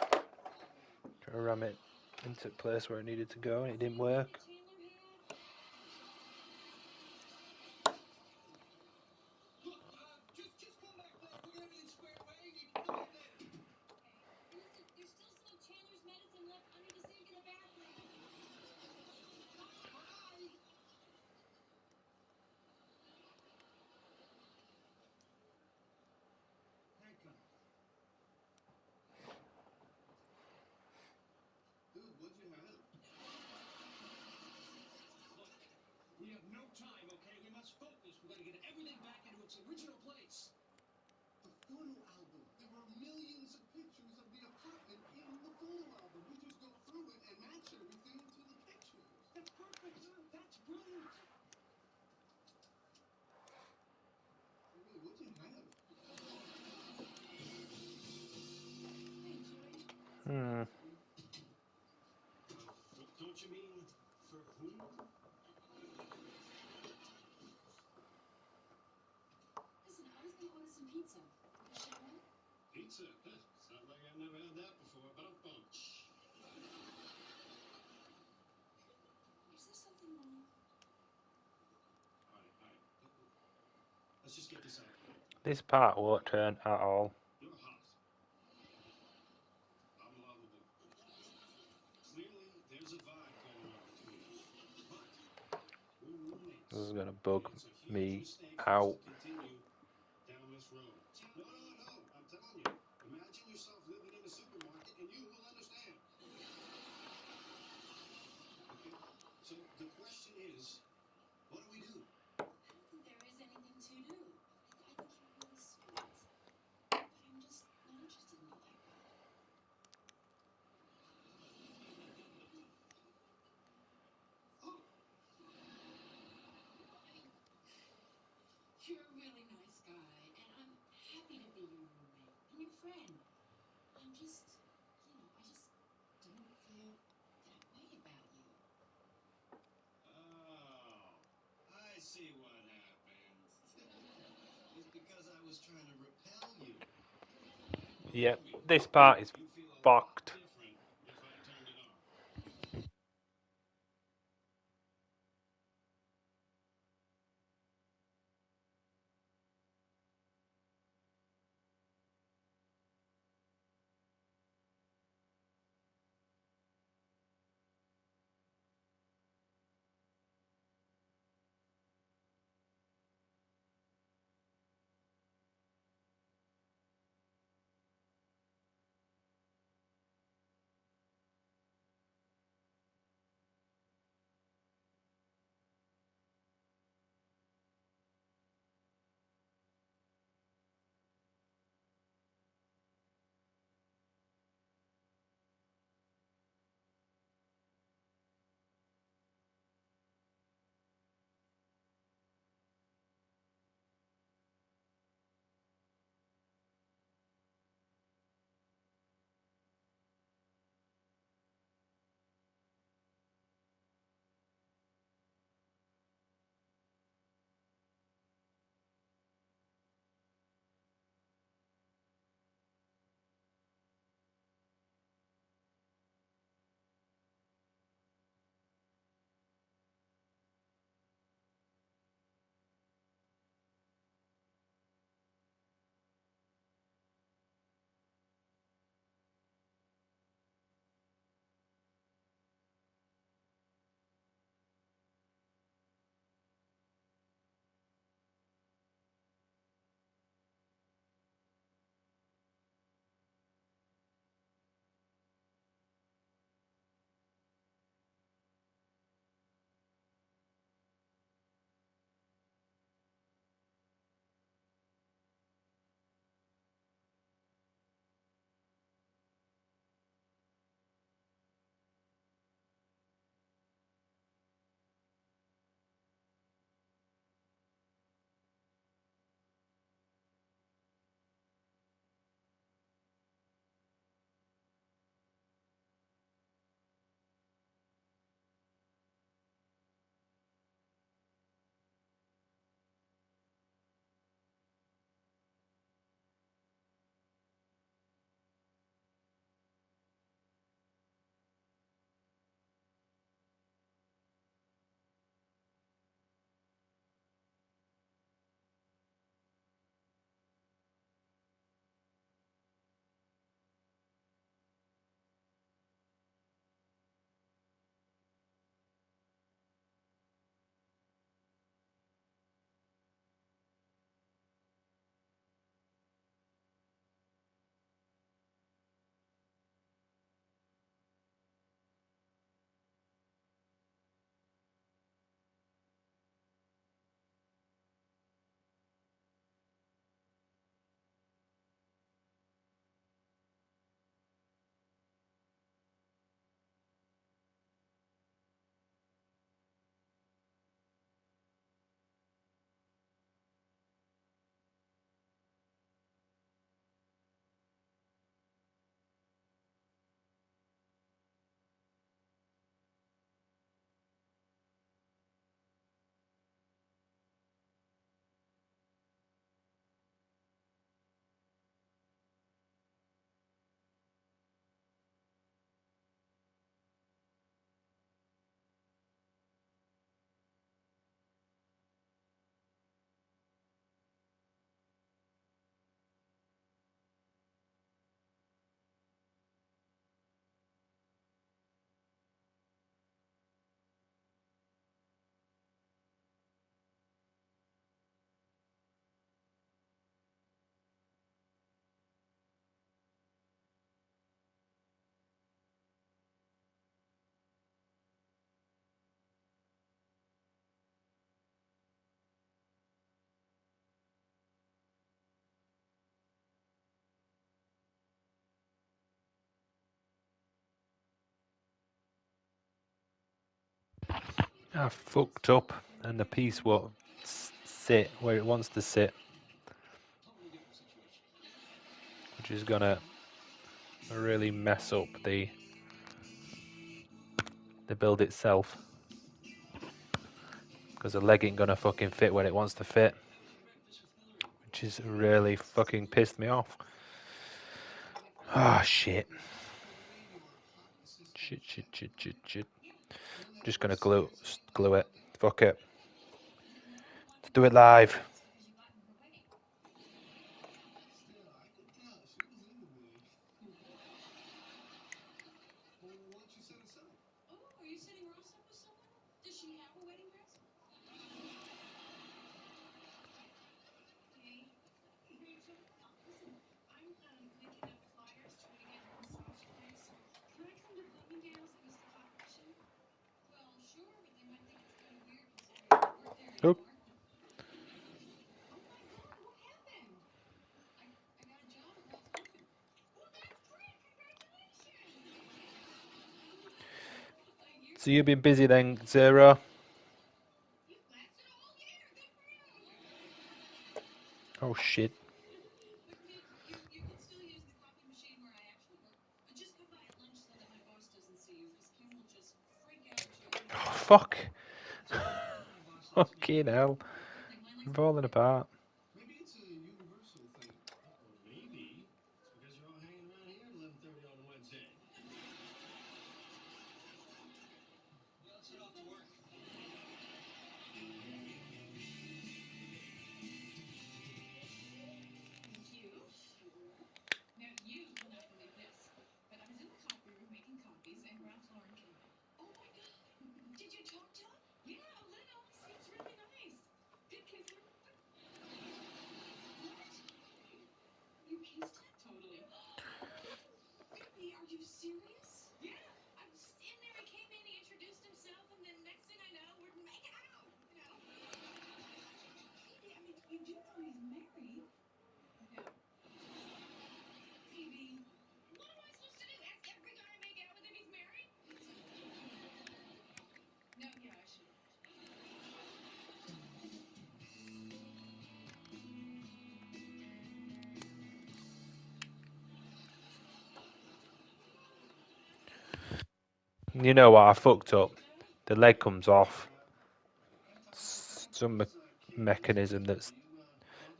Try to ram it into the place where it needed to go and it didn't work. Chandler had? Look, just come back later. We'll get everything squared away. You can come in later. Okay. And listen, there's still some of Chandler's medicine left under the sink in the bathroom. Bye. Thank God. Dude, what'd you have? Look, we have no time, okay? We must focus. We gotta get everything back into its original place. The photo album. There were millions of pictures of the apartment in the photo album. We just go through it and match everything to the pictures. That's perfect. That's brilliant. Really, what'd you have? I enjoyed Hmm. Don't you mean for whom? Listen, I was gonna order some pizza. Shall I? Pizza. Sounds like I've never had that before. Ba-dum-bum. Is there something wrong? All right. Let's just get this out of the way. This part won't turn at all. You're hot. I'm lovable. Clearly, there's a vibe going on between us. But we're roommates. This is gonna bug It's a huge me mistake for us out. to continue down this road. friend. I'm just, I just didn't feel that way about you. Oh, I see what happened. It's because I was trying to repel you. But Yeah, believe me, this part is you'd feel a lot fucked. different if I turned it on. I fucked up, and the piece won't sit where it wants to sit. Totally different situation. Which which is gonna really mess up the build itself, because the leg ain't gonna fucking fit when it wants to fit, which is really fucking pissed me off. Ah, shit. Shit. Just gonna glue it. Fuck it. Let's do it live. Still, I could tell she was into me. Well, why don't you set us up? Oh, are you setting Ross up with someone? Does she have a wedding dress? Hey, Rachel. Listen, I'm making up flyers, trying to get your massage place. Can I come to Bloomingdale's and use the coffee machine? Well, sure, but they might think it's kind of weird considering I don't work there Oh. anymore. Oh my God, what happened? I got a job at Ralph Lauren. Well, that's great! Congratulations! A year So you've been busy then, Zero? you lasted a whole year. Good for you. Oh shit. But Nick, you can still use the coffee machine where I actually work. Just come by at lunch so that my boss doesn't see you, because Kim will just freak out at you. Oh, fuck. So what happens when the boss likes me? Fucking hell. Like mine I'm likes falling apart. Maybe it's a universal thing. Or maybe it's because you're all hanging around here at 11:30 on a Wednesday. Yeah, let's head off to work. You? Now you will not believe this, but I was in the coffee room making copies, and Ralph Lauren came in. Oh my God! Did you talk to him? Yeah, a little. Seems really nice. Did kiss him? What? You kissed him? Totally. Baby, are you serious? Yeah. I was in there. He came in, he introduced himself, and then next thing I know, we're making out. You know. Baby, I mean, you do know he's married. No. Baby, what am I supposed to do? Ask every guy I make out with if he's married? No, yeah, I shouldn't. You know what? I fucked up. The leg comes off. Some mechanism that's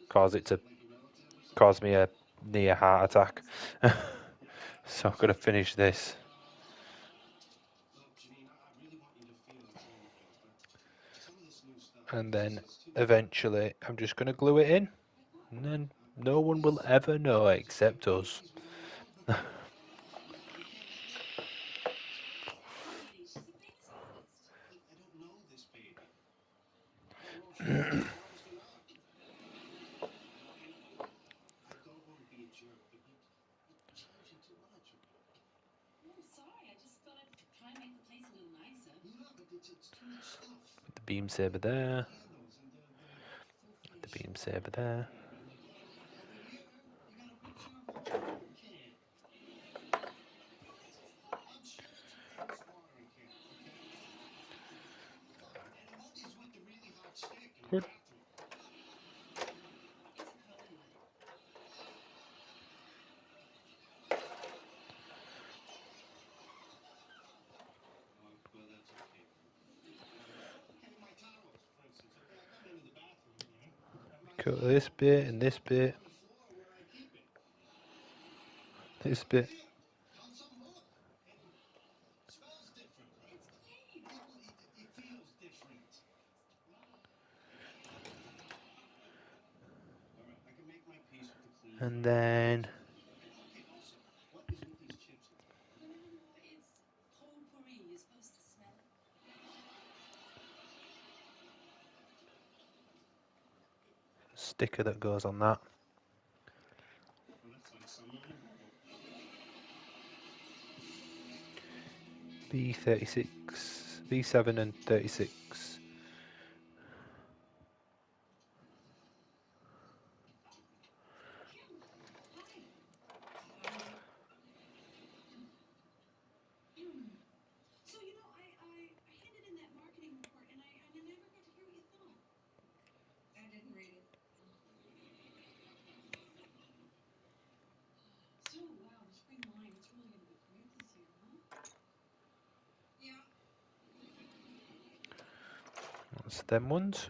caused it to cause me a near heart attack. So I'm gonna finish this, Look, Janine, I really want you to feel at home here, but some of this new stuff, and then it's too eventually I'm just gonna glue it in, and then no one will ever know except us. things we don't know about. We can't let go. Honey, she's a famous artist. I don't know this baby. I don't know if she's a famous artist or not. And I don't want to be a jerk, but you're charging too much. Oh, I'm sorry. I just thought I'd try and make the place a little nicer. Yeah, but it's too much stuff. The beam saber there. Candles and the full frame The beam shower saber there. and over here you got a picture of a watering can. It's just fun. I'm sure it's a famous watering can, okay? And it always with the really hot stick in the What? bathroom. It's acrylamide. Well, that's okay then. Hey, my towels, for instance, okay? I got them in the bathroom, you know? But my Cut towel this bit is and this bit. on the floor where I keep it. This Over bit. here, on some hook. And it smells different, right? It's clean. Yeah, well, it feels different. All right, I can make my peace with the clean And fabric. then And okay, also, what is with these chips in here? It's potpourri. You're supposed to smell it. sticker that goes on that. Well, that's like summer in a bottle. B36, B7 and 36. Kim, hi. Hi. So, I handed in that marketing report, and I never got to hear what you thought. I didn't read it. Yes, them ones.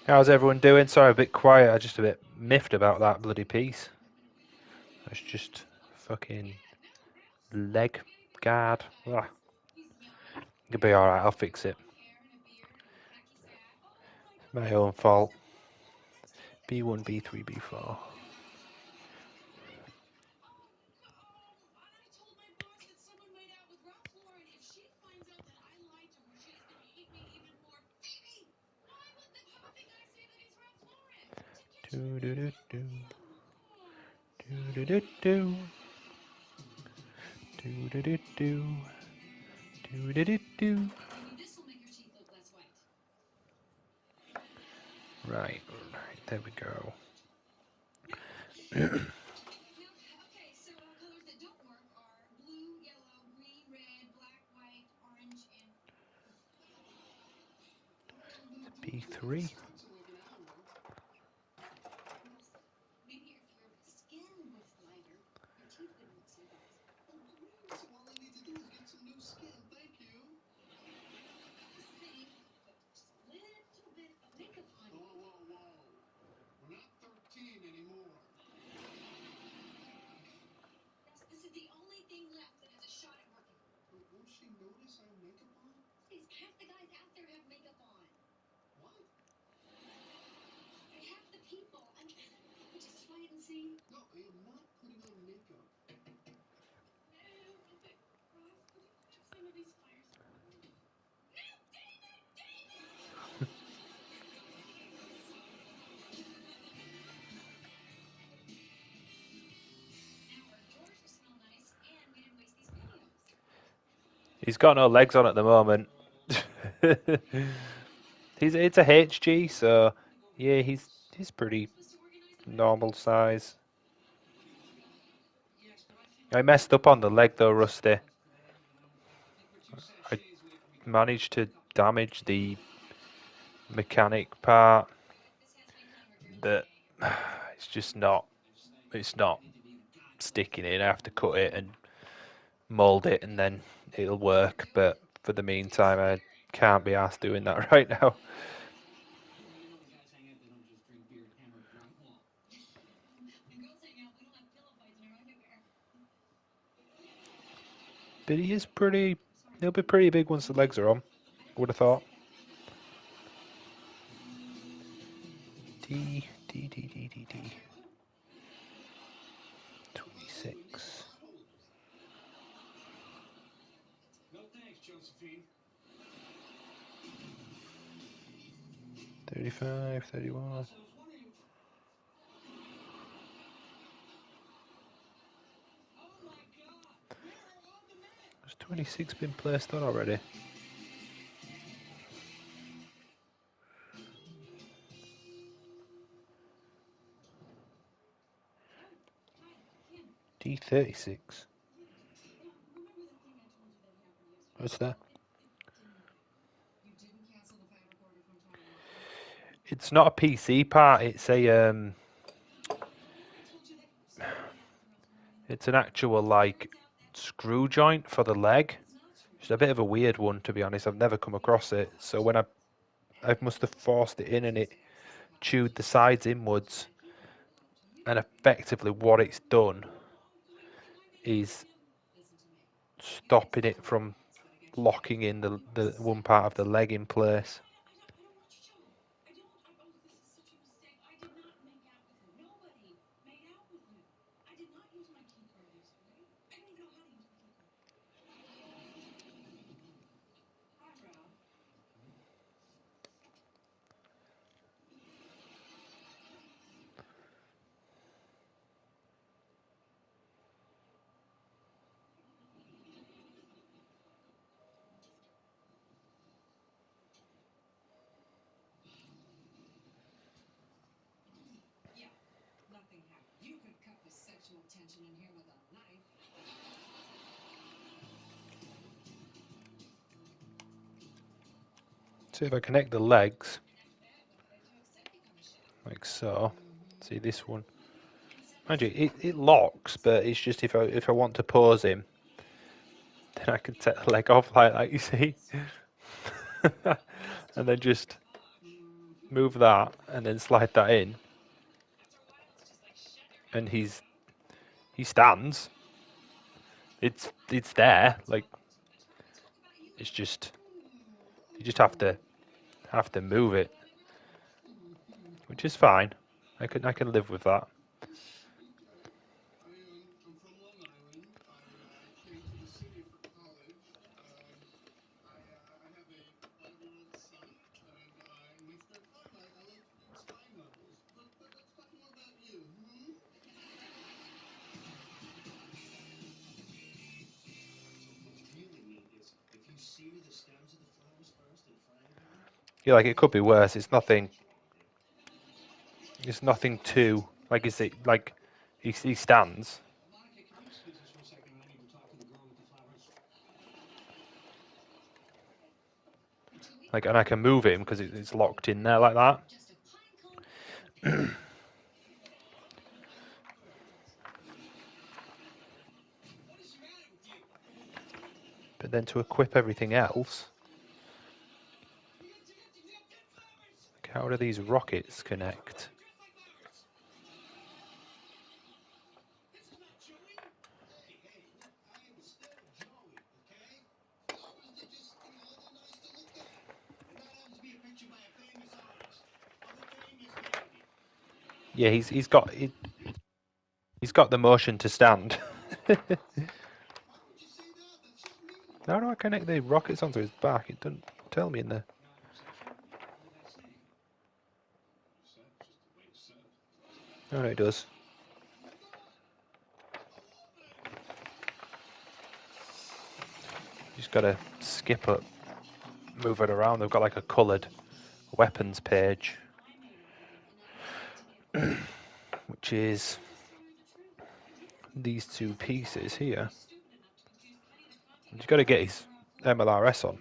How's everyone doing? Sorry, a bit quiet. I'm just a bit miffed about that bloody piece. It's just fucking leg guard. Ah, it'll be alright, I'll fix it. My own fault. B1, B3, B4. Do do do do. Do do do do. Do do do do. Do do do do. Right, there we go. B3. So all I need to do is get some new skin. Thank you. Whoa, whoa, whoa. We're not 13 anymore. But won't she notice I have makeup on? What? No, I am not putting on makeup. He's got no legs on at the moment. It's a HG, so yeah, he's pretty normal size. I messed up on the leg though, Rusty. I managed to damage the mechanic part, but it's just not. It's not sticking in. I have to cut it and mold it, and then it'll work. But for the meantime, I can't be asked doing that right now. But he is pretty. He'll be pretty big once the legs are on. Would have thought. D, D, D, D, D, D. 26. No thanks, Josephine. 35, 31. Also, I was wondering. Oh my God! Where are all the men? Has 26 been placed on already? Oh, hi, Ken. D36. Yeah, yeah. Remember the thing I told you that happened yesterday? What's that? It didn't happen. You didn't cancel the file recorder from Taiwan? It's not a PC part. It's a Remember I told you that something happened around tomorrow? it's an actual like screw joint for the leg. It's not true. It's a bit of a weird one, to be honest. I've never come across it. So when I must have forced it in and it chewed the sides inwards, and effectively what it's done is Listen to me. stopping it from locking in the one part of the leg in place. I don't want you to. I don't. Oh, this is such a mistake. I did not make out with him. Nobody made out with him. I did not use my key card yesterday. I don't even know how to use my key card. Hi, Rob. Yeah, nothing happened. You could cut the sexual tension in here with a knife. So if I connect the legs And after that, what did I do except become a chef? like so, see this one. And send Mind this you, to it locks, but it's just if I want to pause him, then I can take the leg off like that. You see, and then just move that and then slide that in, After a while, it's just like shut your and mouth, you know? he stands. It's there. Like I talk about you it's like just you just have to move it, family relative. which is fine. I can live with that. I'm from Long Island. I came to the city for college. I have a 5-year-old son, and in my spare time, I like to read spy novels. But let's talk more about you, hmm? So what's really neat is if you sear the stems of the flowers first and fry them, Yeah, like it could be you get worse. the It's nothing. actual chocolate. It's nothing too like. Is it like he stands Monica, can you excuse us for a second? I need to talk to the girl with the flowers. like, and I can move him because it's locked in there like that. Just a pine cone and a What is the matter with you? But then to equip everything else, Get flowers! like how do these rockets connect? Dress like flowers! This is not Joey! Hey, look, I am still Joey, okay? Flowers, they're just, they're nice to look at. And that happens to be a picture by a famous artist of a famous lady. Yeah, he's got the motion to stand. Why would you say that? That's just mean. How do I connect the rockets onto his back? It doesn't tell me in there. Not exactly. What would that say? You said it's just a way to set it. Oh no, it does. Like that? I love it! Just gotta skip it, move it around. They've got like a coloured weapons page, I made her leave, and now we're back together. which is I'm just telling her the truth. I did. these two pieces I here. was stupid enough to accuse Kenny the And copycat you've got to of get his Ralph Lauren. MLRS on.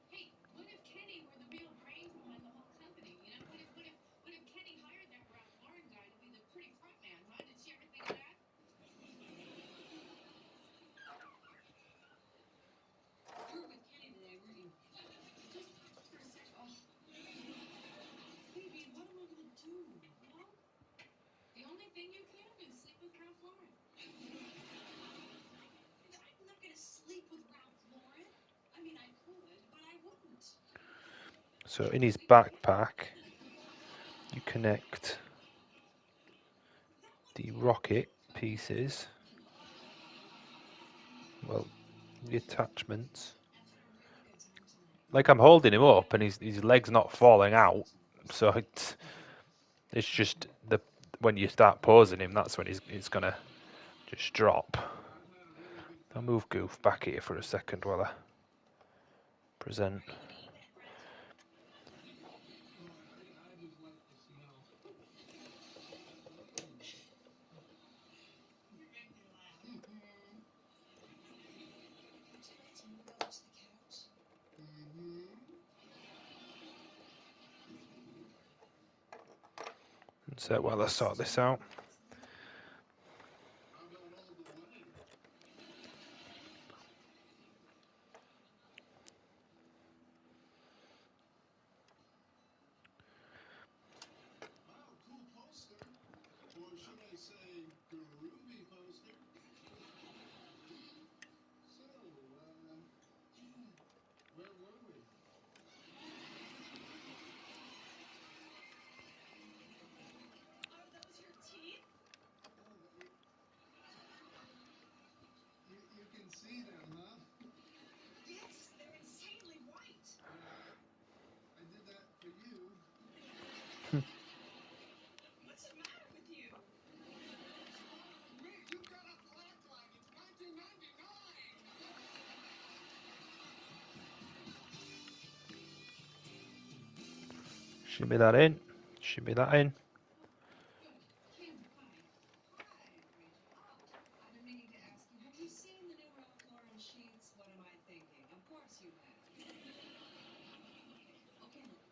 Hey, what if Kenny were the real brains behind the whole company? You know, what if Kenny hired that Ralph Lauren guy to be the pretty front man, huh? Did she ever think of that? You were with Kenny today, weren't you? Just for a sec. Oh, baby, what am I gonna do? Huh? The only thing you can do is sleep with Ralph Lauren. I'm not gonna sleep with Ralph Lauren. I mean, I could, but I wouldn't. So in his backpack, connect the rocket pieces, well, the attachments. Like, I'm holding him up and his leg's not falling out, so it's just when you start posing him, that's when he's gonna just drop. I'll move Goof back here for a second while I present. I just like the smell. You make me laugh. Would you like to move over to the couch? So while I sort this out. How about all the wedding? Wow, cool poster. Or should I say, groovy poster? So, where were we? Are those your teeth? Oh, you can see them, huh? Yes, they're insanely white. I did that for you. What's the matter with you? What's the matter with me? You gotta act like it's 1999. Shimmy that in. Shimmy that in. Good. Kim, hi. Hi, Rachel. Oh, I've been meaning to ask you, have you seen the new Ralph Lauren sheets? What am I thinking? Of course you have. Okay, look.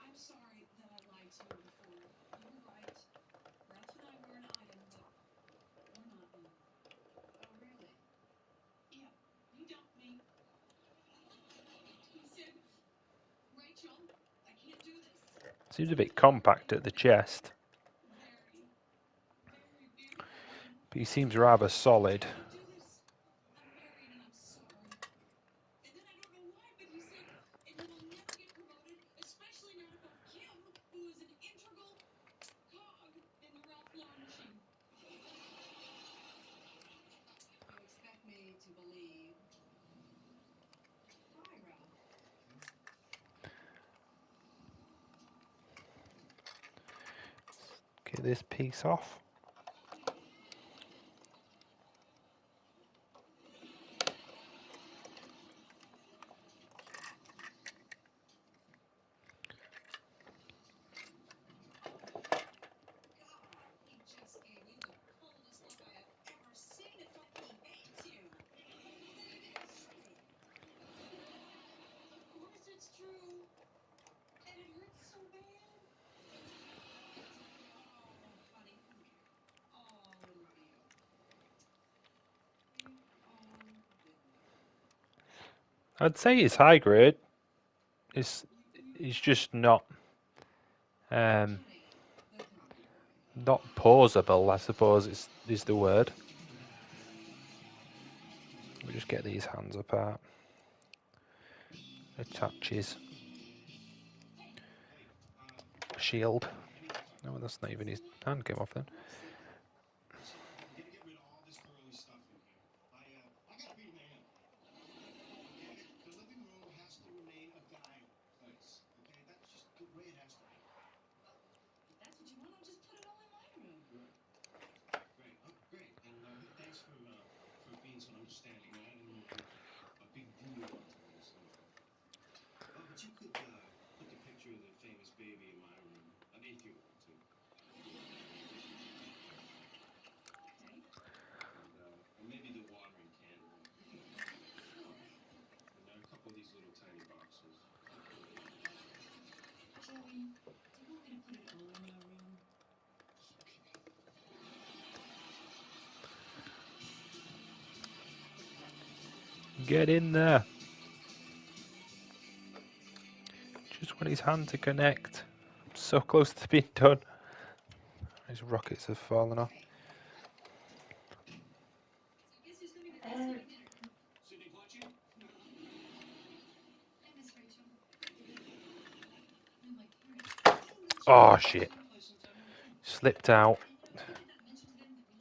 I'm sorry that I lied to you before. You were right. Ralph and I were an item, but we're not anymore. Oh, really? Yeah. He dumped me. He said, Rachel, I can't do this. Seems a bit compact at the chest, Very, very beautiful woman. but he seems rather solid. I can't do this. I'm married and I'm sorry. And then I don't know why, but he said, and he will never get promoted, especially not above Kim, who is an integral cog in the Ralph Lauren machine. You expect me to believe? Hi, Ralph. Get this piece off. God, he just gave you the coldest look I have ever seen. It's like he hates you. Well, then it is true. Of course it's true. And it hurts so bad. Oh, honey, come here. Oh, it'll be okay. We've all been there. I'd say it's high grade. It's just not Johnny, the cocky boy. not posable, I suppose is the word. We just get these hands apart. Attaches. Hey, Shield. anything? No, that's not even his hand came off then. Listen, I'm gonna get rid of all this girly stuff in here. I gotta be a man. Get it? The living room has to remain a guy place. Okay, that's just the way it has to be. If that's what you want, I'll just put it all in my room. Great, great, oh, great. And thanks for being so understanding. I didn't want to make a big deal out of this. Oh, but you could put the picture of the famous baby in my room. I mean, if you want to. Okay. And maybe the watering can room. Sure. And a couple of these little tiny boxes. Joey, do you want me to put it all in my room? Get in there. Just want his hand to connect. So close to being done. His rockets have fallen off. Okay. So guess who's coming to Um, Thanksgiving dinner? Sydney Fletcher? I miss Rachel. And my parents. Oh shit. slipped out.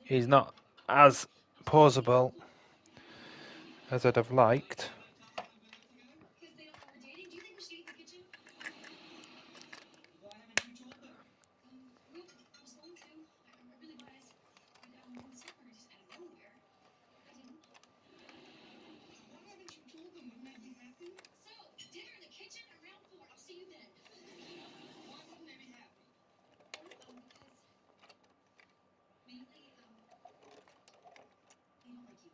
He's not as posable as I'd have liked. Because they don't know we're dating. Do you think we should eat in the kitchen? Why haven't you told them? Well, I was going to. I really was. But when the supper just out of nowhere, I didn't. Why haven't you told them? Wouldn't they be happy? So, dinner in the kitchen around 4. I'll see you then. Why wouldn't they be happy? Because mainly, they don't like you.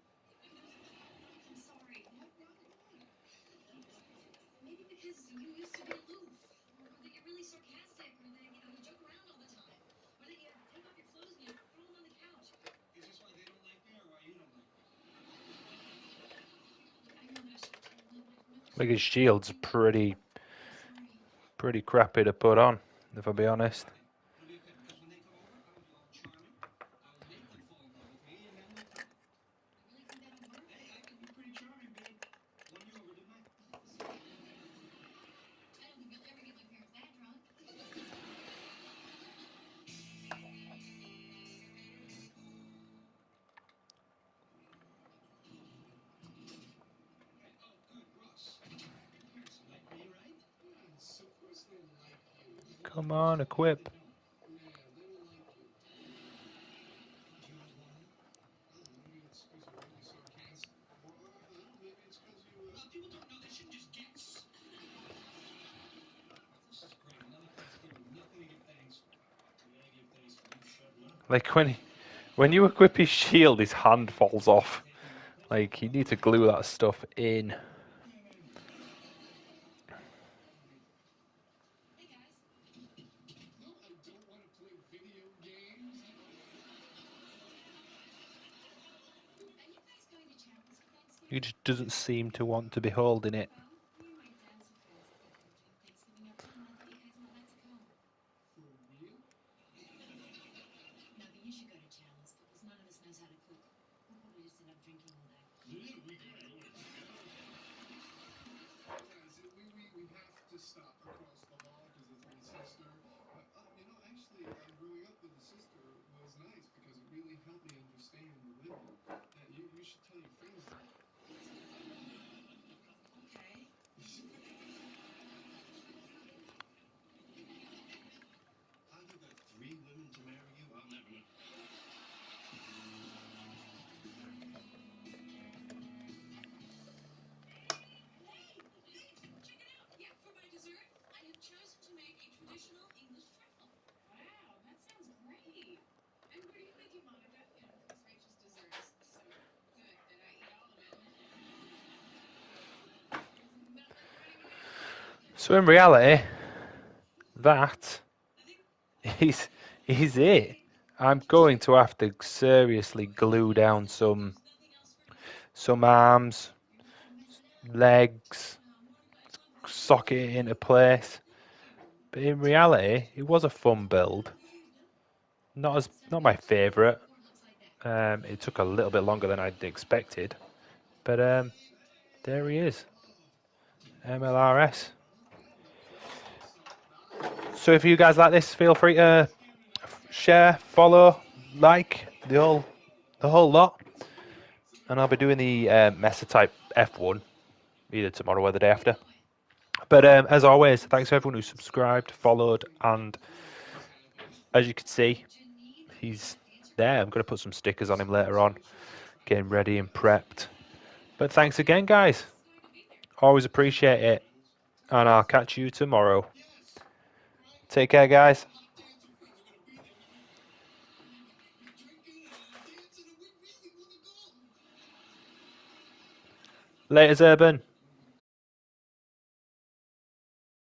I'm sorry. Why? Maybe because you used to be aloof, or that you're really sarcastic, or that you joke around all the time, or that you take off your clothes and you throw them on the couch. Is this why they don't like me or why you don't like me? I know that I should have told them. Like his shield's pretty Sorry. crappy to put on, if I'll be honest. It'll be okay because when they come over, I'll be all charming. I'll make them fall in love with me, and then we'll talk. You really think that'll work? Hey, I can be pretty charming, babe. Won you over, didn't I? I don't think you'll ever get my parents that drunk. Hey, oh, good, Russ. Your parents like me, right? Yes, of course they like you. Come on, equip. They don't. Yeah, they don't like you. Do you like wine? Oh, maybe it's because you're really sarcastic. Or maybe it's because you... Well, people don't know. They shouldn't just guess. This is great. Another Thanksgiving with nothing to give thanks for. Yeah, I give thanks for you shutting up. Like when you equip his shield, his hand falls off. Like you need to glue that stuff in. Hey, guys. No, I don't want to play video games. Are you guys going to Challenge for Thanksgiving? He just doesn't seem to want to be holding it. Well, me and my dad's friends have been doing Thanksgiving up here, and I thought you guys might like to come. For real? No, but you should go to Challenge because none of us knows how to cook. We'll probably just end up drinking all day. Yeah, we gotta go together. Guys, we have to stop across the hall because it's my sister. But, actually, growing up with a sister was nice because it really helped me understand women. You should tell your friends that. Okay. How you got 3 women to marry you? I'll never know. Hey, check it out. Yeah, for my dessert, I have chosen to make a traditional English truffle. Wow, that sounds great. And what are you making, Monica? Because Rachel's dessert is so good that I eat all of it. Not like running away. So in reality, that is it. I'm going to have to seriously glue down some arms, legs, socket it into place. But in reality, it was a fun build. Not my favourite. It took a little bit longer than I'd expected. But there he is. MLRS. So if you guys like this, feel free to share, follow, like the whole lot. And I'll be doing the Mesa Type F1 either tomorrow or the day after. But as always, thanks to everyone who subscribed, followed, and as you can see, he's there. I'm going to put some stickers on him later on, getting ready and prepped. But thanks again, guys. Always appreciate it. And I'll catch you tomorrow. Take care, guys. Hot dancer friends are gonna be there. We drinking and dancing, and we really wanna go. Laters, Urban.